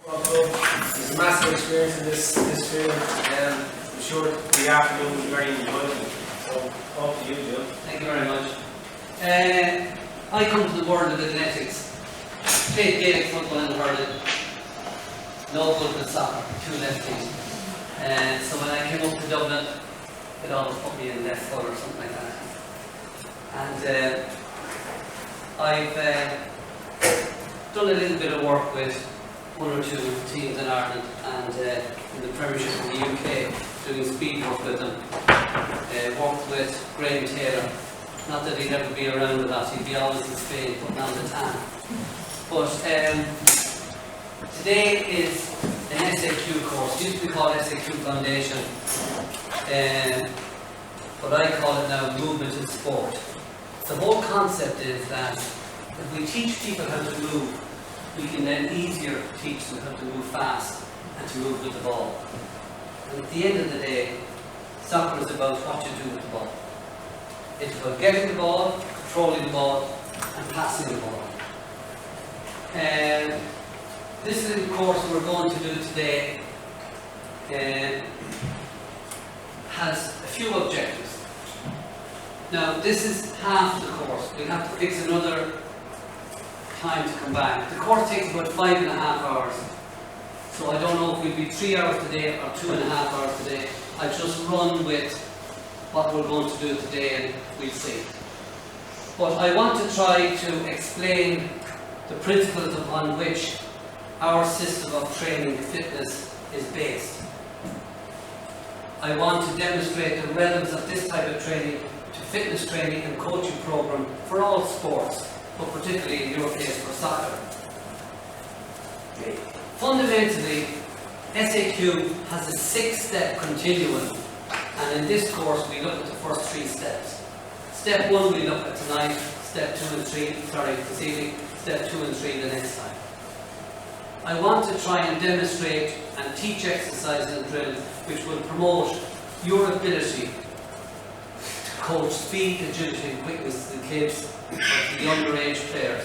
There's a massive experience in this field, and I'm sure the afternoon will be very enjoyable. So, off to you, Jim. Thank you very much. I come to the world of athletics. Played Gaelic football and hurling. No good with soccer, 2 left feet. So when I came up to Dublin, it always put me in left foot or something like that. And I've done a little bit of work with 1 or 2 teams in Ireland and in the Premiership in the UK, doing speed work with them. Worked with Graham Taylor. Not that he'd ever be around with us, he'd be always in Spain putting on the tan. But today is an SAQ course. It used to be called SAQ Foundation, but I call it now Movement in Sport. The whole concept is that if we teach people how to move, we can then easier teach them how to move fast and to move with the ball. And at the end of the day, soccer is about what you do with the ball. It's about getting the ball, controlling the ball, and passing the ball. This little course we're going to do today has a few objectives. Now, this is half the course. We'll have to fix another time to come back. The course takes about 5.5 hours. So I don't know if we'll be 3 hours today or 2.5 hours today. I'll just run with what we're going to do today and we'll see. But I want to try to explain the principles upon which our system of training fitness is based. I want to demonstrate the relevance of this type of training to fitness training and coaching program for all sports, but particularly in your case for soccer. Fundamentally, SAQ has a 6-step continuum, and in this course we look at the first 3 steps. Step 1 we look at tonight, step 2 and 3, this evening, step 2 and 3 the next time. I want to try and demonstrate and teach exercises and drills which will promote your ability to coach speed, agility and quickness to the kids, to the underage players.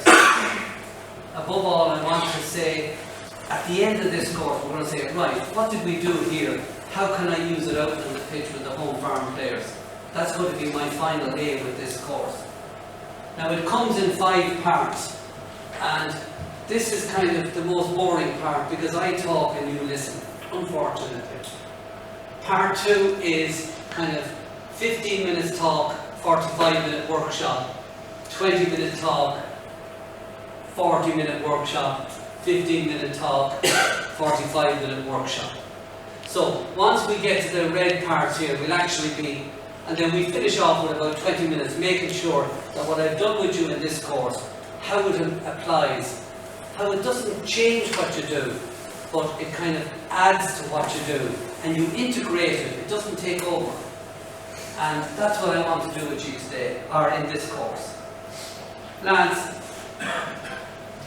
Above all, I want to say, at the end of this course, we're going to say, right, what did we do here? How can I use it out on the pitch with the home farm players? That's going to be my final aim with this course. Now, it comes in 5 parts, and this is kind of the most boring part because I talk and you listen, unfortunately. Part 2 is kind of 15 minutes talk, 45-minute workshop, 20-minute talk, 40-minute workshop, 15-minute talk, 45-minute workshop. So once we get to the red parts here, we'll actually be, and then we finish off with about 20 minutes, making sure that what I've done with you in this course, how it applies, how it doesn't change what you do, but it kind of adds to what you do, and you integrate it, it doesn't take over. And that's what I want to do with you today, or in this course. Lads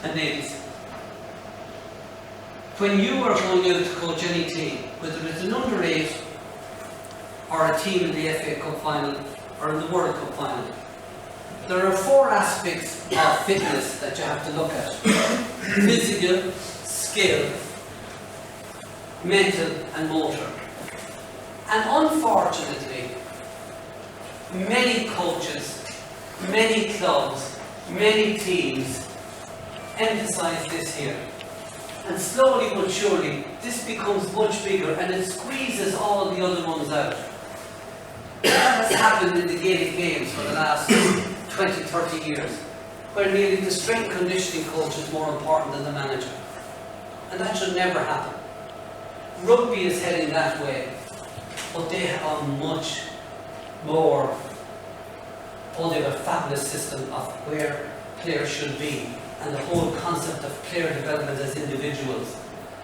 and ladies, when you are going out to coach any team, whether it's an under-8 or a team in the FA Cup final or in the World Cup final, there are 4 aspects of fitness that you have to look at. Physical, skill, mental and motor. And unfortunately, many coaches, many clubs, many teams emphasize this here. And slowly but surely, this becomes much bigger and it squeezes all the other ones out. That has happened in the Gaelic games for the last 20, 30 years, where nearly the strength conditioning coach is more important than the manager. And that should never happen. Rugby is heading that way, but they have a much more, they have a fabulous system of where players should be, and the whole concept of player development as individuals.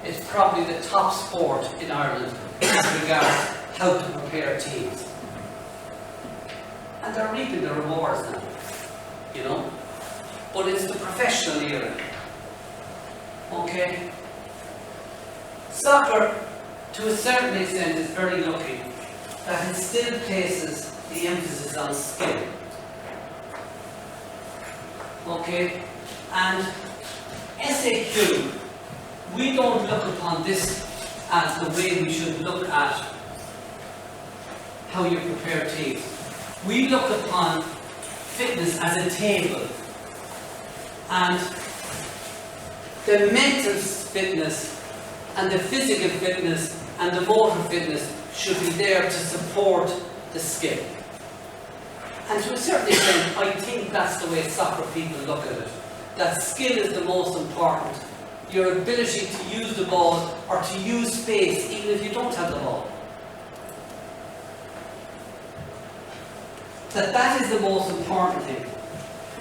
It's probably the top sport in Ireland as regards how to prepare teams. And they're reaping the rewards now, you know. But it's the professional era. Okay? Soccer, to a certain extent, is very lucky that it still places the emphasis on skill. Okay? And SAQ we don't look upon this as the way we should look at how you prepare teams. We look upon fitness as a table, and the mental fitness and the physical fitness and the motor fitness should be there to support the skill. And to a certain extent, I think that's the way soccer people look at it. That skill is the most important. Your ability to use the ball or to use space even if you don't have the ball. That is the most important thing.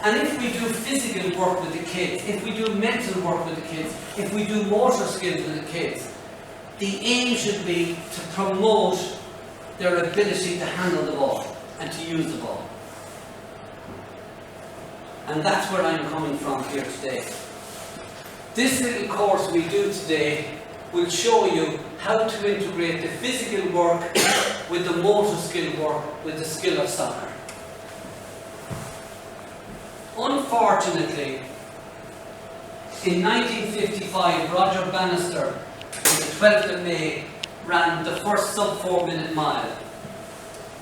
And if we do physical work with the kids, if we do mental work with the kids, if we do motor skills with the kids, the aim should be to promote their ability to handle the ball and to use the ball. And that's where I'm coming from here today. This little course we do today will show you how to integrate the physical work with the motor skill work with the skill of soccer. Unfortunately, in 1955, Roger Bannister, on the 12th of May, ran the first sub-4 minute mile.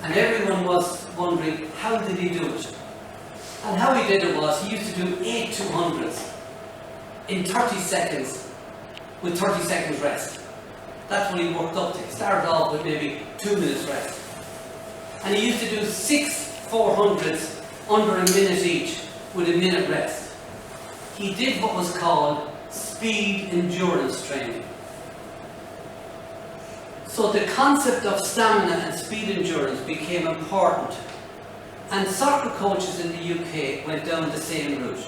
And everyone was wondering, how did he do it? And how he did it was, he used to do 8 200s in 30 seconds, with 30 seconds rest. That's what he worked up to. He started off with maybe 2 minutes rest. And he used to do 6 400s under a minute each, with a minute rest. He did what was called speed endurance training. So the concept of stamina and speed endurance became important. And soccer coaches in the UK went down the same route.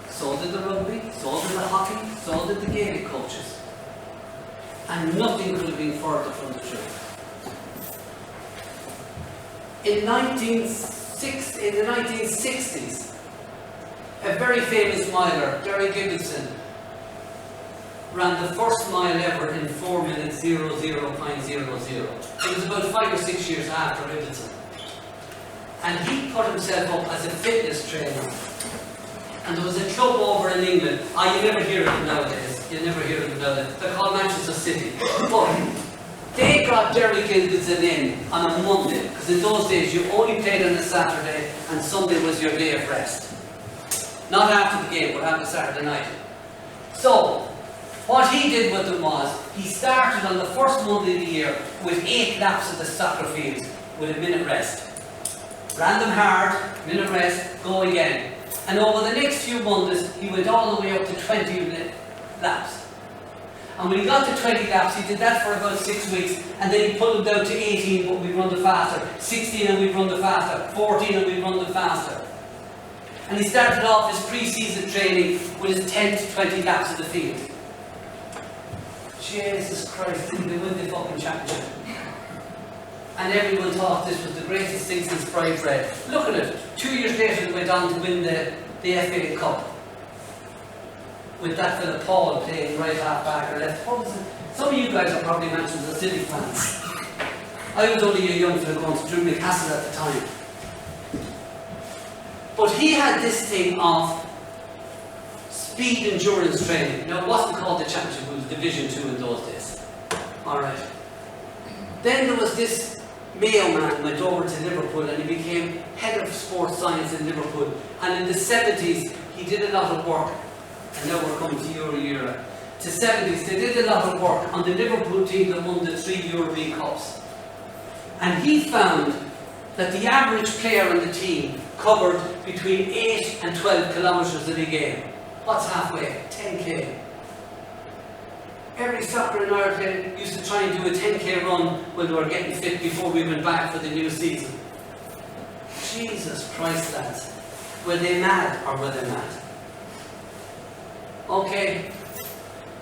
So did the rugby, so did the hockey, so did the Gaelic coaches. And nothing could have been further from the truth. In the 1960s, a very famous miler, Derry Gibbonson, ran the first mile ever in 4 minutes 00.00. It was about 5 or 6 years after Gibbonson. And he put himself up as a fitness trainer. And there was a club over in England, you never hear of them nowadays, you never hear of them nowadays, they're called Manchester City. But they got Derry Gilbertson in on a Monday, because in those days you only played on a Saturday and Sunday was your day of rest. Not after the game, but after Saturday night. So, what he did with them was, he started on the first Monday of the year with 8 laps of the soccer field with a minute rest. Ran them hard, minute rest, go again. And over the next few Mondays, he went all the way up to 20 laps. And when he got to 20 laps, he did that for about 6 weeks, and then he pulled them down to 18, but we'd run the faster, 16 and we'd run the faster, 14 and we'd run the faster. And he started off his pre-season training with his 10 to 20 laps of the field. Jesus Christ, didn't they win the fucking championship? And everyone thought this was the greatest thing since fried bread. Look at it. 2 years later, they went on to win the FA Cup. With that fella Paul playing right half back or left. What was it? Some of you guys are probably Manchester City fans. I was only a young fella going to Drew Newcastle at the time. But he had this thing of speed endurance training. Now, it wasn't called the Championship, it was Division 2 in those days. Alright. Then there was this Mayo man went over to Liverpool and he became head of sports science in Liverpool. And in the 70s, he did a lot of work. And now we're coming to Euro era. To 70s, they did a lot of work on the Liverpool team that won the 3 European Cups. And he found that the average player on the team covered between 8 and 12 kilometres in a game. What's halfway? 10k. Every soccer in Ireland used to try and do a 10k run when they were getting fit before we went back for the new season. Jesus Christ, lads. Were they mad or were they mad? Okay.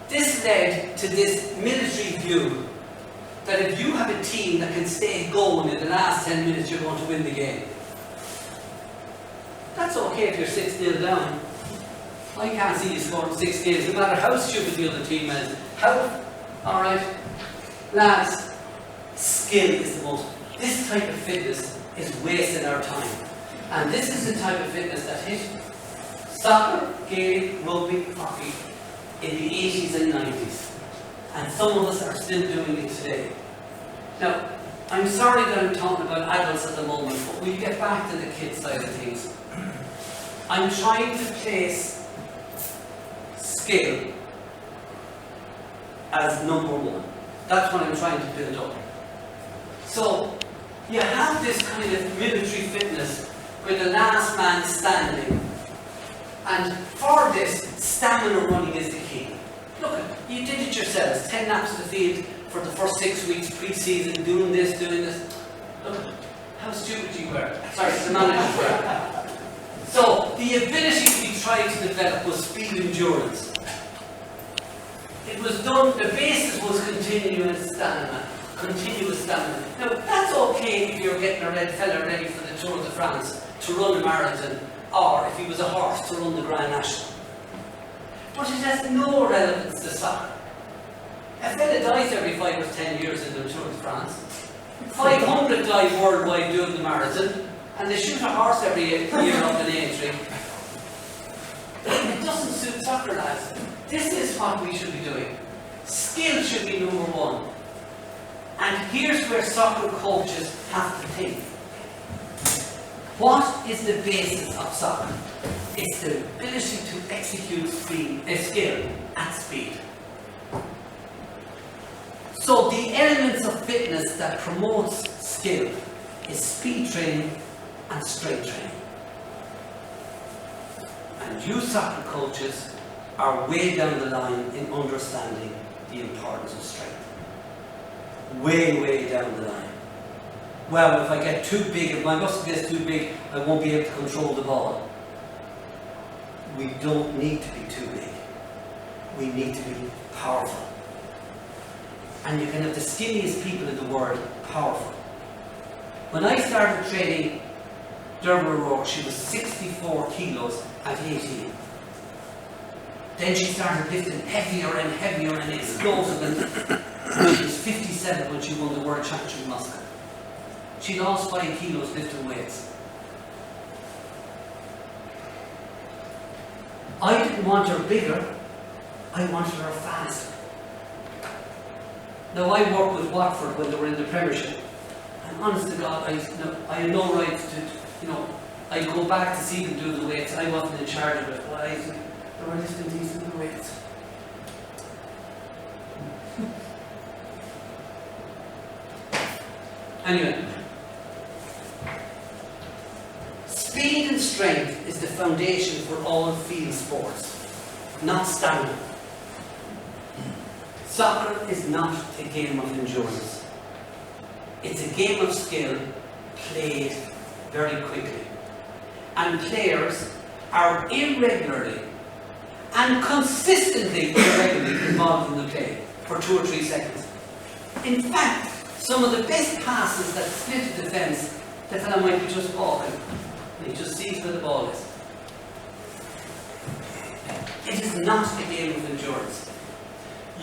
This led to this military view that if you have a team that can stay going in the last 10 minutes, you're going to win the game. That's okay if you're 6-0 down. I can't see you scoring 6 games, no matter how stupid the other team is. Alright? Lads, skill is the most. This type of fitness is wasting our time. And this is the type of fitness that hit soccer, Gaelic, rugby, hockey. in the 80s and 90s. And some of us are still doing it today. Now, I'm sorry that I'm talking about adults at the moment, but we'll get back to the kids side of things. I'm trying to place skill as number one. That's what I'm trying to build up. So, you have this kind of military fitness where the last man standing. And for this, stamina running is the key. Look, you did it yourselves, 10 laps of the field for the first 6 weeks pre-season, doing this. Look, how stupid you were. Sorry, the manager were. So, the ability we tried to develop was speed endurance. It was done, the basis was continuous stamina. Now, that's okay if you're getting a red fella ready for the Tour de France to run a marathon, or if he was a horse to run the Grand National. But it has no relevance to soccer. A fella dies every 5 or 10 years in the Tour de France. 500 die worldwide doing the marathon, and they shoot a horse every year up an entry. It doesn't suit soccer, lads. This is what we should be doing. Skill should be number one. And here's where soccer coaches have to think. What is the basis of soccer? It's the ability to execute skill at speed. So the elements of fitness that promotes skill is speed training and strength training. And you soccer coaches are way down the line in understanding the importance of strength. Way down the line. Well, if I get too big, if my muscle gets too big, I won't be able to control the ball. We don't need to be too big. We need to be powerful. And you can have the skinniest people in the world powerful. When I started training Dermot O'Rourke, she was 64 kilos at 18. Then she started lifting heavier and explosive, and she was 57 when she won the World Championship in Moscow. She lost 5 kilos lifting weights. I didn't want her bigger, I wanted her faster. Now, I worked with Watford when they were in the Premiership, and honest to God, I had no right to, I'd go back to see them do the weights. I wasn't in charge of it, but they were lifting these little weights. Anyway, speed and strength is the foundation for all field sports, not stamina. Soccer is not a game of endurance. It's a game of skill played very quickly. And players are irregularly and consistently involved in the play for 2 or 3 seconds. In fact, some of the best passes that split a defence, the fella might be just walking and he just sees where the ball is. It is not a game of endurance.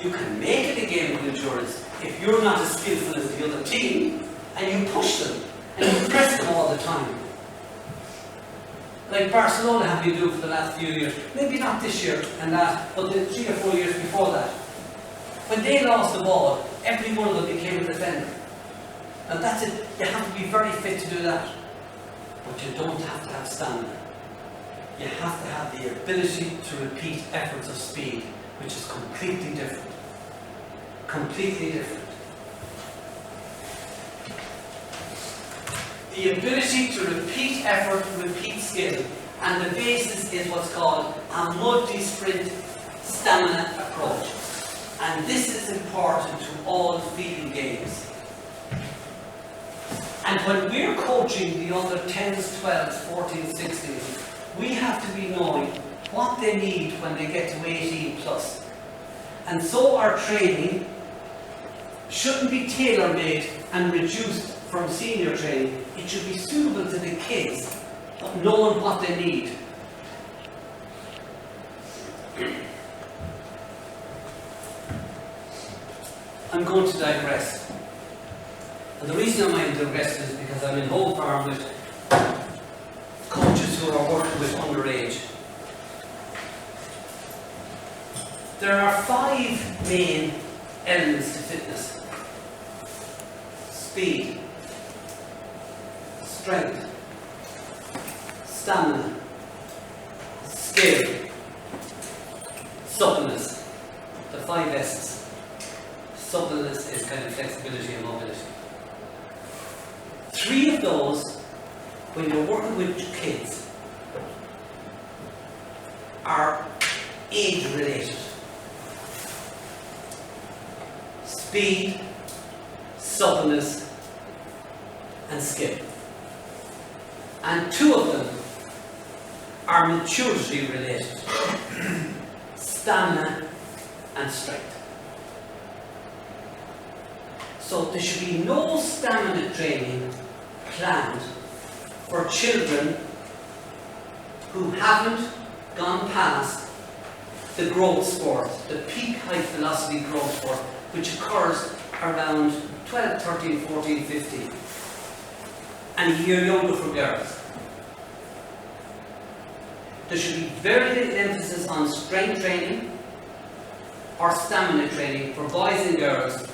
You can make it a game of endurance if you're not as skillful as the other team and you push them and you press them all the time. Like Barcelona have been doing for the last few years, maybe not this year and last, but the 3 or 4 years before that. When they lost the ball, every one of them became a defender. And that's it. You have to be very fit to do that. But you don't have to have stamina. You have to have the ability to repeat efforts of speed, which is completely different. Completely different. The ability to repeat effort, repeat skill, and the basis is what's called a multi-sprint stamina approach. And this is important to all field games. And when we're coaching the under 10s, 12s, 14s, 16s, we have to be knowing what they need when they get to 18 plus. And so our training shouldn't be tailor-made and reduced from senior training. It should be suitable to the kids, but knowing what they need. I'm going to digress. And the reason I'm going to digress is because I'm in Whole Farm with coaches who are working with underage. There are 5 main elements to fitness: speed, strength, stamina, skill, suppleness. The 5 S's. Suppleness is kind of flexibility and mobility. 3 of those, when you're working with kids, are age related. Speed, suppleness, and skill. And 2 of them are maturity related. Stamina and strength. So there should be no stamina training planned for children who haven't gone past the growth spurt, the peak height velocity growth spurt, which occurs around 12, 13, 14, 15, and a year younger for girls. There should be very little emphasis on strength training or stamina training for boys and girls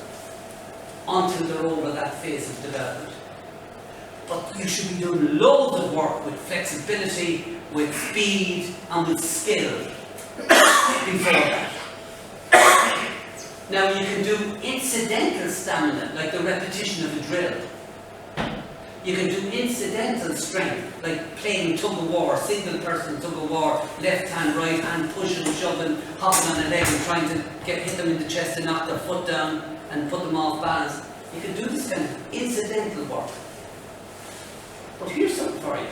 until they're over that phase of development. But you should be doing loads of work with flexibility, with speed, and with skill before that. Now you can do incidental stamina, like the repetition of a drill. You can do incidental strength, like playing tug of war, single person tug of war, left hand, right hand, pushing, shoving, hopping on a leg and trying to hit them in the chest and knock their foot down and put them off balance. You can do this kind of incidental work. But here's something for you.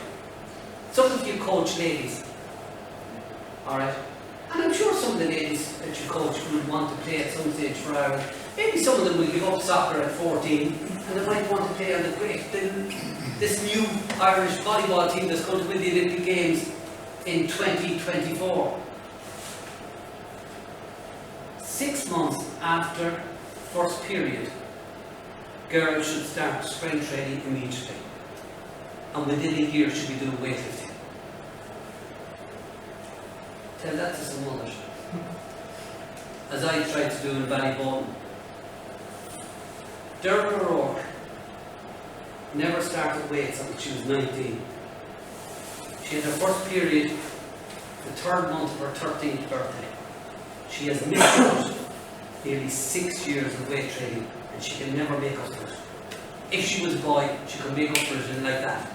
Some of you coach ladies, alright? And I'm sure some of the ladies that you coach would want to play at some stage for Ireland. Maybe some of them will give up soccer at 14 and they might want to play on this new Irish volleyball team that's going to win the Olympic Games in 2024. 6 months after first period, girls should start strength training immediately. And within a year should be doing weightlifting. Tell that to some others. As I tried to do in Ballyboden. Dermot O'Rourke never started weights until she was 19. She had her first period the 3rd month of her 13th birthday. She has missed out nearly 6 years of weight training and she can never make up for it. If she was a boy, she could make up for it and like that.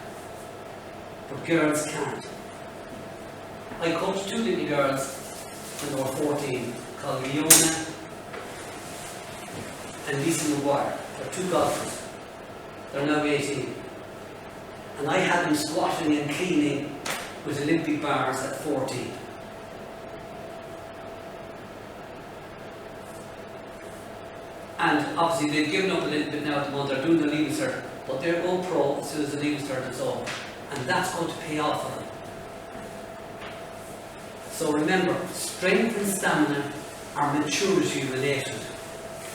But girls can't. I coached 2 little girls when they were 14 called Leona and Lisa McGuire. They're 2 golfers. They're now 18. And I had them squatting and cleaning with Olympic bars at 14. And obviously they've given up a little bit now at the moment. They're doing the leaving cert, but they're going pro as soon as the leaving cert is over. And that's going to pay off for them. So remember, strength and stamina are maturity related.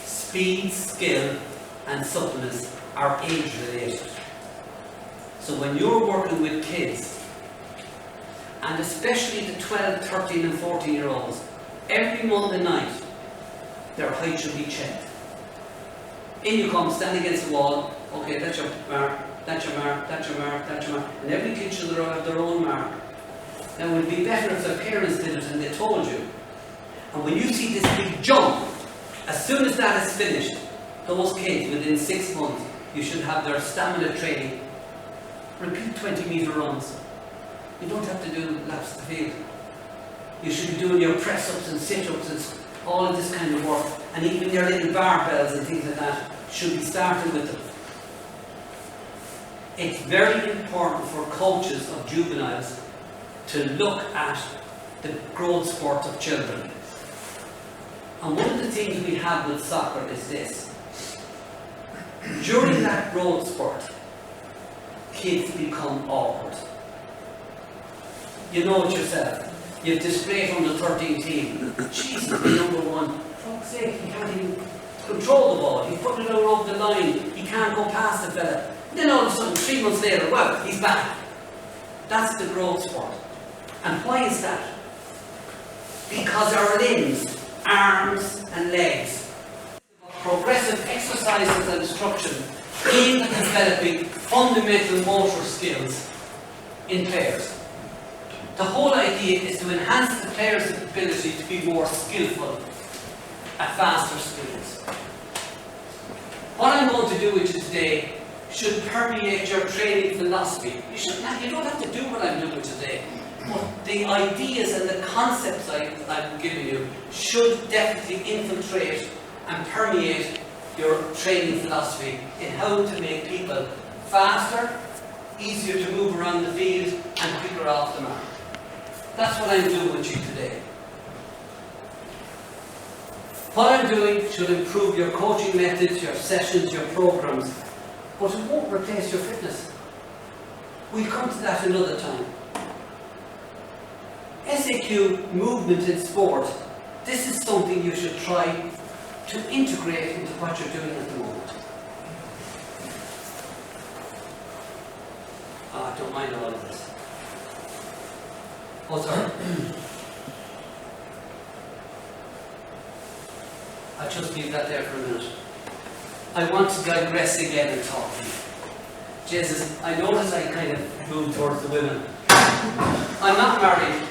Speed, skill and suppleness are age related. So when you're working with kids, and especially the 12, 13 and 14 year olds, every Monday night their height should be checked. In you come, stand against the wall, okay, that's your mark, that's your mark, that's your mark, that's your mark, and every kid should have their own mark. Now it would be better if their parents did it and they told you. And when you see this big jump, as soon as that is finished, those kids within 6 months, you should have their stamina training. Repeat 20-meter runs. You don't have to do laps of the field. You should be doing your press-ups and sit-ups and all of this kind of work. And even your little barbells and things like that should be starting with them. It's very important for coaches of juveniles to look at the growth spurt of children. And one of the things we have with soccer is this. During that growth spurt, kids become awkward. You know it yourself. You've displayed from the 13 team. Jesus, the number 1. For fuck's sake, he can't even control the ball. He's putting it over the line. He can't go past the fella. Then all of a sudden, 3 months later, well, he's back. That's the growth spurt. And why is that? Because our limbs arms and legs. Progressive exercises and instruction aimed at developing fundamental motor skills in players. The whole idea is to enhance the player's ability to be more skillful at faster speeds. What I'm going to do with you today should permeate your training philosophy. You don't have to do what I'm doing today, but the ideas and the concepts I'm giving you should definitely infiltrate and permeate your training philosophy in how to make people faster, easier to move around the field, and quicker off the mark. That's what I'm doing with you today. What I'm doing should improve your coaching methods, your sessions, your programs, but it won't replace your fitness. We'll come to that another time. SAQ, movement in sport, this is something you should try to integrate into what you're doing at the moment. I don't mind all of this. Oh, sorry. I'll just leave that there for a minute. I want to digress again and talk to you. Jesus, I notice I kind of moved towards the women. I'm not married.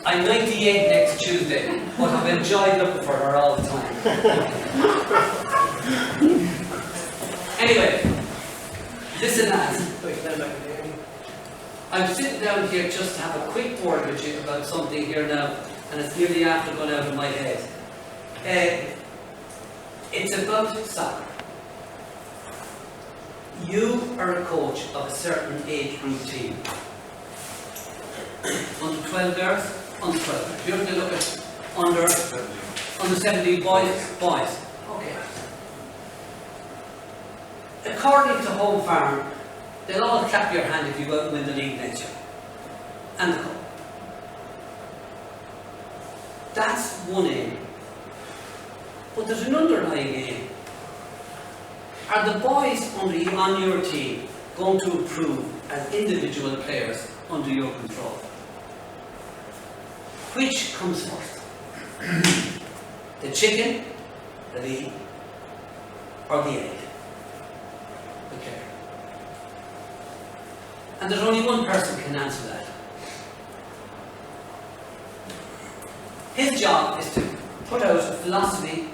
I'm 98 next Tuesday, but I've enjoyed looking for her all the time. Anyway, listen lads. I'm sitting down here just to have a quick word with you about something here now, and it's nearly after gone out of my head. It's about soccer. You are a coach of a certain age group team. Under 12 girls, under 12. If you have to look at under 17 boys. Okay. According to Home Farm, they'll all clap your hand if you go out and win the league next year. And the cup. That's one aim. But there's an underlying aim. Are the boys on your team going to improve as individual players under your control? Which comes first? The chicken, the egg, or the egg? Okay. And there's only one person can answer that. His job is to put out a philosophy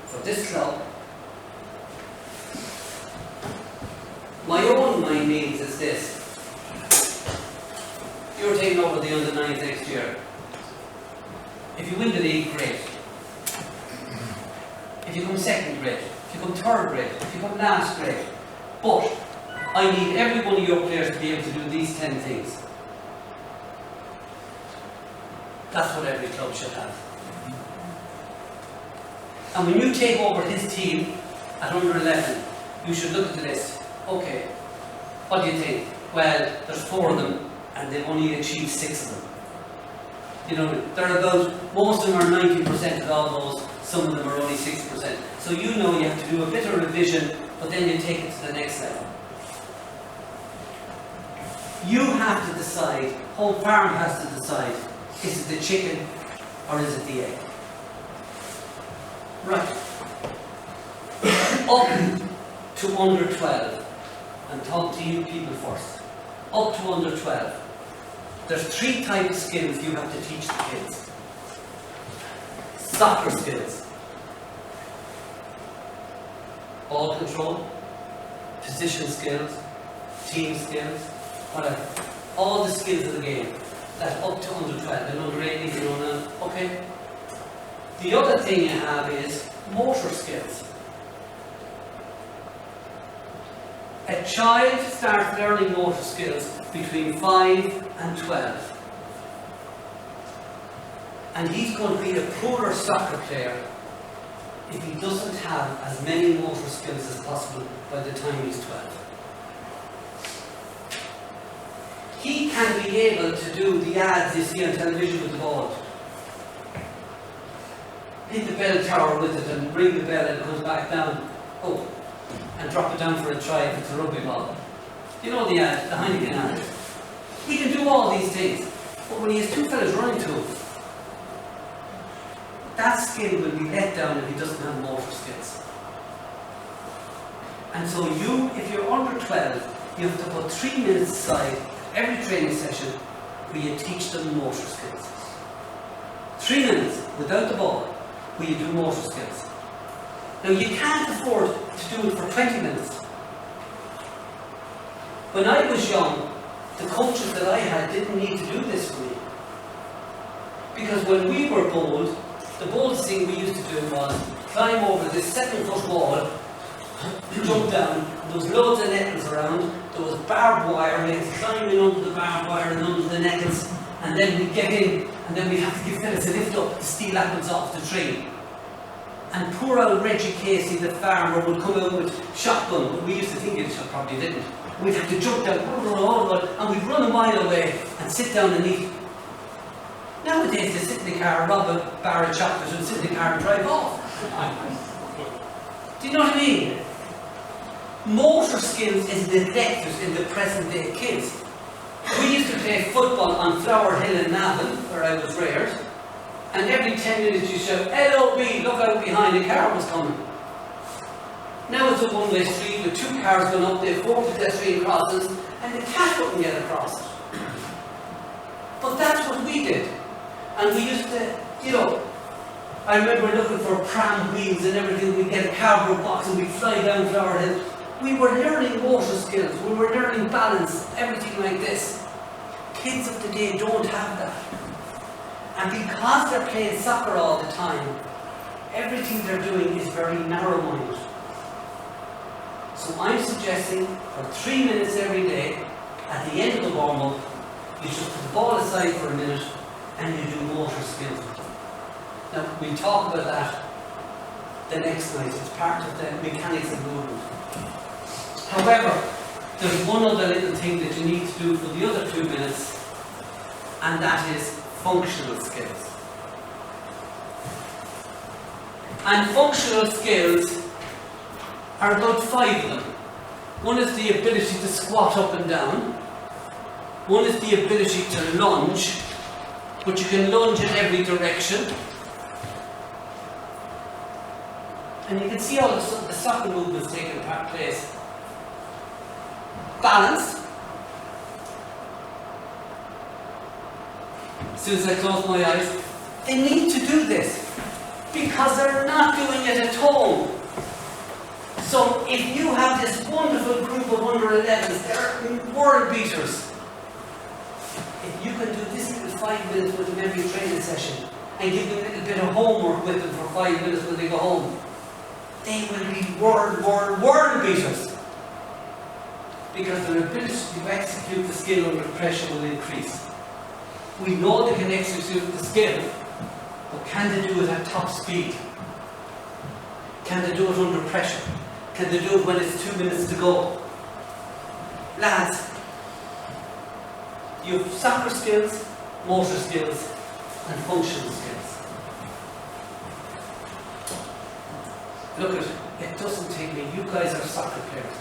for this club. My own mind means is this. You're taking over the under-9s next year. If you win the league, great. If you come second, great. If you come third, great. If you come last, great. But I need every one of your players to be able to do these 10 things. That's what every club should have. And when you take over his team at under 11, you should look at the list. Okay, what do you think? Well, there's 4 of them and they've only achieved 6 of them. You know, they're about, most of them are 90% of all those, some of them are only 60%. So you know you have to do a bit of revision, but then you take it to the next level. You have to decide, Home Farm has to decide, is it the chicken or is it the egg? Right. Up to under 12, and talk to you people first. Up to under 12. There's 3 types of skills you have to teach the kids. Soccer skills. Ball control, position skills, team skills, whatever. All the skills of the game. That's up to under 12 and under 18, you know now. Okay? The other thing you have is motor skills. A child starts learning motor skills between 5 and 12. And he's going to be a poorer soccer player if he doesn't have as many motor skills as possible by the time he's 12. He can be able to do the ads you see on television with the ball. Hit the bell tower with it and ring the bell and it comes back down. Oh, and drop it down for a try if it's a rugby ball. You know the ad, the Heineken ad. He can do all these things, but when he has 2 fellas running to him, that skill will be let down if he doesn't have motor skills. And so you, if you're under 12, you have to put 3 minutes aside every training session where you teach them motor skills. 3 minutes without the ball where you do motor skills. Now you can't afford to do it for 20 minutes. When I was young, the coaches that I had didn't need to do this for me. Because when we were bowled, the boldest thing we used to do was climb over this 7-foot wall, jump down, there was loads of nettles around, there was barbed wire, and we had to climb in under the barbed wire and under the nettles, and then we'd get in, and then we'd have to give fellas a lift up to steal apples off the tree. And poor old Reggie Casey, the farmer, would come out with shotgun, but we used to think it probably didn't. We'd have to jump down, and we'd run a mile away and sit down and eat. Nowadays, they sit in the car, rob a bar of chocolate, and sit in the car and drive off. Do you know what I mean? Motor skills is neglected in the present day kids. We used to play football on Flower Hill in Navan, where I was reared, and every 10 minutes you shout, LOB, look out behind, a car was coming. Now it's a one-way street with 2 cars going up there, 4 pedestrian crossings, and the cat wouldn't get across it. But that's what we did. And we used to, you know, I remember looking for pram wheels and everything. We'd get a cardboard box and we'd fly down Flower Hill. We were learning motor skills, we were learning balance, everything like this. Kids of today don't have that. And because they're playing soccer all the time, everything they're doing is very narrow-minded. So I'm suggesting for 3 minutes every day, at the end of the warm-up, you just put the ball aside for a minute and you do motor skills. Now, we'll talk about that the next night. It's part of the mechanics of movement. However, there's one other little thing that you need to do for the other 2 minutes, and that is functional skills. And functional skills are about 5 of them. One is the ability to squat up and down. One is the ability to lunge, but you can lunge in every direction. And you can see all the soccer movements taking place. Balance. As soon as I close my eyes, they need to do this because they're not doing it at home. So if you have this wonderful group of under-11s, they're world beaters. If you can do this little 5 minutes with them every training session and give them a little bit of homework with them for 5 minutes when they go home, they will be world beaters. Because their ability to execute the skill under pressure will increase. We know they can execute the skill, but can they do it at top speed? Can they do it under pressure? Can they do it when it's 2 minutes to go? Lads, you have soccer skills, motor skills, and functional skills. Look at it, it doesn't take me. You guys are soccer players.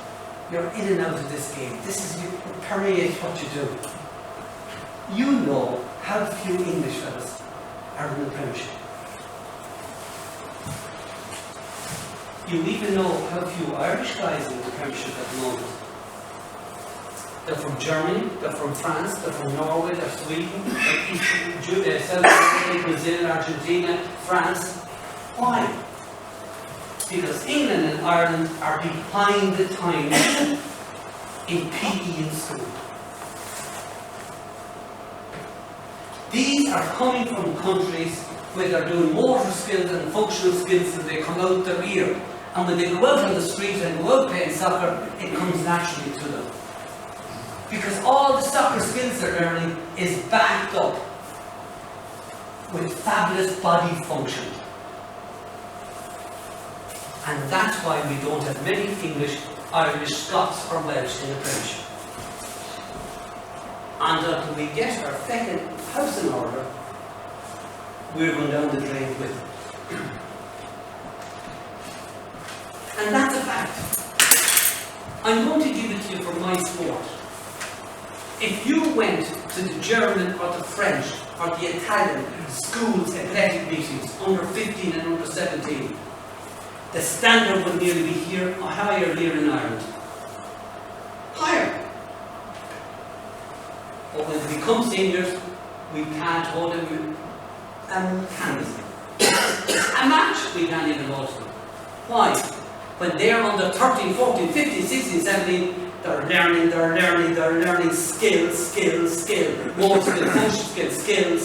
You're in and out of this game. This is, it permeates what you do. You know how few English fellas are in the Premiership. You even know how few Irish guys are in the Premiership at the moment. They're from Germany, they're from France, they're from Norway, they're Sweden, they're South Africa, Brazil, Argentina, France. Why? Because England and Ireland are behind the times in PE in school. These are coming from countries where they're doing motor skills and functional skills and they come out their ear. And when they go out on the street and go out playing soccer, it comes naturally to them. Because all the soccer skills they're learning is backed up with fabulous body function. And that's why we don't have many English, Irish, Scots or Welsh in the Premiership. And until we get our second house in order, we're going down the drain with it. And that's a fact. I'm going to give it to you for my sport. If you went to the German or the French for the Italian schools athletic meetings, under 15 and under 17, the standard would nearly be here, or higher here in Ireland. Higher. But when they become seniors, we can't hold them a match, we can't even hold them. Why? When they're under 13, 14, 15, 16, 17, they're learning skill. More skill.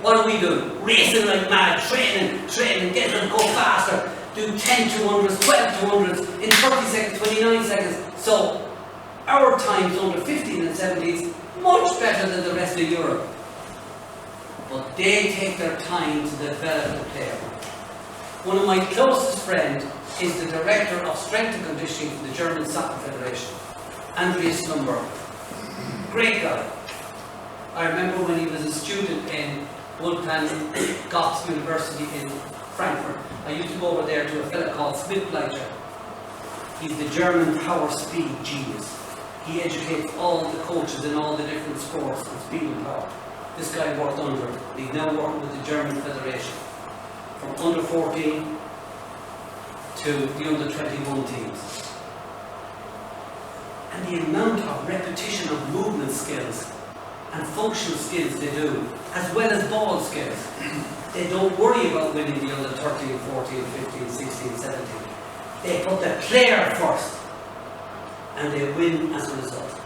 What are we doing? Racing like mad, training, getting them to go faster. Do 10 200s, 12 200s in 30 seconds, 29 seconds. So, our times under 15 and 17s, much better than the rest of Europe. But they take their time to develop the player. One of my closest friends is the director of strength and conditioning for the German Soccer Federation, Andreas Lumberg. Great guy. I remember when he was a student in Wolfgang Goethe University in Frankfurt. I used to go over there to a fellow called Schmidt-Bleicher. He's the German power speed genius. He educates all the coaches in all the different sports on speed and power. This guy worked under it. He's now working with the German Federation. From under 14 to the under 21 teams. And the amount of repetition of movement skills and functional skills they do, as well as ball skills. They don't worry about winning the under 13, 14, 15, 16, 17. They put the player first and they win as a result.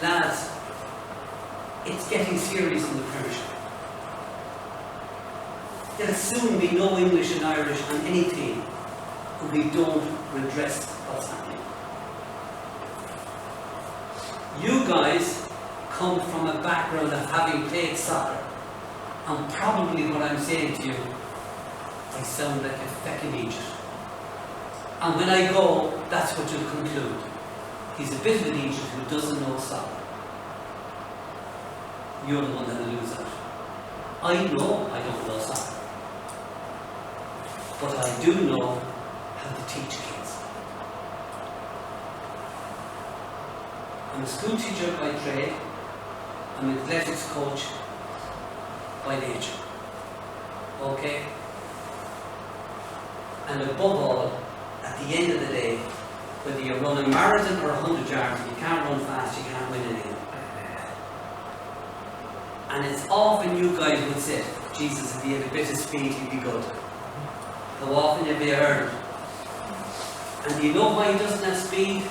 Lads, it's getting serious in the Premiership. There'll soon be no English and Irish on any team if we don't redress what's happening. You guys come from a background of having played soccer, and probably what I'm saying to you, I sound like a feckin' idiot. And when I go, that's what you'll conclude. He's a bit of an idiot who doesn't know soccer. You're the one that'll lose out. I know I don't know soccer. But I do know how to teach kids. I'm a school teacher by trade. I'm an athletics coach by nature. Okay? And above all, at the end of the day, whether you run a marathon or 100 yards, you can't run fast, you can't win anything. And it's often you guys would say, Jesus, if he had a bit of speed, he'd be good. How often have you heard it? And do you know why he doesn't have speed?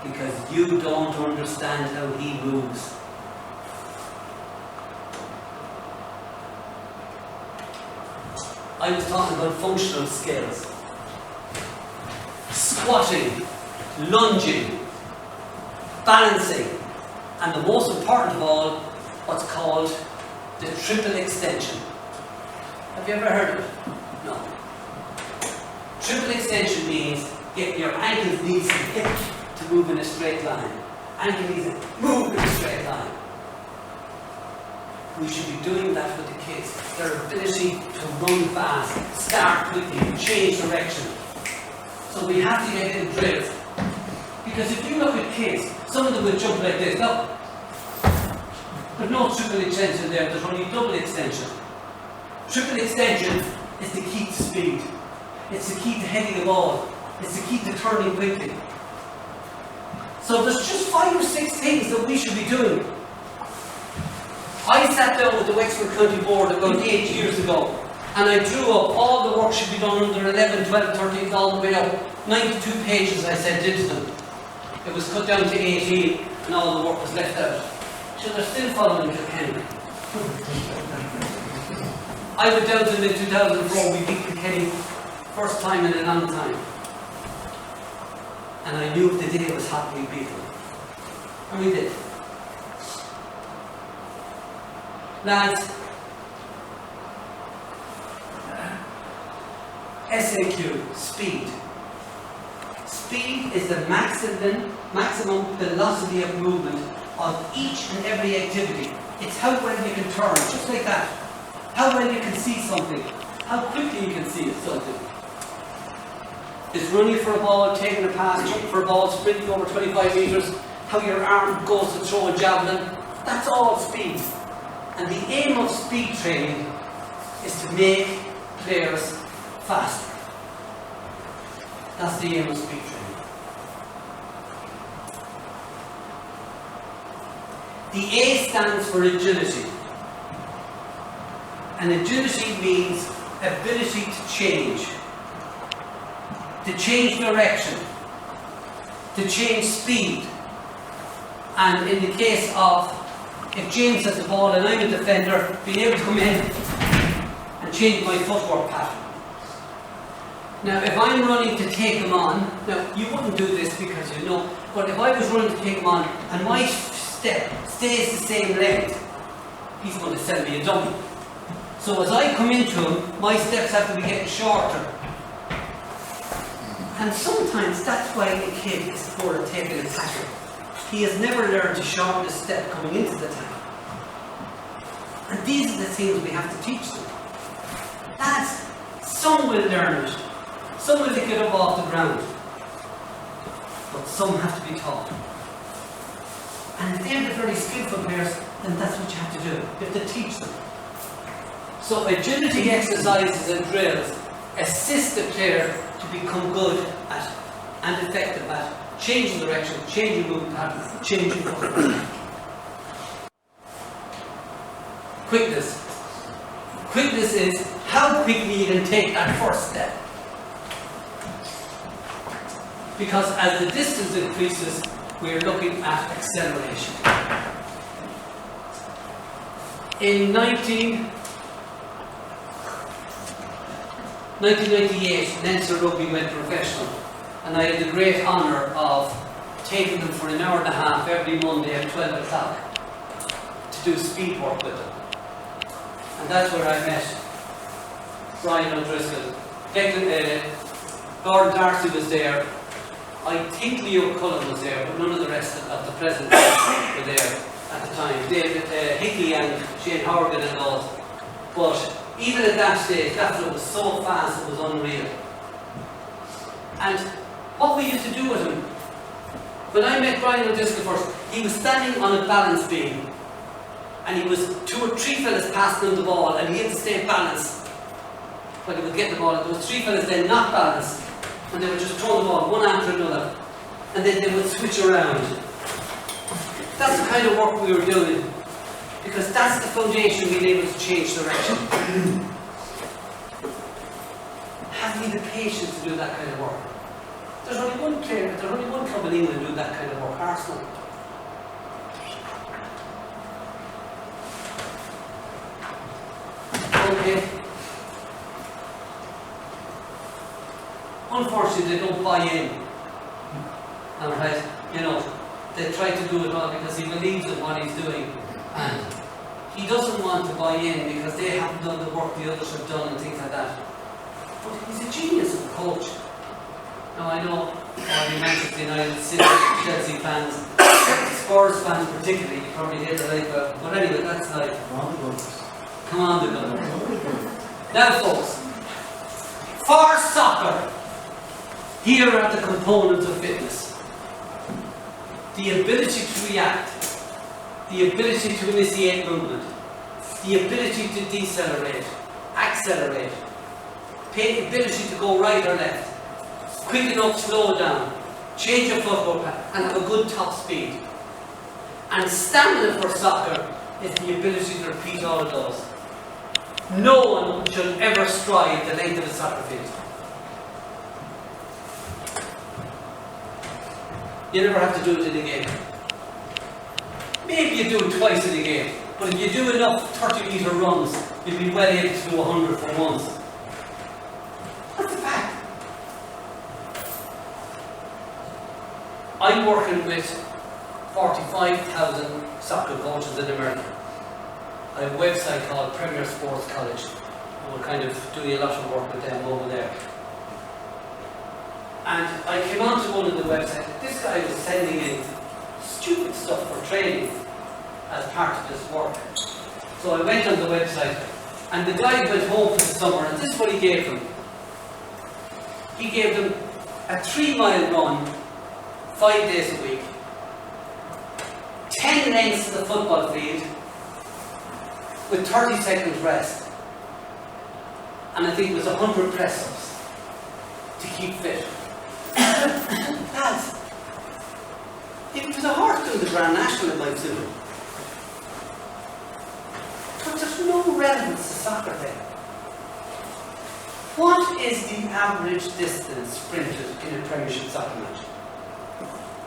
Because you don't understand how he moves. I was talking about functional skills. Squatting, lunging, balancing, and the most important of all, what's called the triple extension. Have you ever heard of it? No. Triple extension means get your ankles, knees and hips to move in a straight line. Ankle, knees, move in a straight line. We should be doing that with the kids. Their ability to run fast, start quickly, change direction. So we have to get in drills. Because if you look at kids, some of them will jump like this. Look. There's no triple extension there, there's only double extension. Triple extension is the key to speed. It's the key to heading the ball. It's the key to turning quickly. So there's just 5 or 6 things that we should be doing. I sat down with the Wexford County Board about 8 years ago and I drew up all the work should be done under 11, 12, 13, all the way up. 92 pages I sent into them. It was cut down to 18 and all the work was left out. So they're still following Kilkenny. I went down to them in 2004, we beat Kilkenny first time in a long time. And I knew if the day was hot, we'd beat them. And we did. Lads, SAQ, speed. Speed is the maximum velocity of movement of each and every activity. It's how well you can turn, just like that. How well you can see something. How quickly you can see something. It's running for a ball, taking a pass, jumping for a ball, sprinting over 25 metres, how your arm goes to throw a javelin. That's all speed. And the aim of speed training is to make players faster. That's the aim of speed training. The A stands for agility. And agility means ability to change direction, to change speed. And in the case of, if James has the ball and I'm a defender, being able to come in and change my footwork pattern. Now, if I'm running to take him on, now you wouldn't do this because you know, but if I was running to take him on and my step stays the same length, he's going to send me a dummy. So as I come into him, my steps have to be getting shorter. And sometimes that's why a kid is poor at taking a tackle. He has never learned to shorten his step coming into the tackle. And these are the things we have to teach them. Lads, some will learn it. Some will pick it up off the ground. But some have to be taught. And if they're the very skillful players, then that's what you have to do. You have to teach them. So agility exercises and drills assist the player to become good at and effective at changing direction, changing movement pattern, changing footwork. Quickness. Quickness is how quickly you can take that first step. Because as the distance increases, we're looking at acceleration. In 1998, Leinster Rugby went professional, and I had the great honour of taking them for an hour and a half every Monday at 12 o'clock to do speed work with them. And that's where I met Brian O'Driscoll. Gordon Darcy was there. I think Leo Cullen was there, but none of the rest of the presidents were there at the time. David Hickey and Shane Horgan and all. But even at that stage, that was so fast, it was unreal. And what we used to do with him, when I met Brian O'Driscoll first, he was standing on a balance beam, and he was 2 or 3 fellas passing him the ball, and he had to stay balanced when he was getting the ball. There was 3 fellas then not balanced, and they would just throw the ball one after another, and then they would switch around. That's the kind of work we were doing, because that's the foundation being able to change direction. Having the patience to do that kind of work. There's only one player, there's only one club in England doing that kind of work, Arsenal. Okay. Unfortunately, they don't buy in. Alright, you know, they try to do it all because he believes in what he's doing. And he doesn't want to buy in because they haven't done the work the others have done and things like that. But he's a genius of a coach. Now I know all you Manchester United, City, Chelsea fans, Spurs fans particularly, you probably hate the life out. But anyway, that's life. Come on, the Gunners. Now folks, for soccer, here are the components of fitness. The ability to react, the ability to initiate movement, the ability to decelerate, accelerate, the ability to go right or left, quick enough, slow down, change your football path, and have a good top speed. And stamina for soccer is the ability to repeat all of those. No one should ever stride the length of a soccer field. You never have to do it in a game. Maybe you do it twice in a game, but if you do enough 30-metre runs, you'll be well able to do 100 for once. That's a fact. I'm working with 45,000 soccer coaches in America. I have a website called Premier Sports College, and we're kind of doing a lot of work with them over there. And I came onto one of the websites. This guy was sending in stupid stuff for training as part of this work. So I went on the website, and the guy went home for the summer, and this is what he gave them. He gave them a 3-mile run, 5 days a week, 10 10 lengths of the football field with 30 seconds rest. And I think it was 100 press-ups to keep fit. Lads, if it was a horse doing the Grand National, it might suit him. But there's no relevance to soccer then. What is the average distance sprinted in a Premiership soccer match?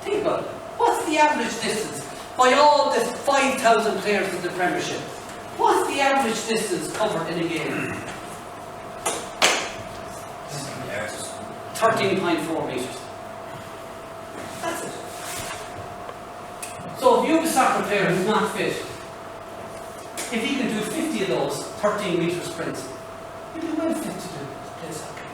Think about it. What's the average distance? By all the 5,000 players of the Premiership, what's the average distance covered in a game? 13.4 metres. That's it. So if you have a soccer player who's not fit, if he can do 50 of those 13 metre sprints, he'd be well fit to play soccer.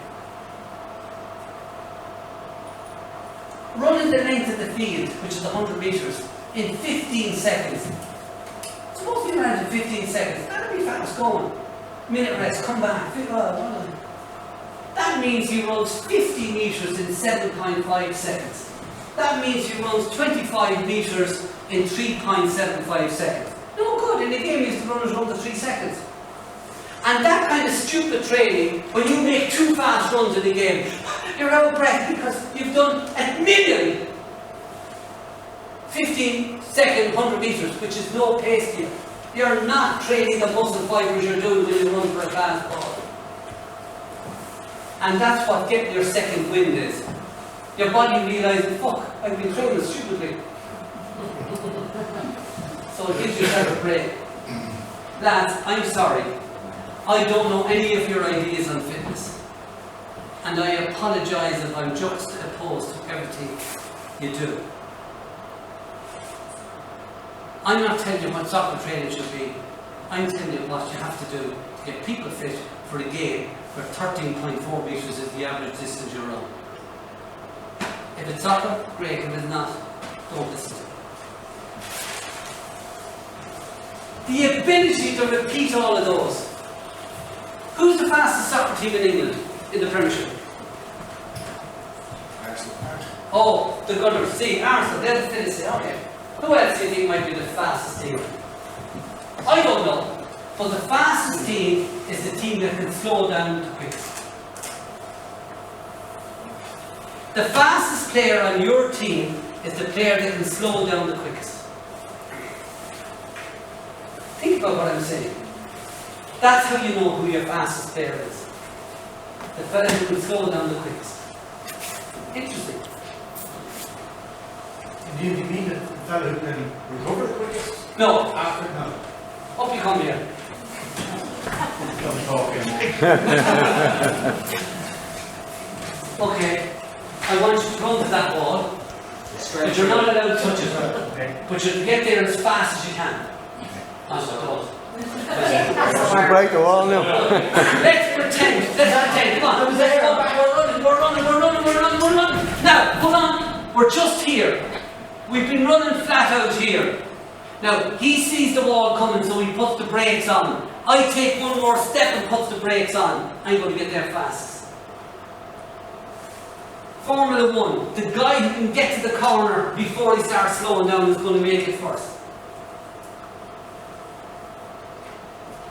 Running the length of the field, which is 100 metres, in 15 seconds. Suppose you ran in 15 seconds, that'd be fast going. Minute rest, come back. That means he runs 50 metres in 7.5 seconds. That means he runs 25 metres in 3.75 seconds. No good, in a game he used to run it under 3 seconds. And that kind of stupid training, when you make 2 fast runs in a game, you're out of breath because you've done a million 15-second 100 metres, which is no pace to you. You're not training the muscle fibres you're doing when you run for a fast ball. And that's what getting your second wind is. Your body realises, fuck, I've been training stupidly. So it gives yourself a break. Lads, I'm sorry. I don't know any of your ideas on fitness. And I apologise if I'm juxtaposed to everything you do. I'm not telling you what soccer training should be. I'm telling you what you have to do to get people fit for a game where 13.4 metres is the average distance you run. If it's soccer, great. If it's not, don't listen to it. The ability to repeat all of those. Who's the fastest soccer team in England in the Premiership? Oh, the Gunners. See, Arsenal, they're the fittest. Okay. Who else do you think might be the fastest team? I don't know. But the fastest team is the team that can slow down the quickest. The fastest player on your team is the player that can slow down the quickest. Think about what I'm saying. That's how you know who your fastest player is. The fellow who can slow down the quickest. Interesting. Do you mean the fellow who can recover the quickest? No. After, no. Up you come here. Don't talk anymore. Okay. I want you to run to that wall. But you're not allowed to touch it. Okay. But you can get there as fast as you can. That's what it was. Break the wall now. Let's pretend. Come on. Let's go back. We're running. Now, hold on. We're just here. We've been running flat out here. Now, he sees the wall coming, so he puts the brakes on. I take one more step and puts the brakes on. I'm going to get there fast. Formula 1. The guy who can get to the corner before he starts slowing down is going to make it first.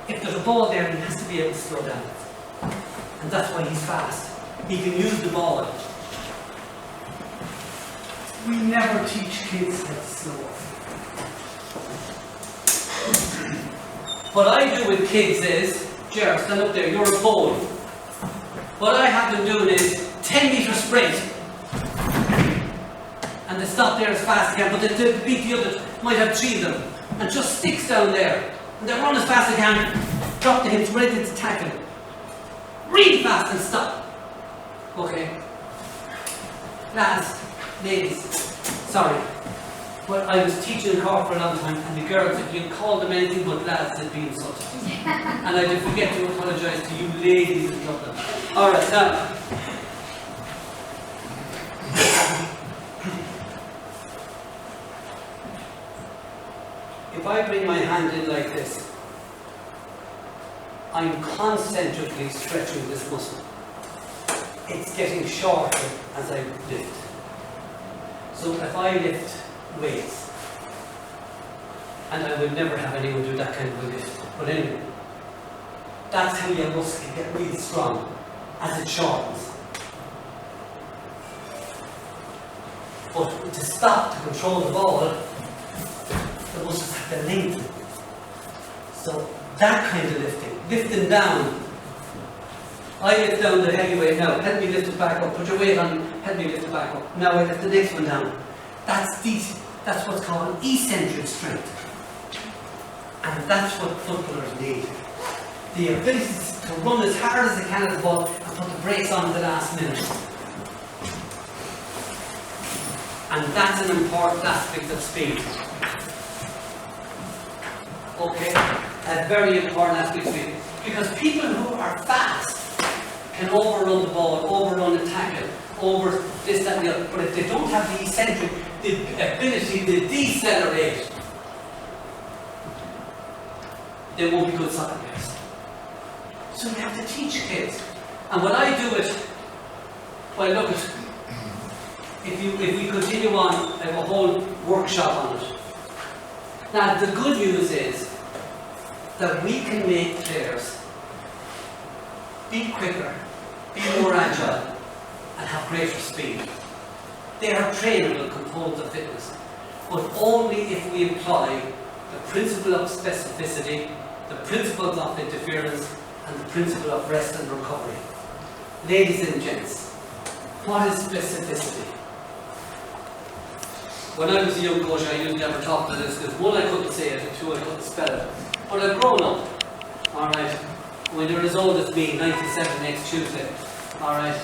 If there's a ball there, he has to be able to slow down. And that's why he's fast. He can use the ball. We never teach kids how to slow up. What I do with kids is, Gerard, stand up there, you're a pole. What I have them doing is 10 metre sprint. And they stop there as fast as they can, but they beat the others, might have 3 of them. And just sticks down there. And they run as fast as they can, drop the hips, ready to tackle. Really fast and stop. Okay. Lads, ladies, sorry. Well, I was teaching in Cork for a long time, and the girls, if you call them anything but lads, they'd be insulted. And I did forget to apologise to you ladies in Dublin. Alright, now. If I bring my hand in like this, I'm concentrically stretching this muscle. It's getting shorter as I lift. So if I lift weights, And I would never have anyone do that kind of a lift. But anyway, that's how your muscle can get really strong as it shortens. But to stop, to control the ball, the muscles have to lengthen. So that kind of lifting down. I lift down the heavy weight now, help me lift it back up, put your weight on, help me lift it back up. Now I lift the next one down. That's what's called eccentric strength. And that's what footballers need. The ability to run as hard as they can at the ball and put the brakes on at the last minute. And that's an important aspect of speed. Okay? A very important aspect of speed. Because people who are fast can overrun the ball, overrun the tackle, over this, that, and the other. But if they don't have the eccentric, the ability to decelerate, they won't be good soccer players. So we have to teach kids. And when I do it, well look at, if we continue on, I have a whole workshop on it. Now the good news is that we can make players be quicker, be more agile, and have greater speed. They are trainable components of fitness, but only if we apply the principle of specificity, the principles of interference, and the principle of rest and recovery. Ladies and gents, what is specificity? When I was a young coach, I used to never talk to this because one, I couldn't say it, and two, I couldn't spell it. But I've grown up, alright. When you're as old as me, 97 next Tuesday, alright.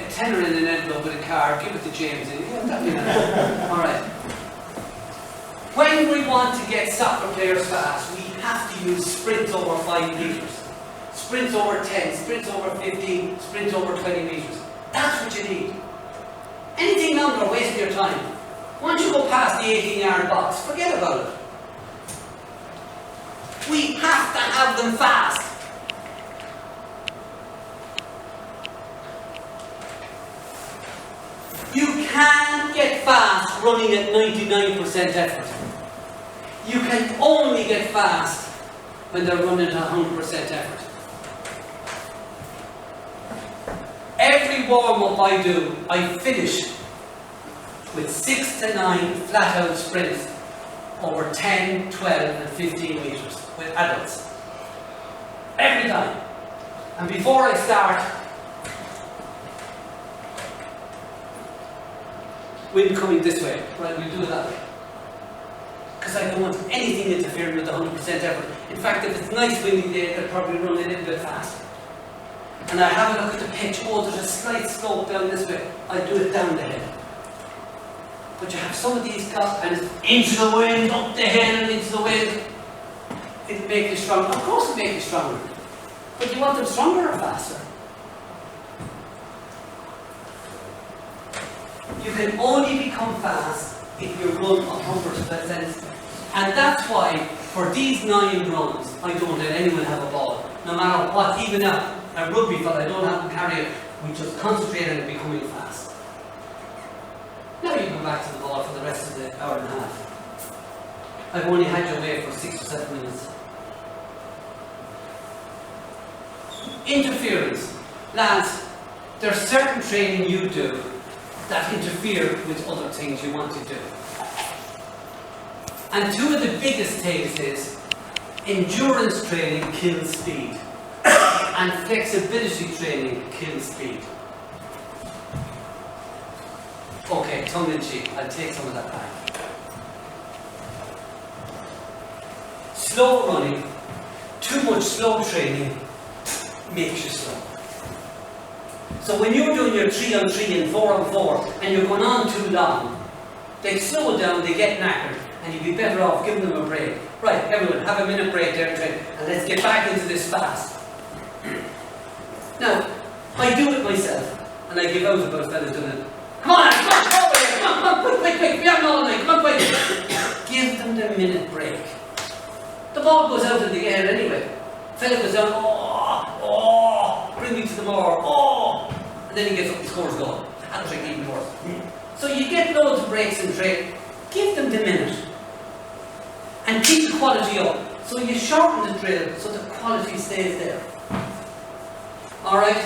A tenner in an envelope with a card, give it to James, and alright. When we want to get soccer players fast, we have to use sprints over 5 metres, sprints over 10, sprints over 15, sprints over 20 metres. That's what you need. Anything longer, wasting your time. Once you go past the 18-yard box, forget about it. We have to have them fast. You can't get fast running at 99% effort. You can only get fast when they're running at 100% effort. Every warm-up I do, I finish with 6 to 9 flat-out sprints over 10, 12 and 15 metres with adults. Every time. And before I start, wind coming this way, right, we'll do it that way. Because I don't want anything interfering with the 100% effort. In fact, if it's nice windy day, they'll probably run a little bit fast. And I have a look at the pitch, oh, there's a slight slope down this way, I'll do it down the hill. But you have some of these guys, and it's into the wind, up the hill, and into the wind. It'll make you stronger. Of course it'll make you stronger. But you want them stronger or faster? You can only become fast if you run 100%. And that's why, for these 9 runs, I don't let anyone have a ball. No matter what, even a rugby fella, I don't have to carry it. We just concentrate on becoming fast. Now you go back to the ball for the rest of the hour and a half. I've only had you away for 6 or 7 minutes. Interference. Lads, there's certain training you do that interfere with other things you want to do. And two of the biggest things is endurance training kills speed and flexibility training kills speed. Okay, tongue in cheek, I'll take some of that back. Slow running, too much slow training makes you slow. So when you're doing your 3-on-3 and 4-on-4 and you're going on too long, they slow down, they get knackered, and you'd be better off giving them a break. Right, everyone, have a minute break there and let's get back into this fast. Now, I do it myself, and I give out about fellas doing it. Come on, come on, over here, come on, quick, we haven't all night, come on, quick. Give them the minute break. The ball goes out in the air anyway. Fella goes down, bring me to the more, and then he gets up and scores a goal. Hat-trick even worse. So you get loads of breaks in trade. Give them the minute. and keep the quality up. So you shorten the drill so the quality stays there. Alright?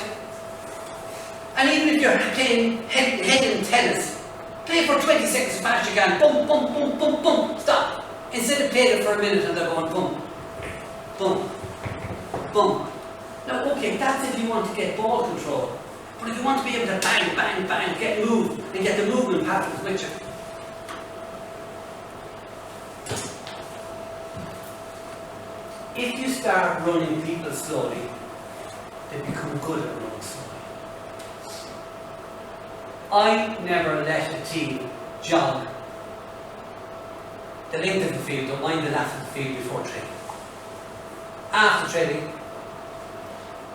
And even if you're playing head in tennis, play for 20 seconds as fast as you can. Boom, boom, boom, boom, boom. Stop. Instead of playing it for a minute and they're going boom, boom, boom. Now, okay, that's if you want to get ball control. But if you want to be able to bang, bang, bang, get moved, and get the movement patterns with you. If you start running people slowly, they become good at running slowly. I never let a team jog the length of the field, don't mind the length of the field before training. After training,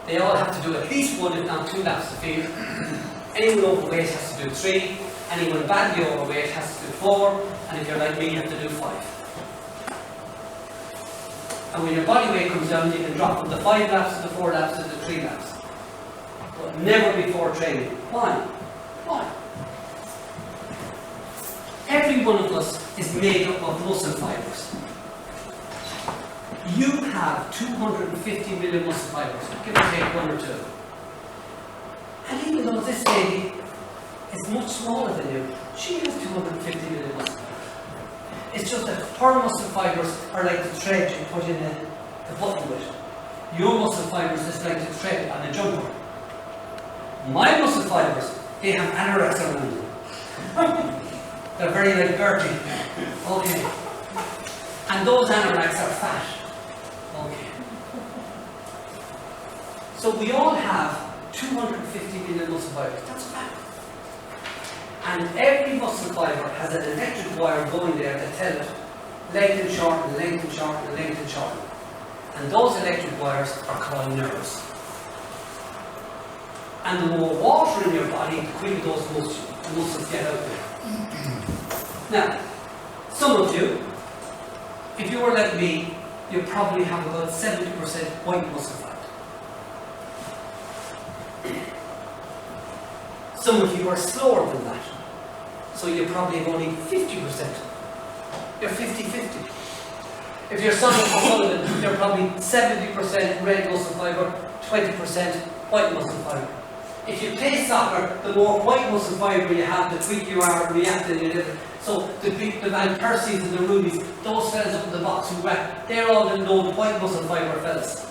they all have to do at least 1 if not 2 laps of the field. Anyone overweight has to do 3, anyone badly overweight has to do 4, and if you're like me, you have to do 5. And when your body weight comes down, you can drop from the 5 laps to the 4 laps to the 3 laps. But never before training. Why? Why? Every one of us is made up of muscle fibers. You have 250 million muscle fibers, give or take 1 or 2. And even though this lady is much smaller than you, she has 250 million muscle fibers. It's just that her muscle fibers are like the thread you put in the button with. Your muscle fibers is like the thread on a jumper. My muscle fibers, they have anoraks around them. They're very like Bertie. Okay. And those anoraks are fat. Okay. So we all have 250 million muscle fibers. That's fat. And every muscle fiber has an electric wire going there to tell it lengthen, shorten, lengthen, shorten, lengthen, shorten. And those electric wires are called nerves. And the more water in your body, the quicker those muscles get out there. Now, some of you, if you were like me, you probably have about 70% white muscle fat. Some of you are slower than that. So you probably have only 50%. You're 50-50. If you're Sonic Sullivan, you're probably 70% red muscle fibre, 20% white muscle fibre. If you play soccer, the more white muscle fibre you have, the quicker you are reacting in your liver. So the Van Persies and the Rudies, those fellas up in the box who rack, they're all the known white muscle fibre fellas.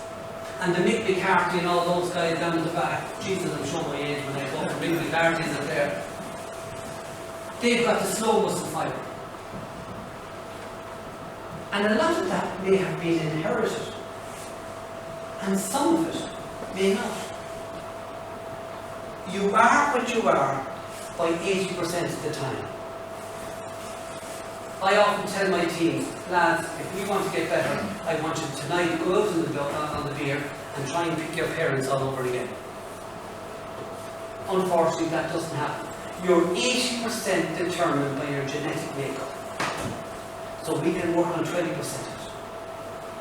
And the Mick McCarthy and all those guys down at the back, Jesus, I'm showing my age when I go for Mick McCarthy's up there. They've got the slow muscle fibre. And a lot of that may have been inherited. And some of it may not. You are what you are by 80% of the time. I often tell my team, lads, if we want to get better, I want you tonight to go out on the beer and try and pick your parents all over again. Unfortunately, that doesn't happen. You're 80% determined by your genetic makeup. So we can work on 20% of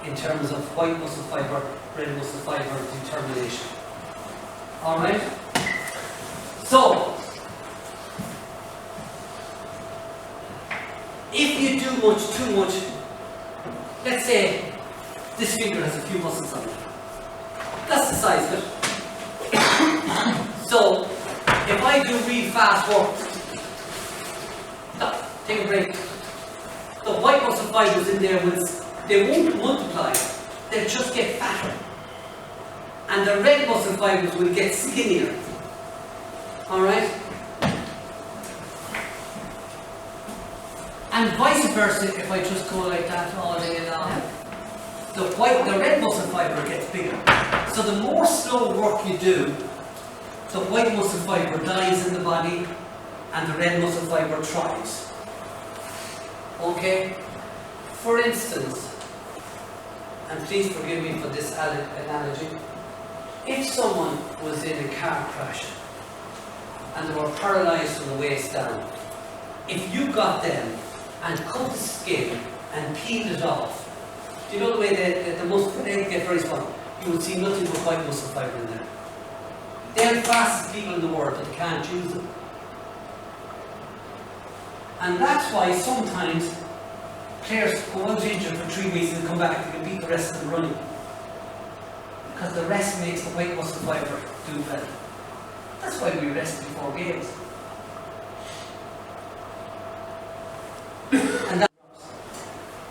it in terms of white muscle fibre, red muscle fibre determination. Alright? So, if you do too much, let's say this finger has a few muscles on it. That's the size of it. So, if I do really fast work, stop, take a break. The white muscle fibers in there they won't multiply, they'll just get fatter. And the red muscle fibers will get skinnier. Alright? And vice versa, if I just go like that all day long, the red muscle fiber gets bigger. So the more slow work you do, the white muscle fiber dies in the body and the red muscle fiber thrives. Okay? For instance, and please forgive me for this analogy, if someone was in a car crash and they were paralyzed from the waist down, if you got them and cut the skin and peeled it off, do you know the way the muscle get very small? You would see nothing but white muscle fibre in there. They're the fastest people in the world, but they can't use them. And that's why sometimes players go out injured for 3 weeks and come back, they can beat the rest of them running. Because the rest makes the white muscle fibre do well. That's why we rest before games.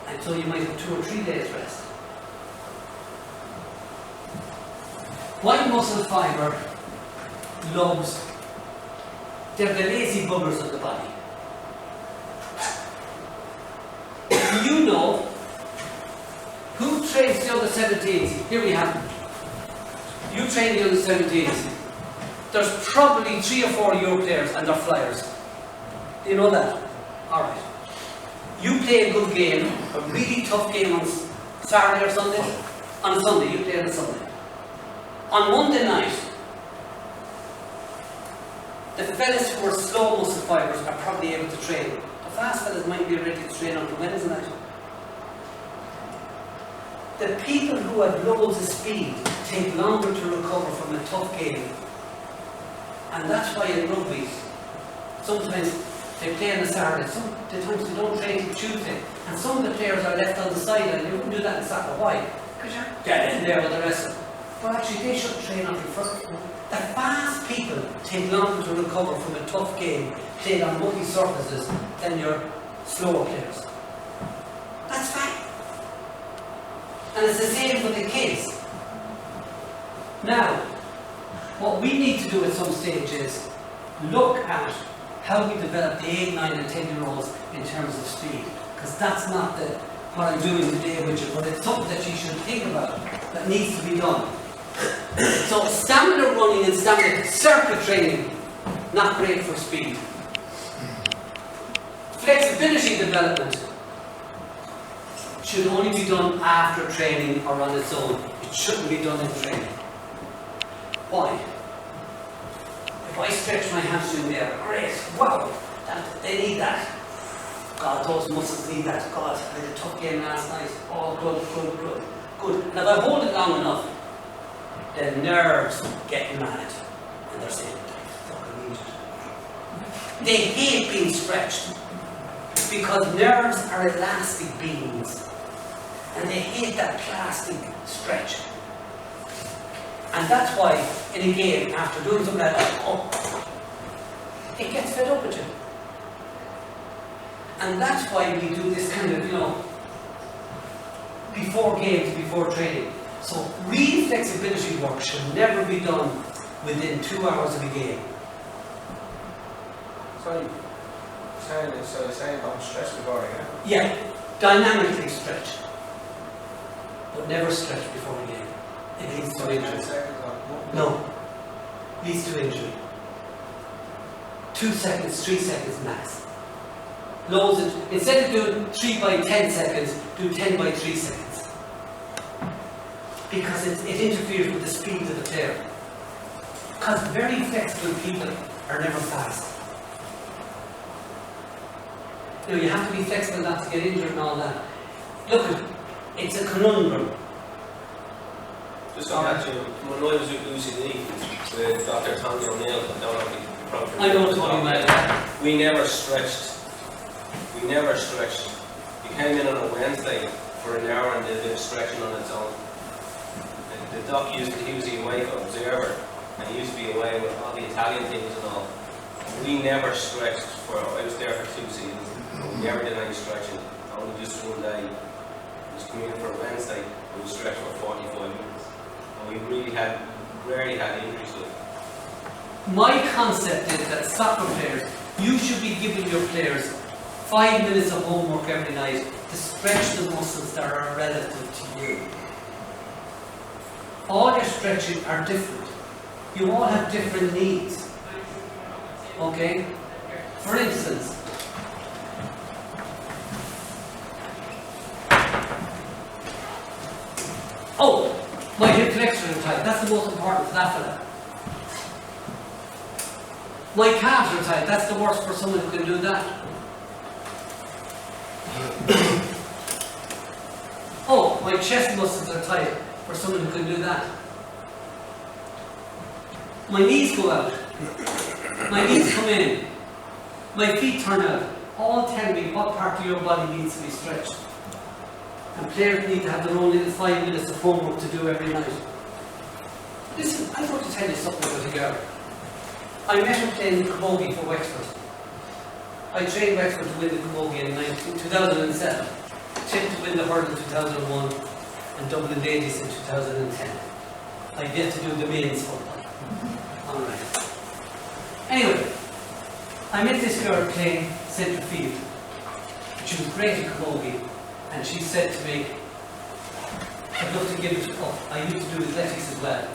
And so you might have 2 or 3 days rest. White muscle fibre loves, they're the lazy buggers of the body. Do you know who trains the other 17s? Here we have them. You train the other 17s. There's probably 3 or 4 of your players and they're flyers. Do you know that? Alright. You play a good game, a really tough game on Saturday or Sunday. On a Sunday, you play on a Sunday. On Monday night, the fellas who are slow muscle fibres are probably able to train. The fast fellas might be ready to train on the Wednesday night. The people who have loads of speed take longer to recover from a tough game. And that's why in rugby, sometimes they play on a Saturday, sometimes they don't train till Tuesday, and some of the players are left on the sideline. You wouldn't do that on Saturday. Why? Because you're dead in there with the rest of them. But actually they should train on the first. The fast people take longer to recover from a tough game played on muddy surfaces than your slower players. That's fine. And it's the same for the kids. Now, what we need to do at some stage is look at how we develop the 8, 9 and 10-year-olds in terms of speed. Because that's not what I'm doing today with you, but it's something that you should think about that needs to be done. So stamina running and stamina circuit training, not great for speed. Flexibility development should only be done after training or on its own. It shouldn't be done in training. Why? If I stretch my hamstring there, great, wow, they need that. God, those muscles need that. God, I had a tough game last night. Oh, good. And if I hold it long enough, the nerves get mad. And they're saying, I fucking need it. They hate being stretched. Because nerves are elastic beings. And they hate that plastic stretch. And that's why, in a game, after doing something like that, it gets fed up with you. And that's why we do this kind of, before games, before training. So real flexibility work should never be done within 2 hours of a game. So you're saying don't stretch before a game? Yeah, dynamically stretch. But never stretch before a game. It leads to injury. No. Leads to injury. 2 seconds, 3 seconds max. Instead of doing 3 by 10 seconds, do 10 by 3 seconds. Because it interferes with the speed of the player. Because very flexible people are never fast. You have to be flexible not to get injured and all that. Look, it's a conundrum. Just on that, when I was with UCD, with Dr. Tommy O'Neill, I know Tony Mad. we never stretched. You came in on a Wednesday for an hour and did a bit of stretching on its own. The doc he was the away observer, and he used to be away with all the Italian teams and all. We never stretched I was there for 2 seasons. We never did any stretching, only just one day. We just came in for a Wednesday, and we stretched for 45 minutes. And we rarely had injuries with it. My concept is that soccer players, you should be giving your players 5 minutes of homework every night to stretch the muscles that are relative to you. All your stretching are different. You all have different needs. Okay? For instance, my hip flexors are tight. That's the most important for that fella. My calves are tight. That's the worst for someone who can do that. My chest muscles are tight for someone who can do that. My knees go out. My knees come in. My feet turn out. all tell me what part of your body needs to be stretched. And players need to have their own little 5 minutes of homework to do every night. Listen, I want to tell you something about a girl. I met her playing camogie for Wexford. I trained Wexford to win the camogie in 2007, Tip to win the hurdle in 2001, and Dublin Ladies in 2010. I've yet to do the men's football. Alright. Anyway, I met this girl playing centre field. She was great at camogie, and she said to me, I'd love to give it up. I used to do athletics as well.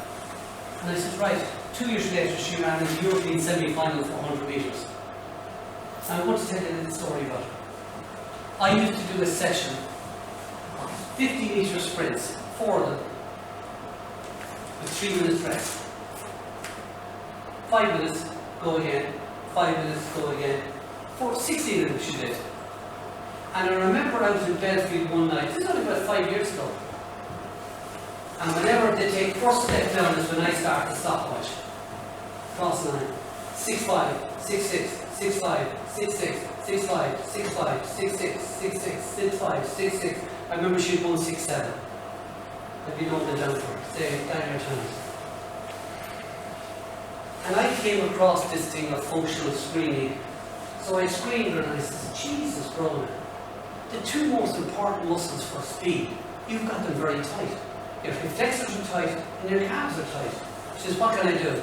And I said, right. 2 years later, she ran in the European semi-final for 100 metres. And I want to tell you a little story about her. I used to do a session of 50-metre sprints, 4 of them, with 3 minutes rest. 5 minutes, go again. 5 minutes, go again. 16 of them she did. And I remember I was in Belfield one night, this is only about 5 years ago. And whenever they take first step down is when I start the stopwatch. Cross line. 6-5, 6-6, 6-5, 6-6, 6-5, 6-5, 6-6, 6-6, 6-5, 6-6. I remember she won 6-7. I'd be noting it down for her. Say, down your times. And I came across this thing of functional screening. So I screened her and I said, Jesus, Brona, the 2 most important muscles for speed, you've got them very tight. Your flexors are tight and your calves are tight. She says, what can I do?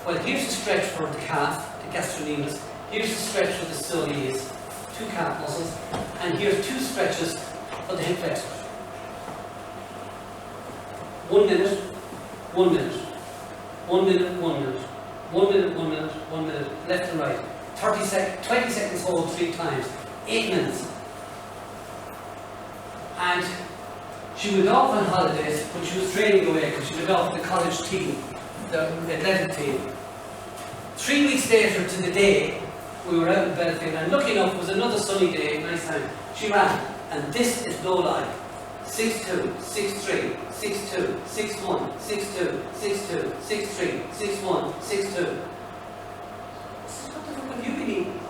Well, here's the stretch for the calf, the gastrocnemius. Here's the stretch for the soleus, 2 calf muscles. And here's 2 stretches for the hip flexors. 1 minute, 1 minute. 1 minute, 1 minute. 1 minute, 1 minute, 1 minute, left and right. 20 seconds hold 3 times. 8 minutes. And she went off on holidays, but she was training away because she went off the college team, the athletic team. 3 weeks later to the day, we were out in Belfield, and looking up, it was another sunny day, nice time. She ran, and this is no lie. 6-2, 6-3, 6-2, 6-1, 6-2, 6-2, 6-3, 6-1, 6-2. I said, what the fuck have you been eating?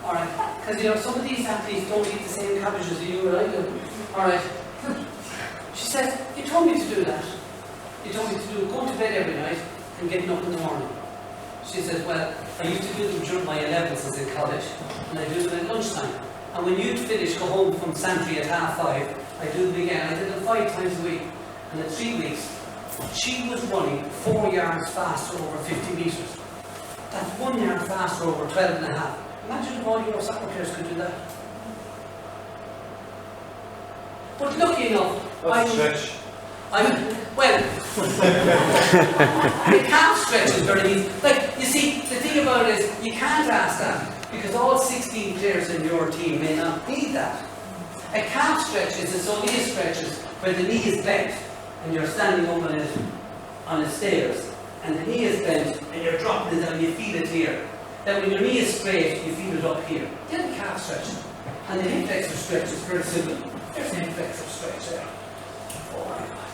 Alright, because you know, some of these athletes don't eat the same cabbages as you or I do. Alright. She said, you told me to do that. You told me to do going to bed every night and getting up in the morning. She says, well, I used to do them during my 11s in college, and I do them at lunchtime. And when you'd finish, go home from Santry at 5:30, I do them again. I did them 5 times a week. And in 3 weeks, she was running 4 yards faster over 50 metres. That's 1 yard faster over 12.5. Imagine if all your soccer players could do that. But lucky enough, well, the calf stretch is very easy. Like, you see, the thing about it is, you can't ask that, because all 16 players in your team may not need that. A calf stretch is a soleus stretches where the knee is bent, and you're standing up on the stairs, and the knee is bent, and you're dropping it down, you feel it here. Then when your knee is straight, you feel it up here. Then the calf stretch. And the hip flexor stretch is very simple. There's the hip flexor stretch there. Oh my God.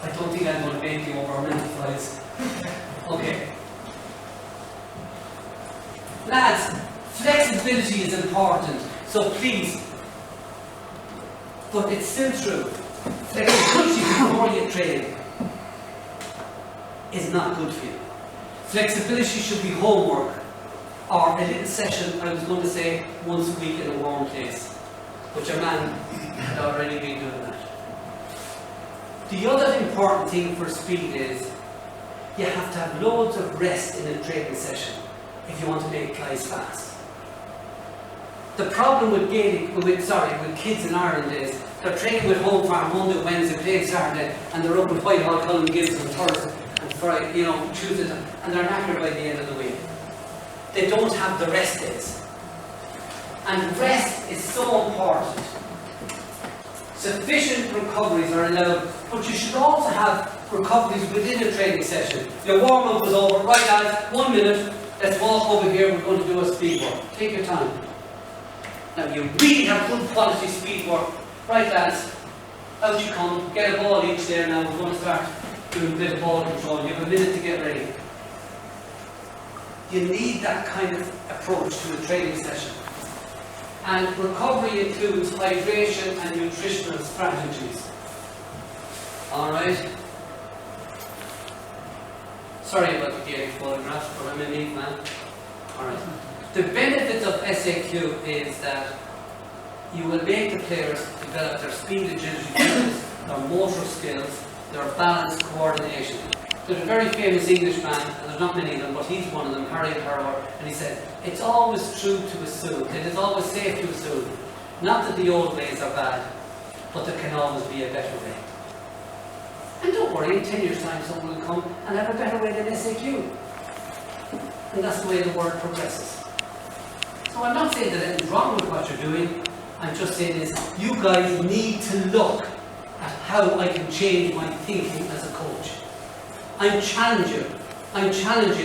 I don't think I'm going to make you over mental flies. Okay. Lads, flexibility is important, so please, but it's still true. Flexibility before you train is not good for you. Flexibility should be homework, or a little session, I was going to say, once a week in a warm place. But your man had already been doing that. The other important thing for speed is you have to have loads of rest in a training session if you want to make guys fast. The problem with kids in Ireland is they're training with Home Farm Monday, Wednesday, playing Saturday, and they're up in Whitehall, Cullen Gibbs on Thursday and Friday, Tuesday, and they're knackered by the end of the week. They don't have the rest days. And rest is so important. Sufficient recoveries are allowed, but you should also have recoveries within a training session. Your warm-up was over, right lads, 1 minute, let's walk over here, we're going to do a speed work. Take your time. Now you really have good quality speed work. Right lads, out you come, get a ball each there now, we're going to start doing a bit of ball control. You have a minute to get ready. You need that kind of approach to a training session. And recovery includes hydration and nutritional strategies. Alright? Sorry about the Gaelic photographs, but I'm a neat man. Alright. The benefit of SAQ is that you will make the players develop their speed, agility, skills, their motor skills, their balance, coordination. There's a very famous English man, and there's not many of them, but he's one of them, Harry Harrower, and he said, it's always true to assume, it is always safe to assume, not that the old ways are bad, but there can always be a better way. And don't worry, in 10 years' time someone will come and have a better way than SAQ. And that's the way the world progresses. So I'm not saying that anything's wrong with what you're doing, I'm just saying is, you guys need to look at how I can change my thinking as a coach. I'm challenging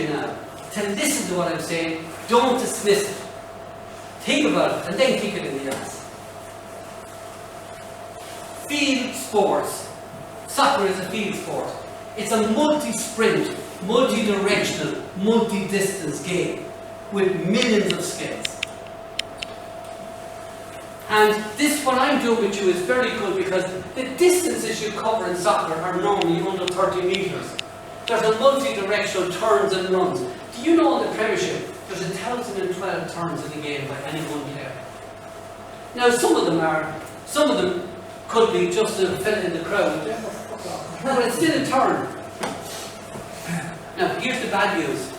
now to listen to what I'm saying, don't dismiss it. Think about it and then kick it in the ass. Field sports. Soccer is a field sport. It's a multi-sprint, multi-directional, multi-distance game with millions of skills. And this, what I'm doing with you, is very good because the distances you cover in soccer are normally under 30 metres. There's a multi-directional turns and runs. Do you know in the Premiership, there's 1,012 turns in the game by any one player? Now some of them could be just a fella in the crowd. No, but it's still a turn. Now here's the bad news.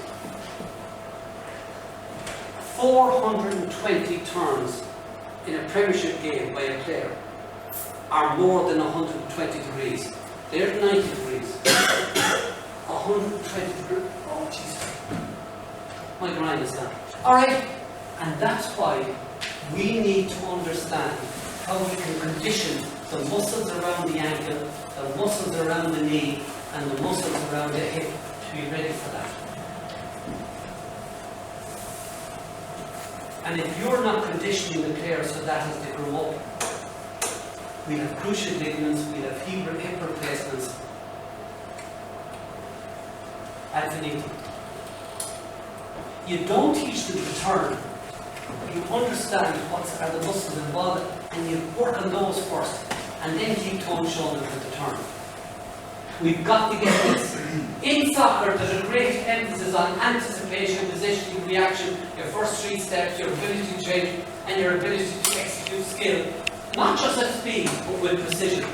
420 turns in a Premiership game by a player are more than 120 degrees. There's 90 degrees. 120 degrees. Oh, Jesus. My grind is down. Alright, and that's why we need to understand how we can condition the muscles around the ankle, the muscles around the knee, and the muscles around the hip to be ready for that. And if you're not conditioning the players for that as they grow up, we'll have cruciate ligaments, we'll have hip replacements. Anthony, you don't teach them to turn. You understand what are the muscles involved, and you work on those first, and then keep toe and shoulder with the turn. We've got to get this. In soccer, there's a great emphasis on anticipation, positioning, reaction, your first 3 steps, your ability to change, and your ability to execute skill. Not just at speed, but with precision.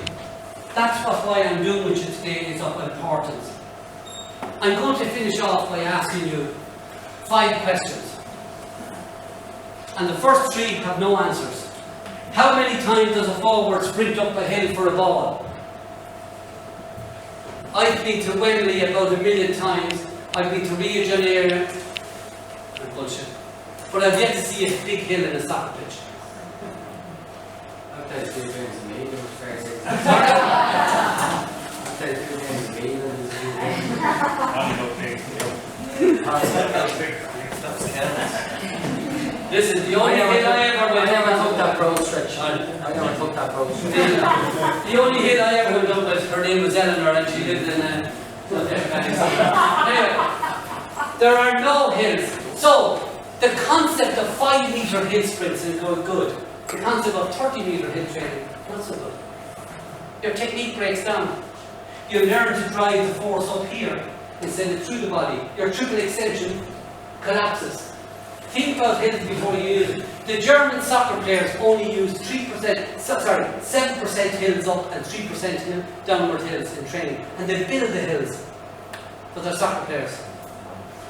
That's why I'm doing with you today is of importance. I'm going to finish off by asking you 5 questions. And the first 3 have no answers. How many times does a forward sprint up a hill for a ball? I've been to Wembley about 1 million times. I've been to Rio de Janeiro. Bullshit. But I've yet to see a big hill in a soccer pitch. I've played 2 games in England, it's fair to say. I've played 2 games in England. Listen, the only hit I ever went I never up took that broad stretch. I never took that broad stretch. the only hit I ever went up with, her name was Eleanor, and she lived in anyway, there are no hills. So, the concept of 5-metre hill sprints is good. The concept of 30-metre hill training, not so good. Your technique breaks down. You learn to drive the force up here and send it through the body. Your triple extension collapses. Think about hills before you use it. The German soccer players only use 7% hills up and 3% downward hills in training. And they build the hills for their soccer players.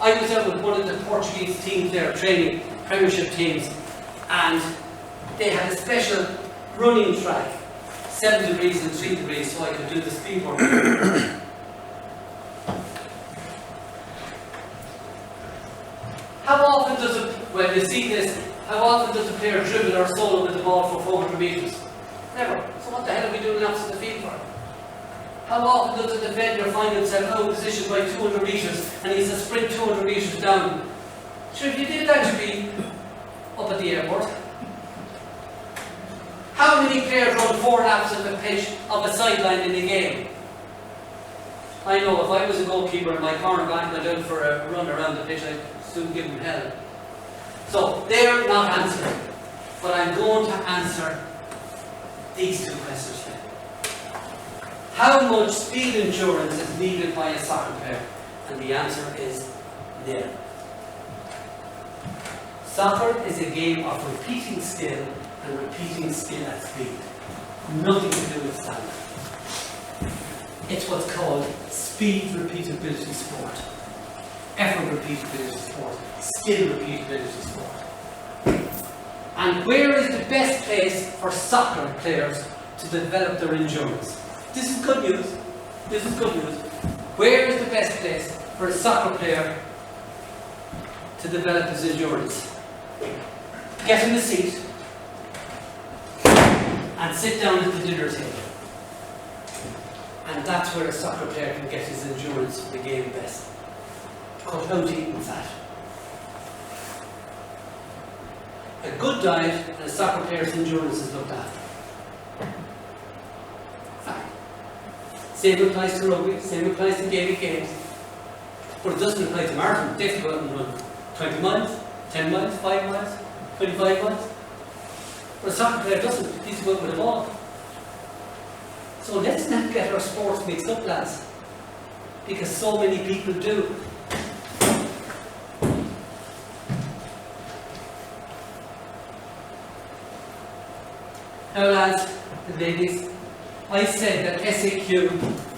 I was out with one of the Portuguese teams there, training Premiership teams, and they had a special running track, 7 degrees and 3 degrees, so I could do the speed work. How often does when you see this, how often does a player dribble or solo with the ball for 400 metres? Never. So what the hell are we doing laps in the field for? How often does a defender find himself out of position by 200 metres and he's to sprint 200 metres down? Sure, if you did that, you'd be up at the airport. How many players run 4 laps of a pitch of a sideline in a game? I know if I was a goalkeeper and my cornerback went out for a run around the pitch, I'd do give them hell. So they're not answered. But I'm going to answer these two questions then. How much speed endurance is needed by a soccer player? And the answer is nil. Soccer is a game of repeating skill and repeating skill at speed. Nothing to do with standard. It's what's called speed repeatability sport. Effort repeatability sport. Skill repeatability sport. And where is the best place for soccer players to develop their endurance? This is good news. This is good news. Where is the best place for a soccer player to develop his endurance? Get him a seat and sit down at the dinner table. And that's where a soccer player can get his endurance for the game best. Cut out eating fat. A good diet and a soccer player's endurance is looked after. Fact. Same applies to rugby, same applies to Gaelic games. But it doesn't apply to marathon. They have to go out and run 20 miles, 10 miles, 5 miles, 25 miles. But a soccer player doesn't. He's going with the ball. So let's not get our sports mixed up, lads. Because so many people do. Now lads and ladies, I said that SAQ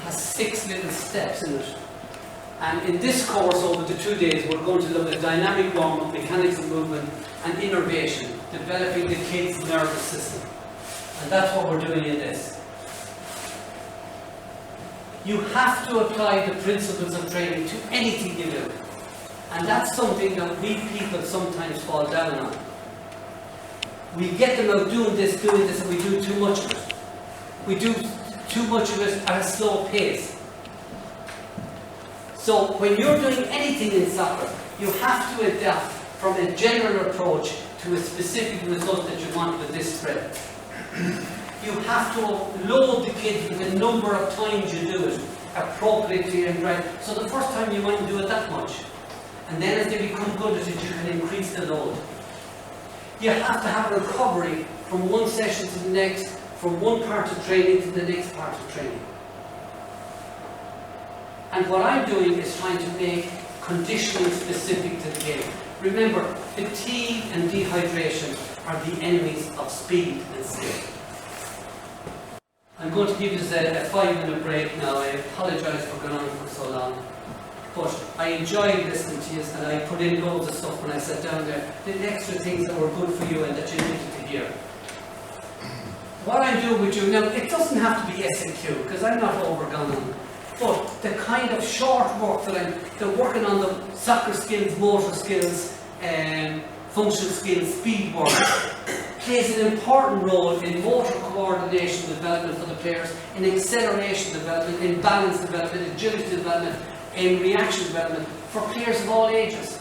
has 6 little steps in it. And in this course over the 2 days we're going to look at dynamic warm-up, mechanics of movement and innervation, developing the kid's nervous system. And that's what we're doing in this. You have to apply the principles of training to anything you do. And that's something that we people sometimes fall down on. We get them out doing this, and we do too much of it. We do too much of it at a slow pace. So when you're doing anything in soccer, you have to adapt from a general approach to a specific result that you want with this spread. You have to load the kids with the number of times you do it appropriately and right. So the first time you mightn't do it that much. And then as they become good at it, you can increase the load. You have to have a recovery from one session to the next, from one part of training to the next part of training. And what I'm doing is trying to make conditioning specific to the game. Remember, fatigue and dehydration are the enemies of speed and skill. I'm going to give us a 5-minute break now. I apologise for going on for so long. But I enjoyed listening to you, and I put in loads of stuff when I sat down there. The extra things that were good for you and that you needed to hear. What I'm doing with you now, it doesn't have to be SAQ, because I'm not overgone on it. But the kind of short work that they're working on, the soccer skills, motor skills, functional skills, speed work, plays an important role in motor coordination development for the players, in acceleration development, in balance development, agility development, in reaction development for players of all ages.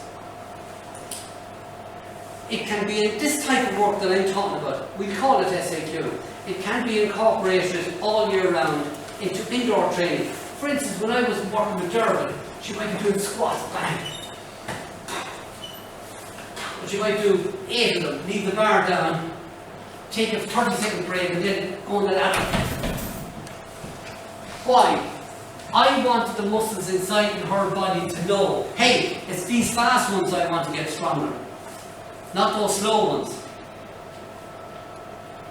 It can be this type of work that I'm talking about. We call it SAQ. It can be incorporated all year round into indoor training. For instance, when I was working with Derwin, she might be doing squats, bang. But she might do 8 of them, leave the bar down, take a 30-second break and then go on the ladder. Why? I want the muscles inside in her body to know, hey, it's these fast ones I want to get stronger, not those slow ones.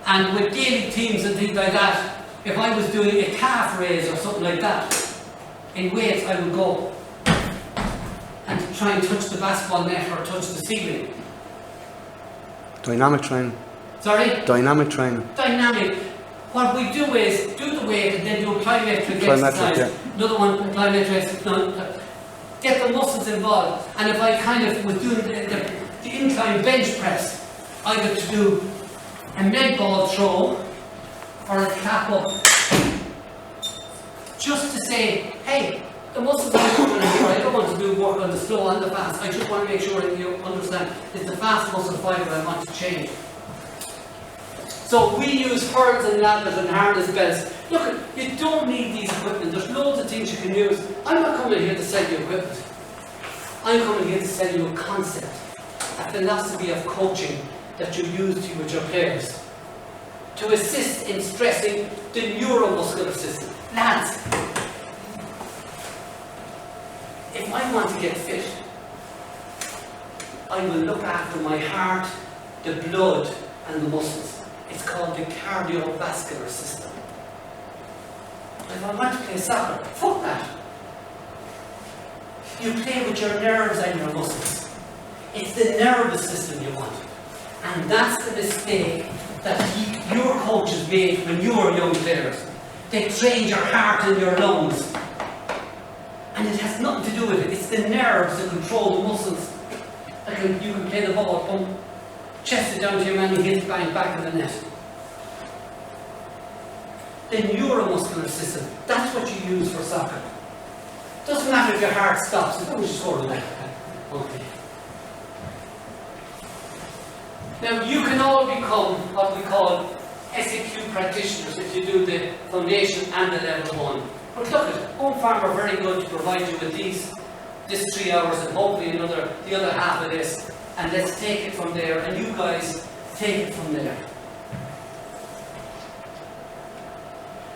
And with daily teams and things like that, if I was doing a calf raise or something like that, in weights I would go and try and touch the basketball net or touch the ceiling. Dynamic training. Sorry? Dynamic training. Dynamic. What we do is do the weight and then do a plyometric exercise. Yeah. Another one, plyometric exercise. Get the muscles involved. And if I kind of was doing the incline bench press, I got to do a med ball throw or a cap up. Just to say, hey, the muscles are moving here. I don't want to do work on the slow and the fast. I just want to make sure that you understand it's the fast muscle fibre I want to change. So we use hurls and ladders and harness belts. Look, you don't need these equipment. There's loads of things you can use. I'm not coming here to sell you equipment. I'm coming here to sell you a concept, a philosophy of coaching that you use with your players to assist in stressing the neuromuscular system. Lads, if I want to get fit, I will look after my heart, the blood and the muscles. It's called the cardiovascular system. If I want to play soccer, fuck that. You play with your nerves and your muscles. It's the nervous system you want. And that's the mistake that your coaches made when you were young players. They trained your heart and your lungs. And it has nothing to do with it. It's the nerves that control the muscles. Like you can play the ball, pump, chest it down to your man, he hits bang back in the net. The neuromuscular system, that's what you use for soccer. Doesn't matter if your heart stops, as long as you score the net. Okay. Now you can all become what we call SAQ practitioners if you do the foundation and the level 1. But look at Home Farm are very good to provide you with this 3 hours and hopefully the other half of this, and let's take it from there, and you guys take it from there.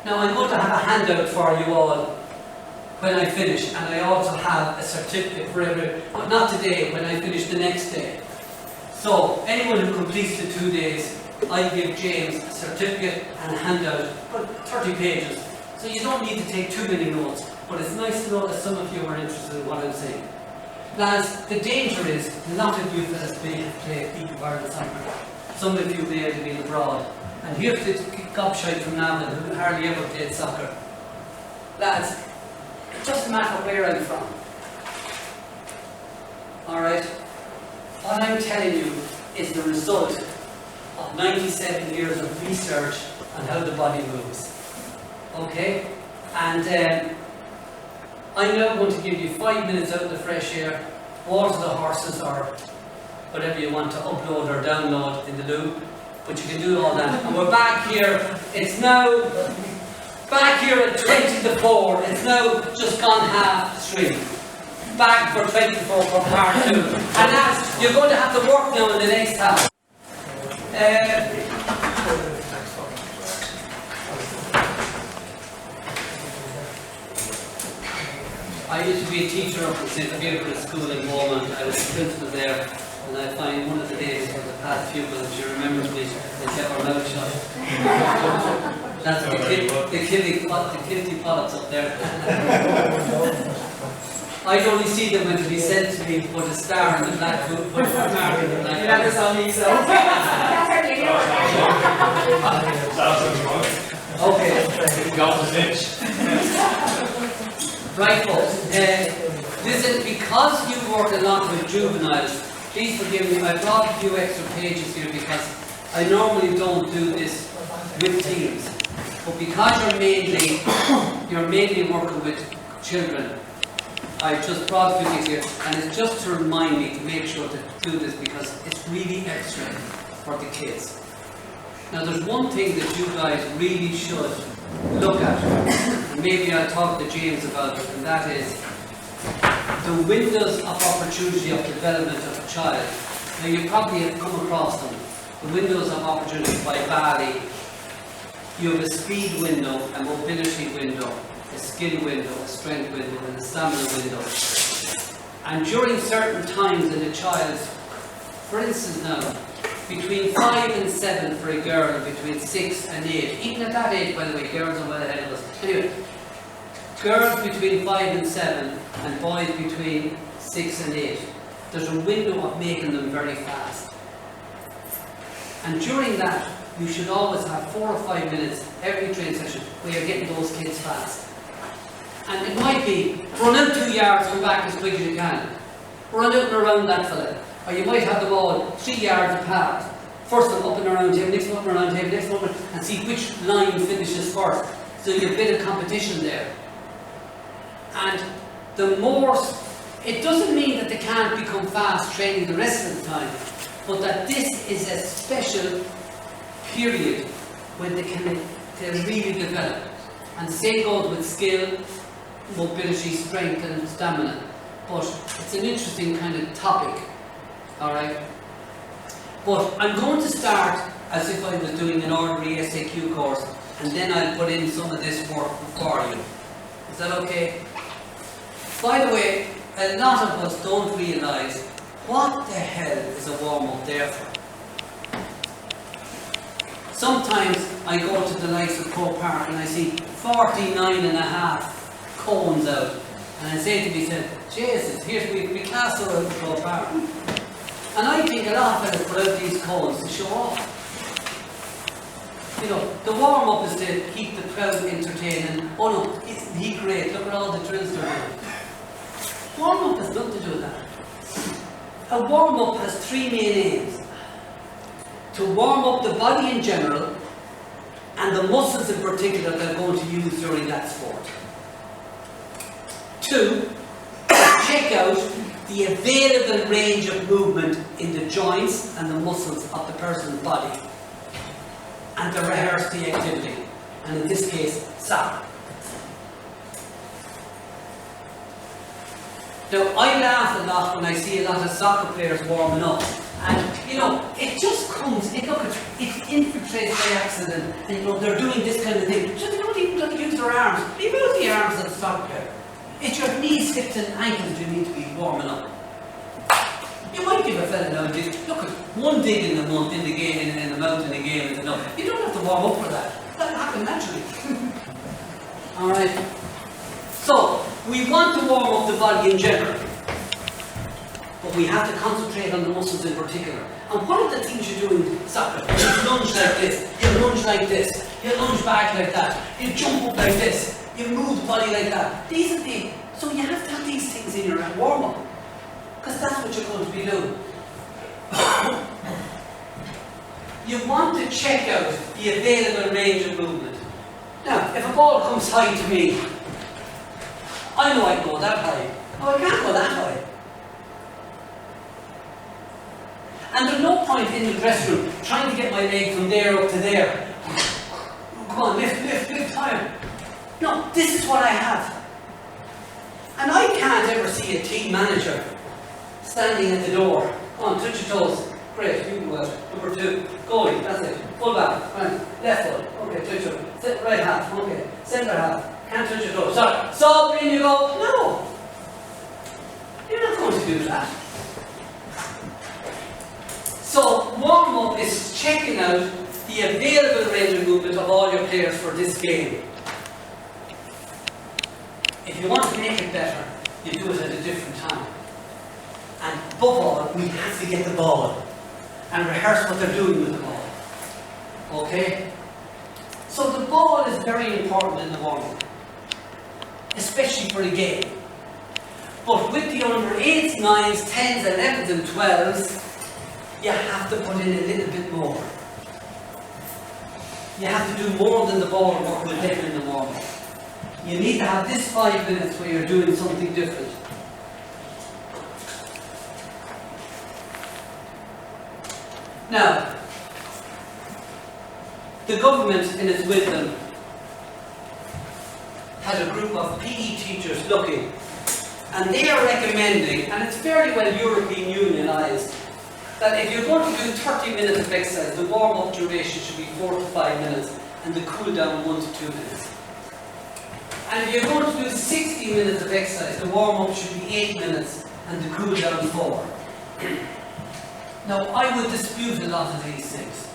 Now I'm going to have a handout for you all when I finish, and I also have a certificate for everyone, but not today, when I finish the next day. So anyone who completes the 2 days, I give James a certificate and a handout, but 30 pages. So you don't need to take too many notes, but it's nice to know that some of you are interested in what I'm saying. Lads, the danger is, a lot of you that have played Peak of Ireland soccer, some of you may have been abroad, and here's the gobshite from Navan who hardly ever played soccer. Lads, it doesn't matter where I'm from. Alright? What I'm telling you is the result of 97 years of research on how the body moves. Okay? And I'm now going to give you 5 minutes out in the fresh air, water the horses or whatever you want to upload or download in the loop, but you can do all that. And we're back here, it's now back here at 20 to 4, it's now just gone 3:30. Back for 24 for part 2. And that's, you're going to have to work now in the next half. I used to be a teacher up in St. Gabriel School in Walmart. I was the principal there, and I find one of the days for the past pupils, she remembers me, they kept her mouth shut. That's the Kilty polyps up there. I'd only see them when to be sent to me, put a star in the black book, put a mark in the black book. You have this on me, so. Okay. Got the pitch. Right, folks. Listen, because you work a lot with juveniles, please forgive me. I brought a few extra pages here because I normally don't do this with teams, but because you're mainly working with children, I've just brought a few things here, and it's just to remind me to make sure to do this because it's really extra for the kids. Now there's one thing that you guys really should look at, and maybe I'll talk to James about it, and that is the windows of opportunity of development of a child. Now you probably have come across them. The windows of opportunity by Bali. You have a speed window, a mobility window, a skill window, a strength window, and a stamina window. And during certain times in a child's, for instance now, between 5 and 7 for a girl, between 6 and 8, even at that age, by the way, girls are well ahead of us. Anyway, girls between 5 and 7, and boys between 6 and 8, there's a window of making them very fast. And during that, you should always have 4 or 5 minutes every training session where you're getting those kids fast. And it might be, run out 2 yards, come back as quick as you can. Run out and around that fella. Or you might have them all 3 yards apart. First one up and around him, next one up and around him, next one, and see which line finishes first. So you have a bit of competition there. And the more, it doesn't mean that they can't become fast training the rest of the time, but that this is a special period when they really develop. And the same goes with skill, mobility, strength and stamina. but it's an interesting kind of topic, all right? But I'm going to start as if I was doing an ordinary SAQ course, and then I'll put in some of this work for you. Is that okay? By the way, a lot of us don't realise what the hell is a warm-up there for. Sometimes I go to the likes of Crow Park and I see 49.5 cones out, and I say to myself, Jesus, here's we class out of Crow Park. And I think a lot of fellas put out these cones to show off. You know, the warm-up is to keep the crowd entertained and, oh no, isn't he great, look at all the drills they're doing. Warm-up has nothing to do with that. A warm-up has 3 main aims. To warm up the body in general, and the muscles in particular that they're going to use during that sport. 2, check out the available range of movement in the joints and the muscles of the person's body, and to rehearse the activity, and in this case, soccer. Now, I laugh a lot when I see a lot of soccer players warming up, and you know, it just comes, it infiltrates by accident, and you know, they're doing this kind of thing. So they don't even use their arms. They use the arms of the soccer player. It's your knees, hips and ankles you need to be warming up. You might give a fella now and then, look at one dig in the month in the game, in the mountain in the game is enough. You don't have to warm up for that. That'll happen naturally. Alright. So, we want to warm up the body in general, but we have to concentrate on the muscles in particular. And one of the things you do in soccer, you lunge like this, you lunge like this, you lunge back like that, you jump up like this, you move the body like that. These are the, so you have to have these things in your warm-up, because that's what you're going to be doing. You want to check out the available range of movement. Now, if a ball comes high to me, I know I can go that high. Oh, I can't go that high. And there's no point in the dressing room trying to get my leg from there up to there. Come on, lift higher. No, this is what I have. And I can't ever see a team manager standing at the door. Come on, touch your toes. Great, you can go out. Number 2, goalie, that's it. Full back, right. Left foot, okay, touch your toes. Right half, okay. Centre half. Can't touch your toes. Sorry. So, in you go. No. You're not going to do that. So, warm-up is checking out the available range of movement of all your players for this game. If you want to make it better, you do it at a different time. And above all, we have to get the ball and rehearse what they're doing with the ball. Okay? So the ball is very important in the warm-up, especially for the game. But with the under 8s, 9s, 10s, 11s and 12s, you have to put in a little bit more. You have to do more than the ball work with them in the warm-up. You need to have this 5 minutes where you're doing something different. Now, the government, in its wisdom, had a group of PE teachers looking, and they are recommending, and it's fairly well European Unionised, that if you're going to do 30 minutes of exercise, the warm-up duration should be 4 to 5 minutes, and the cool-down 1 to 2 minutes. And if you're going to do 60 minutes of exercise, the warm-up should be 8 minutes, and the cool-down 4. Now, I would dispute a lot of these things.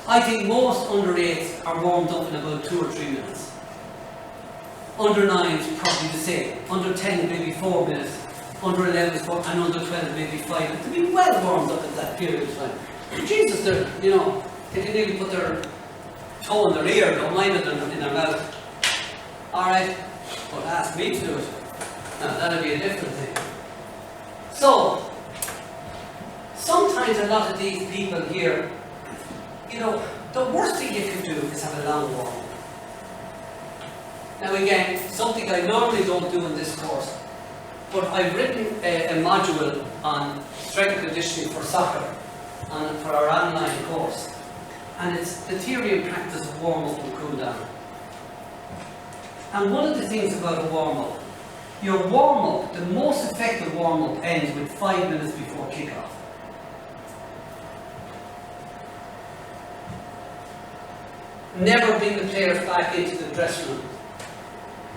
I think most under 8s are warmed up in about 2 or 3 minutes. Under 9s, probably the same. Under 10, maybe 4 minutes. Under 11s, 4, and under 12, maybe 5 minutes. To be well warmed up at that period of time. Jesus, you know, they can even put their toe in their ear, don't mind it in their mouth. Alright, but ask me to do it. Now, that'll be a different thing. So, sometimes a lot of these people here, you know, the worst thing you can do is have a long warm. Now again, something I normally don't do in this course, but I've written a module on strength and conditioning for soccer, for our online course. And it's the theory and practice of warm-up and cool-down. And one of the things about a warm-up Your warm-up, the most effective warm-up ends with 5 minutes before kick-off. Never bring the players back into the dressing room.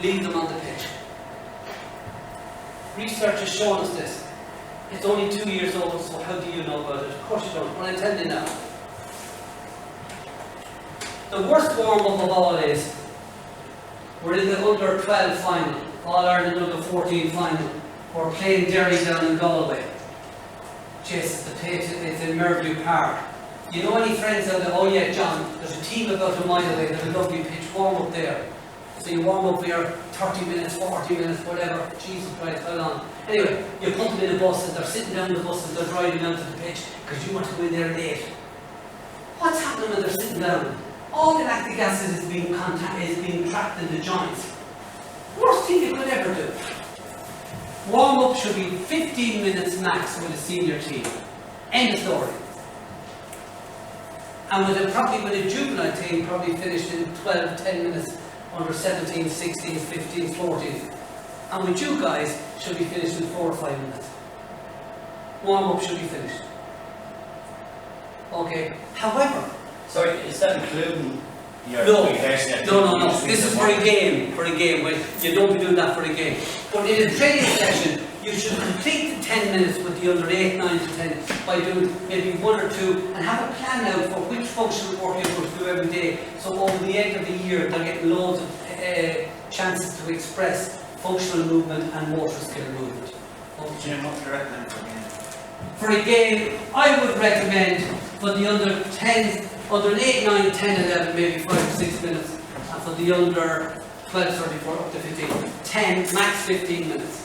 Leave them on the pitch. Research has shown us this. It's only 2 years old, so how do you know about it? Of course you don't. Well, I tell you now. The worst warm-up of all is, we're in the under 12 final, All-Ireland under 14 final. We're playing Derry down in Galway. Jesus, the pitch is in Merview Park. You know any friends out there? Oh yeah, John, there's a team about a mile away, there's a lovely pitch, warm up there. So you warm up here 30 minutes, 40 minutes, whatever. Jesus Christ, how long? Anyway, you put them in a bus and they're sitting down in the bus and they're driving down to the pitch because you want to go in there late. What's happening when they're sitting down? All the lactic acid is being trapped in the joints. Worst thing you could ever do. Warm up should be 15 minutes max with a senior team. End of story. And with a juvenile team, probably finished in 12, 10 minutes, under 17, 16, 15, 14. And with you guys, should be finished in 4 or 5 minutes. Warm up should be finished. Okay. However, sorry, is that including your no, rehearsal? no. This is for a game. For a game. Well, you don't be doing that for a game. But in a training session, you should complete the 10 minutes with the under 8, 9 to 10 by doing maybe 1 or 2 and have a plan out for which functional work you're going to do every day. So over the end of the year, they'll get loads of chances to express functional movement and motor skill movement. Okay. Jim, what do you recommend for a game? For a game, I would recommend for the under 10, under 8, 9, 10, 11, maybe 5 or 6 minutes, and for the under 12, 34, up to 15, 10, max 15 minutes.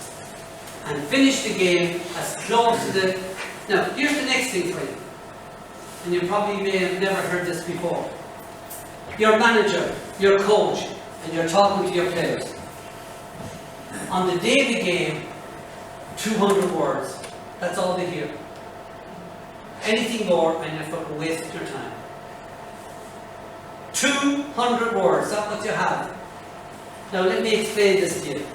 And finish the game as close to the... Now, here's the next thing for you. And you probably may have never heard this before. Your manager, your coach, and you're talking to your players. On the day of the game, 200 words. That's all they hear. Anything more, and you're fucking wasting your time. 200 words, that's what you have. Now let me explain this to you.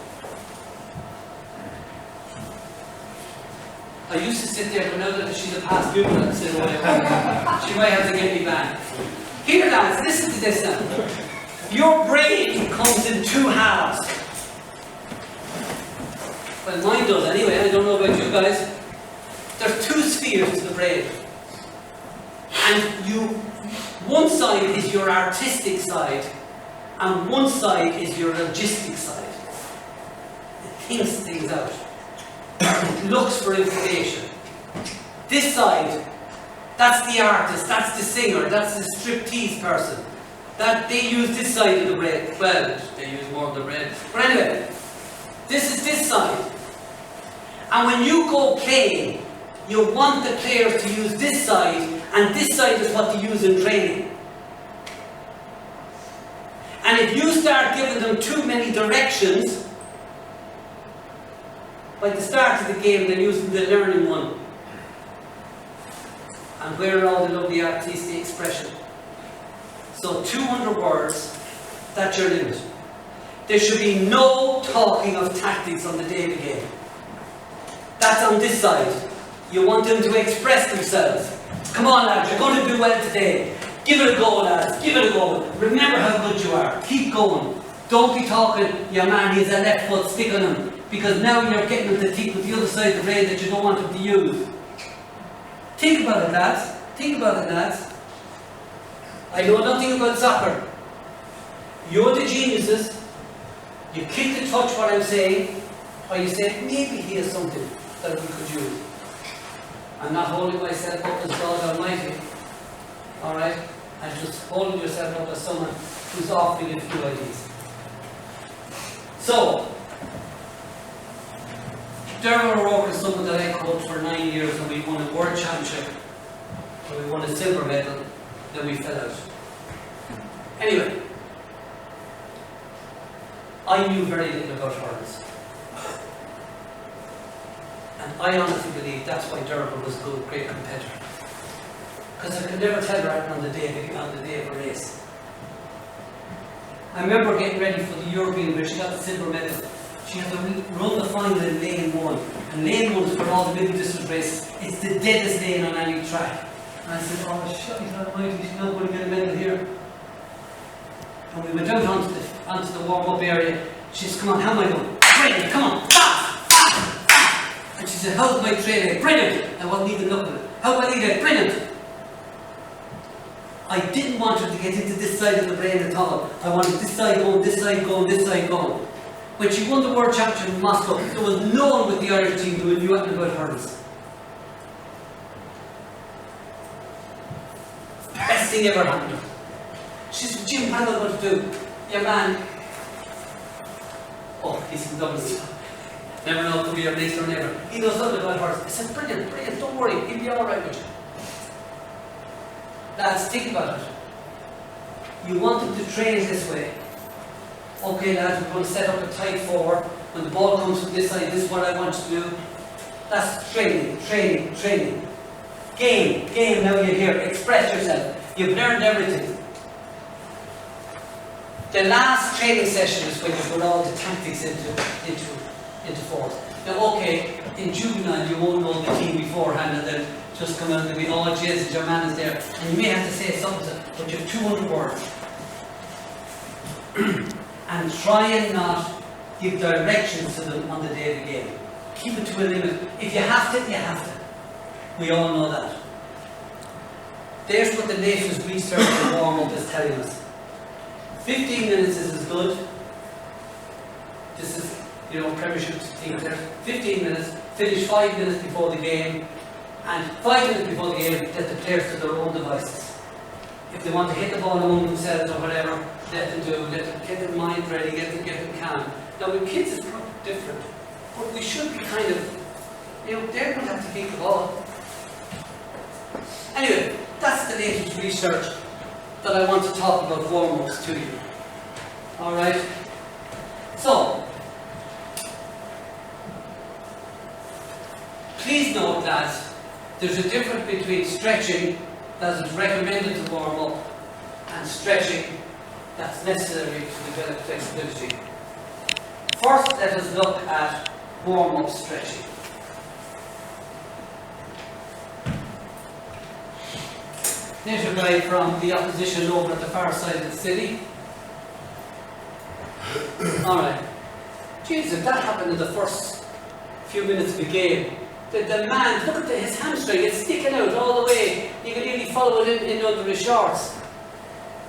I used to sit there, but now that she's a past pupil, I'd say, well, she might have to get me back. Here lads, listen to this now. Your brain comes in 2 halves. Well, mine does anyway, I don't know about you guys. There's 2 spheres to the brain. And one side is your artistic side, and one side is your logistic side. It thinks things out. It looks for information. This side, that's the artist, that's the singer, that's the striptease person. That they use this side of the brain. Well, they use more of the brain. But anyway, this is this side. And when you go playing, you want the players to use this side, and this side is what they use in training. And if you start giving them too many directions, by the start of the game, they're using the learning one. And where are all the lovely artistic expression? So 200 words, that's your limit. There should be no talking of tactics on the day of the game. That's on this side. You want them to express themselves. Come on lads, you're going to do well today. Give it a go lads, give it a go. Remember how good you are. Keep going. Don't be talking, your man needs a left foot, stick on him. Because now you're getting them to think with the other side of the brain that you don't want them to use. Think about it lads. Think about it lads. I know nothing about soccer. You're the geniuses. You kick the touch what I'm saying, or you say, maybe he has something that we could use. I'm not holding myself up as God Almighty. Alright? I'm just holding yourself up as someone who's offering a few ideas. So, Dermot O'Rourke is someone that I coached for 9 years, and we won a world championship, and we won a silver medal, then we fell out. Anyway, I knew very little about hurls. And I honestly believe that's why Dermot was a good, great competitor. Because I could never tell right on the day of a race. I remember getting ready for the European, where she got the silver medal. She had to run the final in lane 1. And lane 1 is for all the middle distance races. It's the deadest lane on any track. And I said, oh, shut almighty, she's not going to get a medal here. And we went out onto the warm-up area. She said, come on, how am I going? Brilliant, come on, fast. And she said, how's my trail leg? Brilliant. I wasn't even looking at it. How about you? Brilliant. I didn't want her to get into this side of the brain at all. I wanted this side going, this side going, this side going. When she won the World Championship in Moscow, there was no one with the Irish team who knew anything about hurdles. Best thing ever happened. She said, Jim, what am I going to do? Your man. Oh, he's in doubles. Never know, could be your next or never. He knows nothing about hurdles. I said, brilliant, brilliant, don't worry, he'll be alright with you. Lads, think about it. You want them to train this way. Okay, lads, we're going to set up a tight forward. When the ball comes from this side, this is what I want you to do. That's training, training, training. Game, now you're here. Express yourself. You've learned everything. The last training session is when you put all the tactics into force. Now, okay, in juvenile, you won't know the team beforehand and then just come out and be, oh, Jesus, your man is there. And you may have to say something, but you have 200 words. And try and not give directions to them on the day of the game. Keep it to a limit. If you have to, you have to. We all know that. There's what the latest research and warm-up is telling us. 15 minutes is as good. This is, Premiership teams there. 15 minutes, finish 5 minutes before the game, and 5 minutes before the game, let the players to their own devices. If they want to hit the ball among themselves or whatever, let them do, let them get their mind ready, get them calm. Now with kids it's probably different, but we should be kind of, they're going to have to kick the ball. Anyway, that's the latest research that I want to talk about warm-ups to you. Alright? So, please note that there's a difference between stretching that is recommended to warm up and stretching that's necessary to develop flexibility. First, let us look at warm-up stretching. There's a guy from the opposition over at the far side of the city. Alright. Jesus, if that happened in the first few minutes of the game, the man, look at his hamstring, it's sticking out all the way. You can nearly follow it in under his shorts.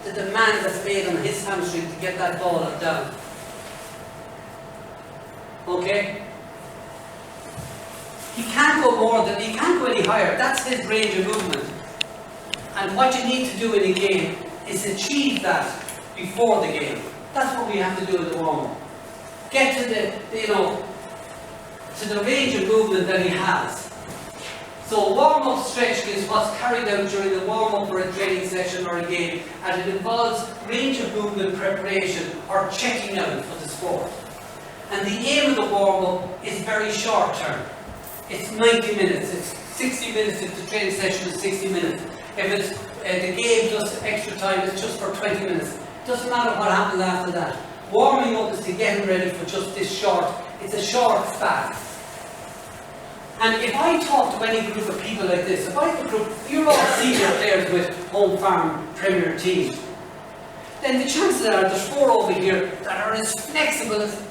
The demand that's made on his hamstring to get that ball down. Okay? He can't go any higher. That's his range of movement. And what you need to do in a game is achieve that before the game. That's what we have to do in the warm-up. Get to the range of movement that he has. So warm-up stretching is what's carried out during the warm-up or a training session or a game, and it involves range of movement preparation or checking out for the sport. And the aim of the warm-up is very short-term. It's 90 minutes, it's 60 minutes if the training session is 60 minutes. If it's the game does extra time, it's just for 20 minutes. It doesn't matter what happens after that. Warming up is to get him ready for just this short, it's a short span. And if I talk to any group of people like this, if I have a group, you're all senior players with home farm premier teams, then the chances are there's 4 over here that are as flexible as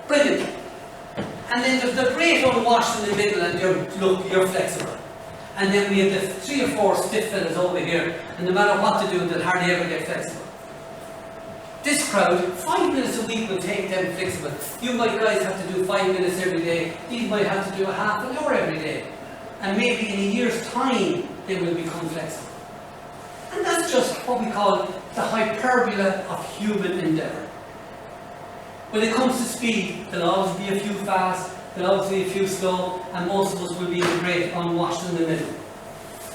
brilliant. And then there's the great unwashed in the middle and you're flexible. And then we have the 3 or 4 stiff fellas over here, and no matter what to do, they'll hardly ever get flexible. This crowd, 5 minutes a week will take them flexible. You guys have to do 5 minutes every day. These might have to do a half an hour every day. And maybe in a year's time, they will become flexible. And that's just what we call the hyperbola of human endeavour. When it comes to speed, there'll always be a few fast, there'll always be a few slow, and most of us will be the great unwashed in the middle.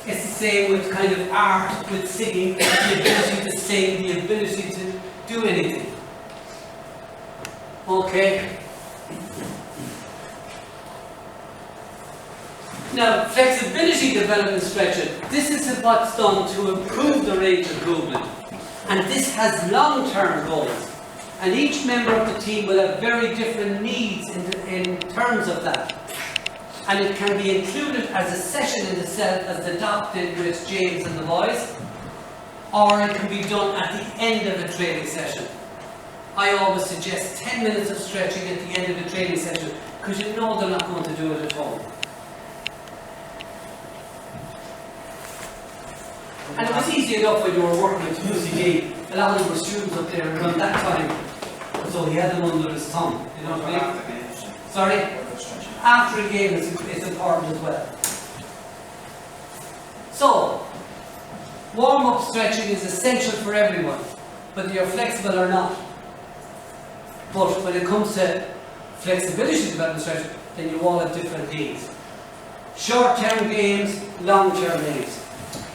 It's the same with kind of art, with singing, the ability to sing, the ability to do anything. Okay? Now, flexibility development stretching. This is what's done to improve the range of movement. And this has long-term goals. And each member of the team will have very different needs in terms of that. And it can be included as a session in itself, as the doc did with James and the boys, or it can be done at the end of a training session. I always suggest 10 minutes of stretching at the end of the training session, because you know they're not going to do it at home. And it was easy enough when you were working with UCD. A lot of them were students up there around that time, so he had them under his thumb. You know what I mean? Sorry? After a game is important as well. So, warm-up stretching is essential for everyone, whether you're flexible or not. But when it comes to flexibility development stretching, then you all have different needs. Short-term games, long-term games.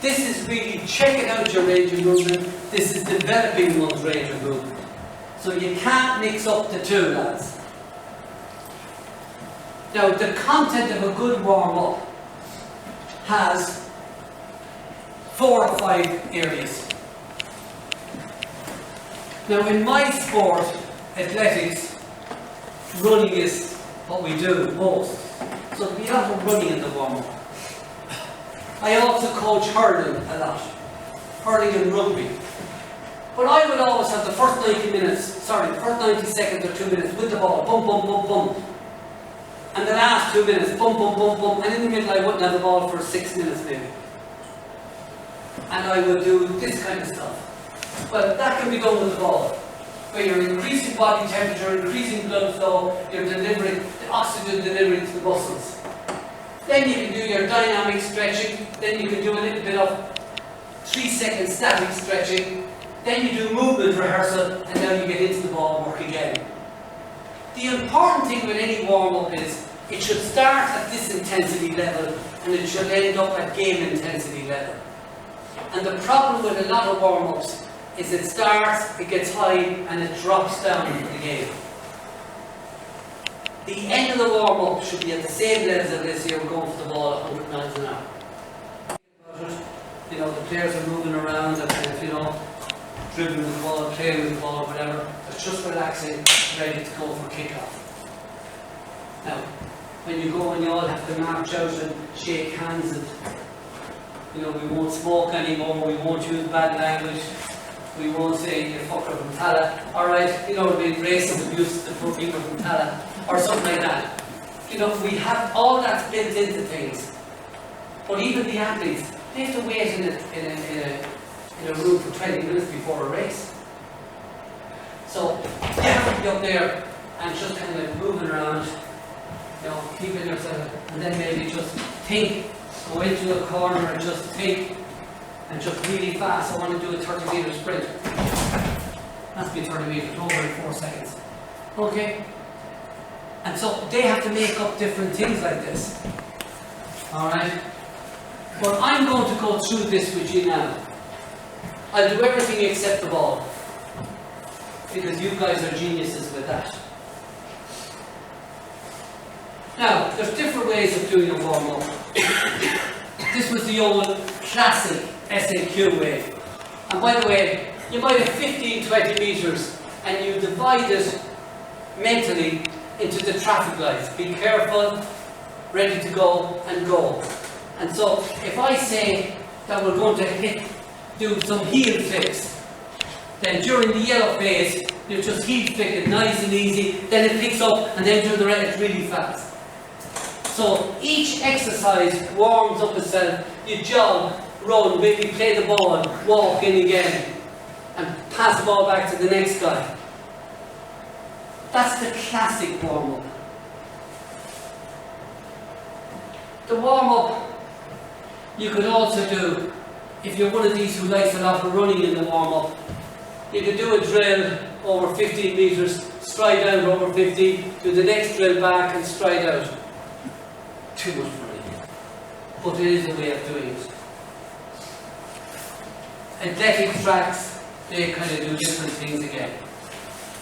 This is really checking out your range of movement. This is developing one's range of movement. So you can't mix up the two, lads. Now, the content of a good warm-up has 4 or 5 areas. Now, in my sport, athletics, running is what we do most. So there'll be a lot of running in the warm-up. I also coach hurling a lot, hurling and rugby. But I would always have the first 90 seconds or 2 minutes with the ball, bum, bum, bum, bum. And the last 2 minutes, bum, bum, bum, bum. And in the middle I wouldn't have the ball for 6 minutes maybe. And I would do this kind of stuff. Well, that can be done with the ball, where you're increasing body temperature, increasing blood flow, you're delivering the oxygen delivery to the muscles. Then you can do your dynamic stretching, then you can do a little bit of 3-second static stretching, then you do movement rehearsal, and now you get into the ball work again. The important thing with any warm-up is it should start at this intensity level and it should end up at game intensity level. And the problem with a lot of warm-ups is it starts, it gets high, and it drops down into the game. The end of the warm-up should be at the same level as this year, we're going for the ball at 100 miles an hour. You know, the players are moving around, they're kind of, you know, dribbling the ball, playing with the ball, whatever. They're just relaxing, ready to go for kick-off. Now, when you go and you all have to march out and shake hands and, you know, we won't smoke anymore, we won't use bad language, we won't say you fucker from Tala, alright, you know, being racist abuse to poor people from Tala, or something like that. You know, we have all that built into things. But even the athletes, they have to wait in a room for 20 minutes before a race. So, you have to be up there and just kind of moving around, you know, keeping yourself, and then maybe just think, go into a corner and just think, and just really fast. I want to do a 30-meter sprint. That's be 30 meters over in 4 seconds. Okay? And so they have to make up different things like this. Alright? But I'm going to go through this with you now. I'll do everything except the ball, because you guys are geniuses with that. Now, there's different ways of doing a warm-up. This was the old classic SAQ way. And by the way, you might have 15-20 meters and you divide it mentally into the traffic lights. Be careful, ready to go, and go. And so, if I say that we're going to do some heel flicks, then during the yellow phase, you just heel flick it nice and easy, then it picks up, and then do the red really fast. So each exercise warms up itself. You jog, run, maybe play the ball, walk in again, and pass the ball back to the next guy. That's the classic warm-up. The warm-up you could also do, if you're one of these who likes a lot of running in the warm-up, you could do a drill over 15 meters, stride out over 50, do the next drill back and stride out. Too much running. But it is a way of doing it. Athletic tracks, they kind of do different things again.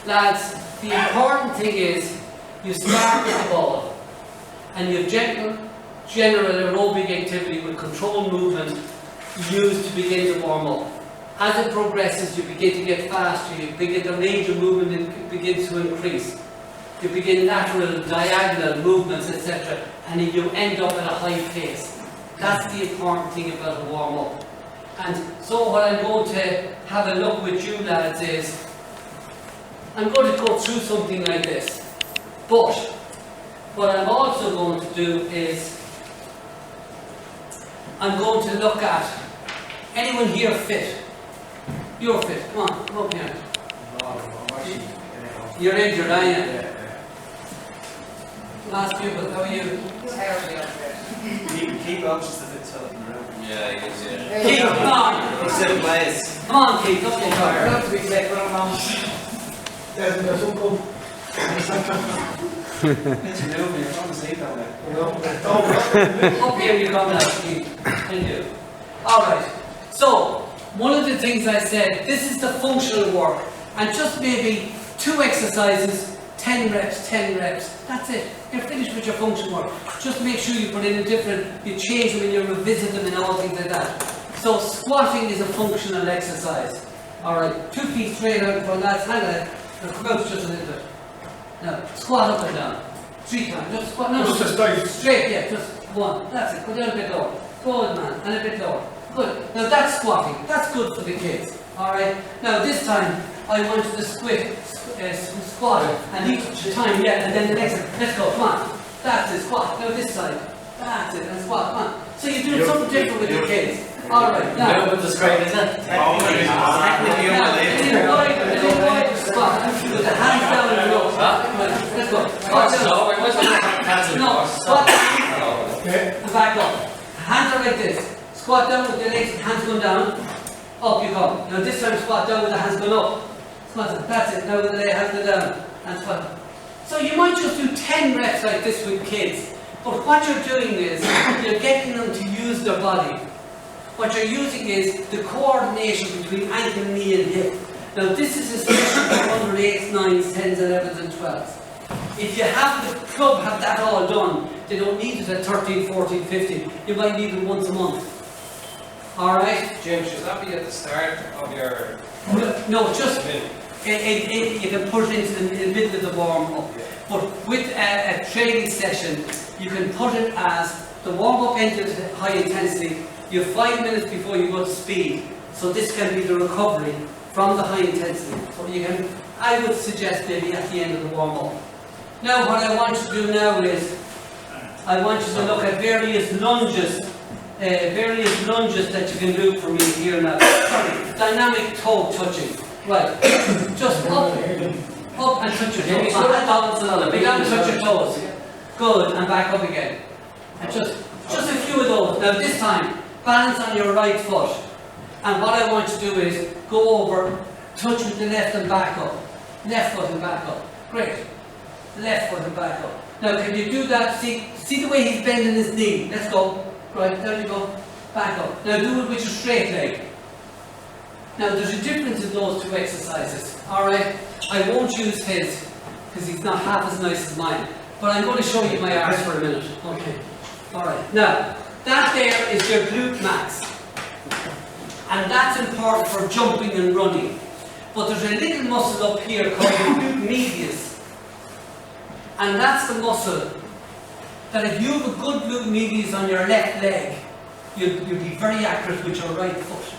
Lads, the important thing is you start with the ball and you have general aerobic activity with controlled movement used to begin to warm up. As it progresses, you begin to get faster, you begin the range of movement begins to increase. You begin lateral, diagonal movements, etc. And you end up at a high pace. That's the important thing about a warm-up. And so what I'm going to have a look with you lads is, I'm going to go through something like this. But what I'm also going to do is, I'm going to look at, anyone here fit? You're fit, come on, come up here. You're injured, are you? Last pupil, how are you? Terribly unfit. Keep options if it's up and around. Yeah, you can see it. Keith, come on! He's in place. Come on, Keith, up your I car. have to be sick, but I'm on. There's some good. It's moving, you're trying to sleep down there. Up here you come now, Keith. Thank you. Alright, so, one of the things I said, this is the functional work, and just maybe 2 exercises, 10 reps, 10 reps. That's it. You're finished with your functional work. Just make sure you put in a different, you change them and you revisit them and all things like that. So squatting is a functional exercise. Alright, 2 feet straight out in front, lads, hang on it. Now come out just a little bit. Now, squat up and down. 3 times, just squat, no, Just straight, yeah, just 1. That's it, go down a bit lower. Good man, and a bit lower. Good. Now that's squatting, that's good for the kids. Alright, now this time, I want you to squat, and each time, yeah, and then the next one, let's go, come on. That's it, squat. Now this side, that's it, and squat, come on. So you're doing something different with your kids. Alright, now. No, but the screen, isn't it? Technically, Squat, with the hands down and low. Let's go. Squat down. No, squat down. And back up. Hands are like this. Squat down with the legs, hands going down. Up you go. Now this time squat down with the hands going up. Squat down. That's it. Now with the hands go down. And squat down. So you might just do 10 reps like this with kids. But what you're doing is, you're getting them to use their body. What you're using is the coordination between ankle, knee and hip. Now this is especially for under 8s, 9s, 10s, 11s and 12s. If you have the club have that all done, they don't need it at 13, 14, 15. You might need it once a month. Alright? Jim, should that be at the start of your... No, just you can put it into the middle of the warm-up. But with a training session, you can put it as the warm-up ended at high intensity. You have 5 minutes before you go to speed. So this can be the recovery from the high intensity. So you can, I would suggest maybe at the end of the warm-up. Now what I want you to do now is, I want you to look at various lunges that you can do for me here now. Sorry, dynamic toe touching. Right, just up and touch your toes. Be down and touch your toes. Good, and back up again. And just a few of those. Now this time, balance on your right foot. And what I want you to do is go over, touch with the left and back up. Left foot and back up. Great. Left foot and back up. Now can you do that? See the way he's bending his knee. Let's go. Right, there you go. Back up. Now do it with your straight leg. Now there's a difference in those 2 exercises. Alright? I won't use his, because he's not half as nice as mine. But I'm going to show you my arse for a minute. Okay. Alright. Now, that there is your glute max. And that's important for jumping and running. But there's a little muscle up here called the glute medius. And that's the muscle that if you have a good glute medius on your left leg, you'll be very accurate with your right foot.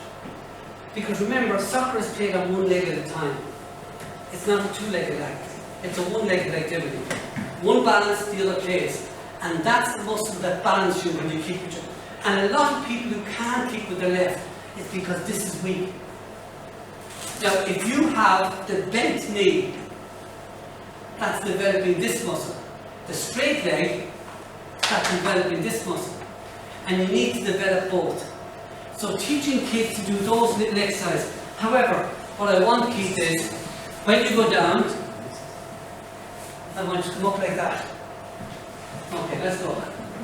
Because remember, soccer is played on one leg at a time. It's not a 2-legged act. It's a 1-legged activity. One balance, the other plays. And that's the muscle that balances you when you keep it. And a lot of people who can't keep with their left, it's because this is weak. Now, if you have the bent knee, that's developing this muscle. The straight leg, that's developing this muscle. And you need to develop both. So teaching kids to do those little exercises. However, what I want kids is, when you go down, I want you to come up like that. Okay, let's go.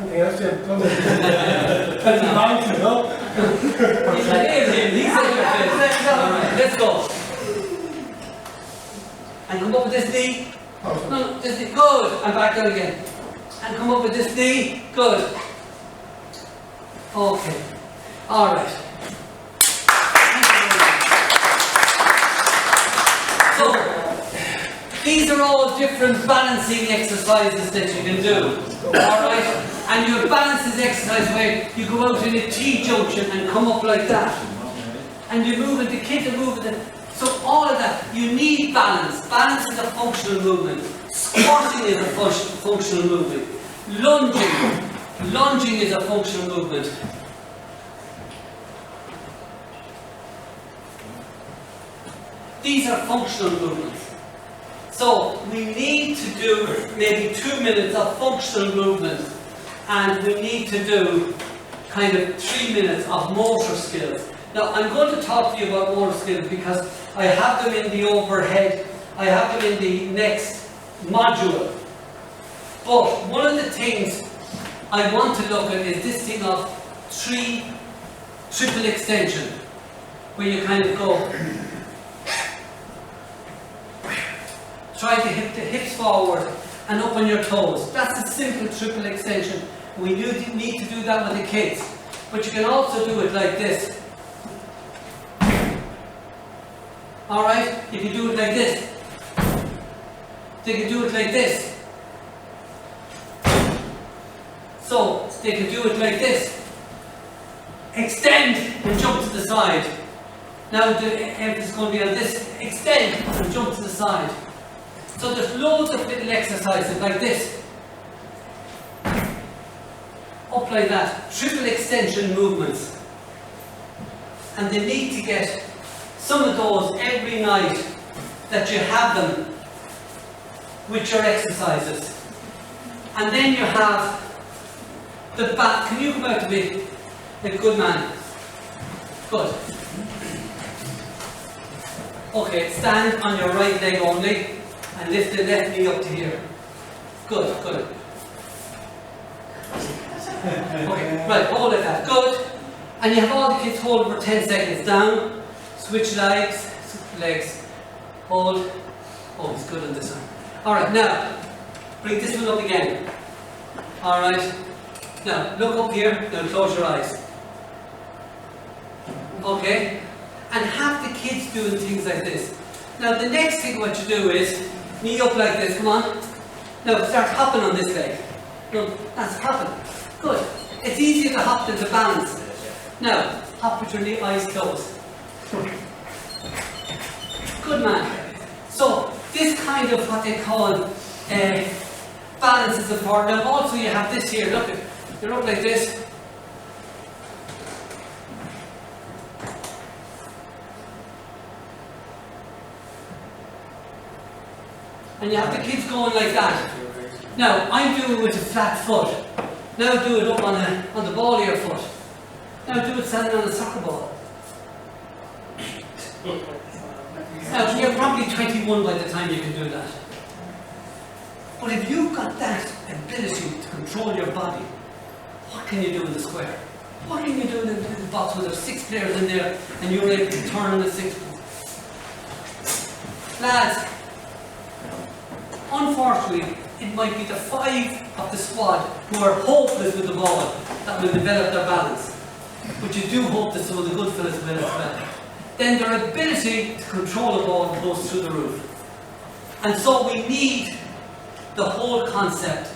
Okay, that's it. That's a long to go. He's Alright, let's go. And come up with this knee. No, this knee. Good. And back down again. And come up with this knee. Good. Okay. Alright. So, these are all different balancing exercises that you can do. Alright? And your balances exercise where you go out in a T-junction and come up like that. And you move it, the kids are moving it. So all of that, you need balance. Balance is a functional movement. Squatting is a functional movement. Lunging is a functional movement. These are functional movements. So we need to do maybe 2 minutes of functional movement, and we need to do kind of 3 minutes of motor skills. Now I'm going to talk to you about motor skills because I have them in the overhead, I have them in the next module. But one of the things I want to look at is this thing of triple extension, where you kind of go, try to hit the hips forward and up on your toes. That's a simple triple extension. We do need to do that with the kids. But you can also do it like this. Alright? If you do it like this, they can do it like this. So, they can do it like this. Extend and jump to the side. Now the emphasis is going to be on this. Extend and jump to the side. So there's loads of little exercises like this. Up like that. Triple extension movements. And they need to get some of those every night that you have them with your exercises. And then you have the back. Can you come out to me? A good man. Good. Okay, stand on your right leg only and lift the left knee up to here. Good, good. Okay, right, hold like that. Good. And you have all the kids hold for 10 seconds. Down, switch legs, hold. Oh, he's good on this one. Alright, now, bring this one up again. Alright. Now, look up here, now close your eyes. Okay? And have the kids doing things like this. Now, the next thing what you do is, knee up like this, come on. Now, start hopping on this leg. No, that's hopping. Good. It's easier to hop than to balance. Now, hop with your eyes closed. Good man. So, this kind of what they call balance is important. Now, also you have this here, look, you're up like this. And you have the kids going like that. Now, I'm doing it with a flat foot. Now do it up on the ball of your foot. Now do it standing on a soccer ball. Now, you're probably 21 by the time you can do that. But if you've got that ability to control your body, what can you do in the square? What can you do in the box when there's 6 players in there and you're able to turn on the 6? Lads, unfortunately, it might be the 5 of the squad who are hopeless with the ball that will develop their balance. But you do hope that some of the good fellas will as well. Then their ability to control the ball goes through the roof. And so we need the whole concept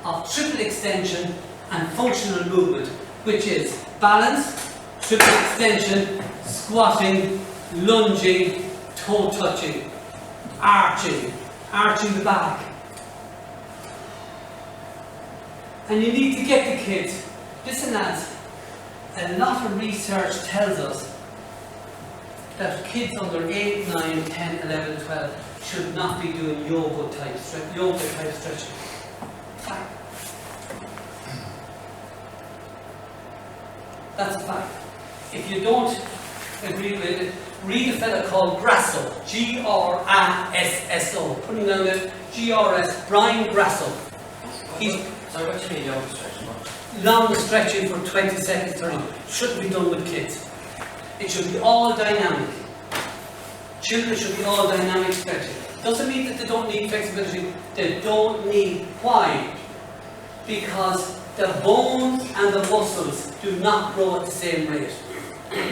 of triple extension and functional movement, which is balance, triple extension, squatting, lunging, toe touching, arching the back. And you need to get the kids. Listen lads, a lot of research tells us that kids under 8, 9, 10, 11, 12 should not be doing yoga type stretching. Fact. That's a fact. If you don't agree with it, read a fella called Grasso, Grasso, putting down there, GRS, Brian Grasso. He's Sorry, what do you mean yoga stretching? long stretching for 20 seconds, 30, shouldn't be done with kids. It should be all dynamic. Children should be all dynamic stretching. Doesn't mean that they don't need flexibility. They don't need. Why? Because the bones and the muscles do not grow at the same rate.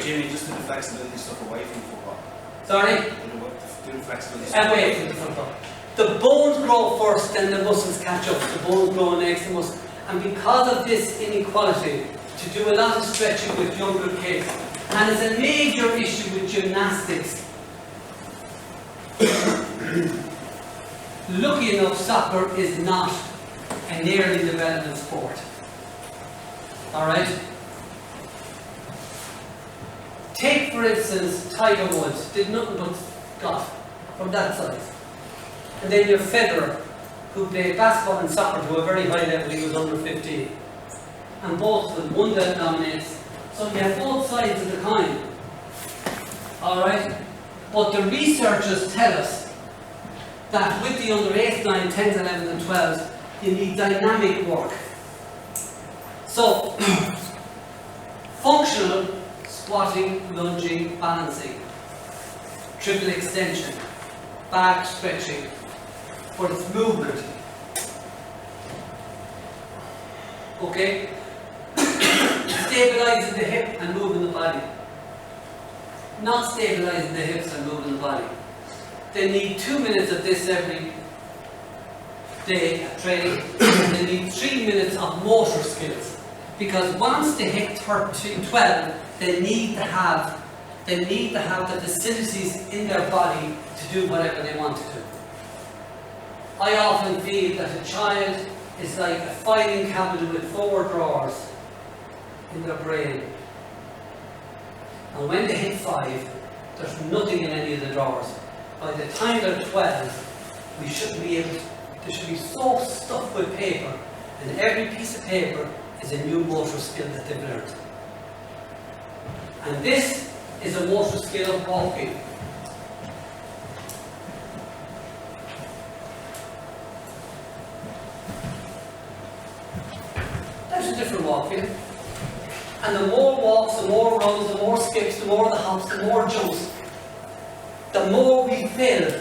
Jimmy, just do the flexibility stuff away from football. Sorry? Do the Doing flexibility. away from the football. The bones grow first, then the muscles catch up. The bones grow next, the muscles. And because of this inequality, to do a lot of stretching with younger kids, and it's a major issue with gymnastics. Lucky enough, soccer is not a nearly development sport. Alright? Take, for instance, Tiger Woods, did nothing but golf from that size. And then your Federer, who played basketball and soccer to a very high level, he was under 15. And both of them won the nominates. So you have both sides of the coin. Alright? But the researchers tell us that with the under 8, 9, 10s, 11s and 12s, you need dynamic work. So, functional, squatting, lunging, balancing, triple extension, back stretching, but it's movement. Okay? Stabilizing the hip and moving the body. Not stabilizing the hips and moving the body. They need 2 minutes of this every day at training. They need 3 minutes of motor skills. Because once they hit 12, they need to have the facilities in their body to do whatever they want to do. I often feel that a child is like a filing cabinet with 4 drawers in their brain. And when they hit 5, there's nothing in any of the drawers. By the time they're 12, we shouldn't be able to, they should be so stuffed with paper, and every piece of paper is a new motor skill that they've learned. And this is a motor skill of walking. There's a different walking. And the more walks, the more runs, the more skips, the more the hops, the more jumps, the more we fill.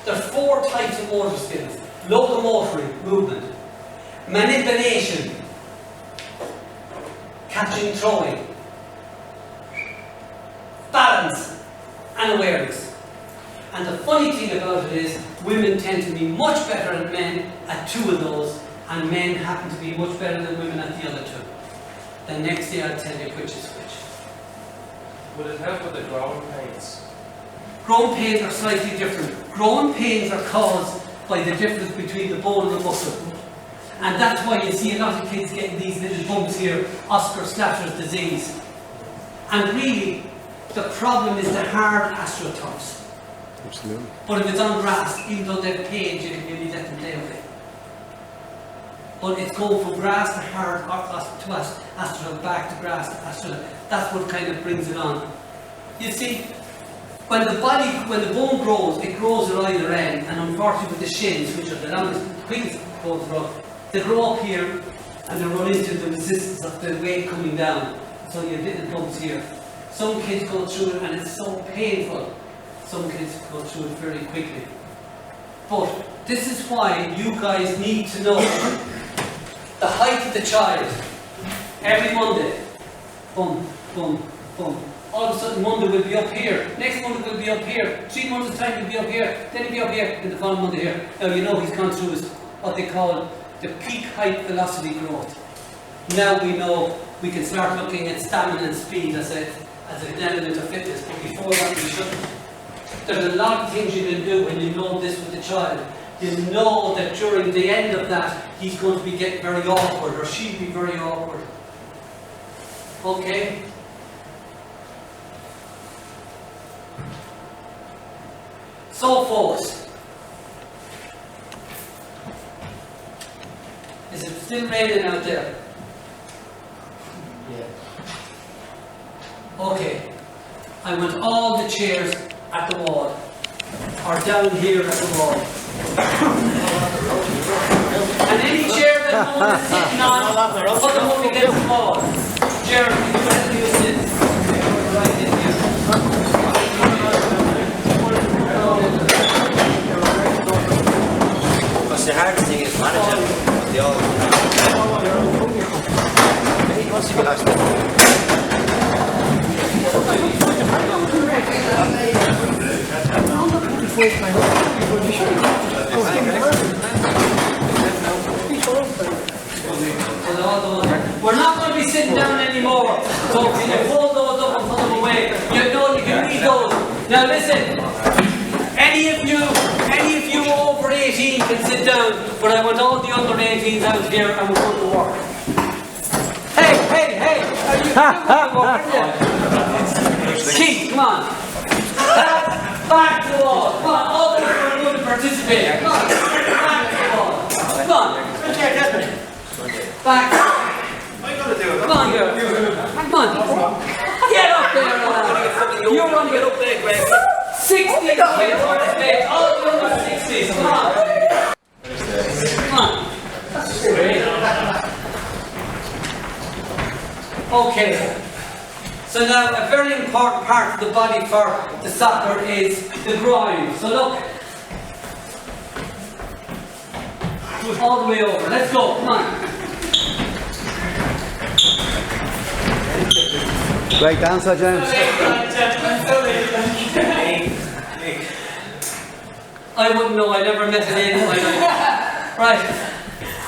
There are 4 types of motor skills. Locomotory, movement. Manipulation, catching, throwing. Balance and awareness. And the funny thing about it is, women tend to be much better than men at 2 of those, and men happen to be much better than women at the other 2. The next day I'll tell you which is which. Would it help with the growing pains? Growing pains are slightly different. Growing pains are caused by the difference between the bone and the muscle. And that's why you see a lot of kids getting these little bumps here, Oscar Schlatter's disease. And really, the problem is the hard astroturfs. Absolutely. But if it's on grass, even though they're paid, you can really let them play with it. But it's going from grass to hard, to astroturf, back to grass to astroturf. That's what kind of brings it on. You see, when the bone grows, it grows at either end, and unfortunately with the shins, which are the longest, quickest bones grow, they grow up here and they run into the resistance of the weight coming down. So you have little bumps here. Some kids go through it and it's so painful. Some kids go through it very quickly. But this is why you guys need to know the height of the child. Every Monday, bum, bum, bum. All of a sudden Monday will be up here, next Monday will be up here, 3 months' time will be up here, then he'll be up here, and the following Monday here. Now you know he's gone through his, what they call the peak height velocity growth. Now we know we can start looking at stamina and speed as an element of fitness, but before that we shouldn't. There's a lot of things you can do when you know this with the child. You know that during the end of that he's going to be getting very awkward, or she'll be very awkward. Okay? So folks, is it still raining out there? Yeah. Okay, I want all the chairs at the wall, or down here at the wall. And any chair that no one is sitting on, put them up against the wall. Jeremy, can you help me with this? Right in here. Because the hardest thing is managing the all. He wants to be last. I'm looking for We're not going to be sitting down anymore. So if you hold those up and put them away, you know you can read those. Now listen, any of you over 18 can sit down, but I want all the under 18s out here and we're going to work. Hey, are you Keith, come on. Back to the wall. Come on, all of you are going to participate. Come on, back to the wall. Come on. Back. Come on, girl. Come on. Get up there. You're going to get up there, Greg. 60 kids on the stage. All the under 60s. Come on. Come on. Okay. So now a very important part of the body for the soccer is the groin. So look. All the way over. Let's go. Come on. Great dancer, James. I wouldn't know, I never met an alien in my life. Right.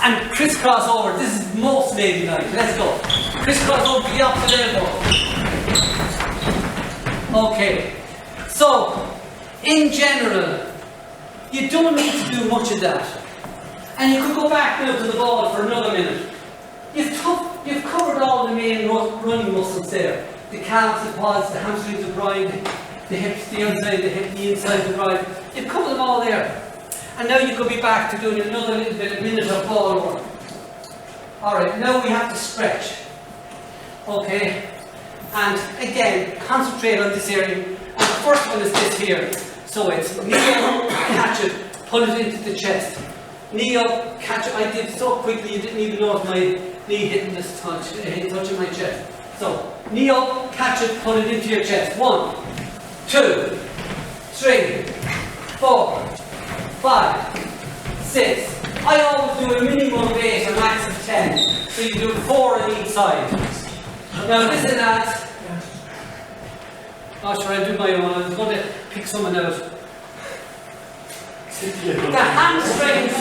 And crisscross over. This is most ladylike. Let's go. Crisscross over to the opposite elbow. Okay. So, in general, you don't need to do much of that. And you could go back now to the ball for another minute. You've covered all the main running muscles there. The calves, the quads, the hamstrings, the groin, the hips, the outside, the hip, the inside, the groin. You've covered them all there. And now you could be back to doing another little bit, a minute of ball work. Alright, now we have to stretch. Okay? And again, concentrate on this area. And the first one is this here. So it's knee up, catch it, pull it into the chest. Knee up, catch it. I did so quickly you didn't even know if my knee hitting this touching my chest. So, knee up, catch it, pull it into your chest. 1, 2, 3, 4, 5, 6. I always do a minimum of 8, a max of 10. So you do 4 on each side. Now listen lads. Oh sure, I'll do my own. I was going to pick someone out. The hamstrings,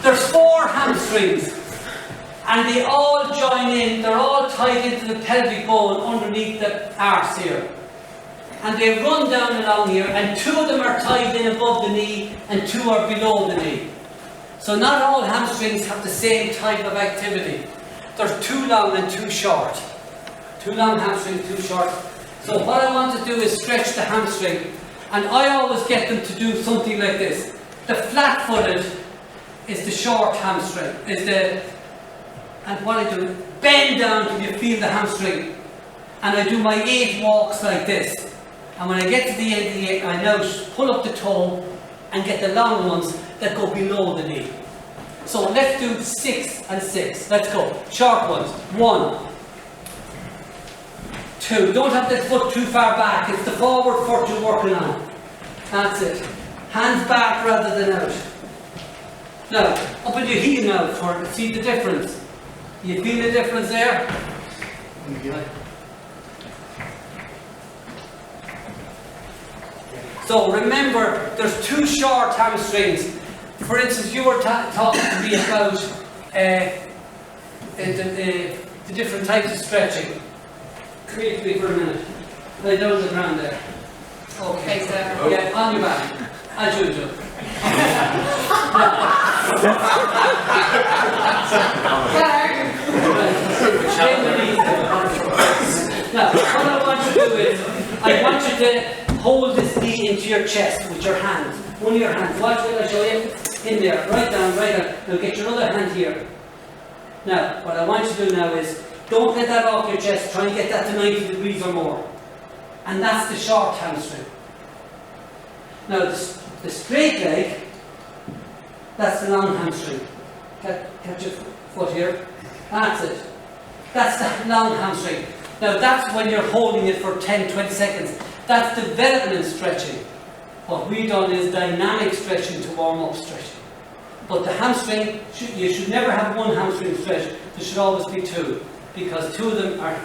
there's 4 hamstrings. And they all join in, they're all tied into the pelvic bone underneath the arse here. And they run down along here, and 2 of them are tied in above the knee, and 2 are below the knee. So not all hamstrings have the same type of activity. There's 2 long and 2 short. 2 long hamstrings, 2 short. So what I want to do is stretch the hamstring. And I always get them to do something like this. The flat-footed is the short hamstring, and what I do, bend down till you feel the hamstring. And I do my 8 walks like this. And when I get to the end of the 8, I now pull up the toe and get the long ones that go below the knee. So let's do 6 and 6. Let's go. Short ones. 1, 2. Don't have the foot too far back. It's the forward foot you're working on. That's it. Hands back rather than out. Now, up at your heel now for see the difference. You feel the difference there? Yeah. So remember, there's 2 short hamstrings. For instance, you were talking to me about the different types of stretching. Come here to me for a minute. Lay down on the ground there. Okay. Face down. Oh. Yeah, on your back. As usual. Now, what I want you to do is, I want you to hold this knee into your chest with your hands. One of your hands. Watch what I show you. In there. Right down, right down. Now get your other hand here. Now, what I want you to do now is, don't get that off your chest. Try and get that to 90 degrees or more. And that's the short hamstring. Now, the straight leg, that's the long hamstring. Catch your foot here. That's it. That's the long hamstring. Now, that's when you're holding it for 10-20 seconds. That's development stretching. What we've done is dynamic stretching to warm up stretching. But the hamstring, you should never have one hamstring stretch. There should always be 2. Because 2 of them are...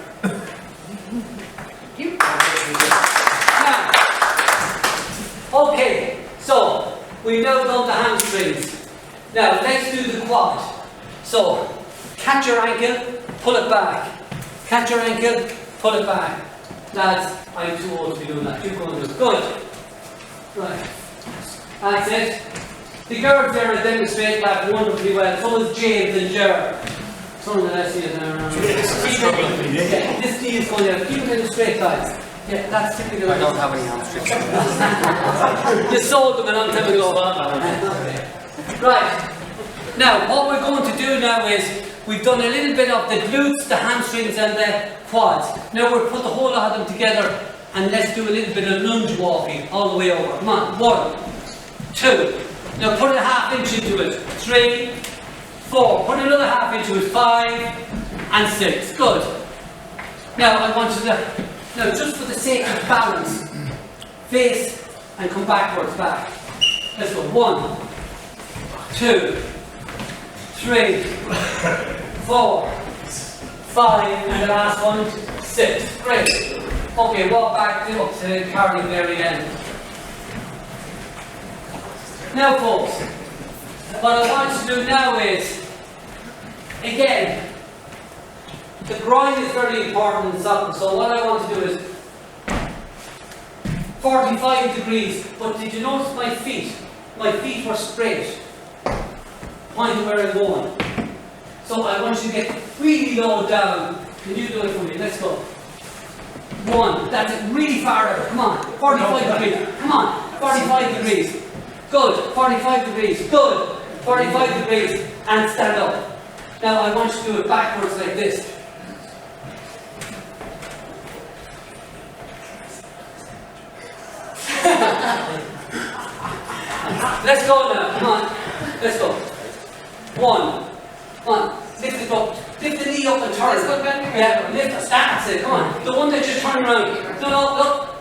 Now, okay, We've now done the hamstrings. Now let's do the quad. So catch your ankle, pull it back. Catch your ankle, pull it back. Lads, I'm too old to be doing that. Keep going. Good. Right. That's it. The girls there are demonstrating that wonderfully well. So is James and Gerard. Something that I see it now. Yeah, this knee is going out. Keep it in a straight line. Yeah, that's typical. I don't have any hamstrings. You sold them a long time ago. Right. Now, what we're going to do now is we've done a little bit of the glutes, the hamstrings, and the quads. Now we'll put the whole lot of them together and let's do a little bit of lunge walking all the way over. Come on. 1, 2. Now put a ½ inch into it. 3, 4. Put another ½ inch into it. 5 and 6. Good. Now I want you to, now just for the sake of balance, face and come backwards back. Let's go. 1, 2, 3, 4, 5, and the last one, 6. Great. Okay, walk back up to the carrying there again. Now folks, what I want to do now is, again, the groin is very important in soccer, so what I want to do is 45 degrees, but did you notice my feet? My feet were straight, pointing where I'm going. So I want you to get really low down. Can you do it for me? Let's go. 1, that's it, really far out, come on, 45 degrees, come on, 45 degrees. Good, 45 degrees, good, 45 degrees, and stand up. Now I want you to do it backwards like this. Let's go now, come on, let's go. 1, come on, lift it up, lift the knee up and turn. Let's go back. Yeah, lift it, that's it, come on. The one that just turned around. No, look.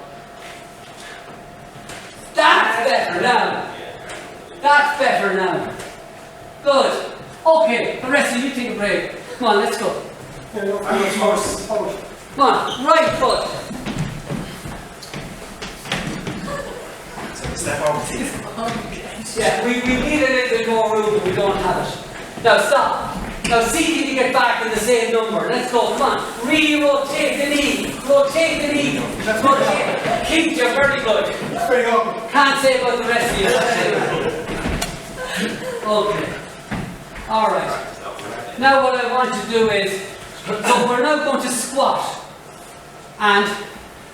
That's better now. That's better now. Good. Okay, the rest of you take a break. Come on, let's go. Come on, right foot. Yeah, we need a little bit more room, but we don't have it. Now stop. Now see if you get back in the same number. Let's go, come on. Really rotate the knee. Rotate the knee. Rotate. Keep you very good. Can't say about the rest of you. Okay. Alright. Now what I want to do is, so we're now going to squat. And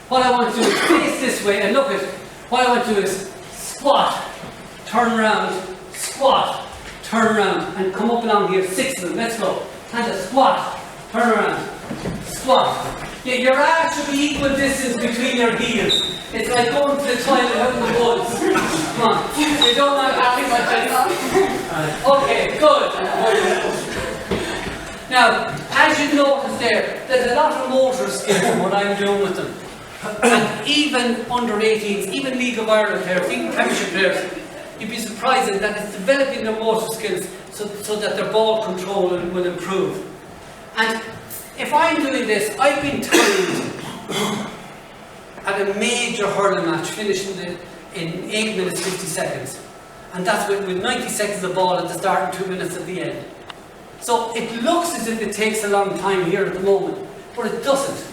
what I want to do is face this way and look at, what I want to do is squat, turn around, squat, turn around, and come up along here, 6 of them, let's go. And a squat, turn around, squat. Yeah, your arms should be equal distance between your heels. It's like going to the toilet out in the woods. Come on, you don't want to have much. Okay, good. Now, as you notice there's a lot of motor skills in what I'm doing with them. And even under 18s, even League of Ireland players, even Premiership players, you'd be surprised that it's developing their motor skills so that their ball control will improve. And if I'm doing this, I've been timed at a major hurling match, finishing in 8 minutes 50 seconds. And that's with 90 seconds of ball at the start and 2 minutes at the end. So it looks as if it takes a long time here at the moment, but it doesn't.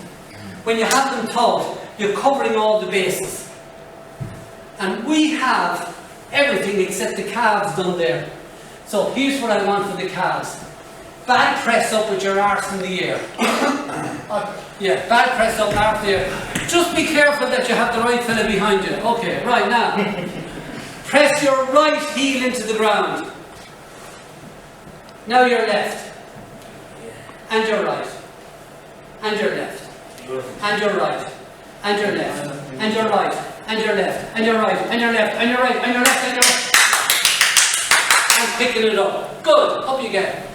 When you have them taught, you're covering all the bases. And we have everything except the calves done there. So here's what I want for the calves. Bad press up with your arse in the air. Yeah, bad press up, arse there. Just be careful that you have the right fella behind you. Okay, right now. Press your right heel into the ground. Now your left. And your right. And your left. And your right. And your left. And your right. And your left. And your right. And your left. And your right. And your left. And your left. And picking it up. Good. Up you get.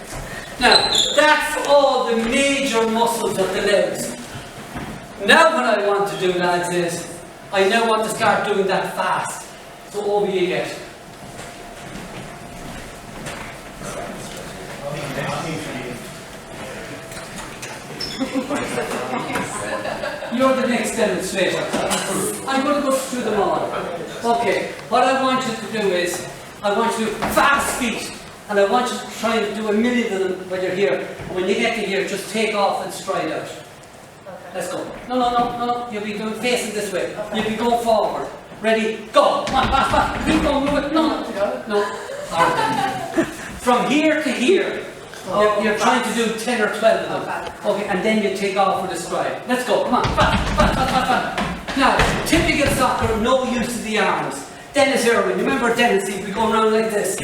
Now, that's all the major muscles of the legs. Now what I want to do, lads, is I now want to start doing that fast. So over you get. You're the next demonstrator. I'm going to go through them all. Okay, what I want you to do is I want you to do fast feet. And I want you to try and do a million of them when you're here. And when you get to here, just take off and stride out. Let's go. No. You'll be doing facing this way. You'll be going forward. Ready? Go. Come on, fast. Keep going, move it. No. All right. From here to here, you're trying to do 10 or 12 of them. Okay, and then you take off with a stride. Let's go. Come on. Fast. Now, typical soccer, no use of the arms. Dennis Irwin, remember Dennis? He'd be going around like this.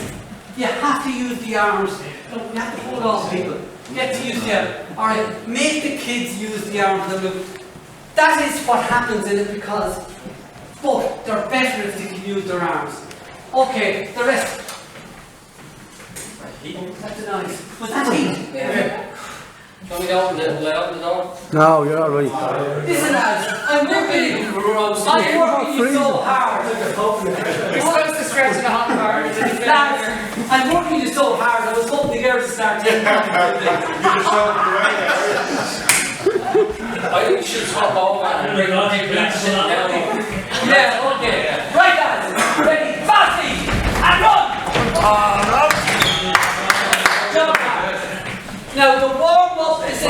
You have to use the arms. You have to hold on, people. Get to use them. Alright, make the kids use the arms and look. That is what happens in it because but they're better if they can use their arms. Okay, the rest. That's nice. Was that heat? Yeah. Can we open the door? No, you're all right. Listen lads, I'm working you so hard. We're supposed to stretch in a hot bar. Lads, I'm working you so hard, I was hoping the girls would start taking I think you should swap over and bring on the black down. Yeah, okay. Right lads, ready, fast feet, and run! Jump lads. Now the warm-up is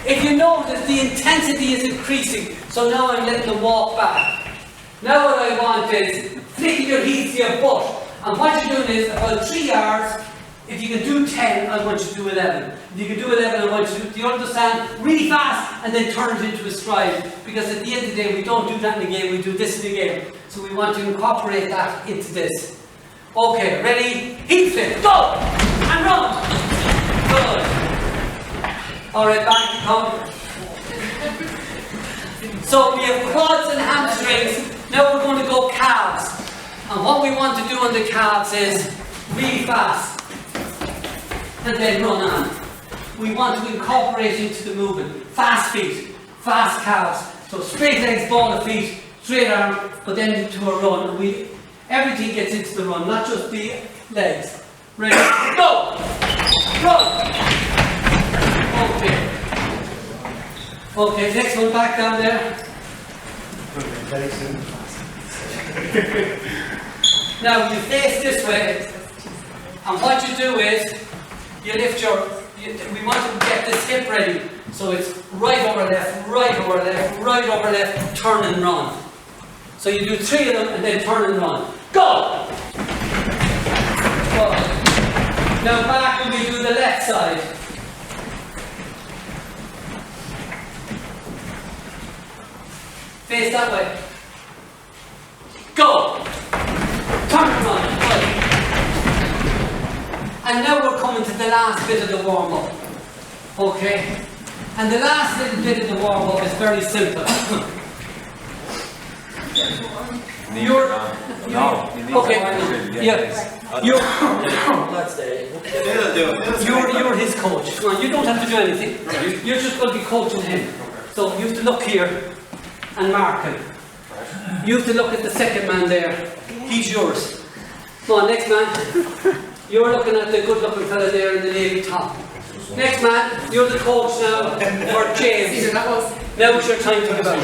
if you notice the intensity is increasing, so now I'm letting them walk back. Now what I want is flicking your heels to your butt. And what you're doing is about 3 yards. If you can do 10, I want you to do 11. If you can do 11, I want you to do you understand? Really fast and then turn it into a stride. Because at the end of the day, we don't do that in the game, we do this in the game. So we want to incorporate that into this. Okay, ready? Heel flip, go! And run! Good. Alright, back, come. So we have quads and hamstrings. Now we're going to go calves. And what we want to do on the calves is really fast. And then run on. We want to incorporate into the movement. Fast feet, fast calves. So straight legs, ball of feet, straight arm, but then into a run. Everything gets into the run, not just the legs. Ready? Go! Run! Okay. Okay, next one back down there. Now you face this way, and what you do is you lift we want to get this hip ready, so it's right over left, right over left, right over left, turn and run. So you do 3 of them and then turn and run. Go! Good. Now back and we do the left side. Face that way. Go! Turn and run. Good. And now we're coming to the last bit of the warm-up. Okay? And the last little bit of the warm-up is very simple. You're his coach. Come on, you don't have to do anything. You're just going to be coaching him. So you have to look here and mark him. You have to look at the second man there. He's yours. Come on, next man. You're looking at the good-looking fella there in the navy top. Next man, you're the coach now for James. Now it's your time to give out.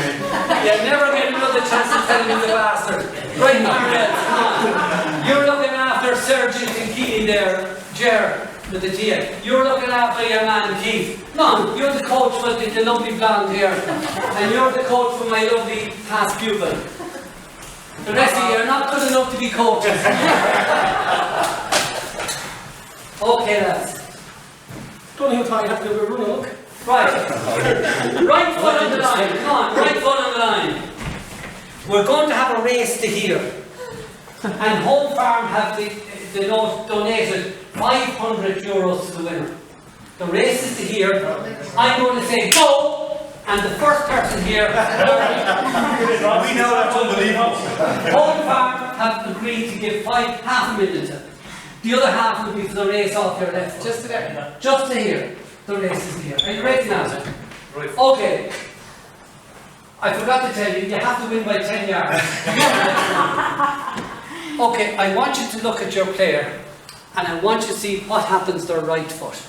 You never get another chance to tell him he's a bastard. Right now, come on. You're looking after Sergeant Kilty there, Ger, with the TA. You're looking after your man Keith. Come on, you're the coach with the lovely blonde hair. And you're the coach for my lovely past pupil. The rest of you are not good enough to be coaches. Okay, lads. Don't know how you have to do a run, look. Right. Right foot on the line. Come on, right foot on the line. We're going to have a race to here. And Home Farm have donated €500 to the winner. The race is to here. I'm going to say go, and the first person here. We know that's unbelievable. Home Farm have agreed to give $500,000 to it. The other half will be for the race off your left. Just to there. Just to here. The race is here. Are you ready now? Right. Okay. I forgot to tell you, you have to win by 10 yards. Okay, I want you to look at your player and I want you to see what happens to their right foot.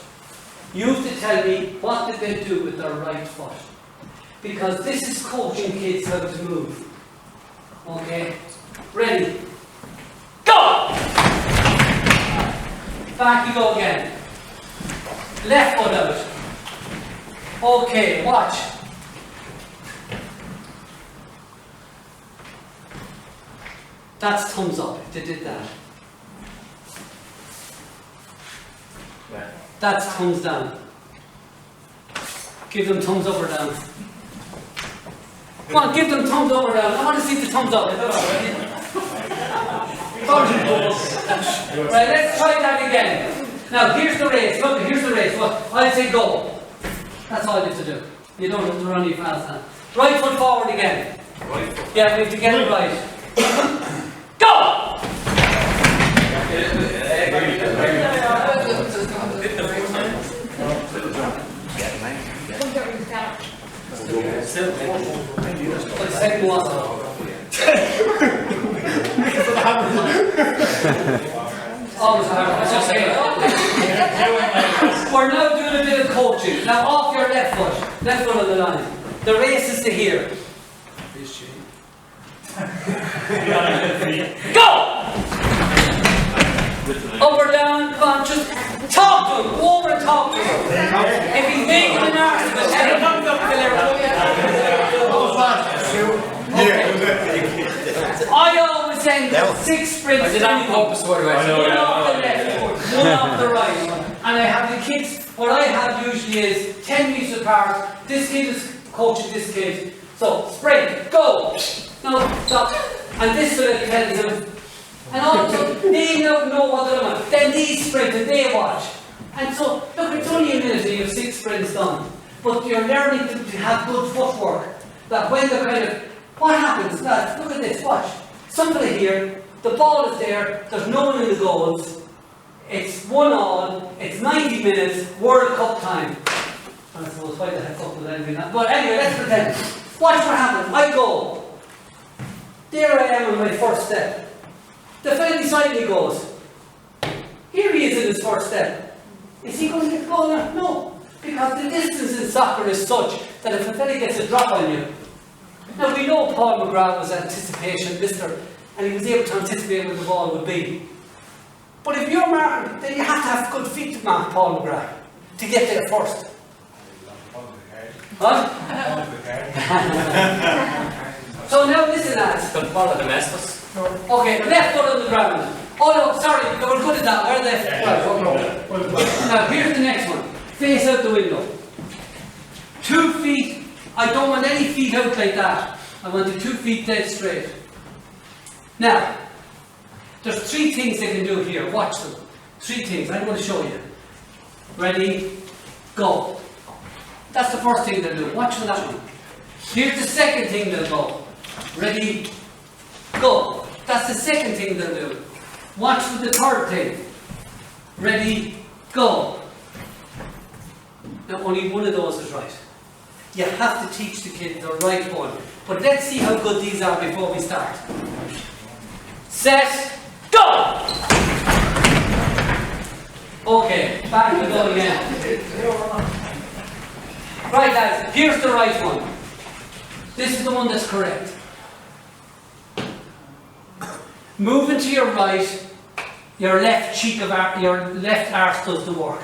You have to tell me what did they do with their right foot. Because this is coaching kids how to move. Okay? Ready? Go! back you go again. Left foot out. Okay, watch. That's thumbs up, if they did that. That's thumbs down. Give them thumbs up or down. Come on, give them thumbs up or down. I want to see the thumbs up. Right, let's try that again. Now, here's the race. Look, here's the race. Well, I'll say go. That's all you have to do. You don't have to run any fast now. Right foot forward again. Right foot. Yeah, we have to get it right. Go! But the second one. Always hard. It's okay. We're now doing a bit of coaching. Now off your left foot on the line. The race is to here. Go! Up or down, come on, just talk to him, go over and talk to him. If he's making an argument, tell him thumbs up till I always send 6 sprints. I did not focus what I One off the left, one off the right. And I have the kids, what I have usually is 10 metres apart. This kid is coaching this kid. So, sprint, go! No, stop. And this sort of tells them. And also, they don't know what they're doing. Then these sprint and they watch. And so, look, it's only a minute and you have 6 sprints done. But you're learning to have good footwork. That when they're kind of, what happens? Lads, look at this, watch. Somebody here, the ball is there, there's no one in the goals. It's 1-1, it's 90 minutes, World Cup time. I suppose why the heck up with anything that. But anyway, let's pretend. Watch what happens. I go. There I am on my first step. The fellow beside me goes. Here he is in his first step. Is he going to get the ball now? No. Because the distance in soccer is such that if a fellow gets a drop on you. Now we know Paul McGrath was anticipation mister and he was able to anticipate where the ball would be. But if you're marking, then you have to have good feet to mark Paul McGrath to get there first. What? So now listen lads. Don't follow the masters. Okay, left foot on the ground. Oh no, sorry, they were good at that. Where are they? Now here's the next one. Face out the window. 2 feet. I don't want any feet out like that. I want the 2 feet dead straight. Now, there's 3 things they can do here. Watch them. 3 things. I'm going to show you. Ready? Go. That's the first thing they'll do. Watch for that one. Here's the second thing they'll go. Ready? Go. That's the second thing they'll do. Watch for the third thing. Ready? Go. Now only one of those is right. You have to teach the kid the right one. But let's see how good these are before we start. Set, go! Okay, back we go again. Right lads, here's the right one. This is the one that's correct. Moving to your right, your left cheek of your left arse does the work.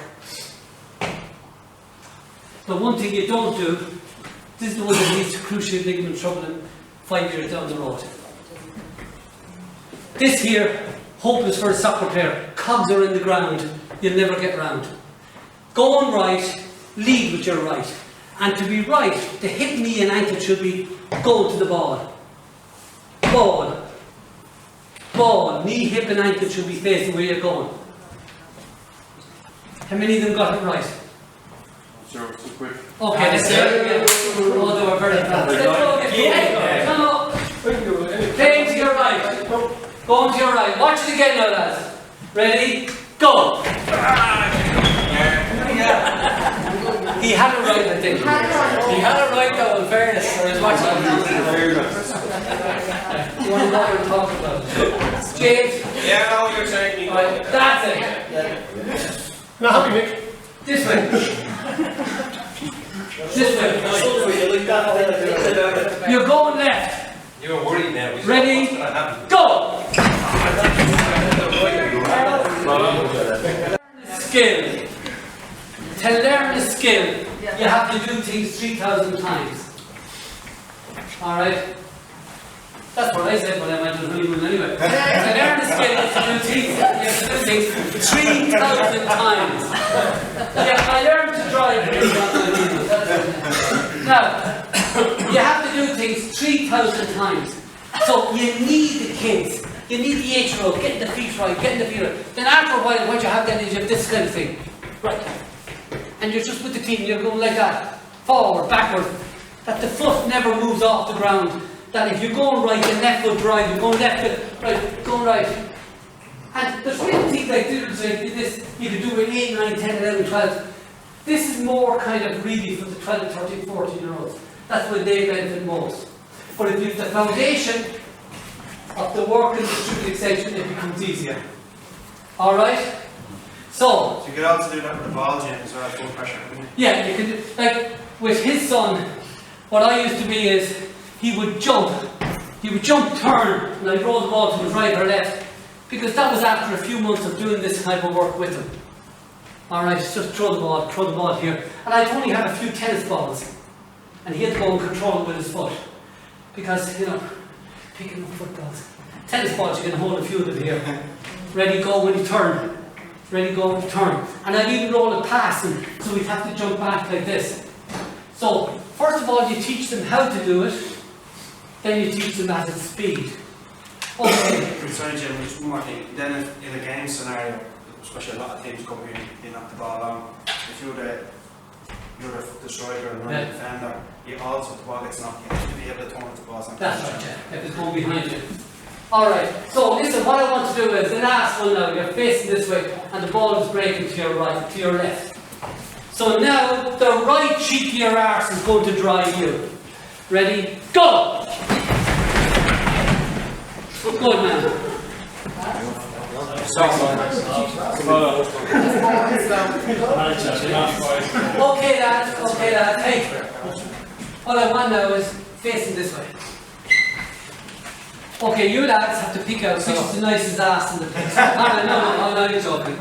The one thing you don't do, this is the one that leads to cruciate ligament trouble in 5 years down the road. This here, hope is for a soccer player. Cogs are in the ground, you'll never get round. Go on right, lead with your right. And to be right, the hip, knee and ankle should be going to the ball. Ball. Ball. Knee, hip and ankle should be facing where you're going. How many of them got it right? Sure, so quick. Okay, let's do it again. Oh, they were very fast. Let's go again. No. Playing to your right. Going to your right. Watch it again now, lads. Ready? Go. He had it right, I think. He had it right though, in fairness. I was watching him. You want to know what we're talking about? James? Yeah, I know what you're saying. Right, that's it. Not happy, Nick. This way. This way. You're going left. You're worried now. Ready? Go! skill, you have to do things 3,000 times. Alright? That's what I said when I went to the honeymoon anyway. To learn a skill is to do things, you have to do things 3,000 times. Yeah, I learned to drive when I got my honeymoon. Now, you have to do things 3,000 times. So you need the kids. You need the 8-year-old, getting the feet right, getting the feet right. Then after a while, what you have then is you have this kind of thing. Right. And you're just with the team, you're going like that. Forward, backward. That the foot never moves off the ground. That if you're going right, the left foot drive, you're going left foot right, going right. And there's little things like this, you can do with 8, 9, 10, 11, 12. This is more kind of really for the 12, 13, 14-year-olds. That's where they benefit most. But if you have the foundation of the work and distributed extension, it becomes easier. Alright? So you could also do that with the ball, Jim, as well, full pressure. yeah, you can do, like with his son, what I used to be is he would jump, turn, and I'd roll the ball to his right or left, because that was after a few months of doing this type of work with him. Alright, just throw the ball here. And I'd only have a few tennis balls, and he had to go and control it with his foot. Because, you know, picking up footballs. Tennis balls, you can hold a few of them here. Ready, go when you turn. Ready, go, turn. And I'd even roll it past him, so we'd have to jump back like this. So, first of all, you teach them how to do it, then you teach them at its speed. Okay. Sorry, Jim, just one more thing. Then if in a game scenario, especially a lot of teams come in, you knock the ball on. If you're the striker and running defender, you also, the ball gets knocked, you have to be able to turn the balls. That's right, yeah. If it's going behind you. Alright, so listen, what I want to do is the last one now, you're facing this way, and the ball is breaking to your right, to your left. So now, the right cheek of your arse is going to drive you. Ready? Go! Good man. Okay lads, hey. All I want now is facing this way. Okay, you lads have to pick out which is the nicest ass in the place. No, only joking.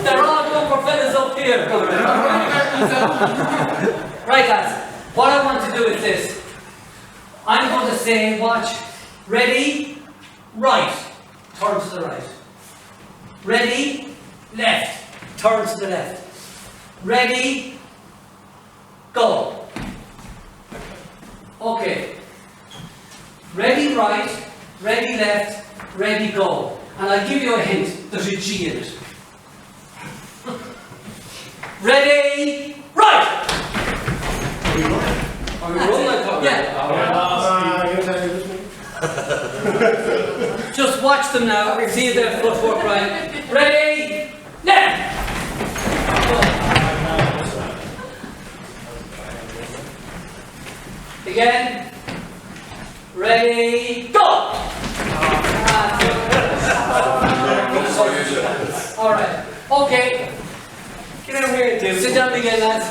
They're all going for fellas up here. Right lads, what I want to do is this. I'm going to say, watch, ready, right, turn to the right. Ready, left, turn to the left. Ready, go. Okay. Ready, right, ready, left, ready, go. And I'll give you a hint, there's a G in it. Ready, right! Are we rolling like that? Yeah. Just watch them now, see their footwork right. Ready, left! Again. Ready, go! Alright, okay. Get over here, Tim. Sit down again, lads.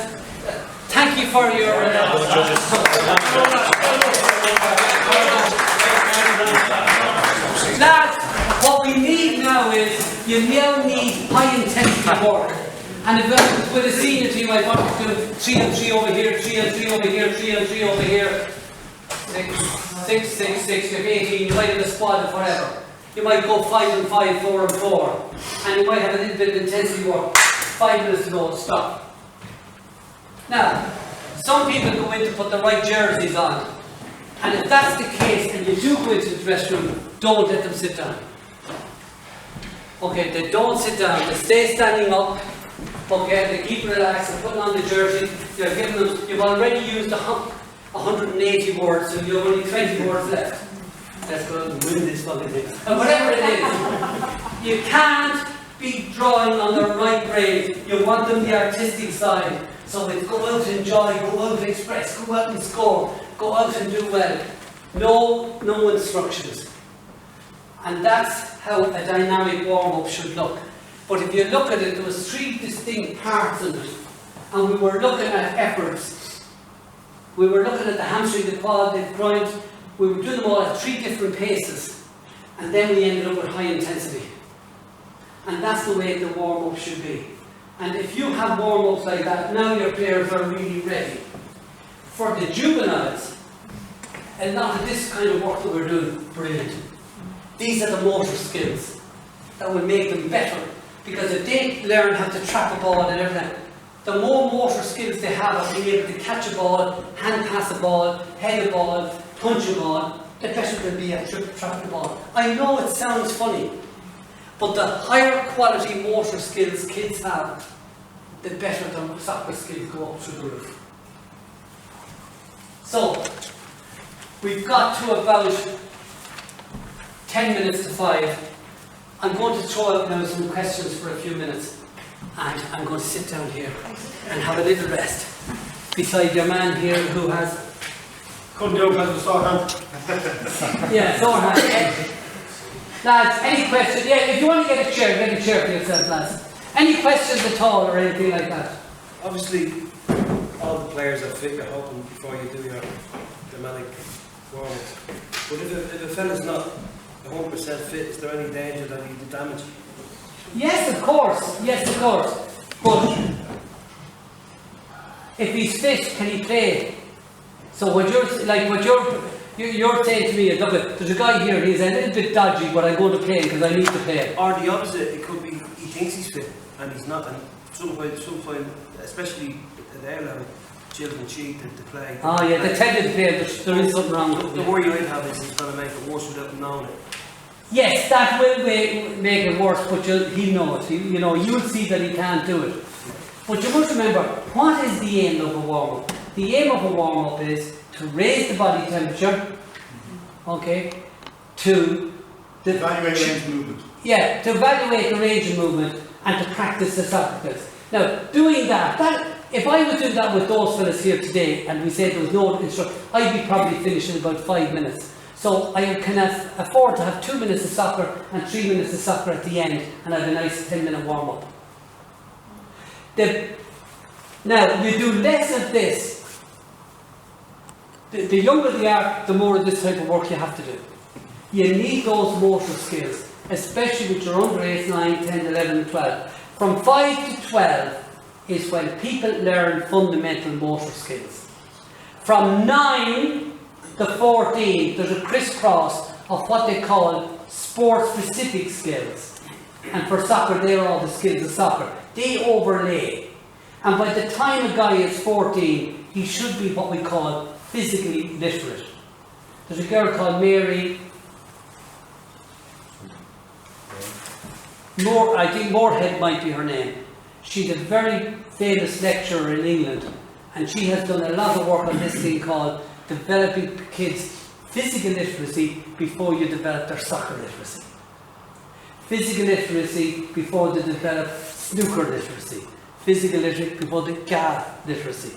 Thank you for your lads, what we need now is you now need high intensity work. And if with a senior team I want to do 3 and 3 over here, 3 and 3 over here, 3 and 3 over here. 6, 6, 6, you have 18, you might have a squad of whatever. You might go 5 and 5, 4 and 4. And you might have a little bit of intensity work. 5 minutes to go, stop. Now, some people go in to put the right jerseys on. And if that's the case, and you do go into the dressing room, don't let them sit down. Okay, they don't sit down, they stay standing up. Okay, they keep relaxed, they're putting on the jersey, you're giving them, you've already used 180 words, so you have only 20 words left. Let's go out and win this fucking thing. And whatever it is, you can't be drawing on the right brain. You want them the artistic side. So it's go out and enjoy, go out and express, go out and score, go out and do well. No instructions. And that's how a dynamic warm-up should look. But if you look at it, there was 3 distinct parts in it. And we were looking at efforts. We were looking at the hamstring, the quad, the groin. We were doing them all at 3 different paces. and then we ended up with high intensity. And that's the way the warm-up should be. And if you have warm-ups like that, now your players are really ready. For the juveniles, a lot of this kind of work that we're doing, brilliant. These are the motor skills that will make them better. Because if they learn how to trap a ball and everything, the more motor skills they have of being able to catch a ball, hand pass a ball, head a ball, punch a ball, the better they'll be at trapping the ball. I know it sounds funny, but the higher quality motor skills kids have, the better their soccer skills go up through the roof. So, we've got to about 10 minutes to 5. I'm going to throw out now some questions for a few minutes, and I'm going to sit down here and have a little rest beside your man here who has... Come down because the sore hand. Yeah, sore hand. Lads, any questions? Yeah, if you want to get a chair for yourself, lads. Any questions at all or anything like that? Obviously, all the players are fit, you're hoping before you do your dramatic warm-ups. But if a fella's not 100% fit, is there any danger that he could damage? Yes, of course. Yes, of course. But if he's fit, can he play? So what you're saying to me is, look, there's a guy here, he's a little bit dodgy, but I'm going to play because I need to play. Or the opposite, it could be he thinks he's fit and he's not, and some point, especially at their level, children cheat to play. Oh yeah, they tend to play, but there is something wrong with it. The worry I'd have is he's going to make it worse without him knowing it. Yes, that will make it worse, but he'll know it. You'll see that he can't do it. But you must remember, what is the aim of a warm-up? The aim of a warm-up is to raise the body temperature, okay, to evaluate range of movement. Yeah, to evaluate the range of movement and to practice the soccer skills. Now, doing that, if I was doing that with those fellas here today and we said there was no instruction, I'd be probably finished in about 5 minutes. So I can afford to have 2 minutes of soccer and 3 minutes of soccer at the end and have a nice 10-minute warm-up. Now, you do less of this. The younger they are, the more of this type of work you have to do. You need those motor skills, especially with your under 8, 9, 10, 11 and 12. From 5 to 12 is when people learn fundamental motor skills. From 9 to 14, there's a crisscross of what they call sport-specific skills. And for soccer, they're all the skills of soccer. They overlay. And by the time a guy is 14, he should be what we call physically literate. There's a girl called Mary I think Moorhead might be her name. She's a very famous lecturer in England, and she has done a lot of work on this thing called developing kids' physical literacy before you develop their soccer literacy. Physical literacy before they develop snooker literacy. Physical literacy before they golf literacy.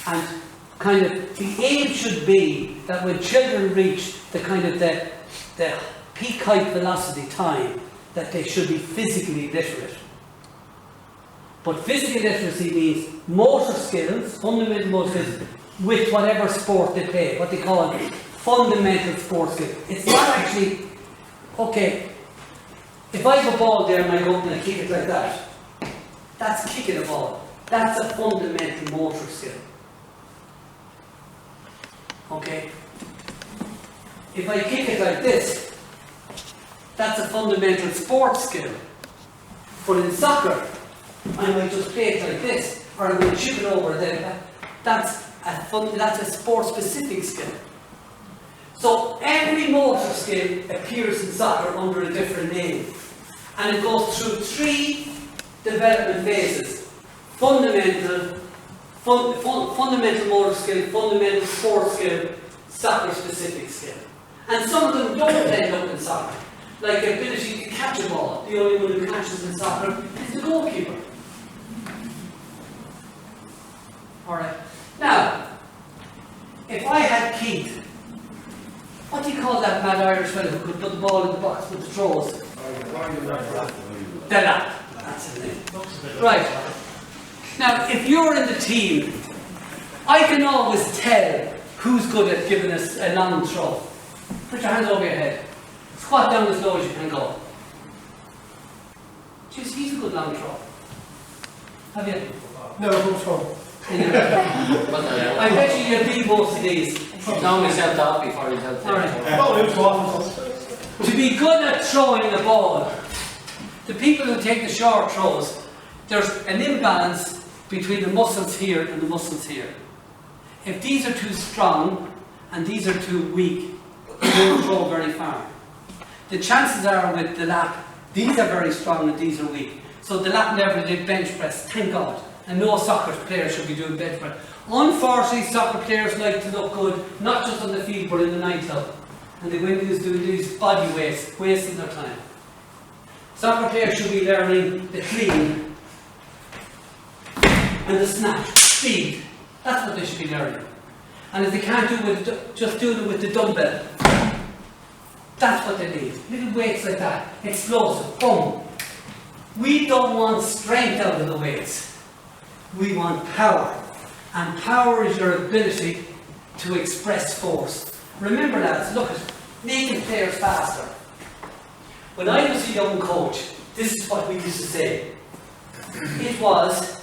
And kind of the aim should be that when children reach the kind of the peak height velocity time, that they should be physically literate. But physical literacy means motor skills, fundamental motor skills, with whatever sport they play, what they call fundamental sport skills. It's not actually, okay, if I have a ball there and I go up and I kick it like that, that's kicking a ball. That's a fundamental motor skill. Okay? If I kick it like this, that's a fundamental sports skill. But in soccer, I might just play it like this, or I might chip it over there. That's a sport-specific skill. So every motor skill appears in soccer under a different name. And it goes through 3 development phases. Fundamental motor skill, fundamental sport skill, soccer-specific skill. And some of them don't end up in soccer. Like the ability to catch a ball. The only one who catches in soccer is the goalkeeper. Alright. Now, if I had Keith, what do you call that mad Irish fellow who could put the ball in the box with the throws? The lap. That's his name. Right. Now, if you're in the team, I can always tell who's good at giving us a long throw. Put your hands over your head. Squat down as low as you can go. Jeez, he's a good long throw. Have you? No, go throw. I bet you beat most of these. Now myself out before he's out there. Alright. No, it was awful. To be good at throwing the ball, the people who take the short throws, there's an imbalance between the muscles here and the muscles here. If these are too strong and these are too weak, you don't throw very far. The chances are with the lap, these are very strong and these are weak. So the lap never did bench press, thank God. And no soccer player should be doing bench press. Unfortunately, soccer players like to look good, not just on the field but in the nightclub. And they go into doing these body weights, wasting their time. Soccer players should be learning the clean and the snatch, speed. That's what they should be learning. And if they can't do it with, just do it with the dumbbell. That's what they need. Little weights like that, explosive, boom. We don't want strength out of the weights. We want power. And power is your ability to express force. Remember lads, look at making players faster. When I was a young coach, this is what we used to say. It was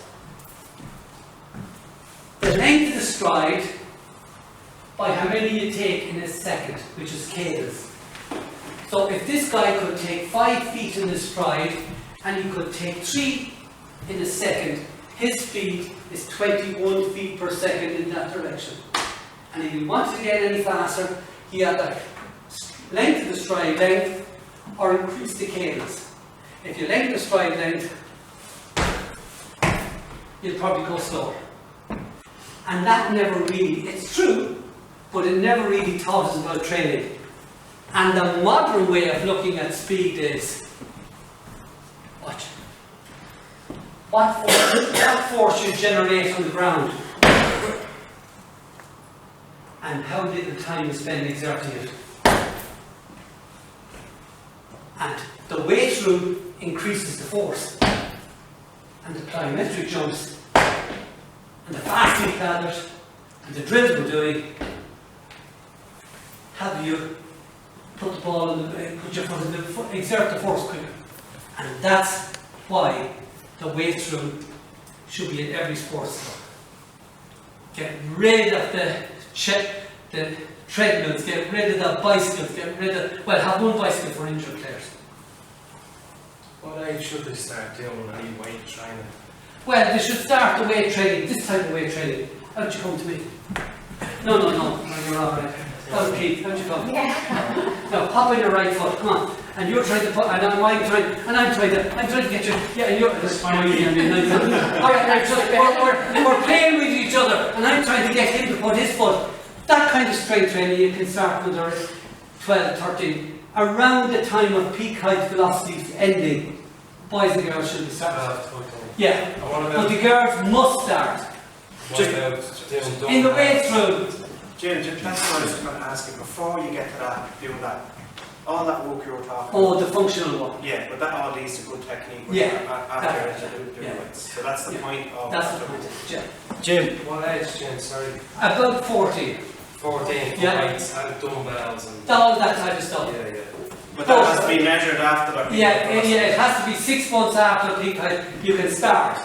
the length of the stride by how many you take in a second, which is cadence. So if this guy could take 5 feet in a stride and he could take 3 in a second, his speed is 21 feet per second in that direction. And if he wanted to get any faster, he had that length of the stride length or increase the cadence. If you lengthen the stride length, you'll probably go slower. And that never really, it's true, but it never really taught us about training. And the modern way of looking at speed is, watch. What force you generate on the ground and how little time you spend exerting it. And the weight room increases the force, and the plyometric jumps, and the fasting paddles, and the drills we're doing, have you put the ball in the, put your foot in the foot, exert the force quicker. And that's why the weight room should be in every sports club. Get rid of the treadmills, get rid of the bicycles, get rid of, well, have one bicycle for injured players. What age should they start doing any weight training? Well, they should start the weight training, this type of weight training. How'd you come to me? No, you're alright. Oh, Keith, how'd you come? Yeah. No, pop on your right foot, come on. And you're trying to put, and I'm trying to get you, yeah, and you're, that's fine. Alright, we're playing with each other, and I'm trying to get him to put his foot. That kind of strength training you can start when they're 12, 13, around the time of peak height velocity ending. Boys and girls should be starting. Yeah, but the girls must start. In the weight room. Jim, that's what I was going to ask you. Before you get to that, doing that, all that work you were talking Oh, about. the functional one. Yeah, but that all leads to good technique. Yeah, After doing it. So that's the point of. That's the point. Yeah. Jim, What age, Jim? Sorry. About 14. 14, Yeah. weights and dumbbells and... All that type of stuff. Yeah. But that has to be measured after that. Yeah, it has to be 6 months after peak height you can start.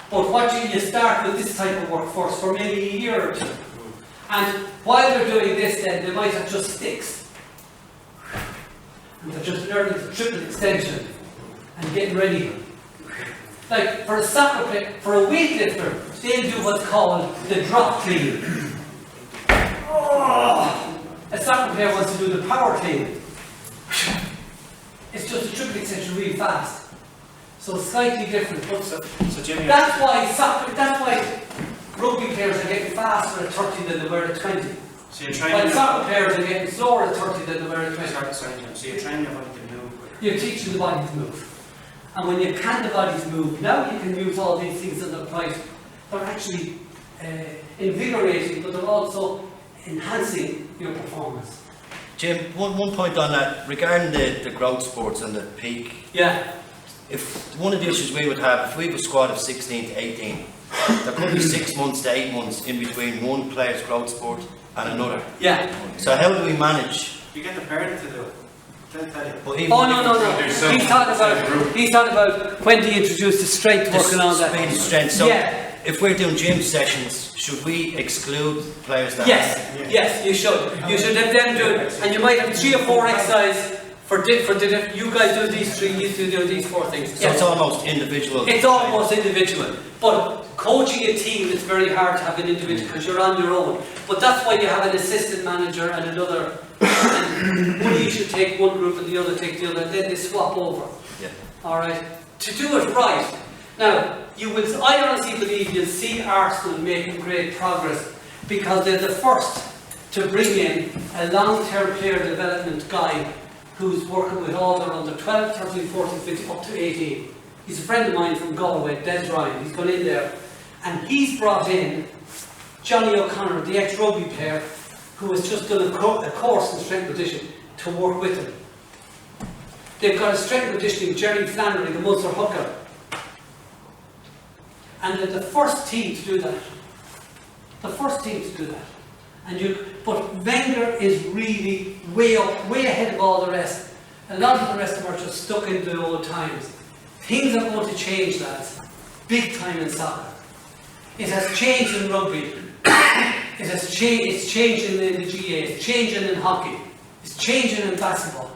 But what you start with this type of work first for maybe a year or two. And while they're doing this then, they might have just sticks. And they're just learning the triple extension and getting ready. Like for a soccer player, for a weightlifter, they'll do what's called the drop clean. Oh, a soccer player wants to do the power clean. It's just a triple extension really fast. So slightly different. But So Jimmy, that's why rugby players are getting faster at 30 than they were at 20. so you're training. While soccer players are getting slower at 30 than they were at 20. Sorry, Jim. So you're training your body to move quicker. You're teaching the body to move. And when you can the bodies move, now you can use all these things in the price. They're actually invigorating, but they're also enhancing your performance. Jim, one point on that, regarding the growth sports and the peak. Yeah. If one of the issues we would have, if we have a squad of 16 to 18, there could be 6 months to 8 months in between one player's growth sport and another. Yeah. So how do we manage? You get the parent to do it. They'll tell you. But even Oh, no. He's talking about when they introduce the strength work and all that. speed and strength. So Yeah. if we're doing gym sessions, should we exclude players that Yes, you should. You should have them do it, and you might have 3 or 4 exercises for you guys do these 3, you two do these 4 things. So it's almost individual. It's almost individual, but coaching a team is very hard to have an individual because you're on your own. But that's why you have an assistant manager and another. And one of you should take one group and the other take the other, and then they swap over. Yeah. All right. To do it right. Now, I honestly believe you'll see Arsenal making great progress because they're the first to bring in a long-term player development guy who's working with all their under 12, 13, 14, 15, up to 18. He's a friend of mine from Galway, Des Ryan. He's gone in there and he's brought in Johnny O'Connor, the ex-rugby player, who has just done a course in strength and conditioning to work with him. They've got a strength and conditioning, Jerry Flannery, the Munster hooker. And they're the first team to do that. The first team to do that. But Wenger is really way up, way ahead of all the rest. A lot of the rest of them are just stuck in the old times. Things are going to change, lads. Big time in soccer. It has changed in rugby. It's changing in the GA. It's changing in hockey. It's changing in basketball.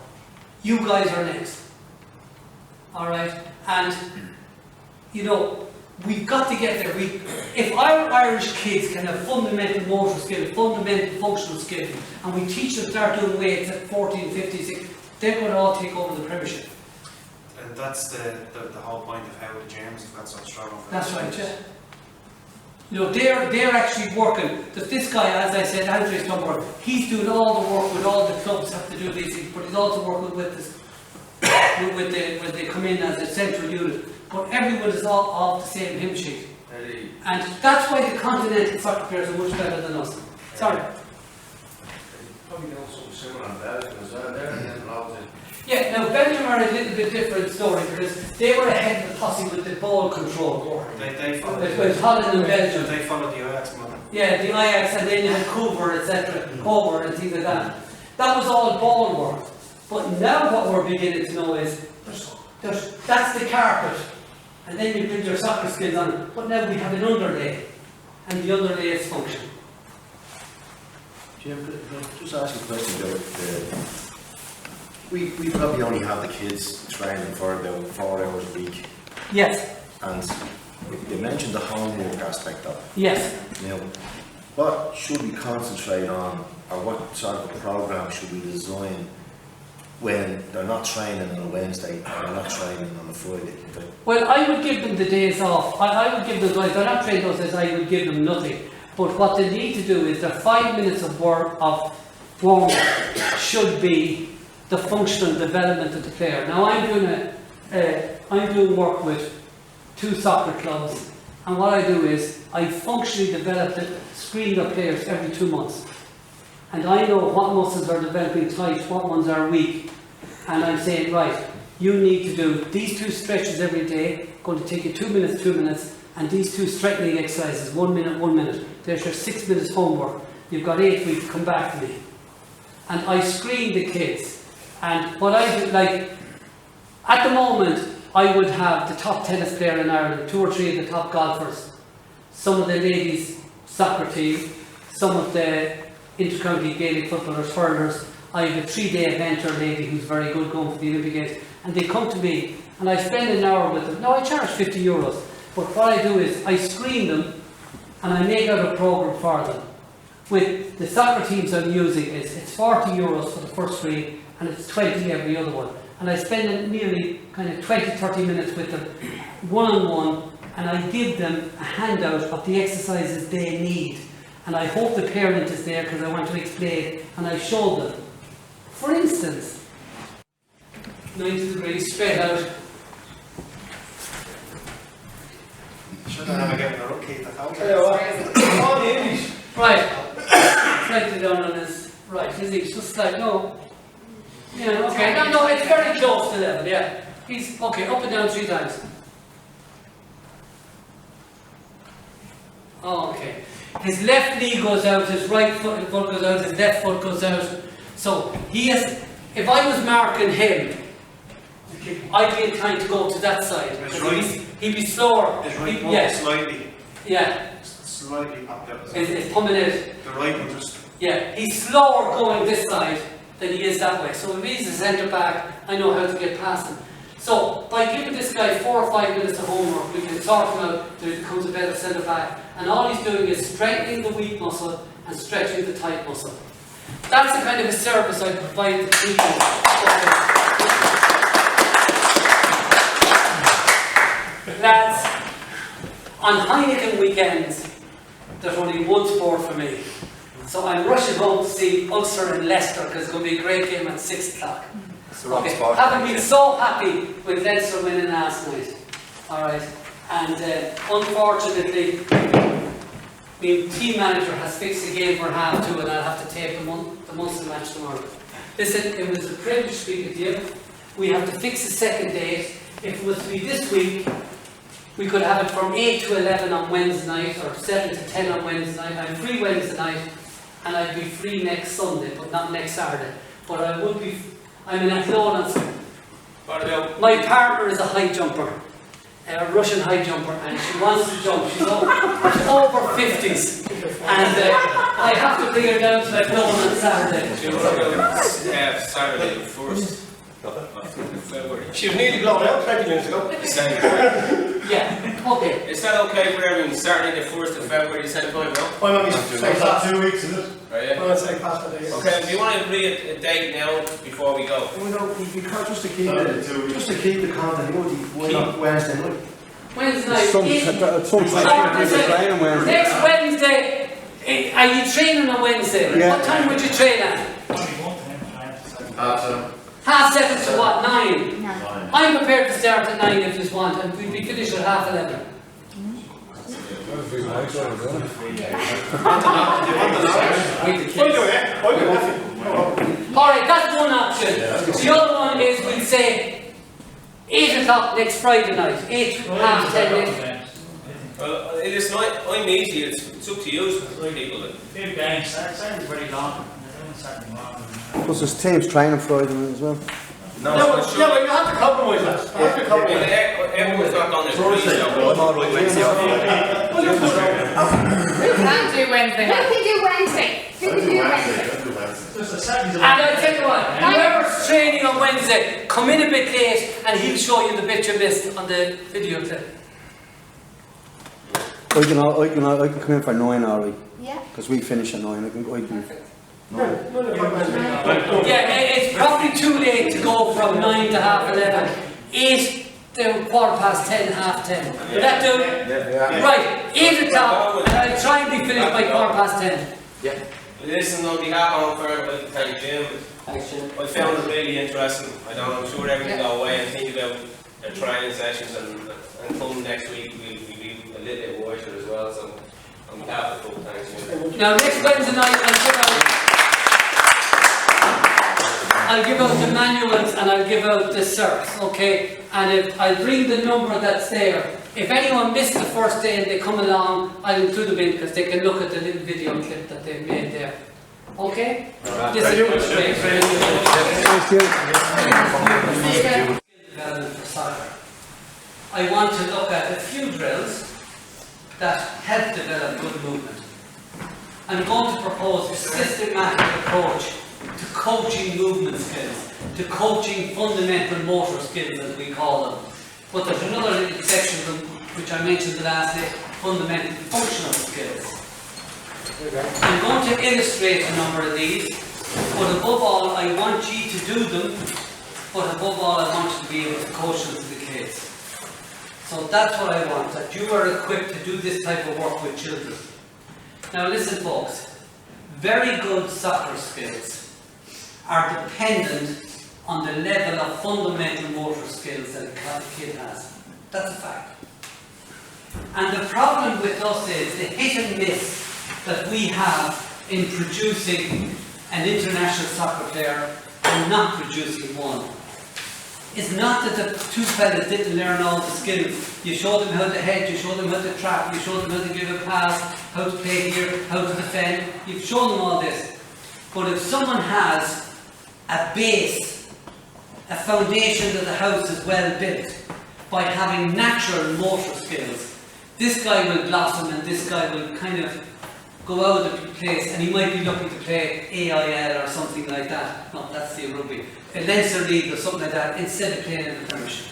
You guys are next. Alright? And, we've got to get there. If our Irish kids can have fundamental motor skill, fundamental functional skill, and we teach them to start doing weights at 14, 15, 16, they're going to all take over the Premiership. And that's the whole point of how the gyms have got so strong. That's right, yeah. They're actually working. This guy, as I said, Andrew Stumber, he's doing all the work with all the clubs have to do these things, but he's also working with this, when they come in as a central unit. But everyone is all off the same hymn sheet. And that's why the continental soccer players are much better than us. Sorry. Probably know something similar on Belgium as well. They're involved in. Yeah, now Belgium are a little bit different story because they were ahead of the posse with the ball control. They follow With Holland and Belgium. They follow the Ajax model. Yeah, the Ajax, and then you had Cooper, etc., Over and things like that. That was all ball work. But now what we're beginning to know is that's the carpet. And then you build your soccer skills on it. But now we have an underlay. And the underlay is function. Jim, could I just ask a question about we probably only have the kids training for about 4 hours a week. Yes. And you mentioned the homework aspect of it. Yes. Now, what should we concentrate on, or what sort of a program should we design when they're not training on a Wednesday or they're not training on a Friday? Well, I would give them the days off. I would give them, if they're not trained those days, I would give them nothing. But what they need to do is their 5 minutes of work of warm should be the functional development of the player. Now I'm doing work with 2 soccer clubs, and what I do is I functionally develop the screen the players every 2 months. And I know what muscles are developing tight, what ones are weak. And I'm saying, right, you need to do these 2 stretches every day, going to take you 2 minutes, and these 2 strengthening exercises, 1 minute, 1 minute. There's your 6 minutes homework. You've got 8 weeks, come back to me. And I screen the kids. And what I do, like, at the moment, I would have the top tennis player in Ireland, 2 or 3 of the top golfers, some of the ladies' soccer team, some of the inter-county Gaelic footballers, hurlers. I have a 3-day eventer lady who's very good going for the Olympic Games, and they come to me and I spend an hour with them. Now I charge €50, but what I do is I screen them and I make out a program for them. With the soccer teams I'm using, it's €40 for the first screen and it's 20 every other one. And I spend nearly kind of 20-30 minutes with them, one-on-one, and I give them a handout of the exercises they need. And I hope the parent is there because I want to explain, and I show them. For instance, 90 degrees straight out. Should I have a get a rookie at All the English. Right. Slightly down on his right. He's just like, no. Yeah, okay. No, it's very close to level, yeah. He's, okay, up and down 3 times. Oh, okay. His left knee goes out, his right foot goes out, his left foot goes out. So he has if I was marking him, I'd be inclined to go to that side. His because right- he'd be slower. His right one Yeah. slightly, Yeah, slightly up there. it's coming out. The right one just. Yeah, he's slower going this side than he is that way. So if he's a centre back, I know how to get past him. So by giving this guy 4 or 5 minutes of homework, we can sort him out. There becomes a better centre back, and all he's doing is strengthening the weak muscle and stretching the tight muscle. That's the kind of a service I provide to people. Lads, on Heineken weekends, there's only one sport for me. So I'm rushing home to see Ulster and Leicester because it's going to be a great game at 6 o'clock. It's the wrong Okay, sport. haven't been so happy with Leinster winning last night. Alright, and unfortunately, the team manager has fixed the game for half 2 and I'll have to take the Munster match tomorrow. Listen, it was a privilege to speak with you. We have to fix the second date. If it was to be this week, we could have it from 8 to 11 on Wednesday night or 7 to 10 on Wednesday night. I'm free Wednesday night and I'd be free next Sunday, but not next Saturday. But I would be, I'm in Athlone on Sunday. My partner is a high jumper, a Russian high jumper, and she wants to jump. She's over 50s. And I have to bring her down to Athlone on Saturday. Saturday, 1st of February. She was nearly blown out 20 minutes ago. Yeah, okay. Is that okay for everyone? Saturday the 1st of February, the same time, no? I'm only saying past 2 weeks, is it? Are you? I'm going to say past that day. Okay, do you want to agree a date now before we go? We can't just to keep it, just to keep the continuity. Why not Wednesday night? Wednesday night. Next Wednesday, are you training on Wednesday? Yeah. What time would you train at? 7:30 to what? 9? 9. I'm prepared to start at 9 if you want, and we'd be finished at 11:30. Alright, that's one option. The other one is we'll say 8 o'clock next Friday night. 8, half 10 next. Well, listen, I'm easy, it's up to you, people. Big game, Saturday's very long. Saturday morning. Plus there's teams training Friday night as well. No, Yeah, but you have to compromise that. You have to compromise. Everyone's not on their feet. Who can do Wednesday night? Who can do Wednesday? Who can do Wednesday? And I'll tell you what, whoever's training on Wednesday, come in a bit late and he'll show you the bit you missed on the video clip. I can come in for 9 alright, Yeah. because we finish at 9. I can Yeah, it's probably too late to go from 9 to half 11. 8 to 10:15, half 10. Will that do? Yeah. Right, 8 o'clock, and I'll try and be finished by 10:15. Yeah. Listen, on behalf of our firm, I'd like to thank Jim. Thanks, Jim. I found it really interesting. I'm sure everything will go away and think about the training sessions and come next week we'll be a little bit wiser as well. So on behalf of the club, thanks Jim. Now, next Wednesday night, I'll give out the manuals and I'll give out the certs, okay? And I'll bring the number that's there. If anyone missed the first day and they come along, I'll include them in because they can look at the little video clip that they've made there. Okay? This is great. Development for soccer. I want to look at a few drills that help develop good movement. I'm going to propose a systematic approach to coaching movement skills, to coaching fundamental motor skills as we call them. But there's another little section which I mentioned the last day, fundamental functional skills. I'm going to illustrate a number of these, but above all I want you to do them, but above all I want you to be able to coach them to the kids. So that's what I want, that you are equipped to do this type of work with children. Now listen folks, very good soccer skills are dependent on the level of fundamental motor skills that a kid has. That's a fact. And the problem with us is the hit and miss that we have in producing an international soccer player and not producing one. It's not that the two fellas didn't learn all the skills. You show them how to head, you show them how to trap, you show them how to give a pass, how to play here, how to defend. You've shown them all this. But if someone has a base, a foundation that the house is well built by having natural motor skills. This guy will blossom and this guy will kind of go out of place, and he might be looking to play AIL or something like that. No, that's the rugby. A Leinster League or something like that, instead of playing in the Premiership.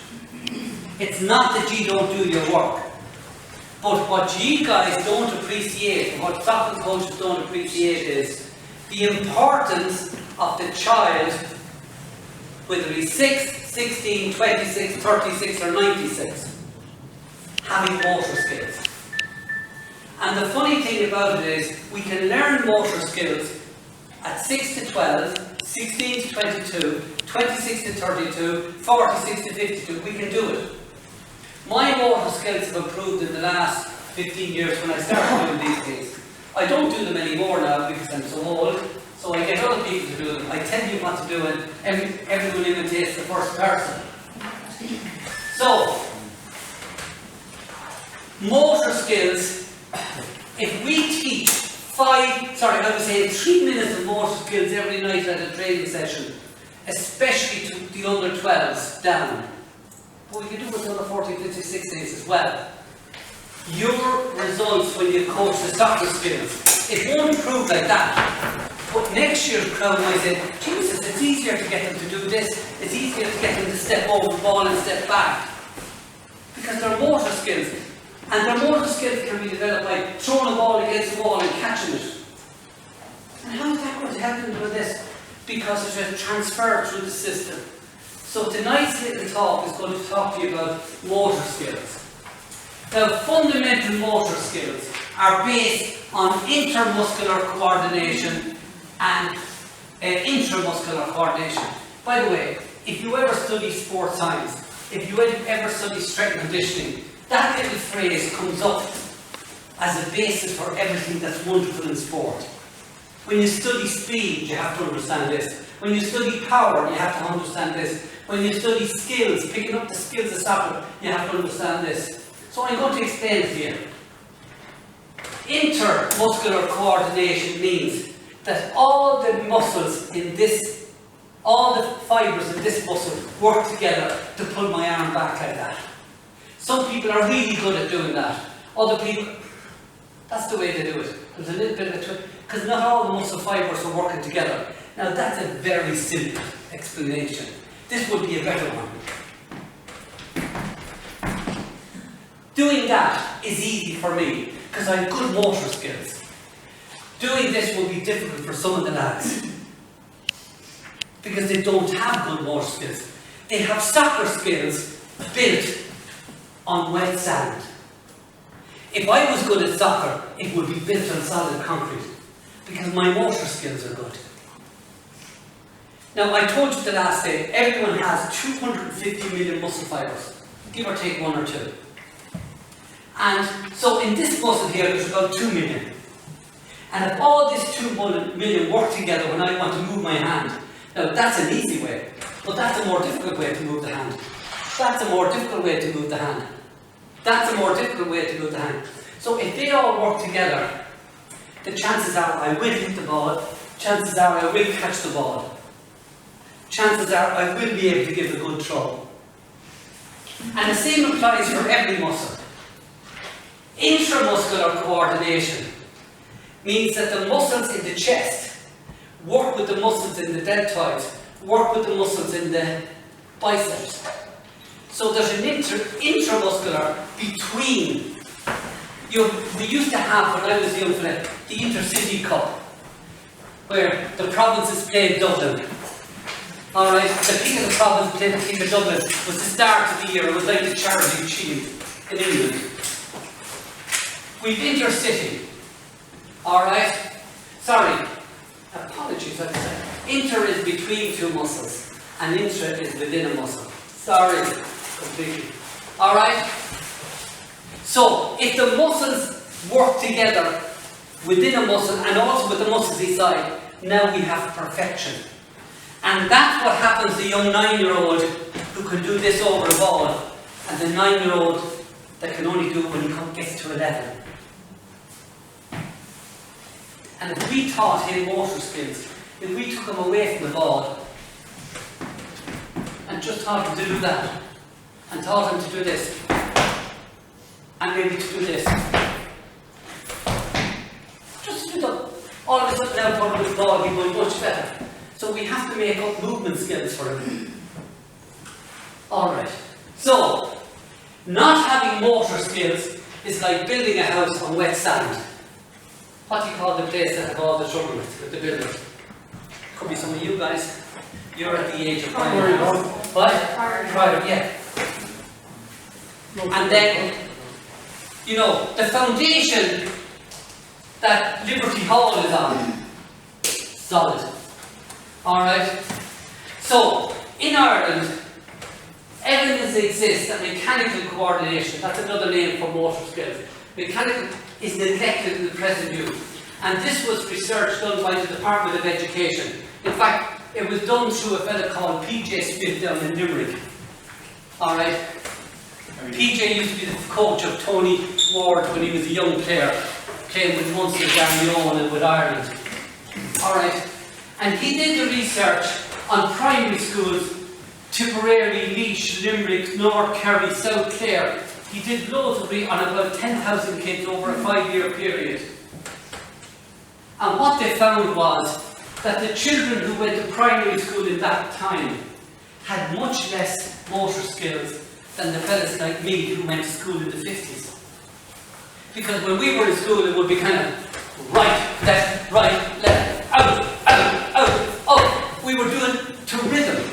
It's not that you don't do your work, but what you guys don't appreciate, and what soccer coaches don't appreciate, is the importance of the child, whether he's 6, 16, 26, 36 or 96, having motor skills. And the funny thing about it is, we can learn motor skills at 6 to 12, 16 to 22, 26 to 32, 46 to 52, we can do it. My motor skills have improved in the last 15 years when I started doing these things. I don't do them anymore now because I'm so old, so I get other people to do them. I tell you what to do and everyone imitates the first person. So, motor skills, if we teach 3 minutes of motor skills every night at a training session, especially to the under 12s down, but we can do it with the under 14, 15, 16s as well. Your results when you coach the soccer skills, it won't improve like that. But next year's crowd might say, Jesus, it's easier to get them to do this, it's easier to get them to step over the ball and step back. Because they're motor skills. And their motor skills can be developed by throwing a ball against the wall and catching it. And how is that going to help them with this? Because it's a transfer through the system. So tonight's little talk is going to talk to you about motor skills. Now, fundamental motor skills are based on intermuscular coordination and intramuscular coordination. By the way, if you ever study sports science, if you ever study strength and conditioning, that little phrase comes up as a basis for everything that's wonderful in sport. When you study speed, you have to understand this. When you study power, you have to understand this. When you study skills, picking up the skills of soccer, you have to understand this. So I'm going to explain it here. Intermuscular coordination means that all the muscles in this, all the fibres in this muscle work together to pull my arm back like that. Some people are really good at doing that. Other people, that's the way they do it. There's a little bit of a twist, because not all the muscle fibres are working together. Now that's a very simple explanation. This would be a better one. Doing that is easy for me, because I have good motor skills. Doing this will be difficult for some of the lads, because they don't have good motor skills. They have soccer skills built on wet sand. If I was good at soccer, it would be built on solid concrete, because my motor skills are good. Now, I told you the last day, everyone has 250 million muscle fibres, give or take 1 or 2. And so in this muscle here, there's about 2 million. And if all these 2 million work together when I want to move my hand, now that's an easy way, but that's a more difficult way to move the hand. That's a more difficult way to move the hand. That's a more difficult way to move the hand. So if they all work together, the chances are I will hit the ball, chances are I will catch the ball, chances are I will be able to give a good throw. And the same applies for every muscle. Intramuscular coordination means that the muscles in the chest work with the muscles in the deltoids, work with the muscles in the biceps. So there's an intramuscular between. We used to have, when I was a young fella, the Intercity Cup, where the provinces played Dublin. Alright, the king of the province played the king of Dublin. It was the start of the year. It was like the charity shield in England. We've Intercity. Alright? Sorry. Apologies, I said. Inter is between 2 muscles, and intra is within a muscle. Sorry. Completely. Alright? So, if the muscles work together within a muscle and also with the muscles inside, now we have perfection. And that's what happens to the young 9-year-old who can do this over a ball, and the 9-year-old that can only do it when he gets to 11. And if we taught him motor skills, if we took him away from the ball, just taught him to do that, and taught him to do this, and maybe to do this. Just do that. All of a sudden now probably his ball will be much better. So we have to make up movement skills for him. Alright. So, not having motor skills is like building a house on wet sand. What do you call the place that have all the trouble with the builders? Could be some of you guys. You're at the age of buying a house. What? Right, yeah. And then, you know, the foundation that Liberty Hall is on, solid. Alright? So, in Ireland, evidence exists that mechanical coordination, that's another name for motor skills, mechanical is neglected in the present youth. And this was research done by the Department of Education. In fact, it was done through a fellow called P.J. Smith down in Limerick. Alright? P.J. used to be the coach of Tony Ward when he was a young player, playing with Munster, Garnion and with Ireland. Alright? And he did the research on primary schools, Tipperary, Laois, Limerick, North Kerry, South Clare. He did loads of on about 10,000 kids over a 5-year period. And what they found was that the children who went to primary school in that time had much less motor skills than the fellas like me who went to school in the 50s. Because when we were in school, it would be kind of right, left, out, out, out, up. We were doing to rhythm.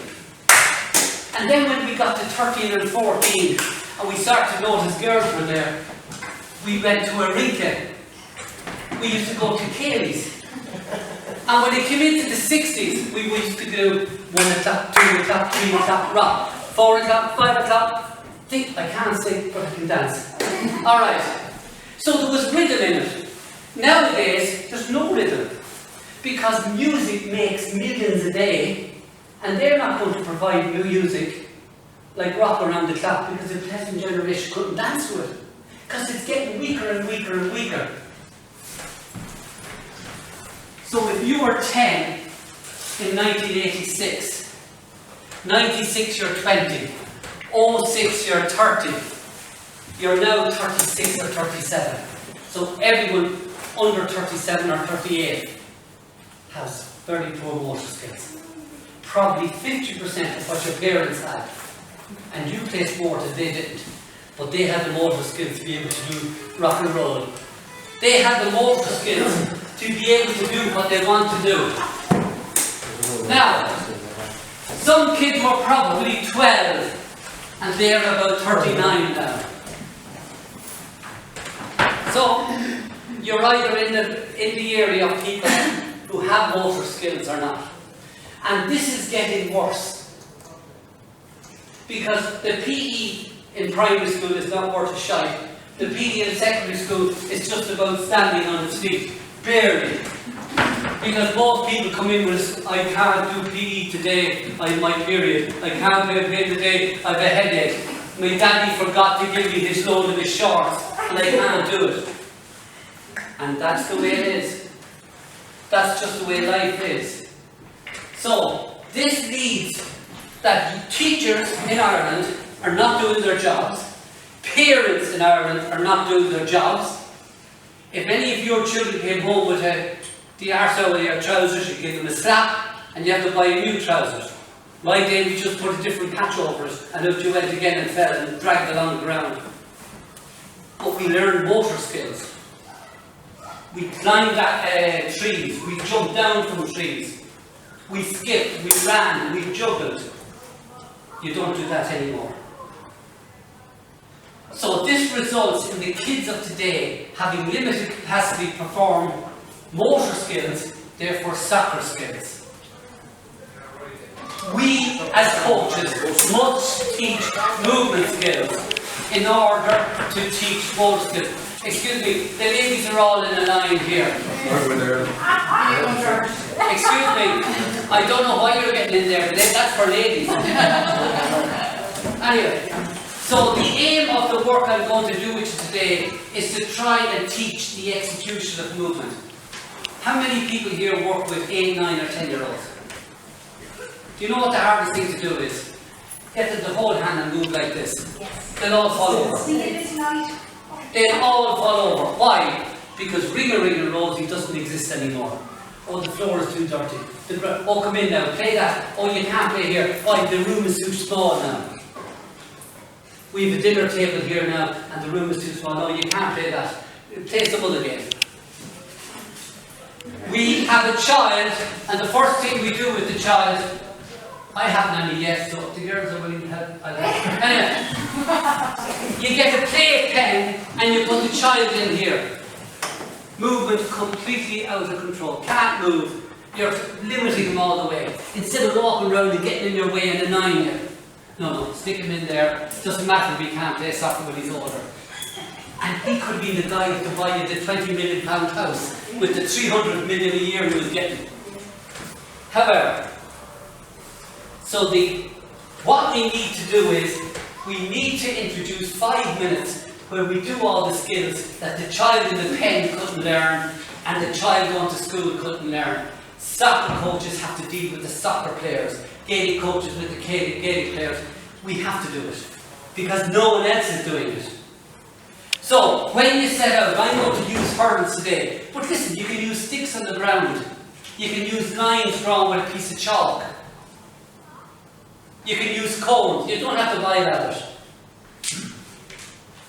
And then when we got to 13 and 14, and we started to notice girls were there, we went to a rinke. We used to go to Kayleys. And when it came into the 60s, we used to do 1 o'clock, 2 o'clock, 3 o'clock, rock, 4 o'clock, 5 o'clock. Think I can't sing, but I can dance. Alright. So there was rhythm in it. Nowadays, there's no rhythm. Because music makes millions a day, and they're not going to provide music like rock around the clock because the present generation couldn't dance to it. Because it's getting weaker and weaker and weaker. So if you were 10 in 1986, 96 you're 20, 06 you're 30, you're now 36 or 37. So everyone under 37 or 38 has very poor motor skills. Probably 50% of what your parents had. And you play sport and they didn't. But they had the motor skills to be able to do rock and roll. They had the motor skills to be able to do what they want to do. Now, some kids were probably 12 and they're about 39 now. So, you're either in the area of people who have motor skills or not. And this is getting worse. Because the PE in primary school is not worth a shite. The PE in secondary school is just about standing on its feet. Barely. Because most people come in with, I can't do PE today, I have my period. I can't play today, I have a headache. My daddy forgot to give me his load of his shorts, and I can't do it. And that's the way it is. That's just the way life is. So, this leads that teachers in Ireland are not doing their jobs. Parents in Ireland are not doing their jobs. If any of your children came home with the arse out of your trousers, you give them a slap and you have to buy new trousers. My day we just put a different patch over it and out you went again and fell and dragged along the ground. But we learned motor skills. We climbed trees, we jumped down from trees, we skipped, we ran, we juggled. You don't do that anymore. So this results in the kids of today having limited capacity to perform motor skills, therefore soccer skills. We as coaches must teach movement skills in order to teach motor skills. Excuse me, the ladies are all in a line here. Excuse me, I don't know why you're getting in there, that's for ladies. Anyway, so the aim of the work I'm going to do with you today is to try and teach the execution of movement. How many people here work with 8, 9 or 10 year olds? Do you know what the hardest thing to do is? get them to hold hand and move like this. Yes. They'll all fall over. We did it tonight. They'll all fall over. Why? Because Ring-a-Ring-a Rosie doesn't exist anymore. Oh, the floor is too dirty. Oh, come in now, play that. Oh, you can't play here. Why? The room is too small now. We have a dinner table here now, and the room is too small. No, you can't play that. Play some other game. We have a child, and the first thing we do with the child, I haven't any yet, so if the girls are willing to help, I'll help. Anyway, you get a playpen, and you put the child in here. Movement completely out of control. Can't move. You're limiting them all the way. Instead of walking around and getting in your way and annoying you. No, stick him in there. Doesn't matter if he can't play soccer when he's older. And he could be the guy to buy you the £20 million house with the 300 million a year he was getting. However, so what we need to do is, we need to introduce 5 minutes where we do all the skills that the child in the pen couldn't learn and the child going to school couldn't learn. Soccer coaches have to deal with the soccer players, Gaelic coaches with the Gaelic players. We have to do it because no one else is doing it. So when you set out, I'm going to use hurls today, but listen, you can use sticks on the ground, you can use lines drawn with a piece of chalk, you can use cones, you don't have to buy that.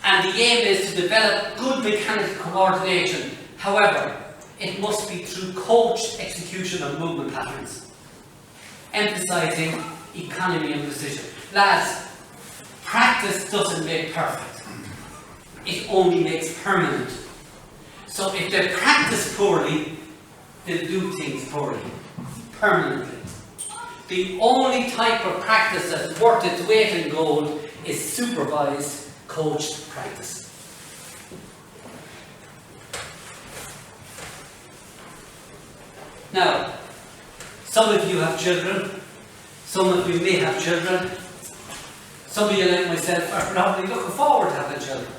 And the aim is to develop good mechanical coordination. However, it must be through coached execution of movement patterns, emphasising economy and precision. Lads, practice doesn't make perfect. It only makes permanent. So if they practice poorly, they'll do things poorly, permanently. The only type of practice that's worth its weight in gold is supervised, coached practice. Now, some of you have children, some of you may have children, some of you, like myself, are probably looking forward to having children.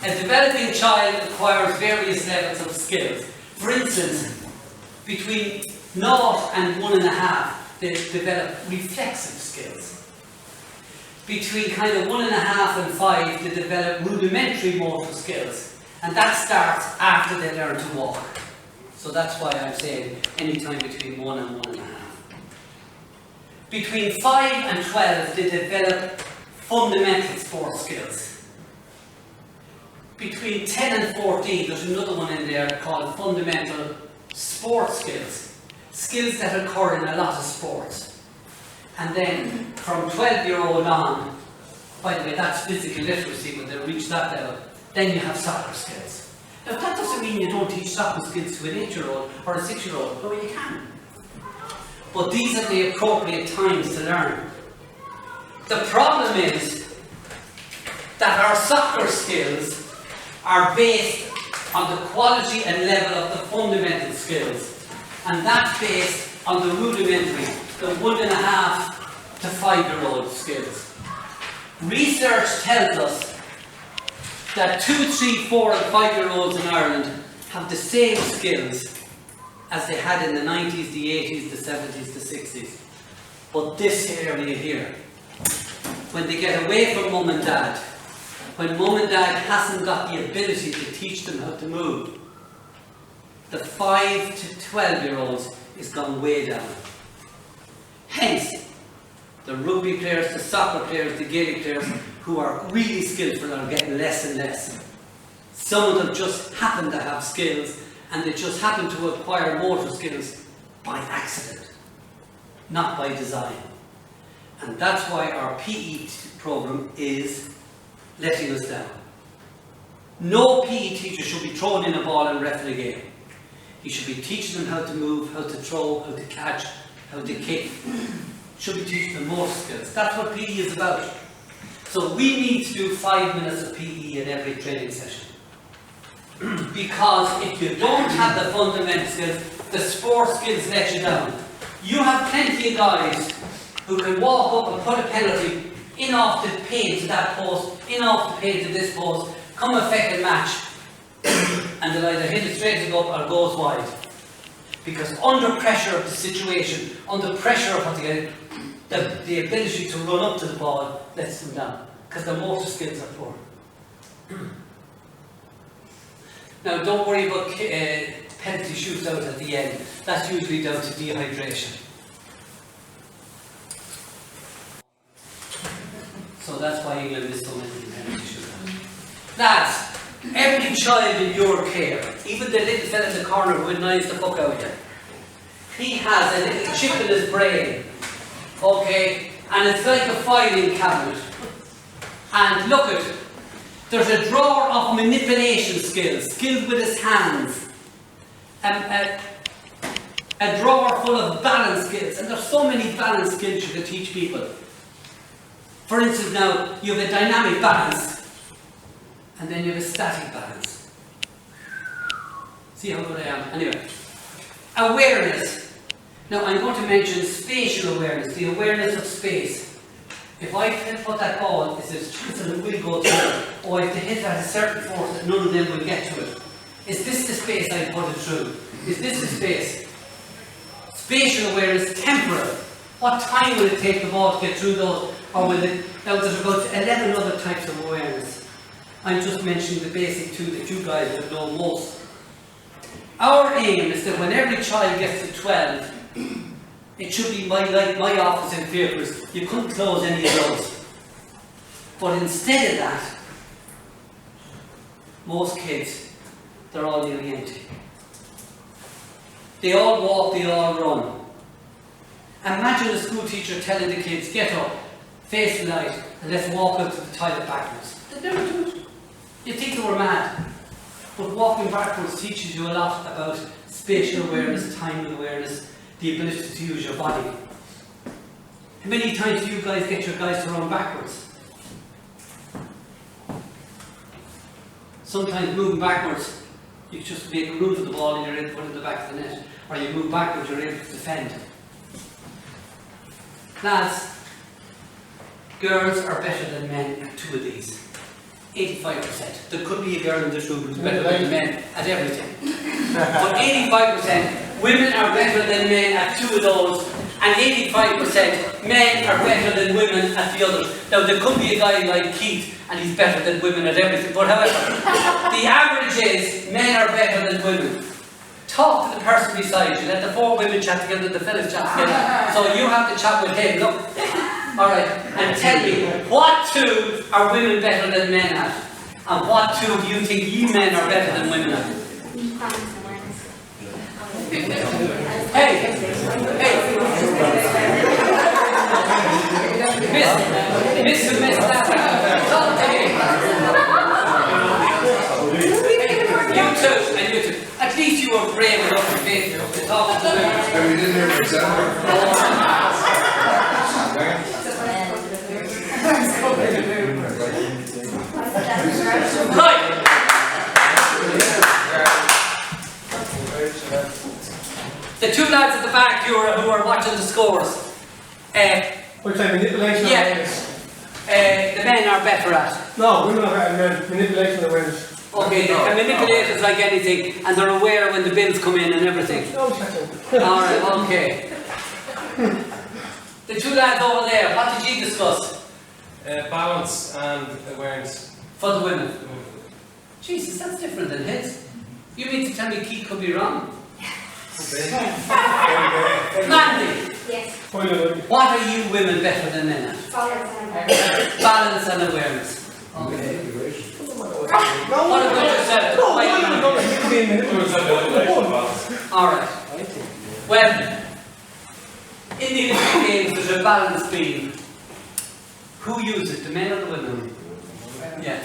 A developing child acquires various levels of skills. For instance, between 0 and 1.5, they develop reflexive skills. Between kind of 1.5 and 5, they develop rudimentary motor skills. And that starts after they learn to walk. So that's why I'm saying any time between 1 and 1.5. Between 5 and 12, they develop fundamental sports skills. Between 10 and 14, there's another one in there called fundamental sports skills. Skills that occur in a lot of sports. And then from 12-year-old on, by the way, that's physical literacy, when they reach that level, then you have soccer skills. Now that doesn't mean you don't teach soccer skills to an 8-year-old or a 6-year-old. No, you can. But these are the appropriate times to learn. The problem is that our soccer skills are based on the quality and level of the fundamental skills. And that's based on the rudimentary, the 1.5 to 5-year-old skills. Research tells us that 2, 3, 4 and 5-year-olds in Ireland have the same skills as they had in the 90s, the 80s, the 70s, the 60s. But this area here, when they get away from mum and dad, when mum and dad hasn't got the ability to teach them how to move, the 5 to 12-year-olds is gone way down. Hence, the rugby players, the soccer players, the Gaelic players who are really skillful are getting less and less. Some of them just happen to have skills, and they just happen to acquire motor skills by accident, not by design. And that's why our PE program is letting us down. No PE teacher should be throwing in a ball and ref the game. He should be teaching them how to move, how to throw, how to catch, how to kick. Should be teaching them motor skills. That's what PE is about. So we need to do 5 minutes of PE in every training session. Because if you don't have the fundamental skills, the sport skills let you down. You have plenty of guys who can walk up and put a penalty in off the pay to that post, in off the pay to this post, come affect a match, and they'll either hit it straight up or goes wide. Because under pressure of the situation, under pressure of what they get, the ability to run up to the ball lets them down, because their motor skills are poor. Now, don't worry about penalty shoots out at the end. That's usually down to dehydration. So that's why England missed so many penalty shootouts. Lads, every child in your care, even the little fella in the corner who annoys the fuck out of you, he has a little chip in his brain, okay, and it's like a filing cabinet. And look at it, there's a drawer of manipulation skills with his hands, a drawer full of balance skills, and there's so many balance skills you can teach people. For instance, now you have a dynamic balance, and then you have a static balance. See how good I am? Anyway, awareness. Now I'm going to mention spatial awareness, the awareness of space. If I put that ball, it's a chance that it will go through, or if they hit at a certain force that none of them will get to it. Is this the space I put it through? Is this the space? Spatial awareness, temporal. What time will it take the ball to get through those? Or will it, now there's about 11 other types of awareness. I'm just mentioning the basic two that you guys would know most. Our aim is that when every child gets to 12, it should be like my office in Faircrest. You couldn't close any of those. But instead of that, most kids, they're all nearly empty. They all walk, they all run. Imagine a school teacher telling the kids, get up, face the light, and let's walk out to the toilet backwards. They'd never do it. You'd think they were mad. But walking backwards teaches you a lot about spatial awareness, time awareness, the ability to use your body. How many times do you guys get your guys to run backwards? Sometimes moving backwards, you just make room for the ball and you're able to put it in the back of the net. Or you move backwards, you're able to defend. Lads, girls are better than men at two of these. 85%. There could be a girl in this room who's better than men at everything. But 85%, women are better than men at two of those, and 85% men are better than women at the others. Now there could be a guy like Keith and he's better than women at everything, but however, the average is men are better than women. Talk to the person beside you, let the four women chat together, the fellas chat together. So you have to chat with him, look. Alright, and tell me, what two are women better than men at? And what two do you think you men are better than women at? Hey! Miss who missed that? Talk to me! You two, and you two. At least you were brave enough to make it up to talk to the women. And we didn't hear from Sandra. Right! The two lads at the back who are watching the scores. What's that, manipulation Yeah. awareness? The men are better at. No, women are better than manipulation awareness. Okay, they can manipulate us like anything, and they're aware when the bills come in and everything. Alright, okay. The two lads over there, what did you discuss? Balance and awareness. For the women? Jesus, that's different than his. You mean to tell me Keith could be wrong? Mandy, Yes. what are you women better than men at? Balance and awareness. Okay. What about yourself? Alright. Well, in the Olympic Games there's a balance beam. Who uses it, the men or the women? Yeah.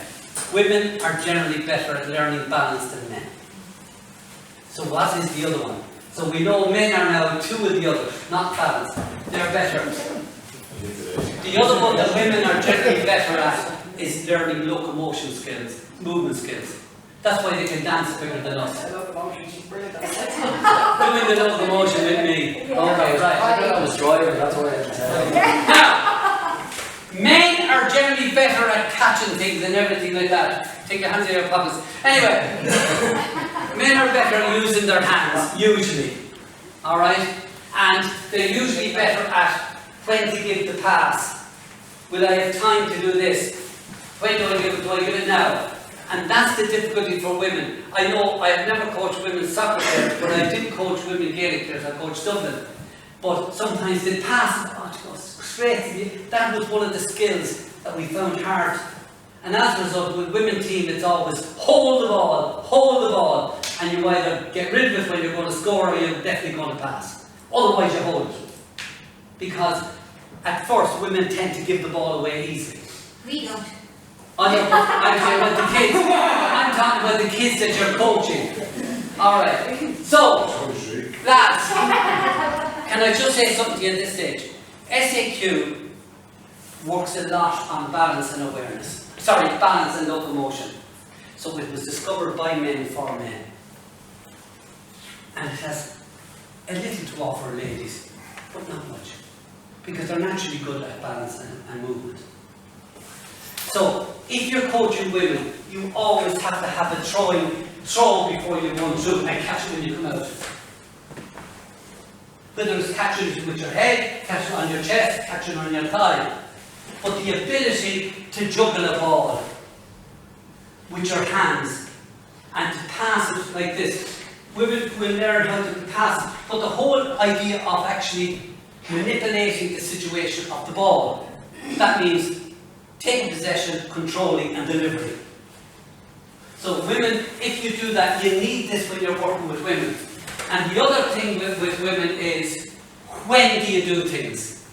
Women are generally better at learning balance than men. So what is the other one? So we know men are now two of the others, not balance. They're better. The other one that women are generally better at is learning locomotion skills, movement skills. That's why they can dance quicker than us. Doing the locomotion with me. Okay, right. I was driving, that's why Now, men are generally better at catching things and everything like that. Take your hands out of your pockets. Anyway, men are better at using their hands, usually. Alright? And they're usually better at when to give the pass. Will I have time to do this? When do I give it? Do I give it now? And that's the difficulty for women. I know I have never coached women's soccer players, but I did coach women Gaelic players. I coached Dublin. But sometimes they pass, oh, it goes straight. That was one of the skills that we found hard. And as a result, with women's team, it's always hold the ball, and you either get rid of it when you're going to score or you're definitely going to pass. Otherwise, you hold it. Because at first, women tend to give the ball away easily. We don't. I'm talking about the kids. I'm talking about the kids that you're coaching. Alright. So, lads, can I just say something to you at this stage? SAQ works a lot on balance and awareness. Sorry, balance and locomotion. So it was discovered by men for men. And it has a little to offer ladies, but not much. Because they're naturally good at balance and movement. So, if you're coaching women, you always have to have a throw before you run through and catch it when you come out. Whether it's catching it with your head, catching it on your chest, catching it on your thigh. But the ability to juggle a ball with your hands and to pass it like this. Women will learn how to pass it. But the whole idea of actually manipulating the situation of the ball, that means taking possession, controlling and delivering. So women, if you do that, you need this when you're working with women. And the other thing with women is, when do you do things?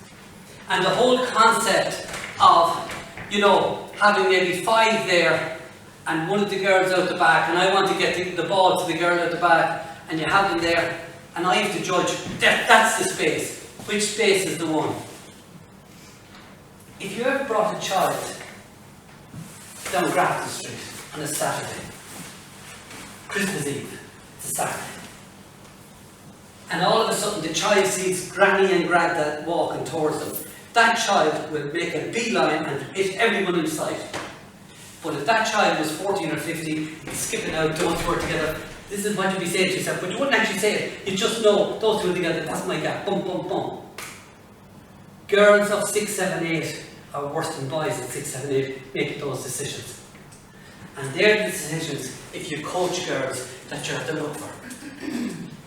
And the whole concept of, you know, having maybe 5 there and one of the girls out the back, and I want to get the ball to the girl out the back, and you have them there, and I have to judge, that's the space. Which space is the one? If you ever brought a child down Grafton Street on a Saturday, Christmas Eve, it's a Saturday, and all of a sudden the child sees Granny and Grandad walking towards them, that child will make a beeline and hit everyone in sight. But if that child was 14 or 15, he's skipping out, don't work together. This is what you'd be saying to yourself, but you wouldn't actually say it. You just know those two together, that's my gap, bum, bum, bum. Girls of 6, 7, 8 are worse than boys at 6, 7, 8 making those decisions. And they're the decisions, if you coach girls, that you have to look for.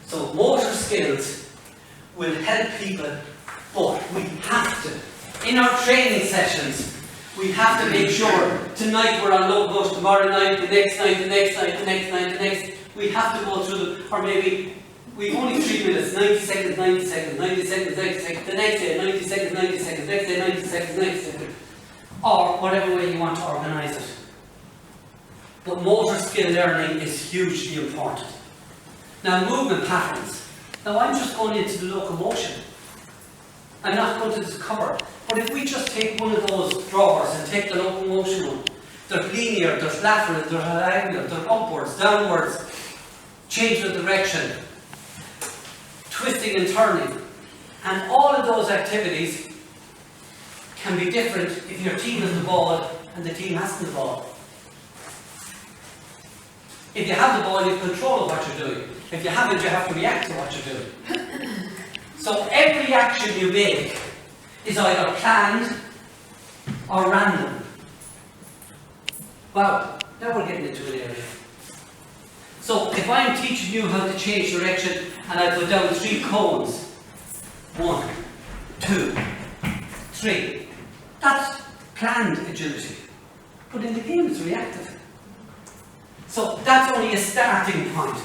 So motor skills will help people, but we have to, in our training sessions, we have to make sure, tonight we're on locomotion, tomorrow night, the next night, the next night, the next night, the next, we have to go through them, or maybe we've only 3 minutes, 90 seconds, 90 seconds, 90 seconds, 90 seconds, the next day 90 seconds, 90 seconds, next day 90 seconds, 90 seconds, or whatever way you want to organise it. But motor skill learning is hugely important. Now, movement patterns. Now, I'm just going into the locomotion. I'm not going to this cover. But if we just take one of those drawers and take the locomotion one, there's linear, there's lateral, there's diagonal, there's upwards, downwards, change of direction, twisting and turning. And all of those activities can be different if your team has the ball and the team hasn't the ball. If you have the ball, you have control of what you're doing. If you haven't, you have to react to what you're doing. So every action you make is either planned or random. Wow, now we're getting into an area. So if I'm teaching you how to change direction and I put down 3 cones, 1, 2, 3, that's planned agility. But in the game it's reactive. So that's only a starting point.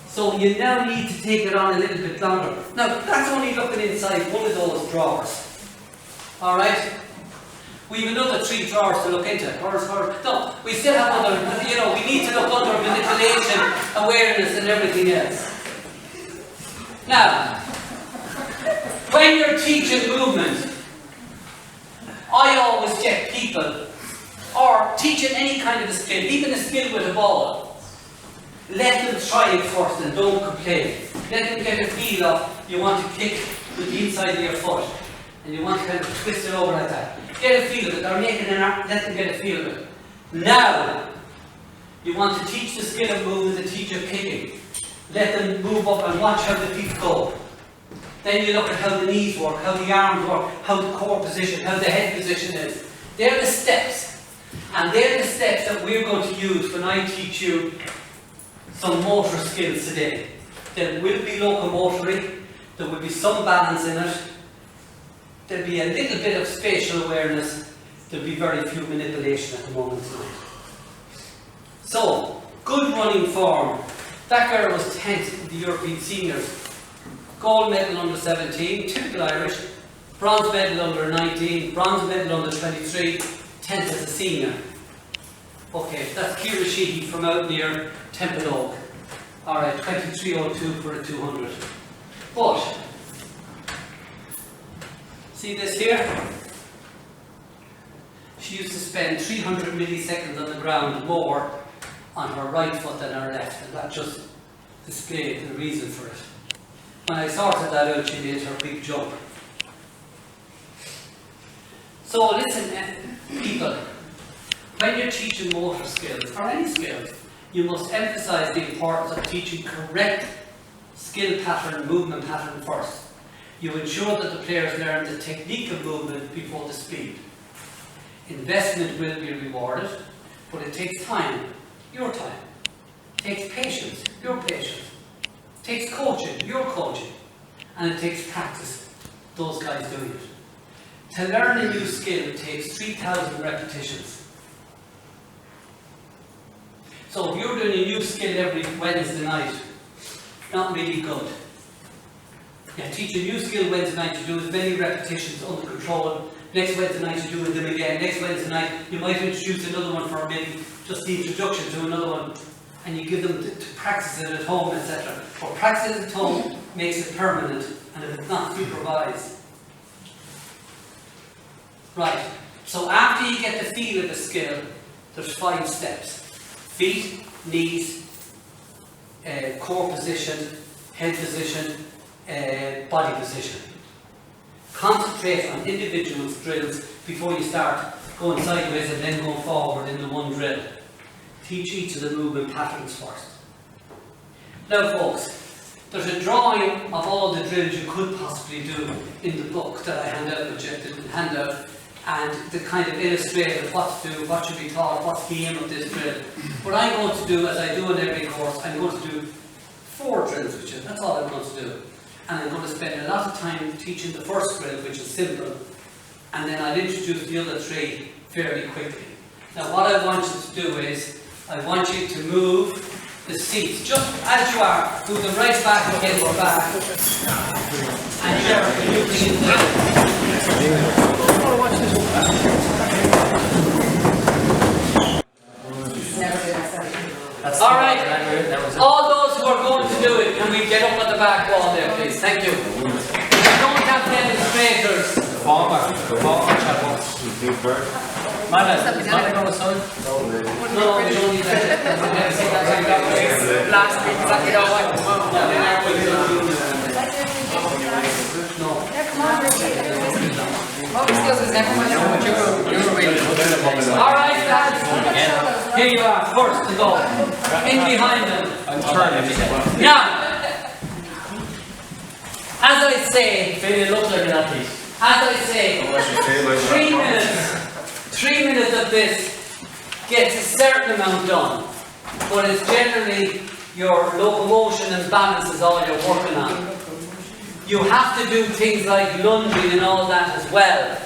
So you now need to take it on a little bit longer. Now that's only looking inside one of those drawers. Alright? We have another 3 drawers to look into. No, we still have other, you know, we need to look under manipulation, awareness and everything else. Now, when you're teaching movement, I always get people, or teaching any kind of a skill, even a skill with a ball, let them try it first and don't complain. Let them get a feel of, you want to kick with the inside of your foot, and you want to kind of twist it over like that. Get a feel of it, they're making an arc, let them get a feel of it. Now, you want to teach the skill of movement, the teach of kicking. Let them move up and watch how the feet go. Then you look at how the knees work, how the arms work, how the core position, how the head position is. They're the steps. And they're the steps that we're going to use when I teach you some motor skills today. There will be locomotory, there will be some balance in it, there'll be a little bit of spatial awareness, there'll be very few manipulation at the moment tonight. So, good running form. That girl was 10th in the European Seniors. Gold medal under 17, typical Irish. Bronze medal under 19, bronze medal under 23, 10th as a senior. Okay, that's Kira Sheehy from out near Templeogue. Alright, 23.02 for a 200. But, see this here? She used to spend 300 milliseconds on the ground more on her right foot than her left, and that just displayed the reason for it. When I sorted that out, she did her big jump. So listen, people, when you're teaching motor skills, or any skills, you must emphasise the importance of teaching correct skill pattern, movement pattern first. You ensure that the players learn the technique of movement before the speed. Investment will be rewarded, but it takes time, your time. It takes patience, your patience. It takes coaching, your coaching. And it takes practice, those guys doing it. To learn a new skill, it takes 3,000 repetitions. So if you're doing a new skill every Wednesday night, not really good. You teach a new skill Wednesday night, you do as many repetitions under control. Next Wednesday night you do them again. Next Wednesday night you might introduce another one for maybe just the introduction to another one, and you give them to practice it at home, etc. But practice it at home makes it permanent, and if it's not supervised. Right, so after you get the feel of the skill, there's 5 steps. Feet, knees, core position, head position, body position. Concentrate on individual drills before you start going sideways and then going forward in the one drill. Teach each of the movement patterns first. Now folks, there's a drawing of all the drills you could possibly do in the book that I hand out, which I didn't hand out, and the kind of illustrated of what to do, what should be taught, what's the aim of this drill. What I'm going to do, as I do in every course, I'm going to do 4 drills with you. That's all I'm going to do. And I'm going to spend a lot of time teaching the first drill, which is simple, and then I'll introduce the other 3 fairly quickly. Now what I want you to do is, I want you to move the seats just as you are, move them right back against the back, and you're moving into it. Alright, all those who are going to do it, can we get up at the back wall there, please? Thank you. We don't have demonstrators. No, we don't need that. Last week, exactly that one. Motor skills is never much of what you're really. Alright, lads. Here you are, first to go. In behind them. Now, as I say, as I say, 3 minutes. 3 minutes of this gets a certain amount done, but it's generally your locomotion and balance is all you're working on. You have to do things like lunging and all that as well.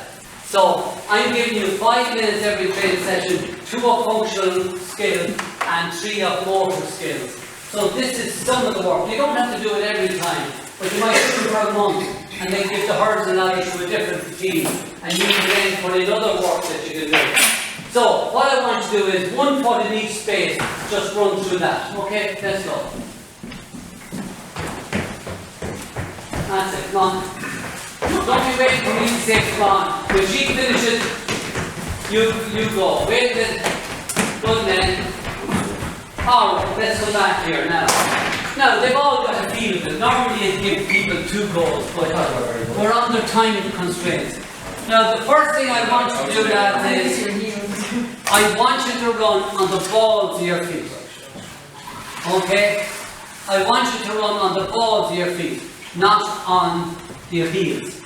So I'm giving you 5 minutes every training session, 2 of functional skills and 3 of motor skills. So this is some of the work. You don't have to do it every time, but you might do it for a month and then give the herds and knowledge to a different team, and you can then put in other work that you can do. So what I want to do is 1 foot in each space, just run through that. Okay, let's go. That's it, come on. Don't be waiting for me to say come on. When she finishes, you go. Wait a minute. Good then. Alright, let's go back here now. Now, they've all got a feel of it. Normally you give people 2 goals, but we're under time constraints. Now, the first thing I want you to do, lads, is I want you to run on the balls of your feet. Okay? I want you to run on the balls of your feet, not on your heels.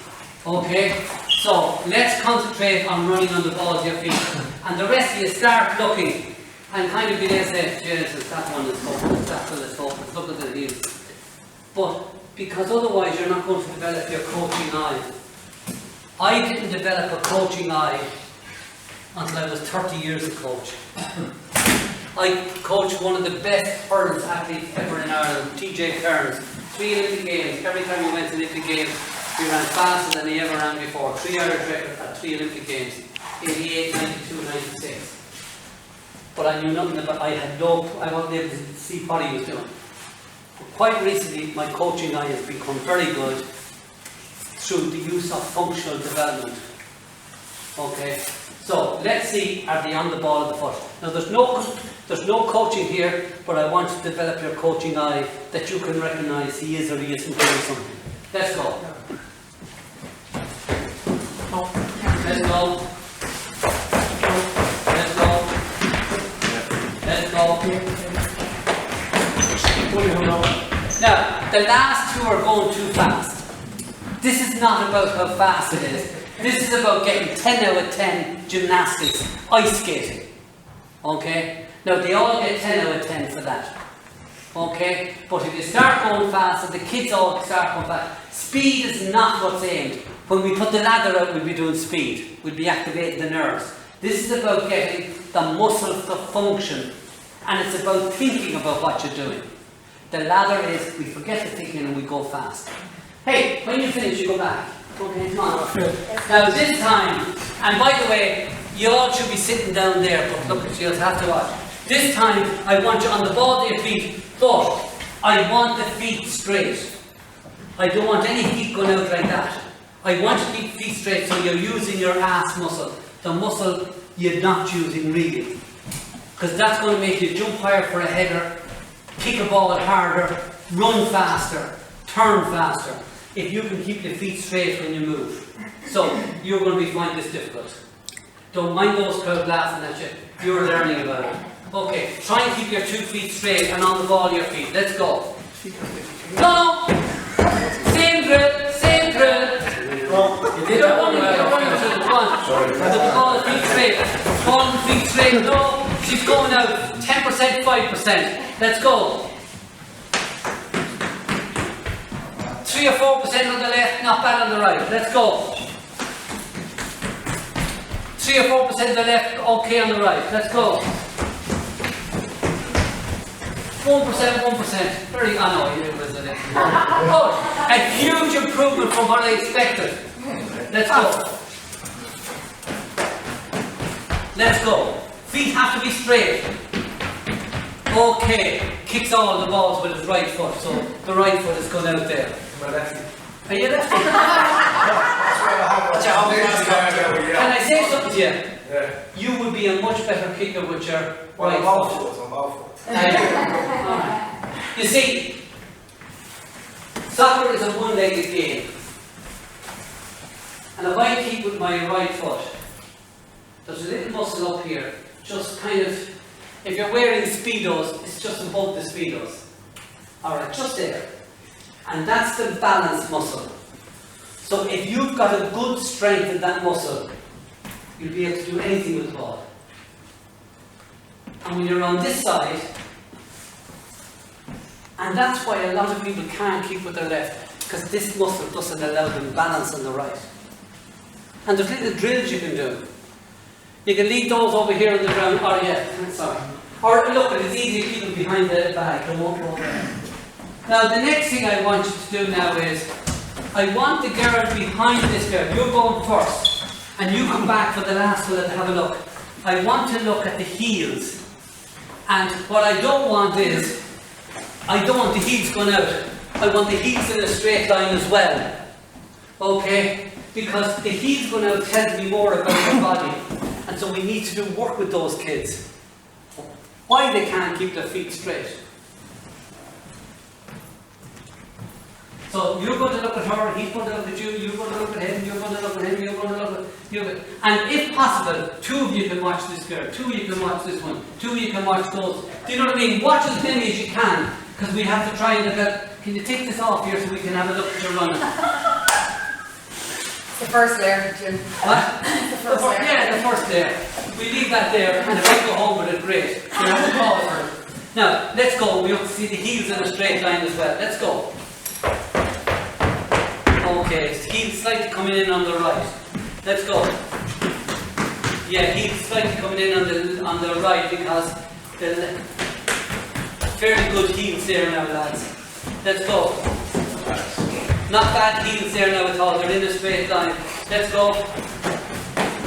Okay? So let's concentrate on running on the balls of your feet. And the rest of you start looking and kind of be there saying, Jesus, that one is hopeless, that one is hopeless, look at the heels. But because otherwise you're not going to develop your coaching eye. I didn't develop a coaching eye until I was 30 years a coach. I coached one of the best hurling athletes ever in Ireland, TJ Kearns. 3 Olympic Games. Every time we went to Olympic Games, we ran faster than he ever ran before. 3 Irish record at 3 Olympic Games. 88, 92, 96. But I knew nothing about, I wasn't able to see what he was doing. But quite recently, my coaching eye has become very good through the use of functional development. Okay, so let's see, are they on the ball of the foot? Now there's no coaching here, but I want to develop your coaching eye that you can recognise he is or he isn't doing something. Let's go. Let's go. Let's go. Let's go. Now, the last two are going too fast. This is not about how fast it is. This is about getting 10 out of 10 gymnastics, ice skating. Okay? Now, they all get 10 out of 10 for that. Okay? But if you start going fast, and the kids all start going fast, speed is not what's aimed. When we put the ladder out, we'll be doing speed. We'll be activating the nerves. This is about getting the muscle to function. And it's about thinking about what you're doing. The ladder is, we forget the thinking and we go fast. Hey, when you finish, you go back. Okay, come on. Now this time, and by the way, you all should be sitting down there, but look, you'll have to watch. This time, I want you on the ball of your feet, but I want the feet straight. I don't want any feet going out like that. I want you to keep feet straight so you're using your ass muscle, the muscle you're not using really. Because that's going to make you jump higher for a header, kick a ball harder, run faster, turn faster. If you can keep your feet straight when you move. So, you're going to be finding this difficult. Don't mind those crowd laughing at you. You're learning about it. Okay, try and keep your 2 feet straight and on the ball of your feet. Let's go. No! Same drill, same drill. You're running to the front. The ball of feet straight. Ball of feet straight. No, she's going out. 10%, 5%. Let's go. 3 or 4% on the left, not bad on the right. Let's go. 3 or 4% on the left, okay on the right. Let's go. 1%, 1%. Very, I know, it was a little. Oh, a huge improvement from what I expected. Let's go. Let's go. Feet have to be straight. Okay. Kicks all the balls with his right foot, so the right foot is going out there. Are you lefty? Can I say something to you? Yeah. You would be a much better kicker with your right foot. Right. You see, soccer is a one-legged game. And if I keep with my right foot, there's a little muscle up here, just kind of, if you're wearing Speedos, it's just above the Speedos. Alright, just there. And that's the balance muscle. So if you've got a good strength in that muscle, you'll be able to do anything with the ball. And when you're on this side, and that's why a lot of people can't keep with their left, because this muscle doesn't allow them balance on the right. And there's little drills you can do. You can leave those over here on the ground, or or look, it's easy to keep them behind the bag, they won't go there. Now the next thing I want you to do now is, I want the girl behind this girl. You're going first, and you come back for the last one to have a look. I want to look at the heels. And what I don't want is, I don't want the heels going out. I want the heels in a straight line as well. Okay? Because the heels going out tells me more about your body. And so we need to do work with those kids. Why they can't keep their feet straight. So you're going to look at her, he's going to look at you, you're going to look at him, you're going to look at him, you're going to look at you. And if possible, 2 of you can watch this girl, 2 of you can watch this one, 2 of you can watch those. Do you know what I mean? Watch as many as you can, because we have to try and develop. Can you take this off here so we can have a look at your running? The first layer, Jim. What? The first layer. Yeah, the first layer. We leave that there, and if I go home with it, great. You have to call for it. Now, let's go. We have to see the heels in a straight line as well. Let's go. Okay, heels slightly coming in on the right. Let's go. Yeah, heels slightly coming in on the right because the fairly good heels there now, lads. Let's go. Not bad heels there now at all. They're in a straight line. Let's go.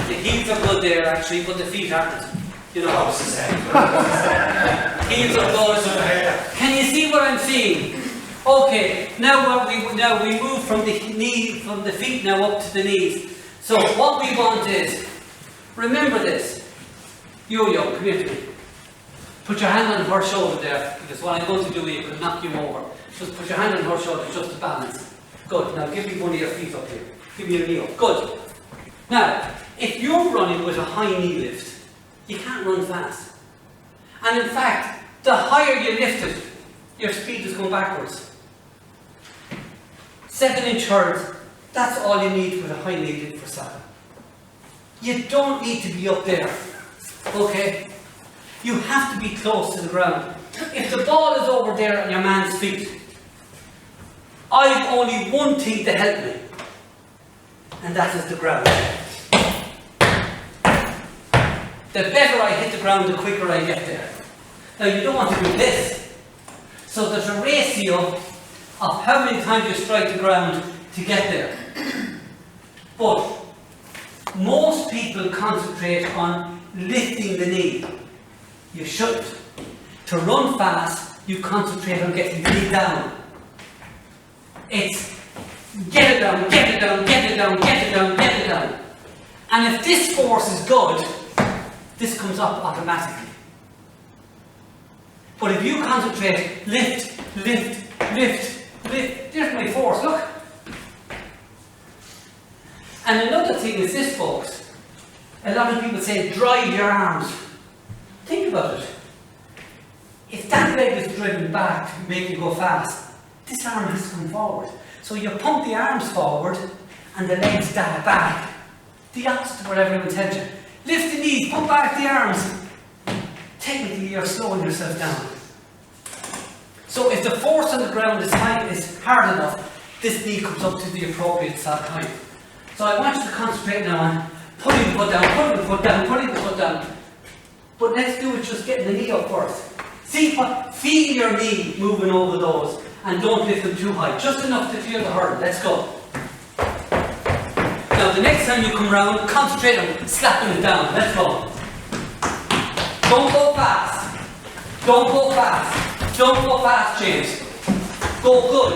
The heels are good there actually, but the feet aren't. You know. Heels are good. Can you see what I'm seeing? Okay. Now we move from the feet now up to the knees. So what we want is, remember this. Yo-yo, come here to me. Put your hand on her shoulder there, because what I'm going to do here could knock you over. Just put your hand on her shoulder just to balance. Good. Now give me one of your feet up here. Give me your knee up. Good. Now, if you're running with a high knee lift, you can't run fast. And in fact, the higher you lift it, your speed is going backwards. 7-inch hurls, that's all you need with a high knee lift for soccer. You don't need to be up there. Okay? You have to be close to the ground. If the ball is over there on your man's feet, I've only one thing to help me, and that is the ground. The better I hit the ground, the quicker I get there. Now you don't want to do this. So there's a ratio of how many times you strike the ground to get there. But most people concentrate on lifting the knee. You shouldn't. To run fast, you concentrate on getting the knee down. It's get it down, get it down, get it down, get it down, get it down. And if this force is good, this comes up automatically. But if you concentrate, lift, lift, lift, lift, there's my force, look. And another thing is this, folks. A lot of people say, drive your arms. Think about it. If that leg is driven back to make you go fast, this arm has to come forward. So you pump the arms forward and the legs dive back. The opposite of what everyone tells you. Lift the knees, pump back the arms. Technically you're slowing yourself down. So if the force on the ground is hard enough, this knee comes up to the appropriate height. So I want you to concentrate now on putting the foot down, putting the foot down, putting the foot down. But let's do it just getting the knee up first. Feel your knee moving over those and don't lift them too high. Just enough to feel the hurl. Let's go. Now the next time you come round, concentrate on slapping it down. Let's go. Don't go fast. Don't go fast. Don't go fast, James. Go good.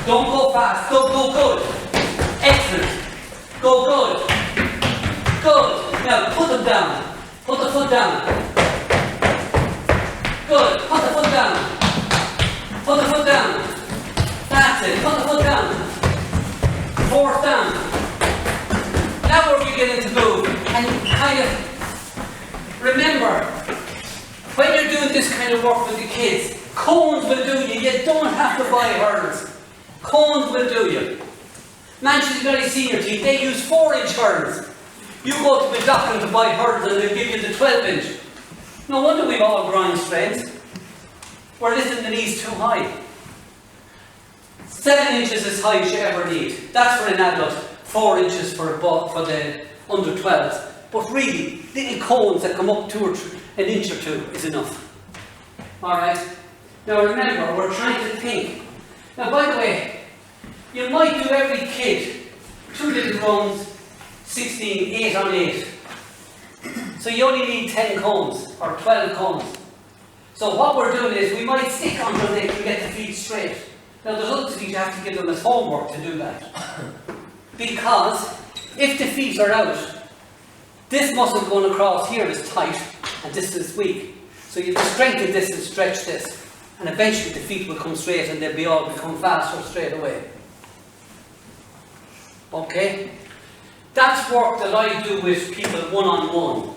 Don't go fast. Go good. Excellent. Go good. Good. Now put them down. Put the foot down. Good. Put the foot down. Put the foot down. That's it. Put the foot down. Force down. Now we're beginning to move. And kind of remember, when you're doing this kind of work with the kids, cones will do you. You don't have to buy hurls. Cones will do you. Manchester United senior team, they use 4-inch hurls. You go to the doctor to buy hurls and they'll give you the 12-inch. No wonder we've all groin strains. We're lifting the knees too high. 7 inches is high as you ever need. That's for an adult. 4 inches for the under 12s. But really, little cones that come up an inch or two is enough. Alright? Now remember, we're trying to think. Now by the way, you might do every kid 2 little runs, 16, 8 on 8. So you only need 10 cones or 12 cones. So what we're doing is we might stick until they can get the feet straight. Now there's other things you have to give them as homework to do that. Because if the feet are out, this muscle going across here is tight and this is weak. So you have to strengthen this and stretch this. And eventually the feet will come straight and they'll all become faster straight away. Okay? That's work that I do with people one-on-one.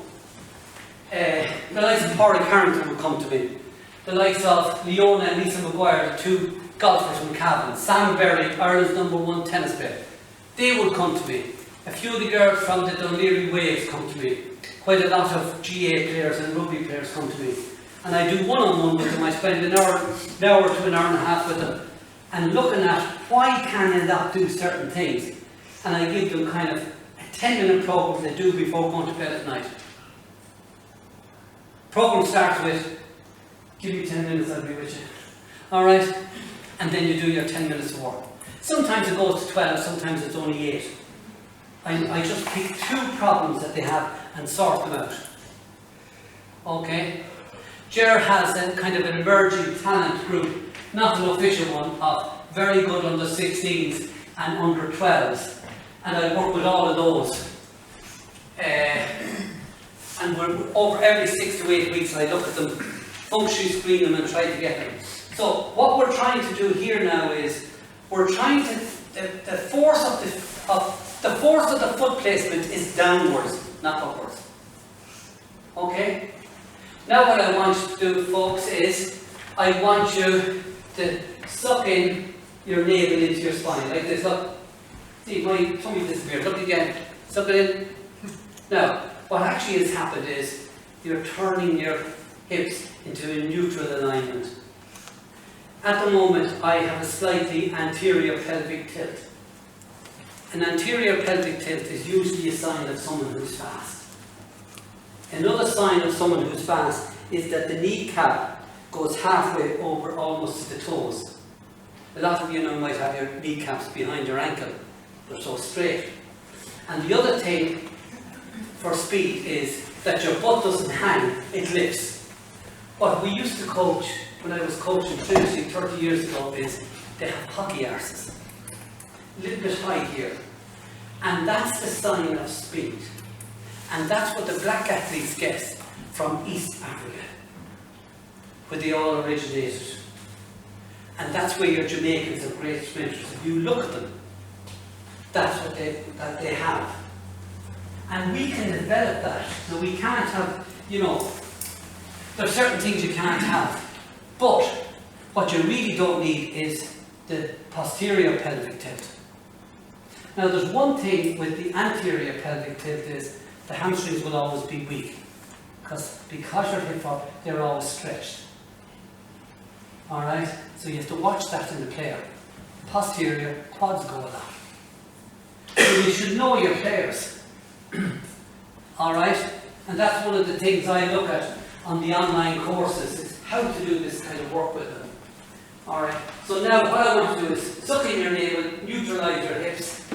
The likes of Corey Carrington will come to me. The likes of Leona and Lisa Maguire, the 2 golfers from Cavan. Sam Berry, Ireland's #1 tennis player. they would come to me. A few of the girls from the Dunleary Waves come to me. Quite a lot of GA players and rugby players come to me. And I do one-on-one with them. I spend an hour to an hour and a half with them, and looking at why can they not do certain things. And I give them kind of a 10-minute program they do before going to bed at night. Program starts with, give me 10 minutes, I'll be with you. Alright? And then you do your 10 minutes of work. Sometimes it goes to 12, sometimes it's only 8. I just pick 2 problems that they have and sort them out. Okay? Ger has a kind of an emerging talent group, not an official one, of very good under 16s and under 12s. And I work with all of those. And we're over every 6 to 8 weeks, I look at them, functionally screen them and try to get them. So what we're trying to do here now is, we're trying to, the force of the foot placement is downwards, not upwards. Okay? Now what I want you to do, folks, is I want you to suck in your navel into your spine, like this. Look. See, my tummy disappeared. Look again. Suck it in. Now, what actually has happened is you're turning your hips into a neutral alignment. At the moment, I have a slightly anterior pelvic tilt. An anterior pelvic tilt is usually a sign of someone who's fast. Another sign of someone who's fast is that the kneecap goes halfway over almost to the toes. A lot of you now might have your kneecaps behind your ankle. They're so straight. And the other thing for speed is that your butt doesn't hang, it lifts. What we used to coach, when I was coaching Trinity 30 years ago, is they have hockey arses. A little bit high here. And that's the sign of speed. And that's what the black athletes get from East Africa, where they all originated. And that's where your Jamaicans are great sprinters. If you look at them, that's what they have. And we can develop that. Now we can't have, you know, there's certain things you can't have. But what you really don't need is the posterior pelvic tilt. Now there's one thing with the anterior pelvic tilt is the hamstrings will always be weak. Because you're hip up, they're always stretched. Alright? So you have to watch that in the player. Posterior, quads go a lot. So you should know your players. Alright? And that's one of the things I look at on the online courses, is how to do this kind of work with them. Alright? So now what I want to do is suck in your navel, neutralise your hips,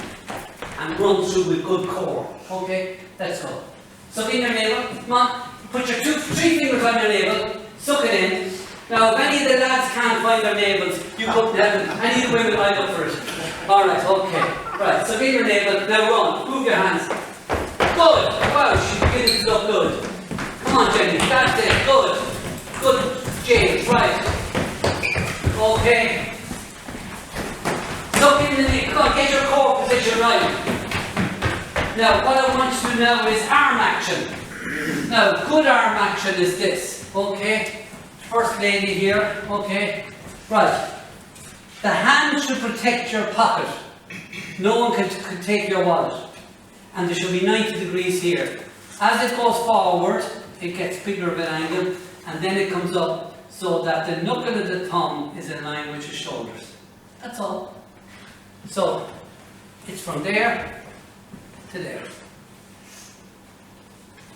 and run through with good core. Okay? Let's go. Suck in your navel. Come on. Put your 3 fingers on your navel. Suck it in. Now, if any of the lads can't find their navels, you couldn't have them. Any of the women might look for it. Alright, okay. Right, suck in your navel. Now run. Move your hands. Good. Wow, she's beginning to look good. Come on, Jenny. That's it. Good. Good, James. Right. Okay. Suck in the knee. Come on, get your core position right. Now, what I want you to do now is arm action. Now, good arm action is this. Okay. First lady here. Okay. Right. The hand should protect your pocket. No one can take your wallet. And there should be 90 degrees here. As it goes forward, it gets bigger of an angle, and then it comes up so that the knuckle of the thumb is in line with your shoulders. That's all. So, it's from there to there.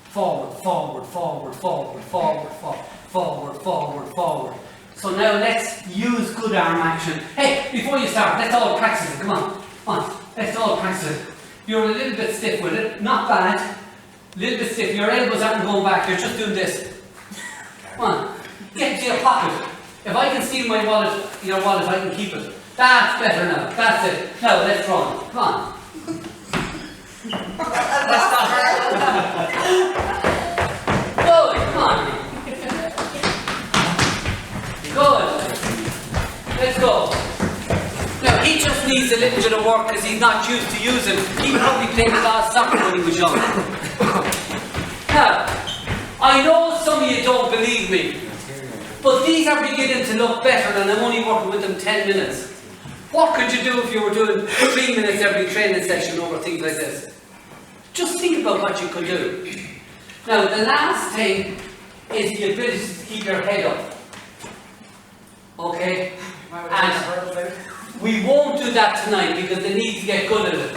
Forward, forward, forward, forward, forward, forward, forward, forward, forward. So now let's use good arm action. Hey, before you start, let's all practice it. Come on, come on. Let's all practice it. You're a little bit stiff with it. Not bad. A little bit stiff. Your elbows aren't going back. You're just doing this. Come on. Get to your pocket. If I can steal my wallet, your wallet, I can keep it. That's better now. That's it. Now let's run. Come on. Good. Come on. Good. Let's go. Now he just needs a little bit of work because he's not used to using. He probably played a lot of soccer when he was young. Now, I know some of you don't believe me, but these are beginning to look better and I'm only working with them 10 minutes. What could you do if you were doing 3 minutes every training session over things like this? Just think about what you could do. Now, the last thing is the ability to keep your head up. Okay? And we won't do that tonight because they need to get good at it.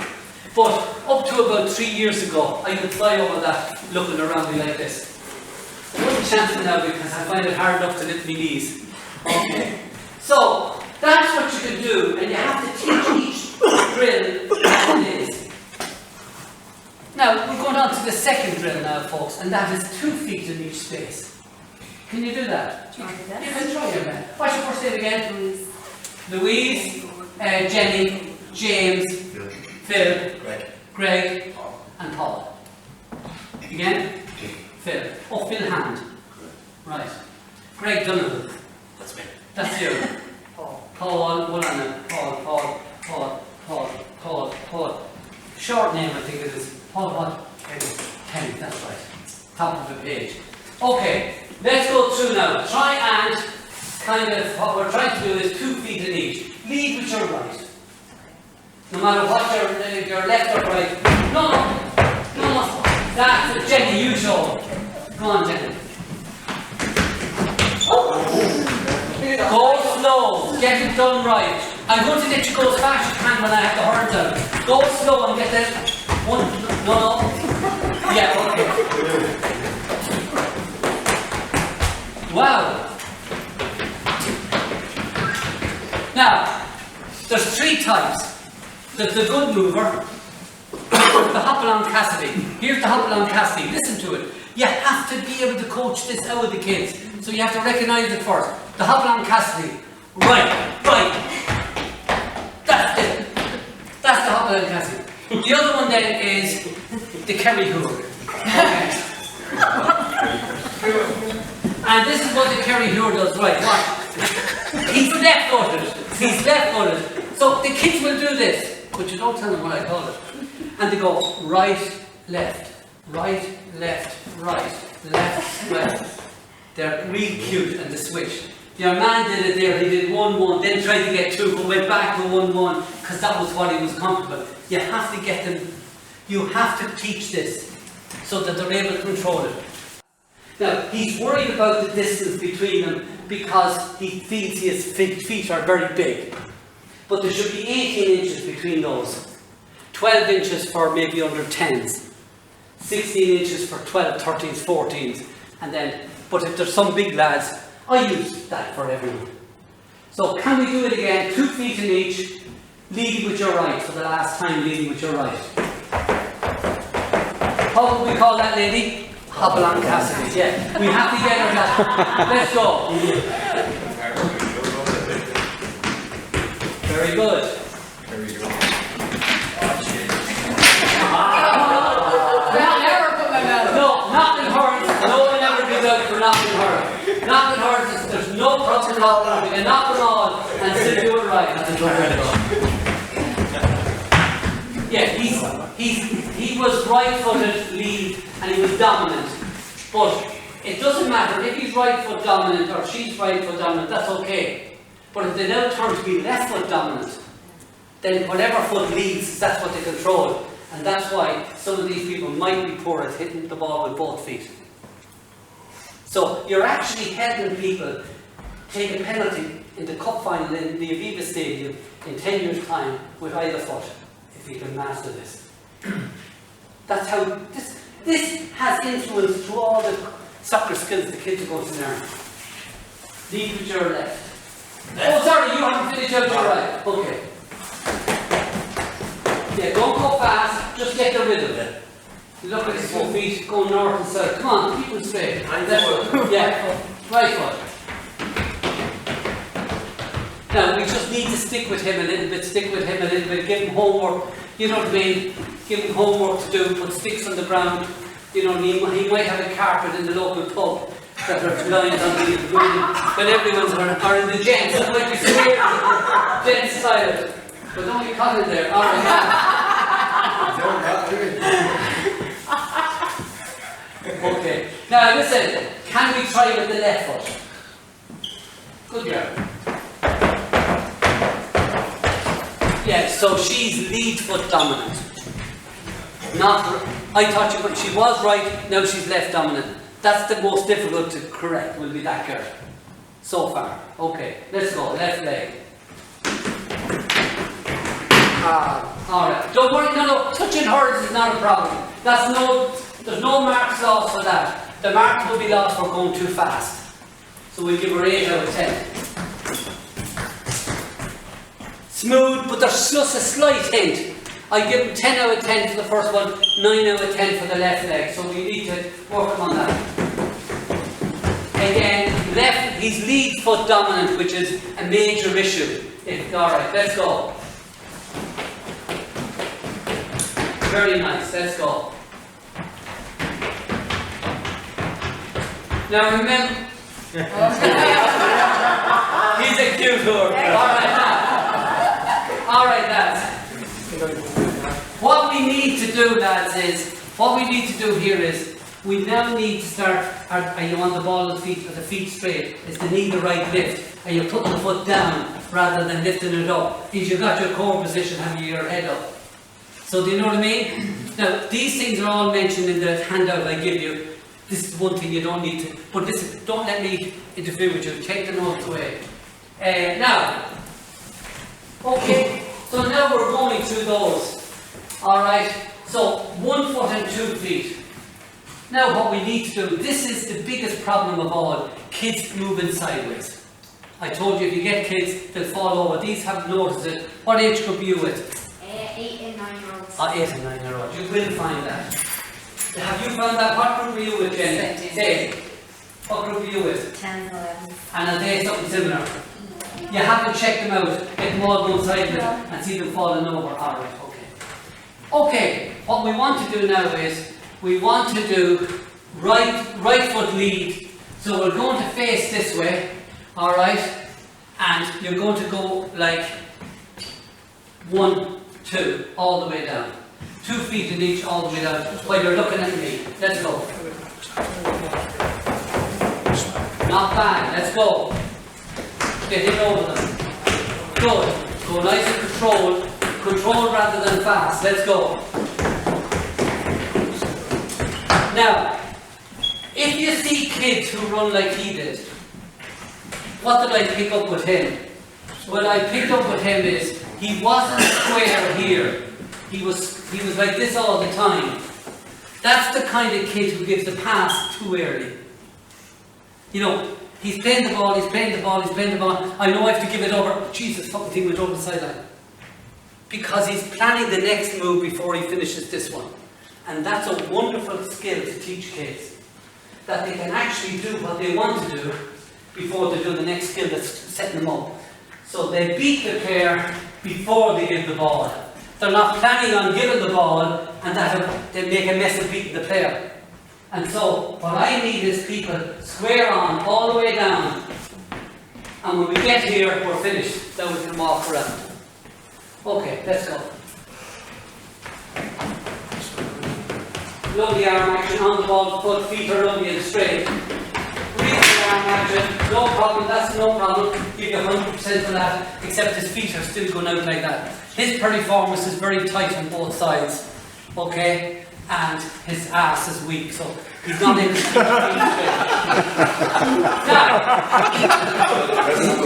But up to about 3 years ago, I could fly over that looking around me like this. I wouldn't chance it now because I find it hard enough to lift my knees. Okay? So, that's what you can do, and you have to teach each drill as it is. Now, we're going on to the second drill now, folks, and that is 2 feet in each space. Can you do that? You can try your best. What's your first name again? Louise, Jenny, James, Phil, Greg, and Paul. Again? Phil. Oh, Phil Hand. Right. Greg Donovan. That's me. That's you. Paul, what on it? Paul. Short name, I think it is. Paul what? Kenny, that's right. Top of the page. Okay, let's go through now. Try and kind of, what we're trying to do is 2 feet in each. Lead with your right. No matter what your left or right. No. That's it. Jenny, you show. Come on, Jenny. Go slow. Get it done right. I'm going to let you go as fast as you can when I have the horn down. Go slow and get that. One. No. Yeah, okay. Wow. Now, there's 3 types. There's the good mover, the hop-along Cassidy. Here's the hop-along Cassidy. Listen to it. You have to be able to coach this out with the kids. So you have to recognise it first. The hop-along Cassidy. Right. That's it. That's the hop-along Cassidy. The other one then is the Kerry Hoor. Okay. And this is what the Kerry Hoor does. Right, watch. He's left-footed. So the kids will do this. But you don't tell them what I call it. And they go right, left, right, left. They're really cute and they switch. Your man did it there, he did 1-1, then tried to get 2, but went back to 1-1 because that was what he was comfortable. You have to get them, you have to teach this so that they're able to control it. Now, he's worried about the distance between them because he feels his feet are very big. But there should be 18 inches between those. 12 inches for maybe under 10s. 16 inches for 12, 13s, 14s. And then, but if there's some big lads, I use that for everyone. So can we do it again? 2 feet in each. Leading with your right for the last time, leading with your right. How would we call that lady? Hop-along Cassidy, yeah. We have to get her that. Let's go. Very good. No, knocking hard. No one ever gives out for knocking hard. Knocking hard, there's no proper knocking. You can knock them all and still do it right. Yeah, he was right-footed lead and he was dominant. But it doesn't matter if he's right foot dominant or she's right foot dominant, that's okay. But if they now turn to be left foot dominant, then whatever foot leads, that's what they control. And that's why some of these people might be poor at hitting the ball with both feet. So you're actually helping people take a penalty in the cup final in the Aviva Stadium in 10 years' time with either foot, if you can master this. That's how this has influence to all the soccer skills the kids are going to learn. Lead with your left. Oh, sorry, you haven't finished out your right. Okay. Yeah, don't go fast, just get the rhythm. Look at his 4 feet, go north and south. Come on, keep them straight. Left foot. Yeah, right foot. Now, we just need to stick with him a little bit, give him homework. You know what I mean? Give him homework to do, put sticks on the ground. You know, he might have a carpet in the local pub that are lined on the building, but everyone's are in the gents. It might be square, gents style. But don't get caught in there. All right. Okay. Now listen, can we try with the left foot? Good girl. so she's lead foot dominant. Not, I thought she was right, now she's left dominant. That's the most difficult to correct, will be that girl. So far. Okay, let's go, left leg. Alright, don't worry, no, touching hers is not a problem. There's no marks lost for that. The marks will be lost for going too fast. So we'll give her 8 out of 10. Smooth, but there's just a slight hint. I give him 10 out of 10 for the first one, 9 out of 10 for the left leg, so we need to work on that. Again, he's lead foot dominant, which is a major issue. Alright, let's go. Very nice, let's go. Now remember, he's a cute whore. Alright, lads. What we need to do, lads, we now need to start, are you on the ball of the feet straight? Is the knee the right lift? Are you putting the foot down rather than lifting it up? Is you got your core position, have you your head up? So do you know what I mean? Now, these things are all mentioned in the handout I give you. This is one thing you don't need to, but this, don't let me interfere with you. Take the notes away. Now, okay, so now we're going through those. Alright, so 1 foot and 2 feet. Now what we need to do, this is the biggest problem of all, kids moving sideways. I told you if you get kids, they'll fall over. These haven't noticed it. What age group are you with? 8 and 9 year olds. 8 and 9 year olds. You will find that. Have you found that? What group are you with, Jenny? Say, what group are you with? 10 and 11. And are they something similar? You have to check them out, get them all one side and see them falling over. Alright, okay. Okay, what we want to do now is, we want to do right foot lead. So we're going to face this way, alright? And you're going to go like 1, 2, all the way down. 2 feet in each, all the way down, while you're looking at me. Let's go. Not bad, let's go. Get in over them. Good. Go nice and controlled. Control rather than fast. Let's go. Now, if you see kids who run like he did, what did I pick up with him? What I picked up with him is, he wasn't square here. He was like this all the time. That's the kind of kid who gives the pass too early. You know, he's playing the ball, he's playing the ball, he's playing the ball. I know I have to give it over. Jesus, fucking thing went over the sideline. Because he's planning the next move before he finishes this one. And that's a wonderful skill to teach kids. That they can actually do what they want to do before they do the next skill that's setting them up. So they beat the player before they give the ball. They're not planning on giving the ball and that they make a mess of beating the player. And so what I need is people square on all the way down. And when we get here, we're finished. Then we can walk around. Okay, let's go. Lovely arm action on the ball, foot, feet are lovely and straight. Breathing arm action, no problem, that's no problem. Give you 100% for that, except his feet are still going out like that. His performance is very tight on both sides, okay? And his ass is weak, so he's not able to keep his feet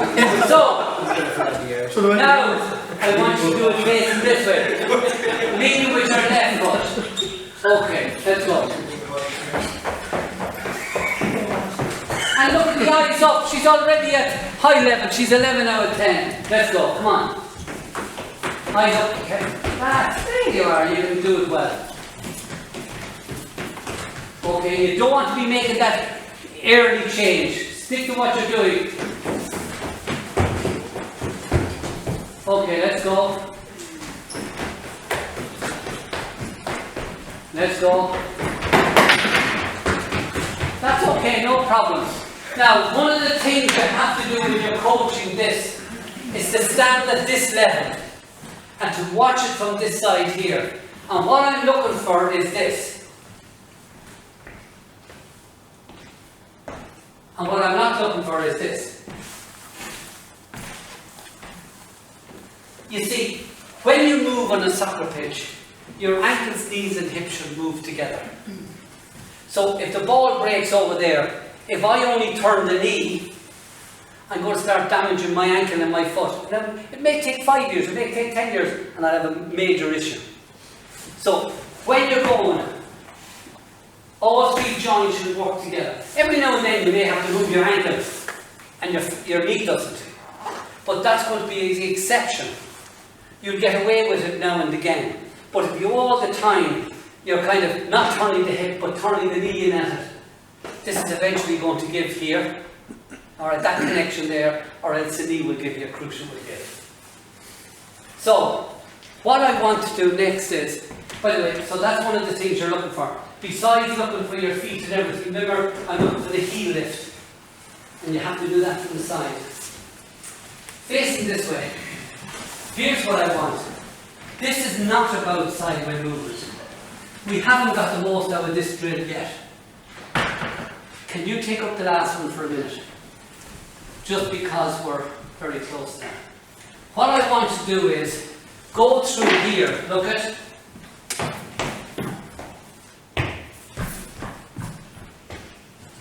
straight. So, now, I want you to do it facing this way. Lean with your left foot. Okay, let's go. And look at the eyes up. She's already at high level. She's 11 out of 10. Let's go. Come on. Eyes up. Okay. There you are. You can do it well. Okay, you don't want to be making that early change. Stick to what you're doing. Okay, let's go. Let's go. That's okay, no problem. Now, one of the things you have to do when you're coaching this is to stand at this level and to watch it from this side here. And what I'm looking for is this. And what I'm not looking for is this. you see, when you move on a soccer pitch, your ankles, knees and hips should move together. So if the ball breaks over there, if I only turn the knee, I'm going to start damaging my ankle and my foot. It may take 5 years, it may take 10 years, and I'll have a major issue. So when you're going, all three joints should work together. Every now and then you may have to move your ankle and your knee doesn't. But that's going to be the exception. You'll get away with it now and again. But if you all the time, you're kind of not turning the hip, but turning the knee in at it, this is eventually going to give here. Alright, that connection there, or else the knee will give you a crucial give. So, what I want to do next is, by the way, so that's one of the things you're looking for. Besides looking for your feet and everything, remember, I'm looking for the heel lift. And you have to do that from the side. Facing this way. Here's what I want. This is not about sideway movement. We haven't got the most out of this drill yet. Can you take up the last one for a minute? Just because we're very close now. What I want to do is go through here. Look at.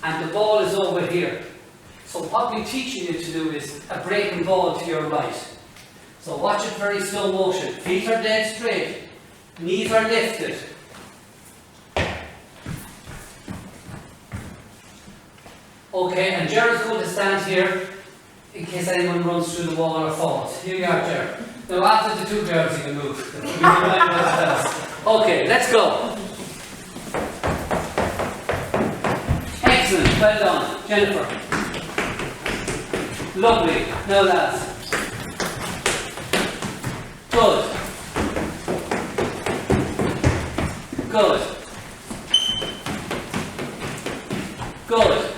And the ball is over here. So what we're teaching you to do is a breaking ball to your right. So watch it very slow motion. Feet are dead straight. Knees are lifted. Okay, and Gerard's going to stand here in case anyone runs through the wall or falls. Here you are, Gerard. Now after the two girls you can move. Okay, let's go. Excellent, well done. Jennifer. Lovely. Now lads. Good. Good. Good.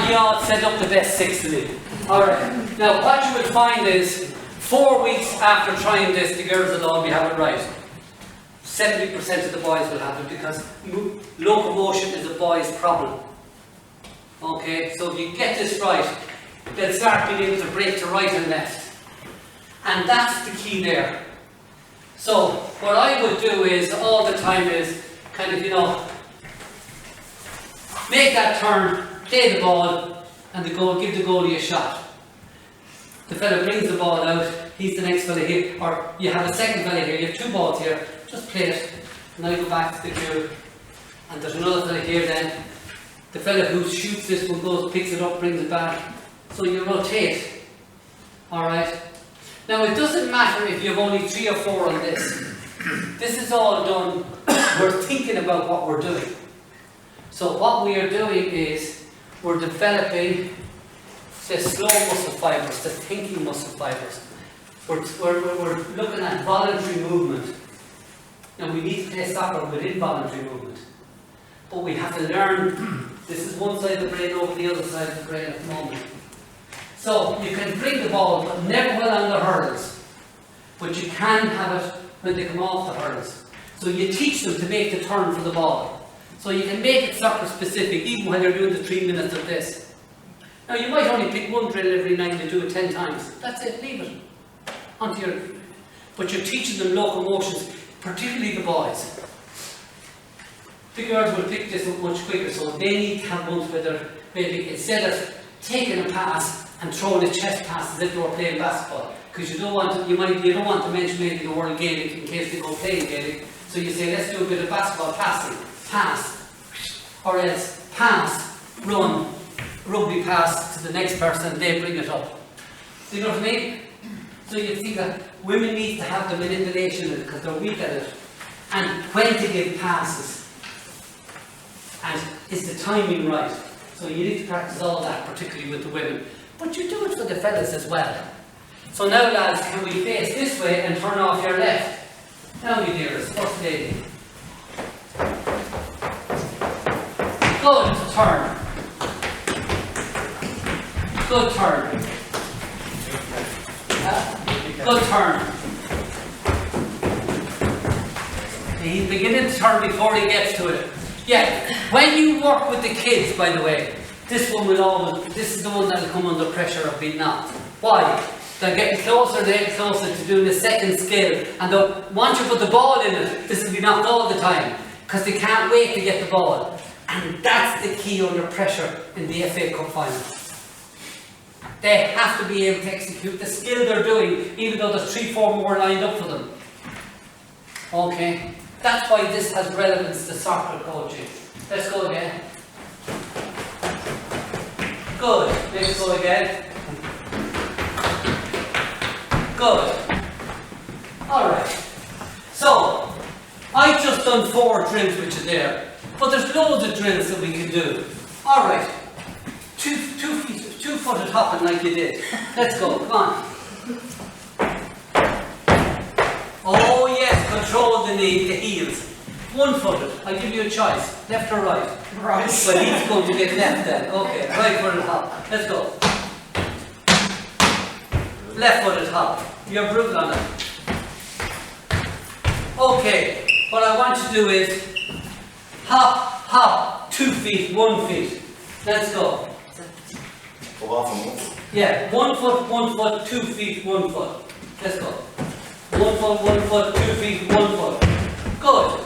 You all set up the best 6 to me. Alright. Now what you will find is 4 weeks after trying this, the girls will all be having it right. 70% of the boys will have it because locomotion is a boy's problem. Okay, so if you get this right, they'll start being able to break to right and left. And that's the key there. So what I would do is all the time is kind of, you know, make that turn, play the ball, and the goal, give the goalie a shot. The fella brings the ball out, he's the next fella here, or you have a second fella here, you have 2 balls here, just play it, and now you go back to the queue, and there's another fella here then. The fella who shoots this one goes, picks it up, brings it back, so you rotate. Alright? Now it doesn't matter if you have only 3 or 4 on this. This is all done, we're thinking about what we're doing. So what we are doing is, we're developing the slow muscle fibers, the thinking muscle fibers. We're looking at voluntary movement. Now we need to play soccer with involuntary movement. But we have to learn, this is one side of the brain over the other side of the brain at the moment. So you can bring the ball, but never well on the hurdles. But you can have it when they come off the hurdles. So you teach them to make the turn for the ball. So you can make it soccer specific even when you're doing the 3 minutes of this. Now you might only pick one drill every night and do it 10 times. That's it, leave it. But you're teaching them locomotions, particularly the boys. The girls will pick this up much quicker, so they need to have ones where they're maybe instead of taking a pass and throwing a chest pass as if they were playing basketball. Because you don't want to mention maybe the word Gaelic in case they go playing Gaelic. So you say, let's do a bit of basketball passing. Pass, or else pass, run, rugby pass to the next person and they bring it up. Do you know what I mean? So you see that women need to have the manipulation because they're weak at it. And when to give passes. And is the timing right? So you need to practice all that, particularly with the women. But you do it for the fellas as well. So now lads, can we face this way and turn off your left? Now my dearest, first lady. Good turn. Good turn. Good turn. He's beginning to turn before he gets to it. Yeah, when you work with the kids, by the way, this is the one that will come under pressure of being knocked. Why? They're getting closer to doing the second skill, and once you put the ball in it, this will be knocked all the time, because they can't wait to get the ball. And that's the key under pressure in the FA Cup final. They have to be able to execute the skill they're doing, even though there's 3-4 more lined up for them. Okay? That's why this has relevance to soccer coaching. Let's go again. Good. Let's go again. Good. Alright. So, I've just done 4 drills which are there. But there's loads of drills that we can do. Alright. Two-footed hopping like you did. Let's go, come on. Oh yes, control the knee, the heels. One-footed, I'll give you a choice. Left or right? Right. Well, he's going to get left then. Okay, right-footed hop. Let's go. Left-footed hop. You're brutal on it. Okay, what I want you to do is hop, hop, 2 feet, 1 feet. Let's go. Go off and move. Yeah, 1 foot, 2 feet, 1 foot. Let's go. 1 foot, 2 feet, 1 foot. Good.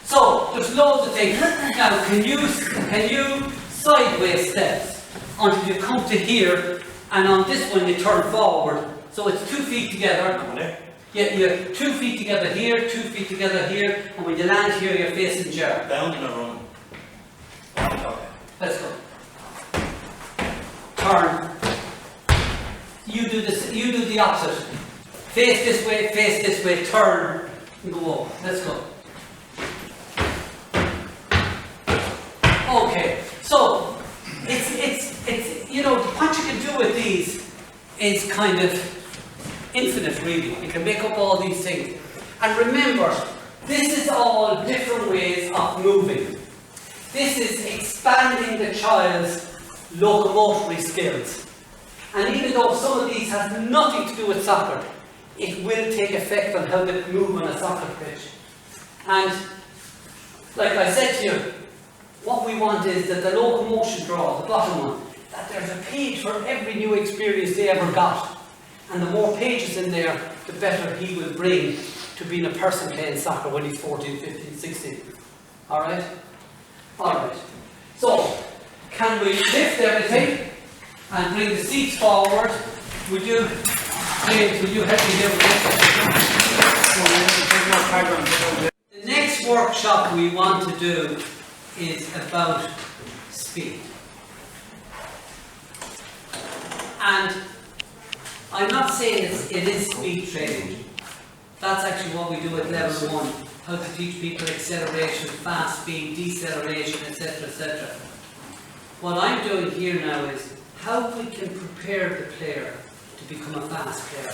So, there's loads of things. Now, can you sideways steps until you come to here, and on this one you turn forward. So it's 2 feet together. Yeah, you're 2 feet together here, 2 feet together here, and when you land here, you're facing jar. Bounding or running? Let's go. Turn. You do this. You do the opposite. Face this way, turn, and go over. Let's go. Okay. So it's you know, what you can do with these is kind of infinite, really. You can make up all these things. And remember, this is all different ways of moving. This is expanding the child's locomotory skills. And even though some of these have nothing to do with soccer, it will take effect on how they move on a soccer pitch. And like I said to you, what we want is that the locomotion draw, the bottom one, that there's a page for every new experience they ever got. And the more pages in there, the better he will bring to being a person playing soccer when he's 14, 15, 16. Alright? Alright. So, can we lift everything and bring the seats forward? Would you, James, will you help me here with this? The next workshop we want to do is about speed. And I'm not saying it is speed training. That's actually what we do at level 1. How to teach people acceleration, fast speed, deceleration, etc., etc. What I'm doing here now is how we can prepare the player to become a fast player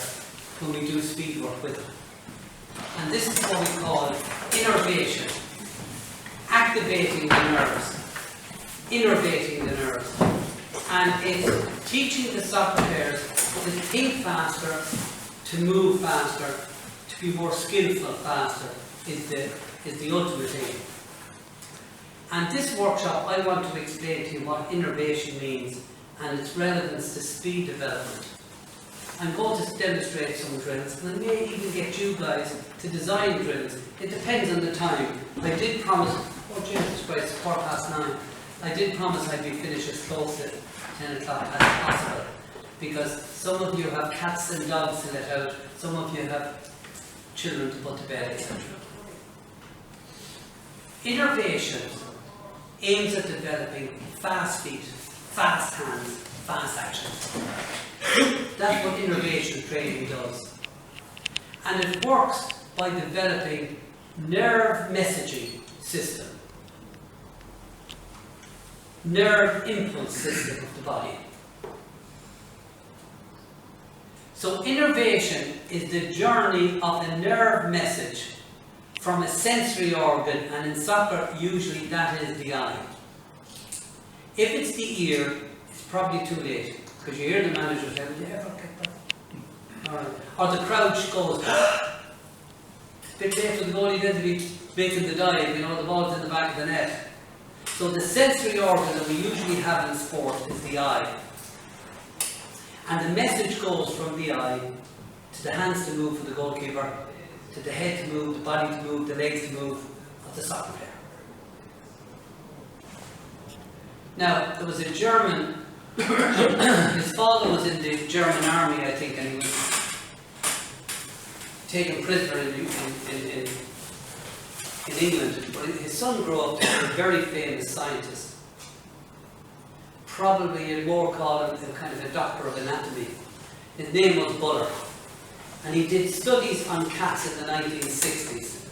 when we do speed work with them. And this is what we call innervation. Activating the nerves. Innervating the nerves. And it's teaching the soccer players to think faster, to move faster, to be more skillful faster is the ultimate aim. And this workshop I want to explain to you what innervation means and its relevance to speed development. I'm going to demonstrate some drills, and I may even get you guys to design drills. It depends on the time. I did promise, oh Jesus Christ, it's 9:15. I did promise I'd be finished as close to 10 o'clock as possible, because some of you have cats and dogs to let out, some of you have children to put to bed, etc. Innervation aims at developing fast feet, fast hands, fast actions. That's what innervation training does. And it works by developing nerve messaging system, nerve impulse system of the body. So innervation is the journey of a nerve message from a sensory organ, and in soccer usually that is the eye. If it's the ear, it's probably too late, because you hear the manager say, "Will you ever get that?" Or the crowd goes, "It's a bit late for the goalie then to be making the dive, you know, the ball's in the back of the net." So the sensory organ that we usually have in sport is the eye. And the message goes from the eye to the hands to move for the goalkeeper, to the head to move, the body to move, the legs to move of the soccer player. Now, there was a German, his father was in the German army, I think, and he was taken prisoner in England. But his son grew up to be a very famous scientist. Probably you'd more call him a kind of a doctor of anatomy. His name was Buller. And he did studies on cats in the 1960s.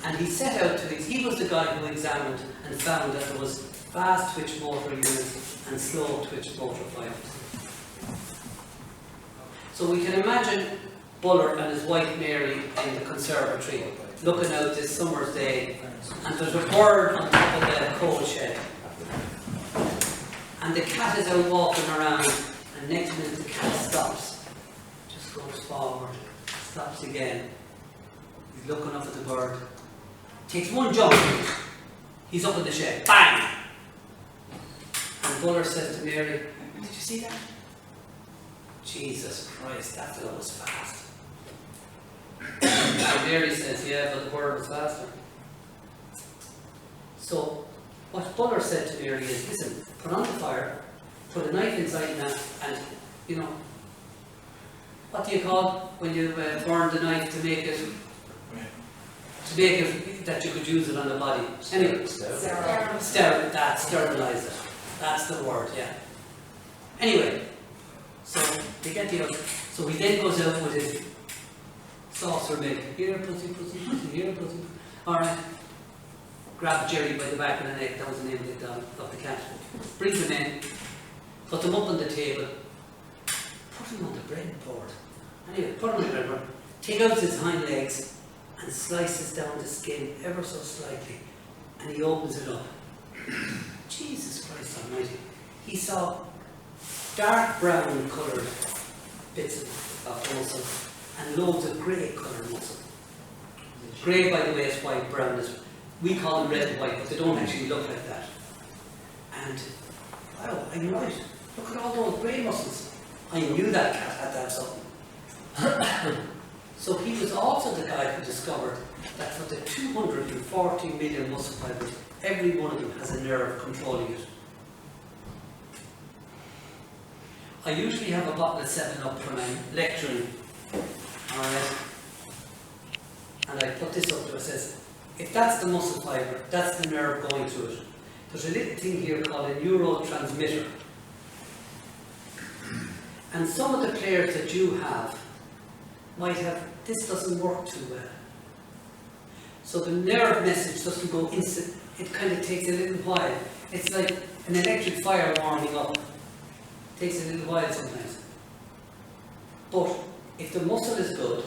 And he set out to these, he was the guy who examined and found that there was fast twitch motor units and slow twitch motor fibers. So we can imagine Buller and his wife Mary in the conservatory looking out this summer's day, and there's a bird on top of the coal shed. And the cat is out walking around, and next minute the cat stops. Just goes forward, stops again. He's looking up at the bird. Takes one jump. He's up in the shed. Bang! And Buller says to Mary, "Did you see that? Jesus Christ, that fellow was fast." And Mary says, "Yeah, but the bird was faster." So, what Buller said to Mary is, listen, put on the fire, put a knife inside that, and, you know, what do you call when you burn the knife to make it that you could use it on the body? Anyway, sterilize it. That's the word, yeah. Anyway, so they get the other. So he then goes out with his saucer milk. Here, pussy, pussy, pussy, here, pussy. Alright. Grab Jerry by the back of the neck, that was the name of the dog, of the cat. Brings him in, puts him up on the table, put him on the breadboard. Anyway, put him on the breadboard, take out his hind legs and slices down the skin ever so slightly, and he opens it up. Jesus Christ Almighty. He saw dark brown coloured bits of muscle and loads of grey coloured muscle. Grey, by the way, is white, brown is, we call them red and white, but they don't actually look like that. And, wow, I'm right. Look at all those grey muscles. I knew that cat had to have something. So he was also the guy who discovered that for the 240 million muscle fibers, every one of them has a nerve controlling it. I usually have a bottle of 7-Up when I'm lecturing, alright? And I put this up to it, it says, if that's the muscle fiber, that's the nerve going to it. There's a little thing here called a neurotransmitter. And some of the players that you have might have, this doesn't work too well. So the nerve message doesn't go instant, it kind of takes a little while. It's like an electric fire warming up. It takes a little while sometimes. But if the muscle is good,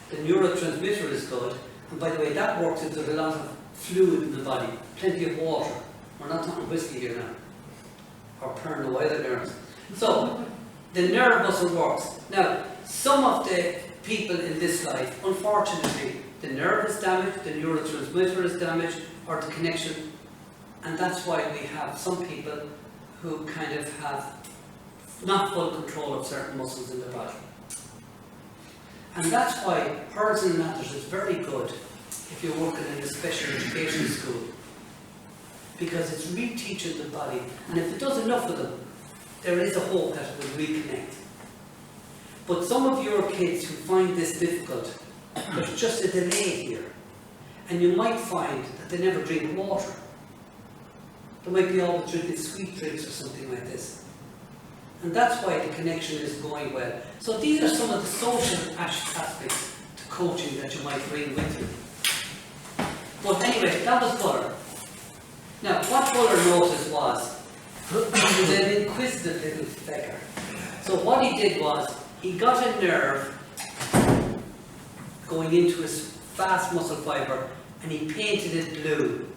the neurotransmitter is good, and by the way, that works if there's a lot of fluid in the body, plenty of water. We're not talking whiskey here now, or purring away the nerves. So, the nerve muscle works. Now, some of the people in this life, unfortunately, the nerve is damaged, the neurotransmitter is damaged, or the connection, and that's why we have some people who kind of have not full control of certain muscles in the body. And that's why Hurls and Matters is very good if you're working in a special education school, because it's reteaching the body, and if it does enough of them, there is a hope that it will reconnect. But some of your kids who find this difficult, there's just a delay here, and you might find that they never drink water. They might be always drinking sweet drinks or something like this. And that's why the connection is going well. So these are some of the social aspects to coaching that you might bring with you. But anyway, that was Buller. Now, what Buller noticed was, he was an inquisitive little beggar. So what he did was, he got a nerve going into his fast muscle fibre, and he painted it blue.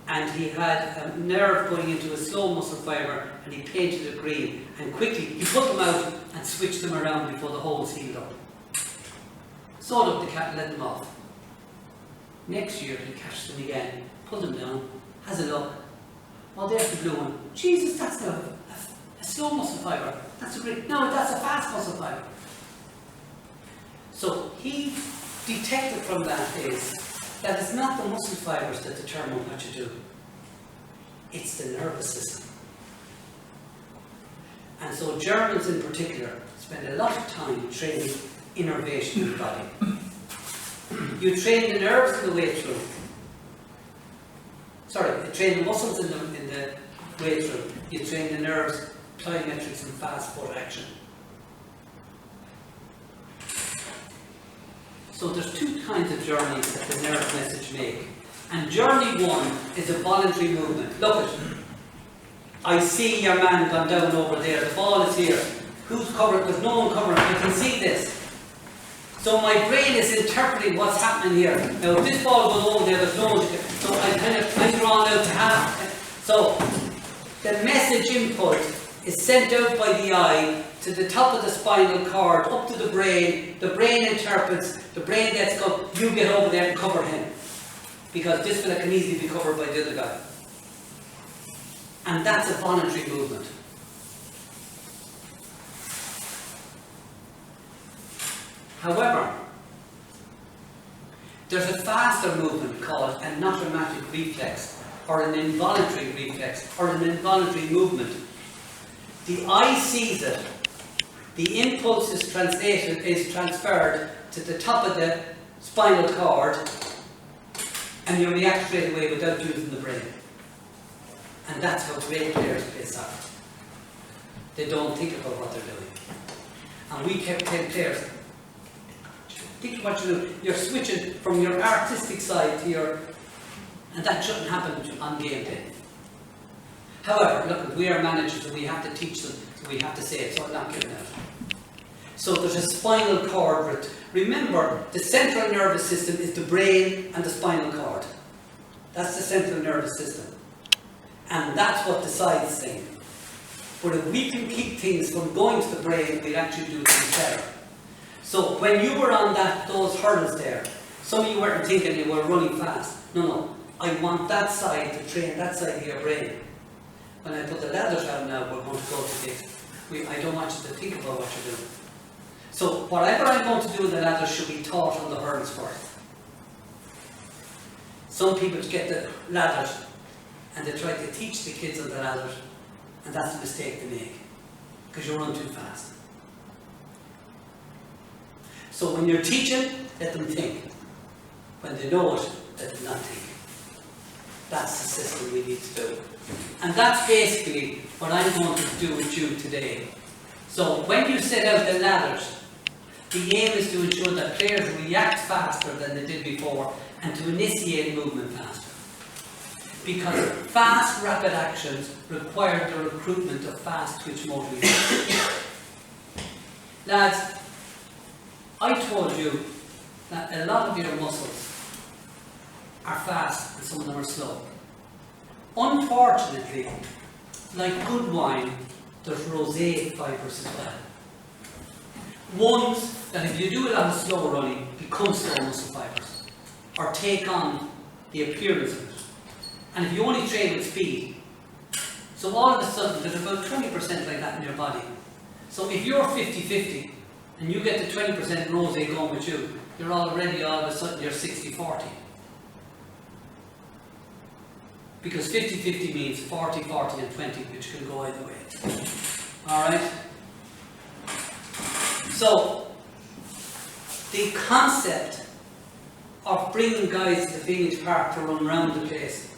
And he had a nerve going into a slow muscle fibre, and he painted it green. And quickly, he put them out and switched them around before the holes healed up. Sawed up the cat and let them off. Next year, he catches them again, pulled them down, has a look. Oh, there's the blue one. Jesus, that's now a slow muscle fibre. That's a great, no, that's a fast muscle fibre. So he detected from that is that it's not the muscle fibres that determine what you do. It's the nervous system. And so Germans in particular spend a lot of time training innervation in the body. You train the nerves in the way through. Sorry, you train the muscles in the way through. You train the nerves, plyometrics and fast foot action. So there's two kinds of journeys that the nerve message make. And journey one is a voluntary movement. Look at it. I see your man gone down over there. The ball is here. Who's covered? There's no one covering. I can see this. So my brain is interpreting what's happening here. Now if this ball goes over there, there's no one. So I'm drawn out to half. So the message input is sent out by the eye to the top of the spinal cord, up to the brain interprets, the brain gets go, you get over there and cover him. Because this fella can easily be covered by the other guy. And that's a voluntary movement. However, there's a faster movement called an automatic reflex, or an involuntary reflex, or an involuntary movement. The eye sees it. The impulse is transferred to the top of the spinal cord, and you react straight away without using the brain. And that's how great players play soccer. They don't think about what they're doing. And we kept 10 players. Think of what you do. You're switching from your artistic side to your... And that shouldn't happen on game day. However, look, we are managers and we have to teach them, so we have to say it, so I'm not giving out. So there's a spinal cord. Remember, the central nervous system is the brain and the spinal cord. That's the central nervous system. And that's what decides things. But if we can keep things from going to the brain, we'll actually do things better. So when you were on those hurdles there, some of you weren't thinking you were running fast. No. I want that side to train that side of your brain. When I put the ladders down now, we're going to go to this. I don't want you to think about what you're doing. So whatever I'm going to do in the ladders should be taught on the hurdles first. Some people get the ladders and they try to teach the kids on the ladders, and that's a mistake they make, because you run too fast. So when you're teaching, let them think. When they know it, let them not think. That's the system we need to do. And that's basically what I'm going to do with you today. So when you set out the ladders, the aim is to ensure that players react faster than they did before and to initiate movement faster. Because fast, rapid actions require the recruitment of fast twitch motor units. Lads, I told you that a lot of your muscles are fast and some of them are slow. Unfortunately, like good wine, there's rosé fibres as well. Ones that if you do a lot of slow running, become slow muscle fibres, or take on the appearance of it. And if you only train with speed, so all of a sudden there's about 20% like that in your body. So if you're 50-50, and you get the 20% rosé going with you, you're already all of a sudden you're 60-40. Because 50-50 means 40, 40 and 20, which can go either way. Alright? So, the concept of bringing guys to the Phoenix Park to run around the place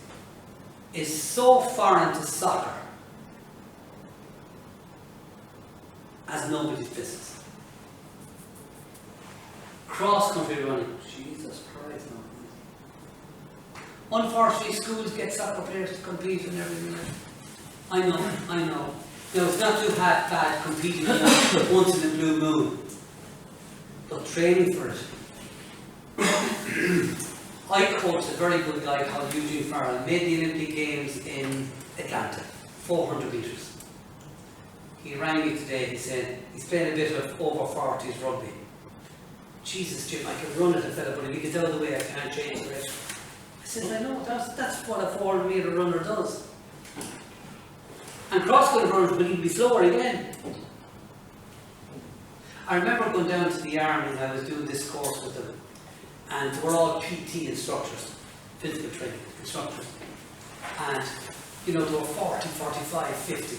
is so foreign to soccer as nobody's business. Cross-country running, Jesus Christ, no. Unfortunately, schools get soccer players to compete and everything else. I know. Now, it's not too bad competing once in a blue moon, but training for it. I coached a very good guy called Eugene Farrell, made the Olympic Games in Atlanta, 400 metres. He rang me today, he said, he's playing a bit of over 40s rugby. Jesus, Jim, I can run at a fella, but if he gets out of the way, I can't change the rate. I said, I know, that's what a 400 metre runner does. And cross-country runners will even be slower again. I remember going down to the army and I was doing this course with them, and we're all PT instructors, physical training instructors, and you know, they were 40, 45, 50.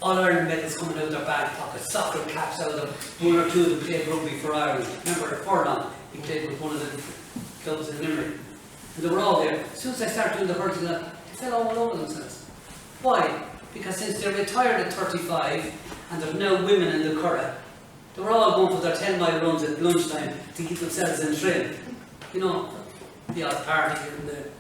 All-Ireland medals coming out of their back pockets, soccer caps out of them. One or two of them played rugby for Ireland. Remember Furlong, he played with one of the clubs in Limerick. And they were all there. As soon as I started doing the hurdles, they fell all over themselves. Why? Because since they retired at 35, and there's now women in the Curragh, they were all going for their 10-mile runs at lunchtime to keep themselves in trim. You know, the odd party here and there.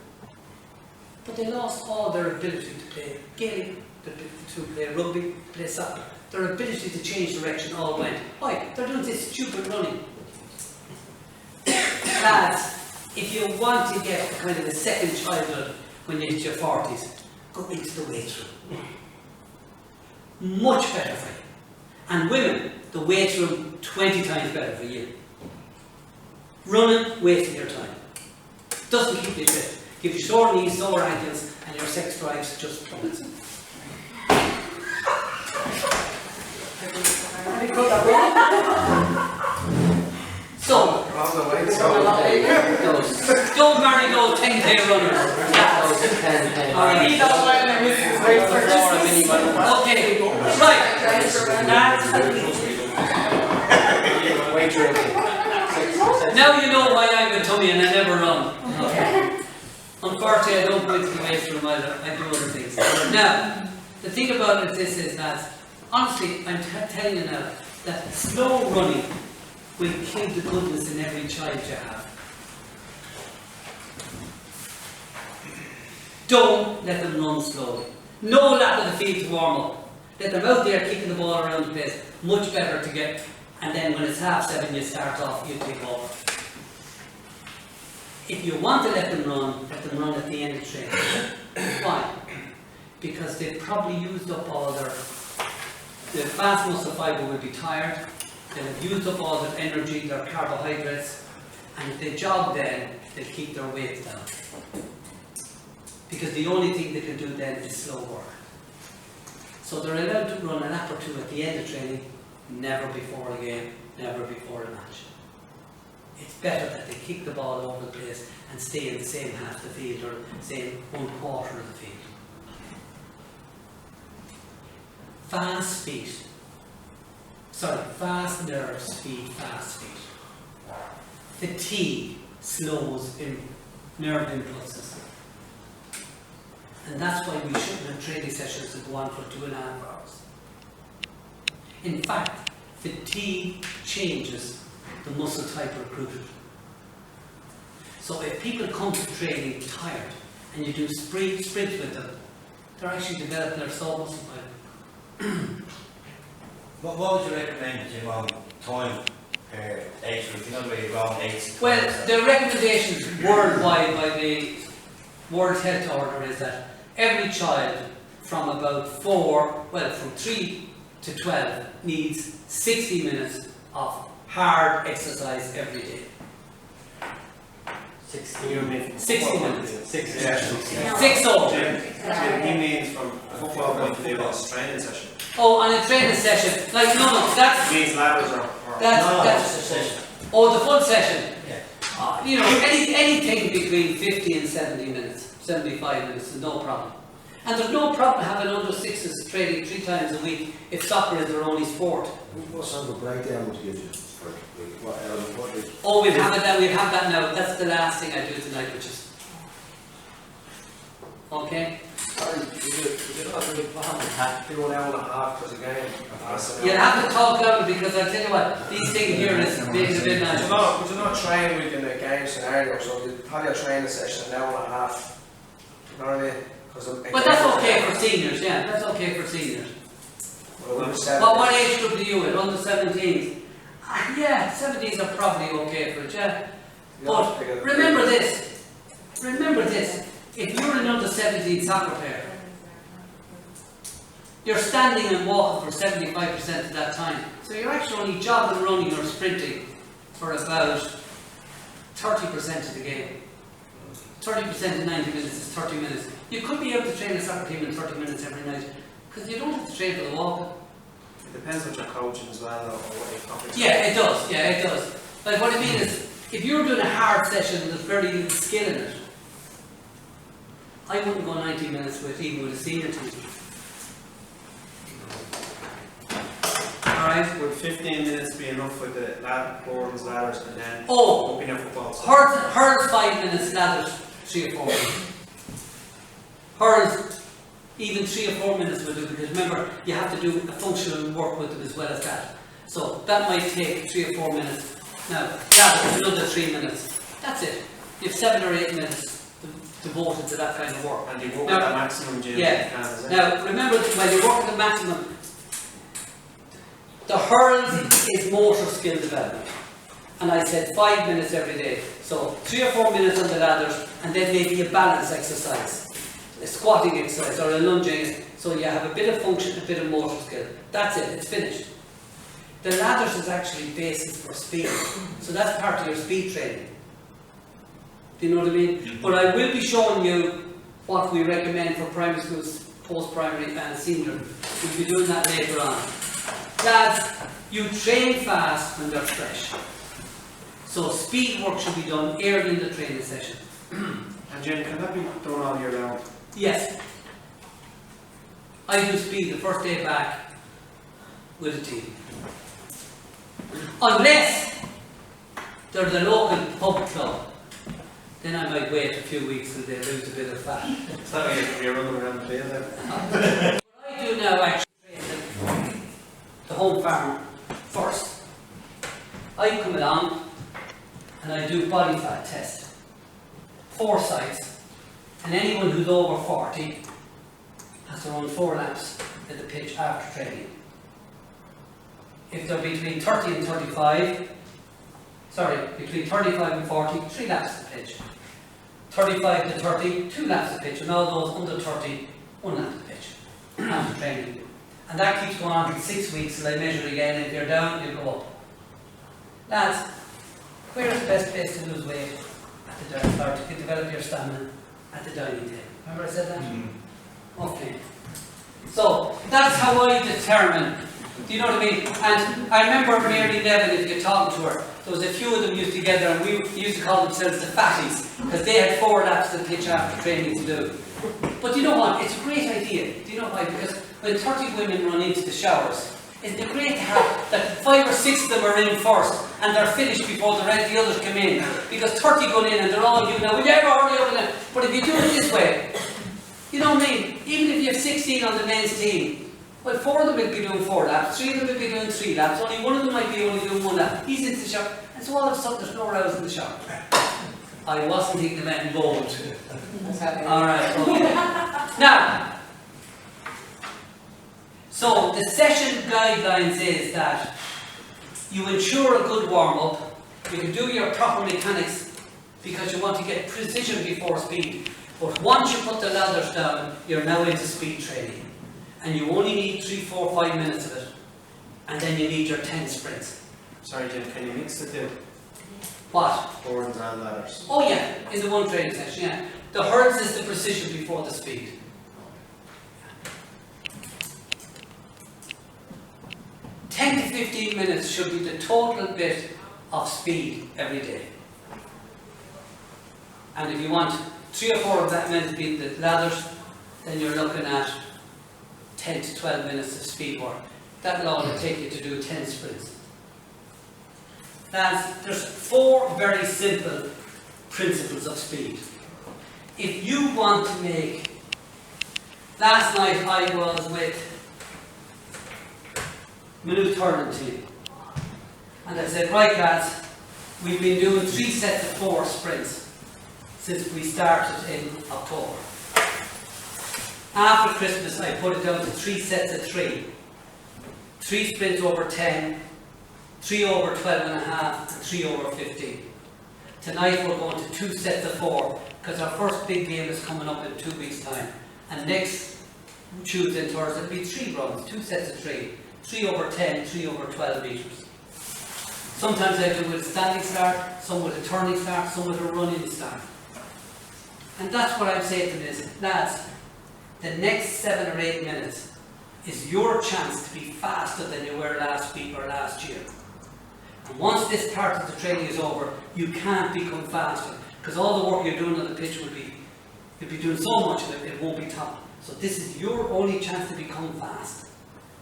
But they lost all their ability to play Gaelic, to play rugby, to play soccer. Their ability to change direction all went. Why? They're doing this stupid running. Lads, if you want to get kind of a second childhood when you hit your 40s, go into the weight room. Much better for you. And women, the weight room 20 times better for you. Running, wasting your time. Doesn't keep you fit. Gives you sore knees, sore ankles, and your sex drives just plummets. So, don't marry those 10k runners. Okay, right. Now you know why I have a tummy and I never run. Okay. Unfortunately, I don't go into the weight room either. I do other things. Now, the thing about it is that, honestly, I'm telling you now, that slow running will kill the goodness in every child you have. Don't let them run slowly. No lap of the field to warm up. Let them out there kicking the ball around the place. Much better to get, and then when it's 7:30 you start off, you take over. If you want to let them run at the end of training. Why? Because they've probably used up all the fast muscle fibre will be tired, they'll have used up all their energy, their carbohydrates, and if they jog then, they'll keep their weight down. Because the only thing they can do then is slow work. So they're allowed to run a lap or two at the end of training, never before a game, never before a match. It's better that they kick the ball all over the place and stay in the same half of the field or say 1/4 of the field. Fast nerves feed fast feet. Fatigue slows in nerve impulses. And that's why we shouldn't have training sessions that go on for 2.5 hours. In fact, fatigue changes the muscle type recruited. So if people come to training tired and you do sprints with them, they're actually developing their soft muscle fibre. What would you recommend, Jim, on time per age group? You know, where you're around 8. Well, the recommendations worldwide by the World Health Order is that every child from about 3 to 12 needs 60 minutes of hard exercise every day. 60 minutes. 60 minutes. 60. Yeah. 6-0. He means from football point of view, that's a training session. Oh, on a training session, like no, that's. It means ladders or That's a session. Oh, the full session. Yeah. You know, anything between 50 and 70 minutes, 75 minutes is no problem. And there's no problem having under 6s training 3 times a week if soccer is their only sport. What sort of breakdown would you give you for what element? Oh, we'll have that now. That's the last thing I do tonight, which is. Okay? You're not really planning to do an hour and a half because again, You'll have to talk louder because I'll tell you what, these things here is making a bit Would nice. you not train within a game scenario? So you probably a training session an hour and a half. You know what I mean? But that's okay for seniors, yeah, that's okay for seniors. What age group do you in? Under 17s? Yeah, 70s are probably okay for it, yeah. But remember this. If you're an under 17 soccer player, you're standing and walking for 75% of that time. So you're actually only jogging, running or sprinting for about 30% of the game. 30% in 90 minutes is 30 minutes. You could be able to train a soccer team in 30 minutes every night. Because you don't have to train for the walking. It depends what you're coaching as well, or what your topics are. Yeah, it does. Yeah, it does. But what I mean is, if you're doing a hard session and there's very little skill in it, I wouldn't go 90 minutes with even with a senior team. Alright? Would 15 minutes be enough with the boards, ladders, and then Oh! opening up footballs? Hurls 5 minutes, ladders 3 or 4 minutes. Hurls even 3 or 4 minutes will do, because remember, you have to do a functional work with them as well as that. So that might take 3 or 4 minutes. Now, ladders another 3 minutes. That's it. You have 7 or 8 minutes devoted to that kind of work. And you work Now, at the maximum, Jim. yeah. You can, is it? Now, remember, when you work at the maximum, the hurls is motor skill development. And I said 5 minutes every day. So 3 or 4 minutes on the ladders, and then maybe a balance exercise, a squatting exercise or a lunging. So you have a bit of function, a bit of motor skill. That's it, it's finished. The ladders is actually basis for speed. So that's part of your speed training. Do you know what I mean? But I will be showing you what we recommend for primary schools, post-primary and senior. We'll be doing that later on. Lads, you train fast when they're fresh. So speed work should be done early in the training session. And Jim, can that be done all year round? Yes. I do speed the first day back with a team. Unless they're the local pub club, then I might wait a few weeks until they lose a bit of fat. Is that why you're running around the field then? What I do now actually train the home farm first. I come along and I do body fat test. 4 sites. And anyone who's over 40 has to run 4 laps at the pitch after training. If they're between 30 and 35, between 35 and 40, 3 laps at the pitch. 35 to 30, 2 laps at the pitch, and all those under 30, 1 lap at the pitch after training. And that keeps going on for 6 weeks till I measure again, and if you're down, you go up. Lads, where is the best place to lose weight? At the dining table, to develop your stamina at the dining table. Remember I said that? Okay. So, that's how I determine. Do you know what I mean? And I remember Mary Neville, if you're talking to her, there was a few of them used together, and we used to call themselves the fatties, because they had 4 laps at the pitch after training to do. But you know what? It's a great idea. Do you know why? Because when 30 women run into the showers, isn't it great to have that 5 or 6 of them are in first, and they're finished before the rest of the others come in? Because 30 go in and they're all giving out, will you ever hurry up? And but if you do it this way, you know what I mean? Even if you have 16 on the men's team, well, 4 of them will be doing 4 laps, 3 of them will be doing 3 laps, only 1 of them might be only doing 1 lap. He's into the shower, and so all of a sudden there's no rows in the shower. I wasn't thinking the men involved. Alright, okay. Now, so the session guidelines is that you ensure a good warm-up, you can do your proper mechanics because you want to get precision before speed. But once you put the ladders down, you're now into speed training. And you only need 3, 4, 5 minutes of it. And then you need your 10 sprints. Sorry Jim, can you mix the two? What? Boards and ladders. Oh yeah, in the one training session, yeah. The hurls is the precision before the speed. 10 to 15 minutes should be the total bit of speed every day. And if you want 3 or 4 of that minutes to be the ladders, then you're looking at 10 to 12 minutes of speed work. That will only take you to do 10 sprints. Now, there's 4 very simple principles of speed. If you want to make, last night I was with Minute Hurling team, and I said, right lads, we've been doing 3 sets of 4 sprints since we started in October. After Christmas I put it down to 3 sets of 3. 3 sprints over 10, 3 over 12 and a half, and 3 over 15. Tonight we're going to 2 sets of 4, because our first big game is coming up in 2 weeks' time. And next Tuesday and Thursday it'll be 3 runs, 2 sets of 3. 3 over 10, 3 over 12 metres. Sometimes I do with a standing start, some with a turning start, some with a running start. And that's what I'm saying to them is, lads, the next 7 or 8 minutes, is your chance to be faster than you were last week or last year. And once this part of the training is over, you can't become faster, because all the work you're doing on the pitch will be, you'll be doing so much of it, it won't be top. So this is your only chance to become fast.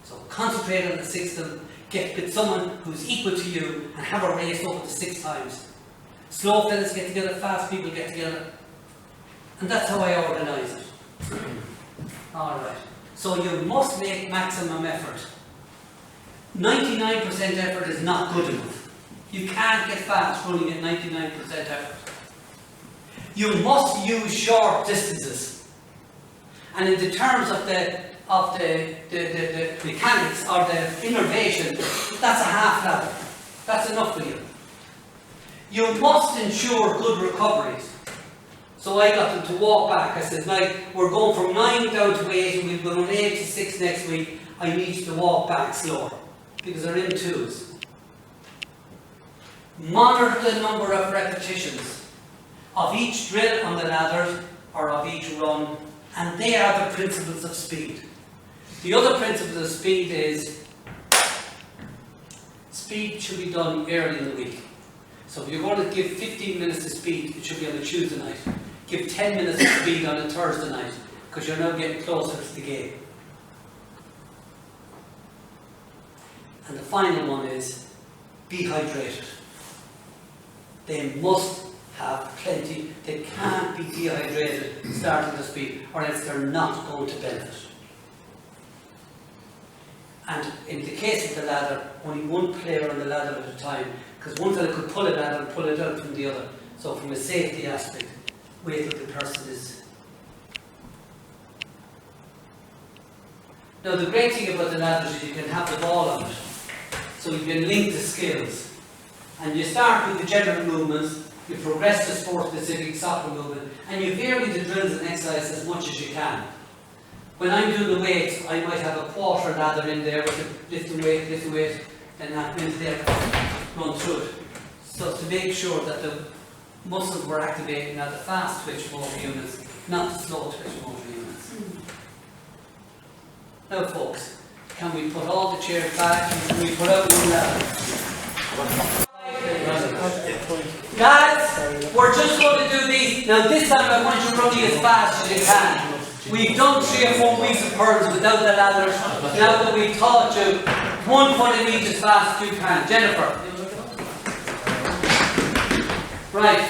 So concentrate on the system, get with someone who's equal to you and have a race over the 6 times. Slow fellas get together, fast people get together. And that's how I organise it. Alright. So you must make maximum effort. 99% effort is not good enough. You can't get fast running at 99% effort. You must use short distances. And in the terms of the mechanics or the innervation, that's a half level. That's enough for you. You must ensure good recoveries. So I got them to walk back. I said, like, we're going from 9 down to 8 and we'll go from 8 to 6 next week. I need you to walk back slower, because they're in twos. Monitor the number of repetitions of each drill on the ladder or of each run, and they are the principles of speed. The other principle of speed is speed should be done early in the week. So if you're going to give 15 minutes of speed, it should be on a Tuesday night. Give 10 minutes of speed on a Thursday night, because you're now getting closer to the game. And the final one is be hydrated. They must have plenty. They can't be dehydrated starting the speed, or else they're not going to benefit. And in the case of the ladder, only one player on the ladder at a time, because one fellow could pull a ladder and pull it out from the other. So from a safety aspect, wait till the person is. Now the great thing about the ladders is you can have the ball on it, so you can link the skills. And you start with the general movements, you progress to sport-specific soccer movement, and you vary the drills and exercises as much as you can. When I'm doing the weights, I might have a quarter ladder in there with the lift the weight, and that means there run through it. So to make sure that the muscles were activating at the fast twitch motor units, not the slow twitch motor units. Now folks, can we put all the chairs back and can we put out one ladder? Guys, we're just going to do these. Now this time I want you running as fast as you can. We've done 3 or 4 weeks of hurdles without the ladders. Now that we've taught you, 1 foot in each as fast as you can. Jennifer. Right.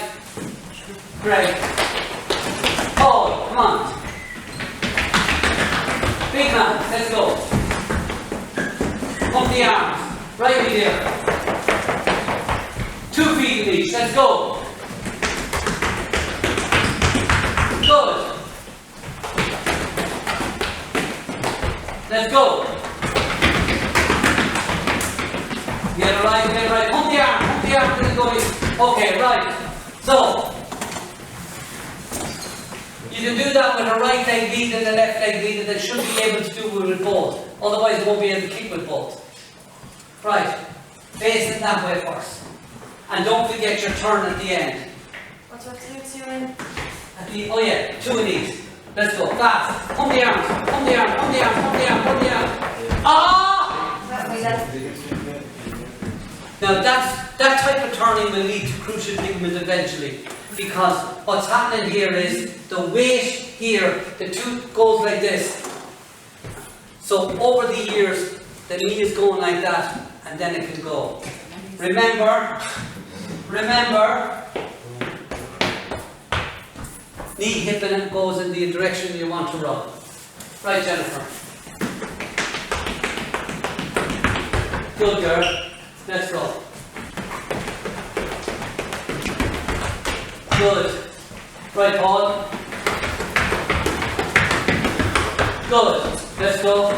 Great. Paul, come on. Big man, let's go. Pump the arms. Right in here. 2 feet in each. Let's go. Good. Let's go. Get it right, get it right. Pump the arm, let's go. Okay, right. So, you can do that with a right leg lead and a left leg lead, and they should be able to do it with both. Otherwise, they won't be able to keep with both. Right. Face it that way first. And don't forget your turn at the end. What's up to you in? At the, oh yeah, 2 in each. Let's go, fast. Pump the arms, pump the arm, pump the arm, pump the arm, pump the arm. Ah! Now that type of turning will lead to cruciate ligament eventually, because what's happening here is the weight here, the tooth goes like this. So over the years, the knee is going like that, and then it can go. Remember, knee hip and it goes in the direction you want to run. Right, Jennifer. Good girl. Let's roll. Good. Right, Paul. Good. Let's go.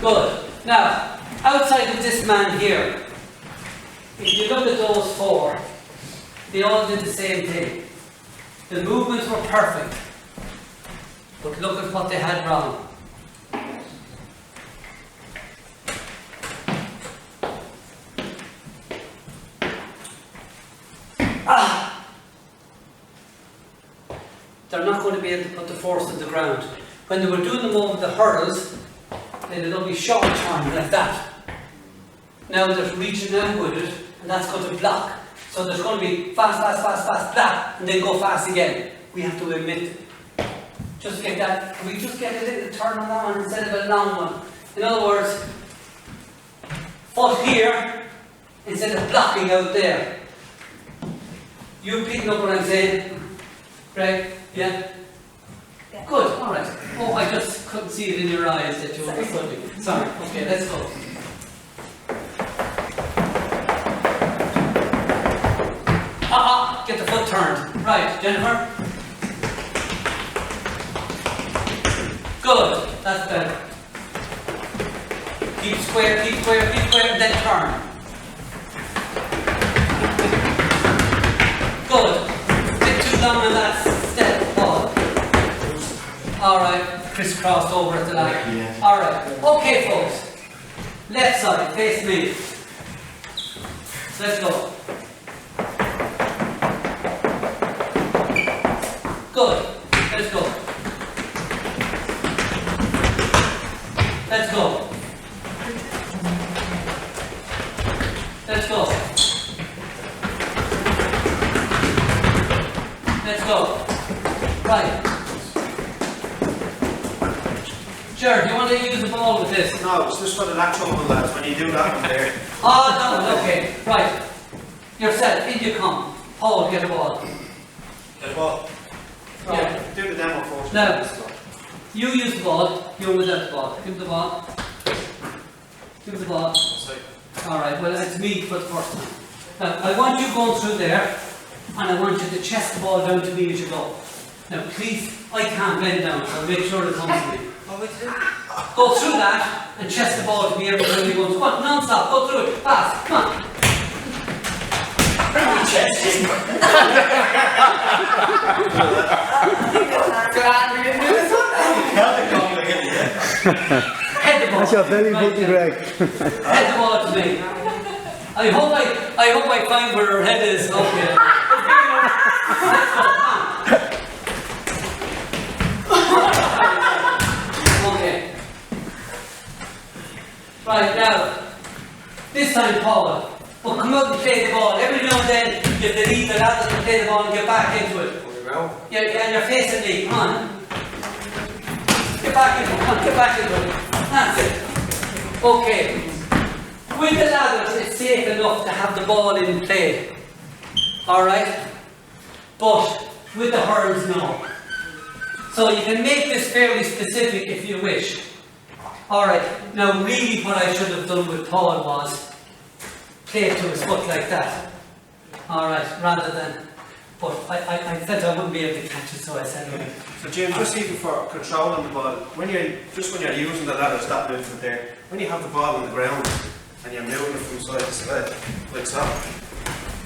Good. Now, outside of this man here, if you look at those 4, they all did the same thing. The movements were perfect. But look at what they had wrong. They're not going to be able to put the force on the ground. when they were doing them over the hurdles, they'll be short turn like that. Now they're reaching out with it, and that's going to block. So there's going to be fast, fast, fast, fast, block, and then go fast again. We have to admit, just get that, can we just get a little turn on that one instead of a long one? In other words, foot here, instead of blocking out there. You picking up what I'm saying? Right? Yeah? Good, alright. Oh, I just couldn't see it in your eyes that you were studying. Sorry, okay, let's go. Get the foot turned. Right, Jennifer? Good, that's better. Keep square, and then turn. Good. Bit too long on that step, Paul. Alright, crisscrossed over at the line. Yeah. Alright, okay folks. Left side, face me. Let's go. Good. Let's go. Let's go. Let's go. Let's go. Right. Sure, do you want to use the ball with this? No, it's just for the lateral one, lads, when you do that one there. Oh, no, okay. Right. Yourself, in you come. Paul, get a ball. Get a ball. Yeah. Yeah. Do the demo first. Now, you use the ball, you without the ball. Give the ball. Give the ball. Alright, well it's me for the first time. Now, I want you going through there, and I want you to chest the ball down to me as you go. Now please, I can't bend down, so make sure it comes to me. Go through that, and chest the ball to me every time you go. Come on, non-stop, go through it, fast, come on. Chest. Head the ball. That's your belly Right, button, Greg. Head the ball to me. I hope I find where her head is. Okay. Okay. Right now, this time, Paul. Well, come out and play the ball. Every now and then, you have to leave the lads and play the ball and get back into it. Yeah, and you're facing me. Come on. Get back into it. Come on, get back into it. That's it. Okay. With the ladders, it's safe enough to have the ball in play. Alright? But with the hurls, no. So you can make this fairly specific if you wish. Alright, now really what I should have done with Paul was play it to his foot like that. Alright, rather than, but I felt I wouldn't be able to catch it, so I said, okay. So Jim, just even for controlling the ball, when you're using the ladders, that movement there, when you have the ball on the ground and you're moving it from side to side, like so,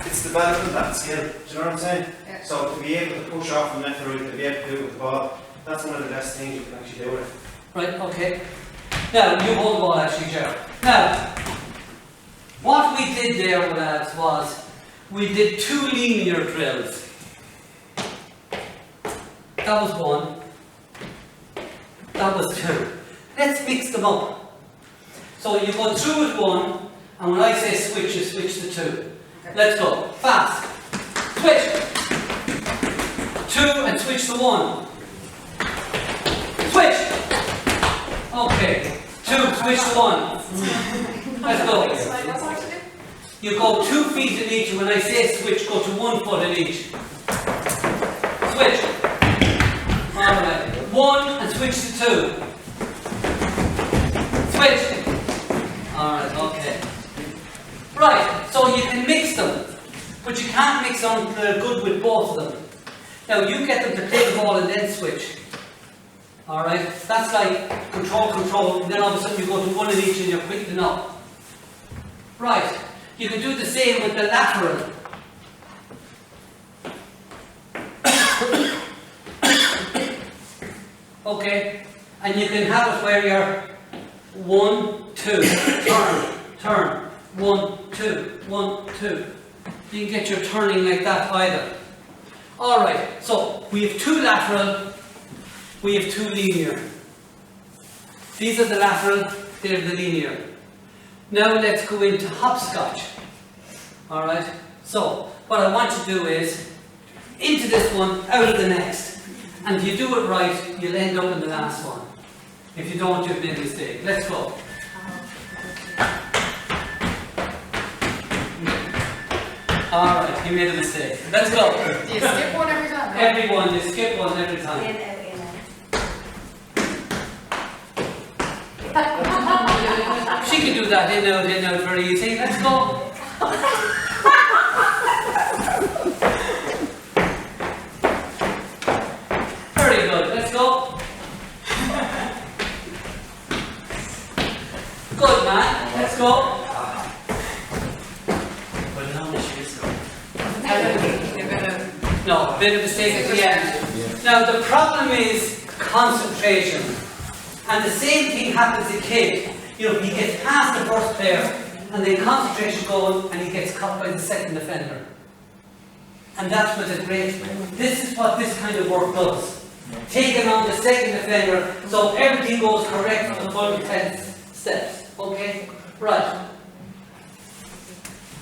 it's developing that skill. Do you know what I'm saying? Yeah. So to be able to push off from left to right, to be able to do it with the ball, that's one of the best things you can actually do with it. Right, okay. Now, you hold the ball actually, Gerald. Now, what we did there, lads, was we did 2 linear drills. That was 1. That was 2. Let's mix them up. So you go through with 1, and when I say switch, you switch to 2. Okay. Let's go. Fast. Switch. 2 and switch to 1. Switch. Okay. 2, switch to 1. Let's go. You go 2 feet in each, and when I say switch, go to 1 foot in each. Switch. Alright. 1 and switch to 2. Switch. Alright, okay. Right, so you can mix them, but you can't mix them until they're good with both of them. Now you get them to play the ball and then switch. Alright, that's like control, and then all of a sudden you go to 1 in each and you're quick up. Right, you can do the same with the lateral. Okay, and you can have it where you're 1, 2, turn, 1, 2, 1, 2. You can get your turning like that either. Alright, so we have 2 lateral, we have 2 linear. These are the lateral, they're the linear. Now let's go into hopscotch. Alright? So, what I want you to do is, into this one, out of the next. And if you do it right, you'll end up in the last one. If you don't, you've made a mistake. Let's go. Alright, you made a mistake. Let's go. Do you skip one every time? Everyone, you skip one every time. In, out, in, She can do that in, out, very easy. Let's go. Very good. Let's go. Good man. Let's go. No, a bit of mistake at the end. Now the problem is concentration. And the same thing happens in kick. You know, he gets past the first player and then concentration going and he gets caught by the second defender. And that's what the great. This is what this kind of work does. Taking on the second defender so everything goes correct for the full 10 steps. Okay? Right.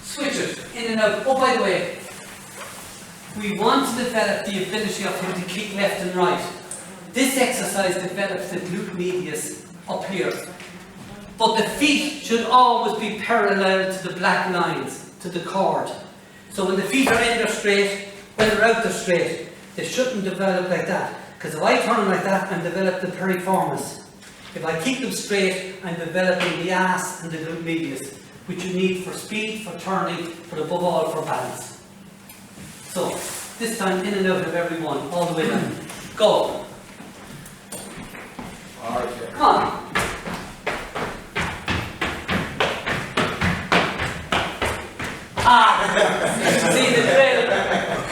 Switch it in and out. Oh, by the way, we want to develop the ability of him to kick left and right. This exercise develops the glute medius up here. But the feet should always be parallel to the black lines, to the cord. So when the feet are in, they're straight, when they're out, they're straight. They shouldn't develop like that. Because if I turn them like that, I'm developing the piriformis. If I keep them straight, I'm developing the ass and the glute medius, which you need for speed, for turning, but above all for balance. So, this time in and out of every one, all the way down. Go. Come on. See the drill,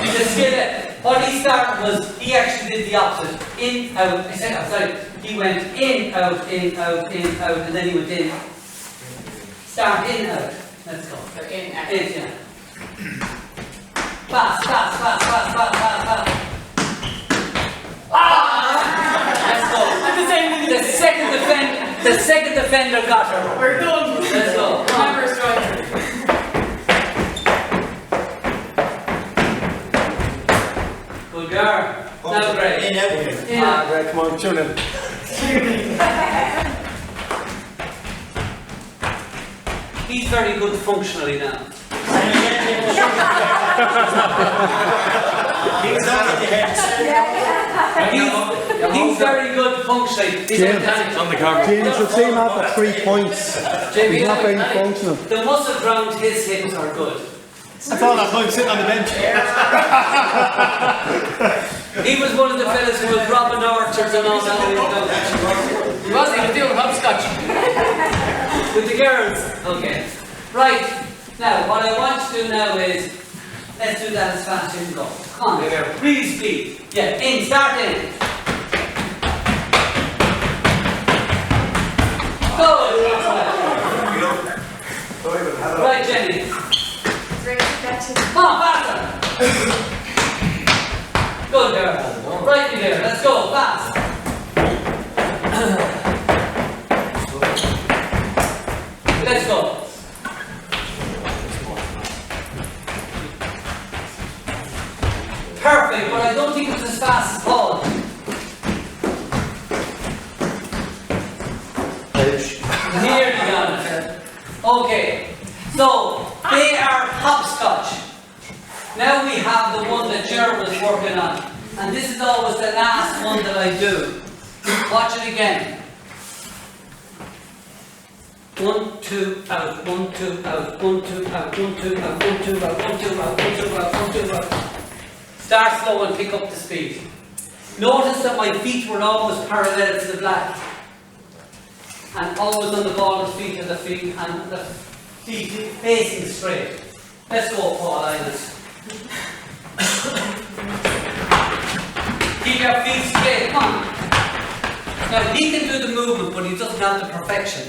the skill. What he started was, he actually did the opposite. In, out, he went in, out, and then he went in. Start in, out. Let's go. So in, out. In, yeah. Fast. Let's go. The second defender got her. We're done. Let's go. Remember striker. Good girl. Now great. In, out. Right, come on, tune in. He's very good functionally now. He's very good functionally. James, On the camera. James should see him after 3 points. He's not very functional. The muscles around his hips are good. That's all that time sitting on the bench. He was one of the fellas who was robbing orchards and all that. He wasn't even doing hopscotch. With the girls. Okay. Right. Now, what I want to do now is, let's do that as fast as you go. Come on, please speed. Yeah, in, start in. Go. Right, Jenny. Come on, faster. Good girl. Right in there. Let's go, fast. Let's go. Perfect, but I don't think it was as fast as Paul. Nearly done. Okay, so they are hopscotch. Now we have the one that Ger was working on. And this is always the last one that I do. Watch it again. 1, 2, out, 1, 2, out, 1, 2, out, 1, 2, out, 1, 2, out, 1, 2, out, 1, 2, out, 1, 2, out. Start slow and pick up the speed. Notice that my feet were always parallel to the black. And always on the ball of feet to the feet and the feet facing straight. Let's go, Paul Island. Keep your feet straight, come on. Now he can do the movement, but he doesn't have the perfection.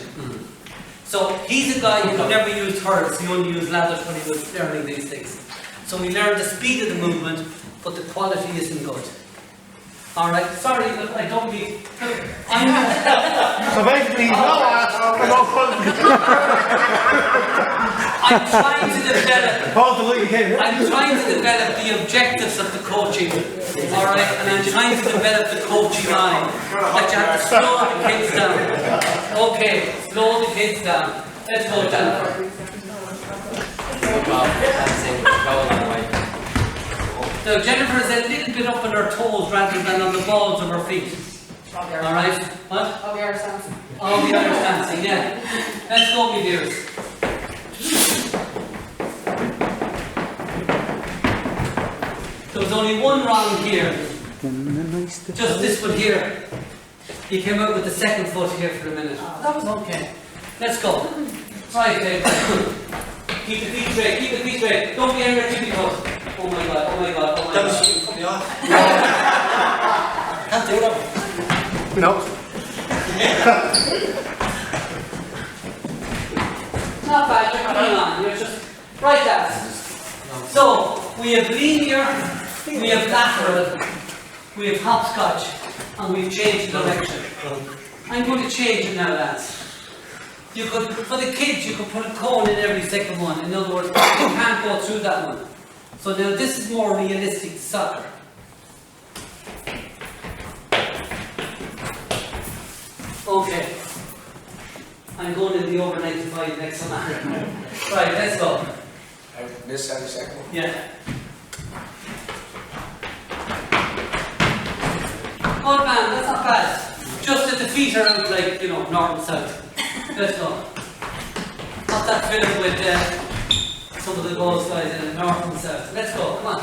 So he's a guy who never used hurdles, he only used ladders when he was learning these things. So we learned the speed of the movement, but the quality isn't good. All right, sorry, look, I don't mean. So basically, he's no ass, and no I'm trying to develop. Paul the Luke came here. I'm trying to develop the objectives of the coaching. All right, and I'm trying to develop the coaching line. That you have to slow the kids down. Okay, slow the kids down. Let's go, Jennifer. Now, Jennifer is a little bit up on her toes rather than on the balls of her feet. All right, what? I'll be our stance. Oh, the other dancing, yeah. Let's go, my dears. There was only one wrong here. Just this one here. He came out with the second foot here for a minute. That was okay. Let's go. Right, Dave. Keep the feet straight, keep the feet straight. Don't be angry too because. Oh my god, oh my god, oh my god. Put me off. Can't do that. No. Not bad, you're coming on. You're just right that. So we have linear, we have lateral, we have hopscotch, and we've changed direction. I'm going to change it now, lads. You could, for the kids, you could put a cone in every second one. In other words, you can't go through that one. So now this is more realistic to soccer. Okay. I'm going in the over 95 next summer. Right, let's go. I missed every second. Yeah. Oh man, that's not bad. Just that the feet are out like, you know, north and south. Let's go. Not that fitted with some of the goals guys in north and south. Let's go, come on.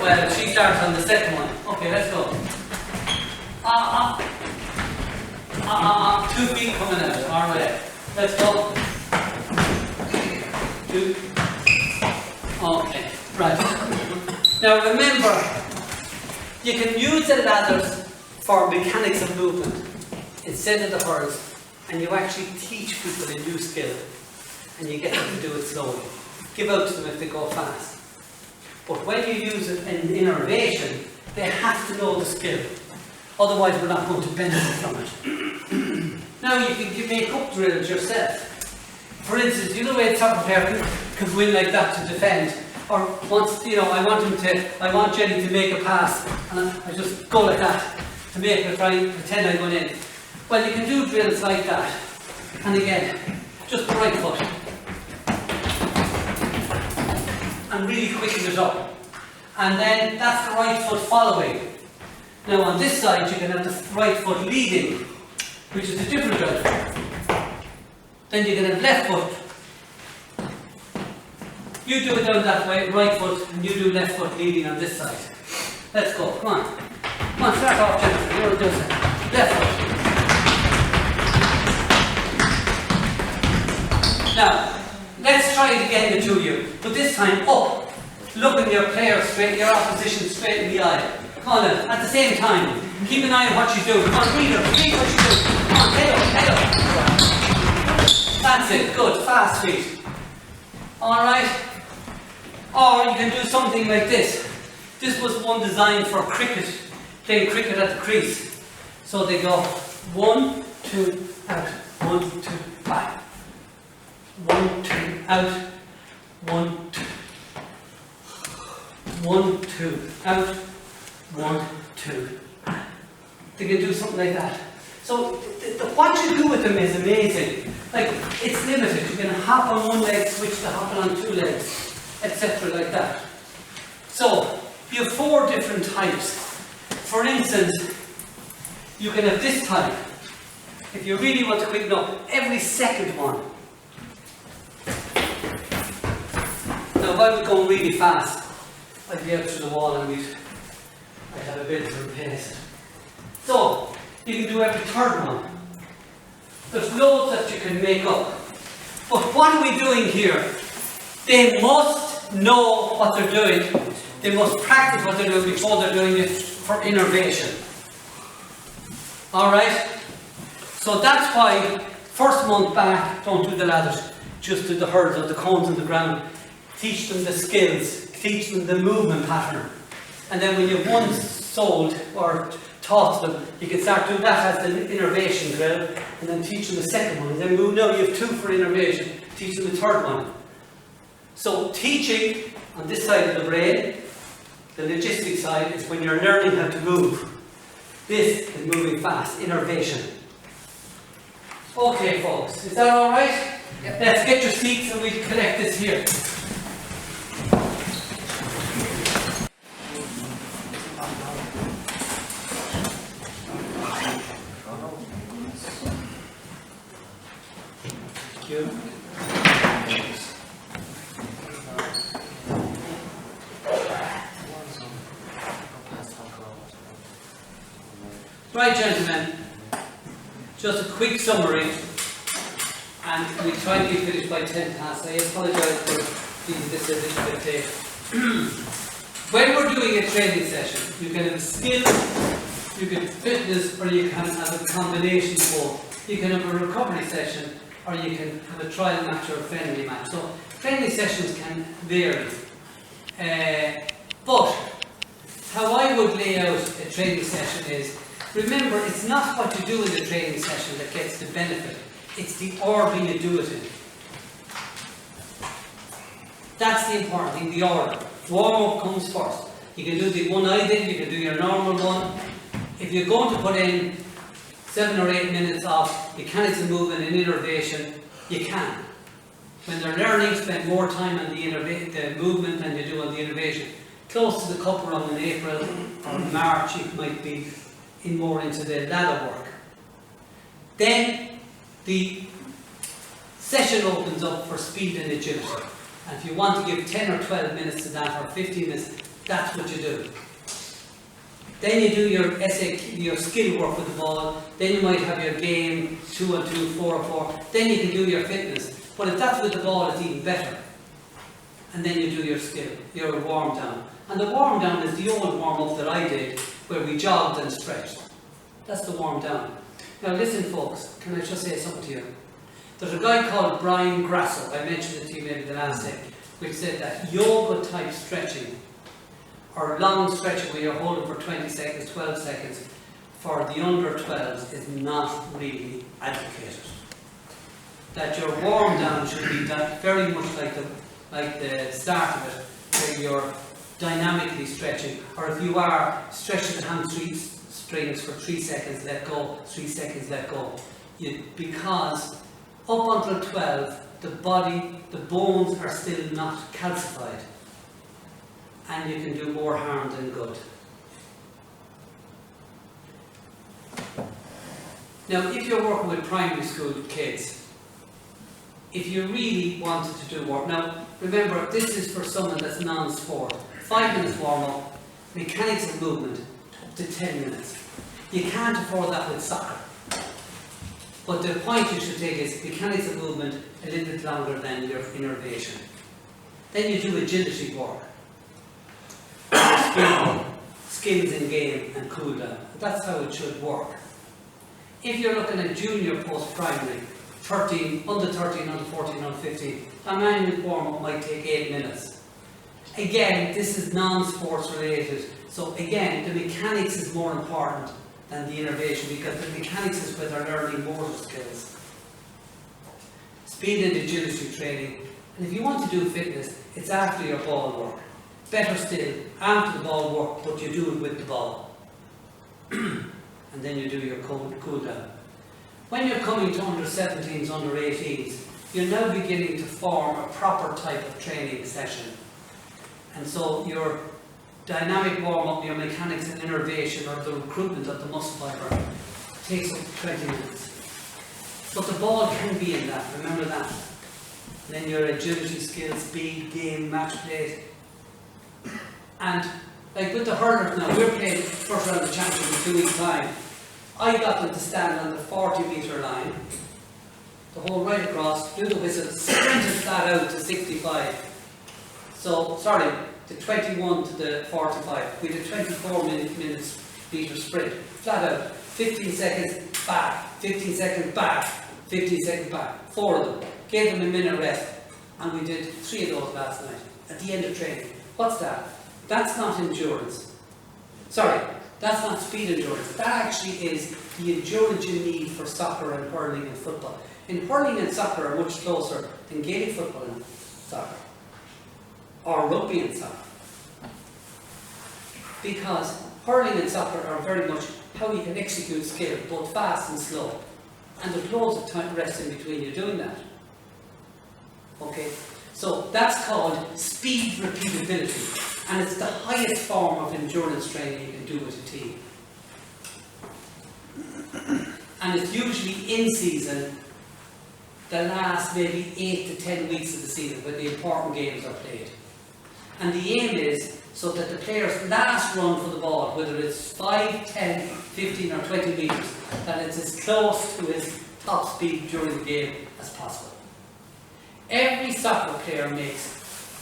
Well, she starts on the second one. Okay, let's go. 2 feet coming out. Alright. Let's go. 2. Okay, right. Now remember, you can use the ladders for mechanics of movement instead of the hurdles, and you actually teach people a new skill, and you get them to do it slowly. Give out to them if they go fast. But when you use it in innovation, they have to know the skill. Otherwise, we're not going to benefit from it. Now you can make up drills yourself. For instance, you know the way a soccer player can go in like that to defend, or once, you know, I want Jenny to make a pass, and I just go like that to make her try and pretend I'm going in. Well, you can do drills like that, and again, just the right foot, and really quicken it up, and then that's the right foot following. Now on this side, you can have the right foot leading, which is a different drill. Then you can have left foot. You do it down that way, right foot, and you do left foot leading on this side. Let's go, come on. Come on, start off, Jennifer. You want to do it. Left foot. Now, let's try it again, the two of you. But this time, up. Looking your player straight, your opposition straight in the eye. Come on then, at the same time. Keep an eye on what you do. Come on, read what you do. Come on, head up, head up. That's it, good, fast feet. Alright? Or you can do something like this. This was one designed for cricket, playing cricket at the crease. So they go 1, 2, out, 1, 2, back. 1, 2, out, 1, 2. 1, 2, out, 1, 2. They can do something like that. So what you do with them is amazing. Like, it's limited. You can hop on one leg, switch to hopping on 2 legs, etc. like that. So you have 4 different types. For instance, you can have this type. If you really want to quicken up, every second one. Now if I was going really fast, I'd be out through the wall and I'd have a bit of a pace. So, you can do every third one. There's loads that you can make up. But what are we doing here? They must know what they're doing. They must practice what they're doing before they're doing it for innovation. Alright? So that's why, first month back, don't do the ladders. Just do the hurdles or the cones on the ground. Teach them the skills. Teach them the movement pattern. And then when you've one sold or taught them, you can start doing that as the innovation drill, and then teach them the second one. And then now you have 2 for innovation, teach them the third one. So teaching on this side of the brain, the logistic side, is when you're learning how to move. This is moving fast, innovation. Okay folks, is that alright? Yep. Let's get your seats and we'll collect this here. Thank you. Right, gentlemen, just a quick summary, and we try and be finished by 10 past. I apologise for leaving this a little bit late. When we're doing a training session, you can have skill, you can fitness, or you can have a combination of both. You can have a recovery session, or you can have a trial match or a friendly match. So training sessions can vary. But how I would lay out a training session is, remember, it's not what you do in the training session that gets the benefit, it's the order you do it in. That's the important thing, the order. Warm-up comes first. You can do the one I did, you can do your normal one. If you're going to put in 7 or 8 minutes of mechanics and movement and innervation, you can. When they're learning, spend more time on the movement than you do on the innervation. Close to the cup run in April or March, it might be more into the ladder work. Then the session opens up for speed and agility. And if you want to give 10 or 12 minutes to that, or 15 minutes, that's what you do. Then you do your SAQ, your skill work with the ball. Then you might have your game, 2-on-2, 4-on-4. Then you can do your fitness. But if that's with the ball, it's even better. And then you do your skill, your warm down. And the warm down is the old warm up that I did, where we jogged and stretched. That's the warm down. Now listen folks, can I just say something to you? There's a guy called Brian Grasso, I mentioned it to you maybe the last day, which said that yoga type stretching, or long stretching where you're holding for 20 seconds, 12 seconds, for the under 12s is not really advocated. That your warm down should be very much like the start of it, where you're dynamically stretching, or if you are stretching the hamstrings for 3 seconds, let go, 3 seconds, let go. Because up until 12, the bones are still not calcified, and you can do more harm than good. Now, if you're working with primary school kids, if you really wanted to do work, now remember, this is for someone that's non-sport. 5 minutes warm-up, mechanics and movement, up to 10 minutes. You can't afford that with soccer. But the point you should take is mechanics and movement a little bit longer than your innervation. Then you do agility work. Skills in game and cool down. That's how it should work. If you're looking at junior post-primary, 13, under 13, under 14, under 15, a manual warm-up might take 8 minutes. Again, this is non-sports related. So again, the mechanics is more important than the innervation, because the mechanics is where they're learning motor skills. Speed and agility training. And if you want to do fitness, it's after your ball work. Better still, after the ball work, but you do it with the ball. And then you do your cool down. When you're coming to under 17s, under 18s, you're now beginning to form a proper type of training session. And so your dynamic warm-up, your mechanics and innervation, or the recruitment of the muscle fibre, takes up to 20 minutes. But the ball can be in that, remember that. And then your agility skills, speed, game, match play. And like with the hurlers now, we're playing first round of the championship in 2 weeks' time. I got them to stand on the 40-metre line, the whole right across, do the whistle, sprinted flat out to 65. So, sorry, the 21 to the 45. We did 24 minutes metre sprint, flat out, 15 seconds back, 15 seconds back, 15 seconds back, 4 of them. Gave them a minute rest, and we did 3 of those last night, at the end of training. What's that? That's not endurance, Sorry, that's not speed endurance. That actually is the endurance you need for soccer and hurling and football. In hurling and soccer are much closer than Gaelic football and soccer, or rugby and soccer. Because hurling and soccer are very much how you can execute skill, both fast and slow. And there's loads of time rest in between you doing that. Okay? So that's called speed repeatability. And it's the highest form of endurance training you can do with a team. And it's usually in season, the last maybe 8 to 10 weeks of the season when the important games are played. And the aim is so that the player's last run for the ball, whether it's 5, 10, 15 or 20 metres, that it's as close to his top speed during the game as possible. Every soccer player makes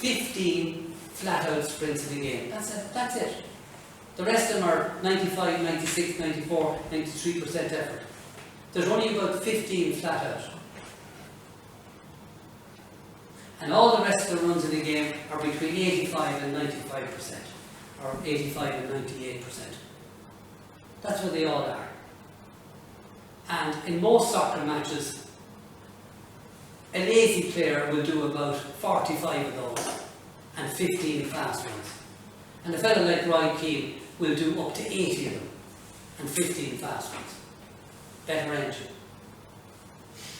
15 flat-out sprints in the game. That's it. The rest of them are 95, 96, 94, 93% effort. There's only about 15 flat-out. And all the rest of the runs in the game are between 85 and 95%, or 85 and 98%. That's what they all are. And in most soccer matches, a lazy player will do about 45 of those and 15 fast ones. And a fellow like Ryan Keane will do up to 80 of them and 15 fast ones. Better engine.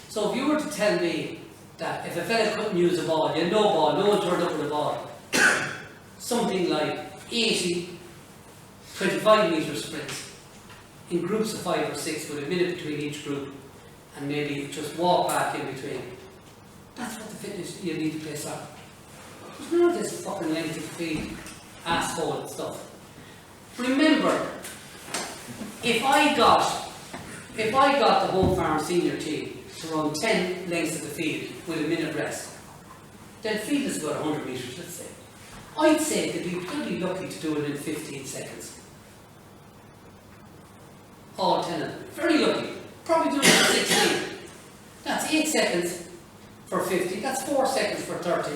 So if you were to tell me that if a fella couldn't use a ball, you had no ball, no one turned up with a ball, something like 80 25-metre sprints in groups of 5 or 6 with a minute between each group and maybe just walk back in between. That's what the fitness you need to play soccer. There's none of this fucking length of feet, asshole and stuff. Remember, if I got the Home Farm senior team to run 10 lengths of the field with a minute rest, then field is about 100 metres, let's say. I'd say they'd be pretty lucky to do it in 15 seconds. All 10 of them. Very lucky. Probably do it in 16. That's 8 seconds for 50, that's 4 seconds for 30,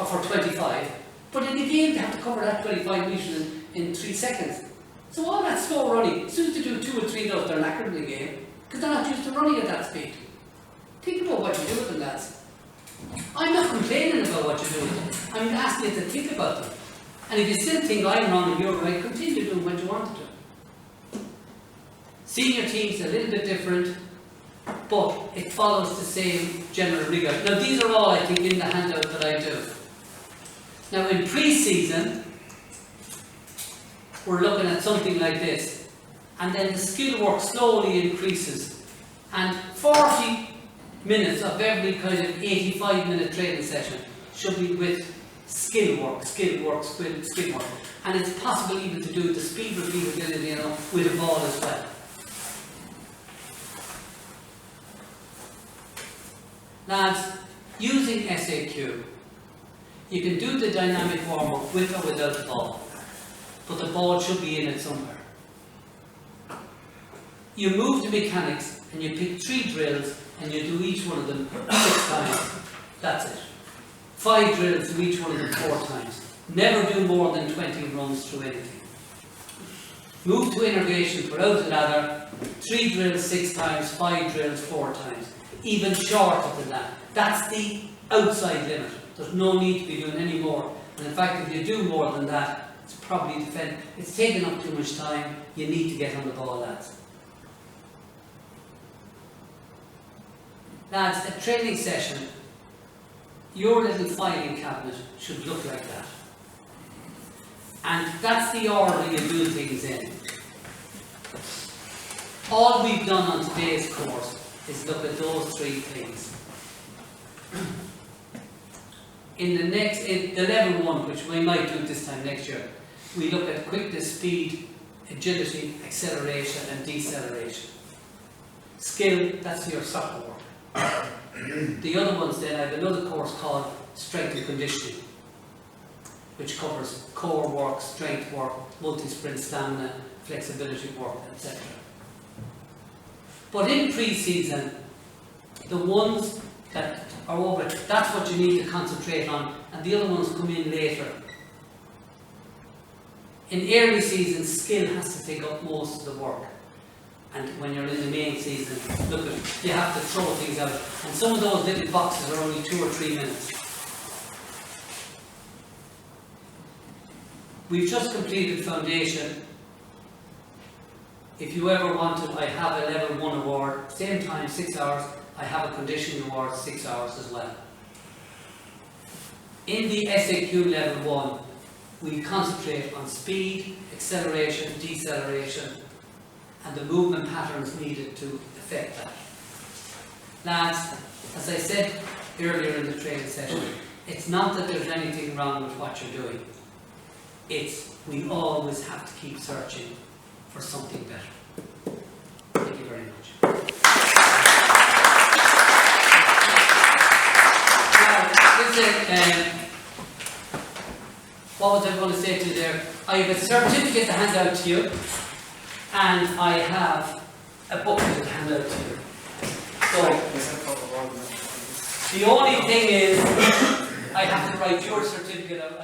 or for 25. But in the game, they have to cover that 25 metres in 3 seconds. So all that slow running, as soon as they do 2 or 3 of those, they're knackered in the game, because they're not used to running at that speed. Think about what you're doing, lads. I'm not complaining about what you're doing. I'm asking you to think about them. And if you still think I'm wrong and you're right, continue doing what you want to do. Senior teams are a little bit different, but it follows the same general rigour. Now these are all, I think, in the handout that I do. Now in pre-season, we're looking at something like this, and then the skill work slowly increases, and 40 minutes of every kind of 85-minute training session should be with skill work, and it's possible even to do the speed repeatability, with a ball as well. Lads, using SAQ, you can do the dynamic warm-up with or without the ball, but the ball should be in it somewhere. You move the mechanics and you pick 3 drills and you do each one of them 6 times. That's it. 5 drills, do each one of them 4 times. Never do more than 20 runs through anything. Move to innervation, put out the ladder, 3 drills 6 times, 5 drills 4 times. Even shorter than that. That's the outside limit. There's no need to be doing any more. And in fact, if you do more than that, it's probably it's taking up too much time. You need to get on the ball, lads. Lads, a training session, your little filing cabinet should look like that. And that's the order you do things in. All we've done on today's course is look at those 3 things. In the level 1, which we might do this time next year, we look at quickness, speed, agility, acceleration and deceleration. Skill, that's your soccer work. The other ones then, I have another course called strength and conditioning, which covers core work, strength work, multi-sprint stamina, flexibility work, etc. But in pre-season, the ones that are over, that's what you need to concentrate on, and the other ones come in later. In early season, skill has to take up most of the work. And when you're in the main season, look at, you have to throw things out. And some of those little boxes are only 2 or 3 minutes. We've just completed foundation. If you ever want to, I have a level 1 award, same time, 6 hours. I have a conditioning award, 6 hours as well. In the SAQ level 1, we concentrate on speed, acceleration, deceleration, and the movement patterns needed to affect that. Lads, as I said earlier in the training session, it's not that there's anything wrong with what you're doing. It's we always have to keep searching for something better. Thank you very much. Now, listen, what was I going to say to you there? I have a certificate to hand out to you, and I have a booklet to hand out to you. So, the only thing is, I have to write your certificate out.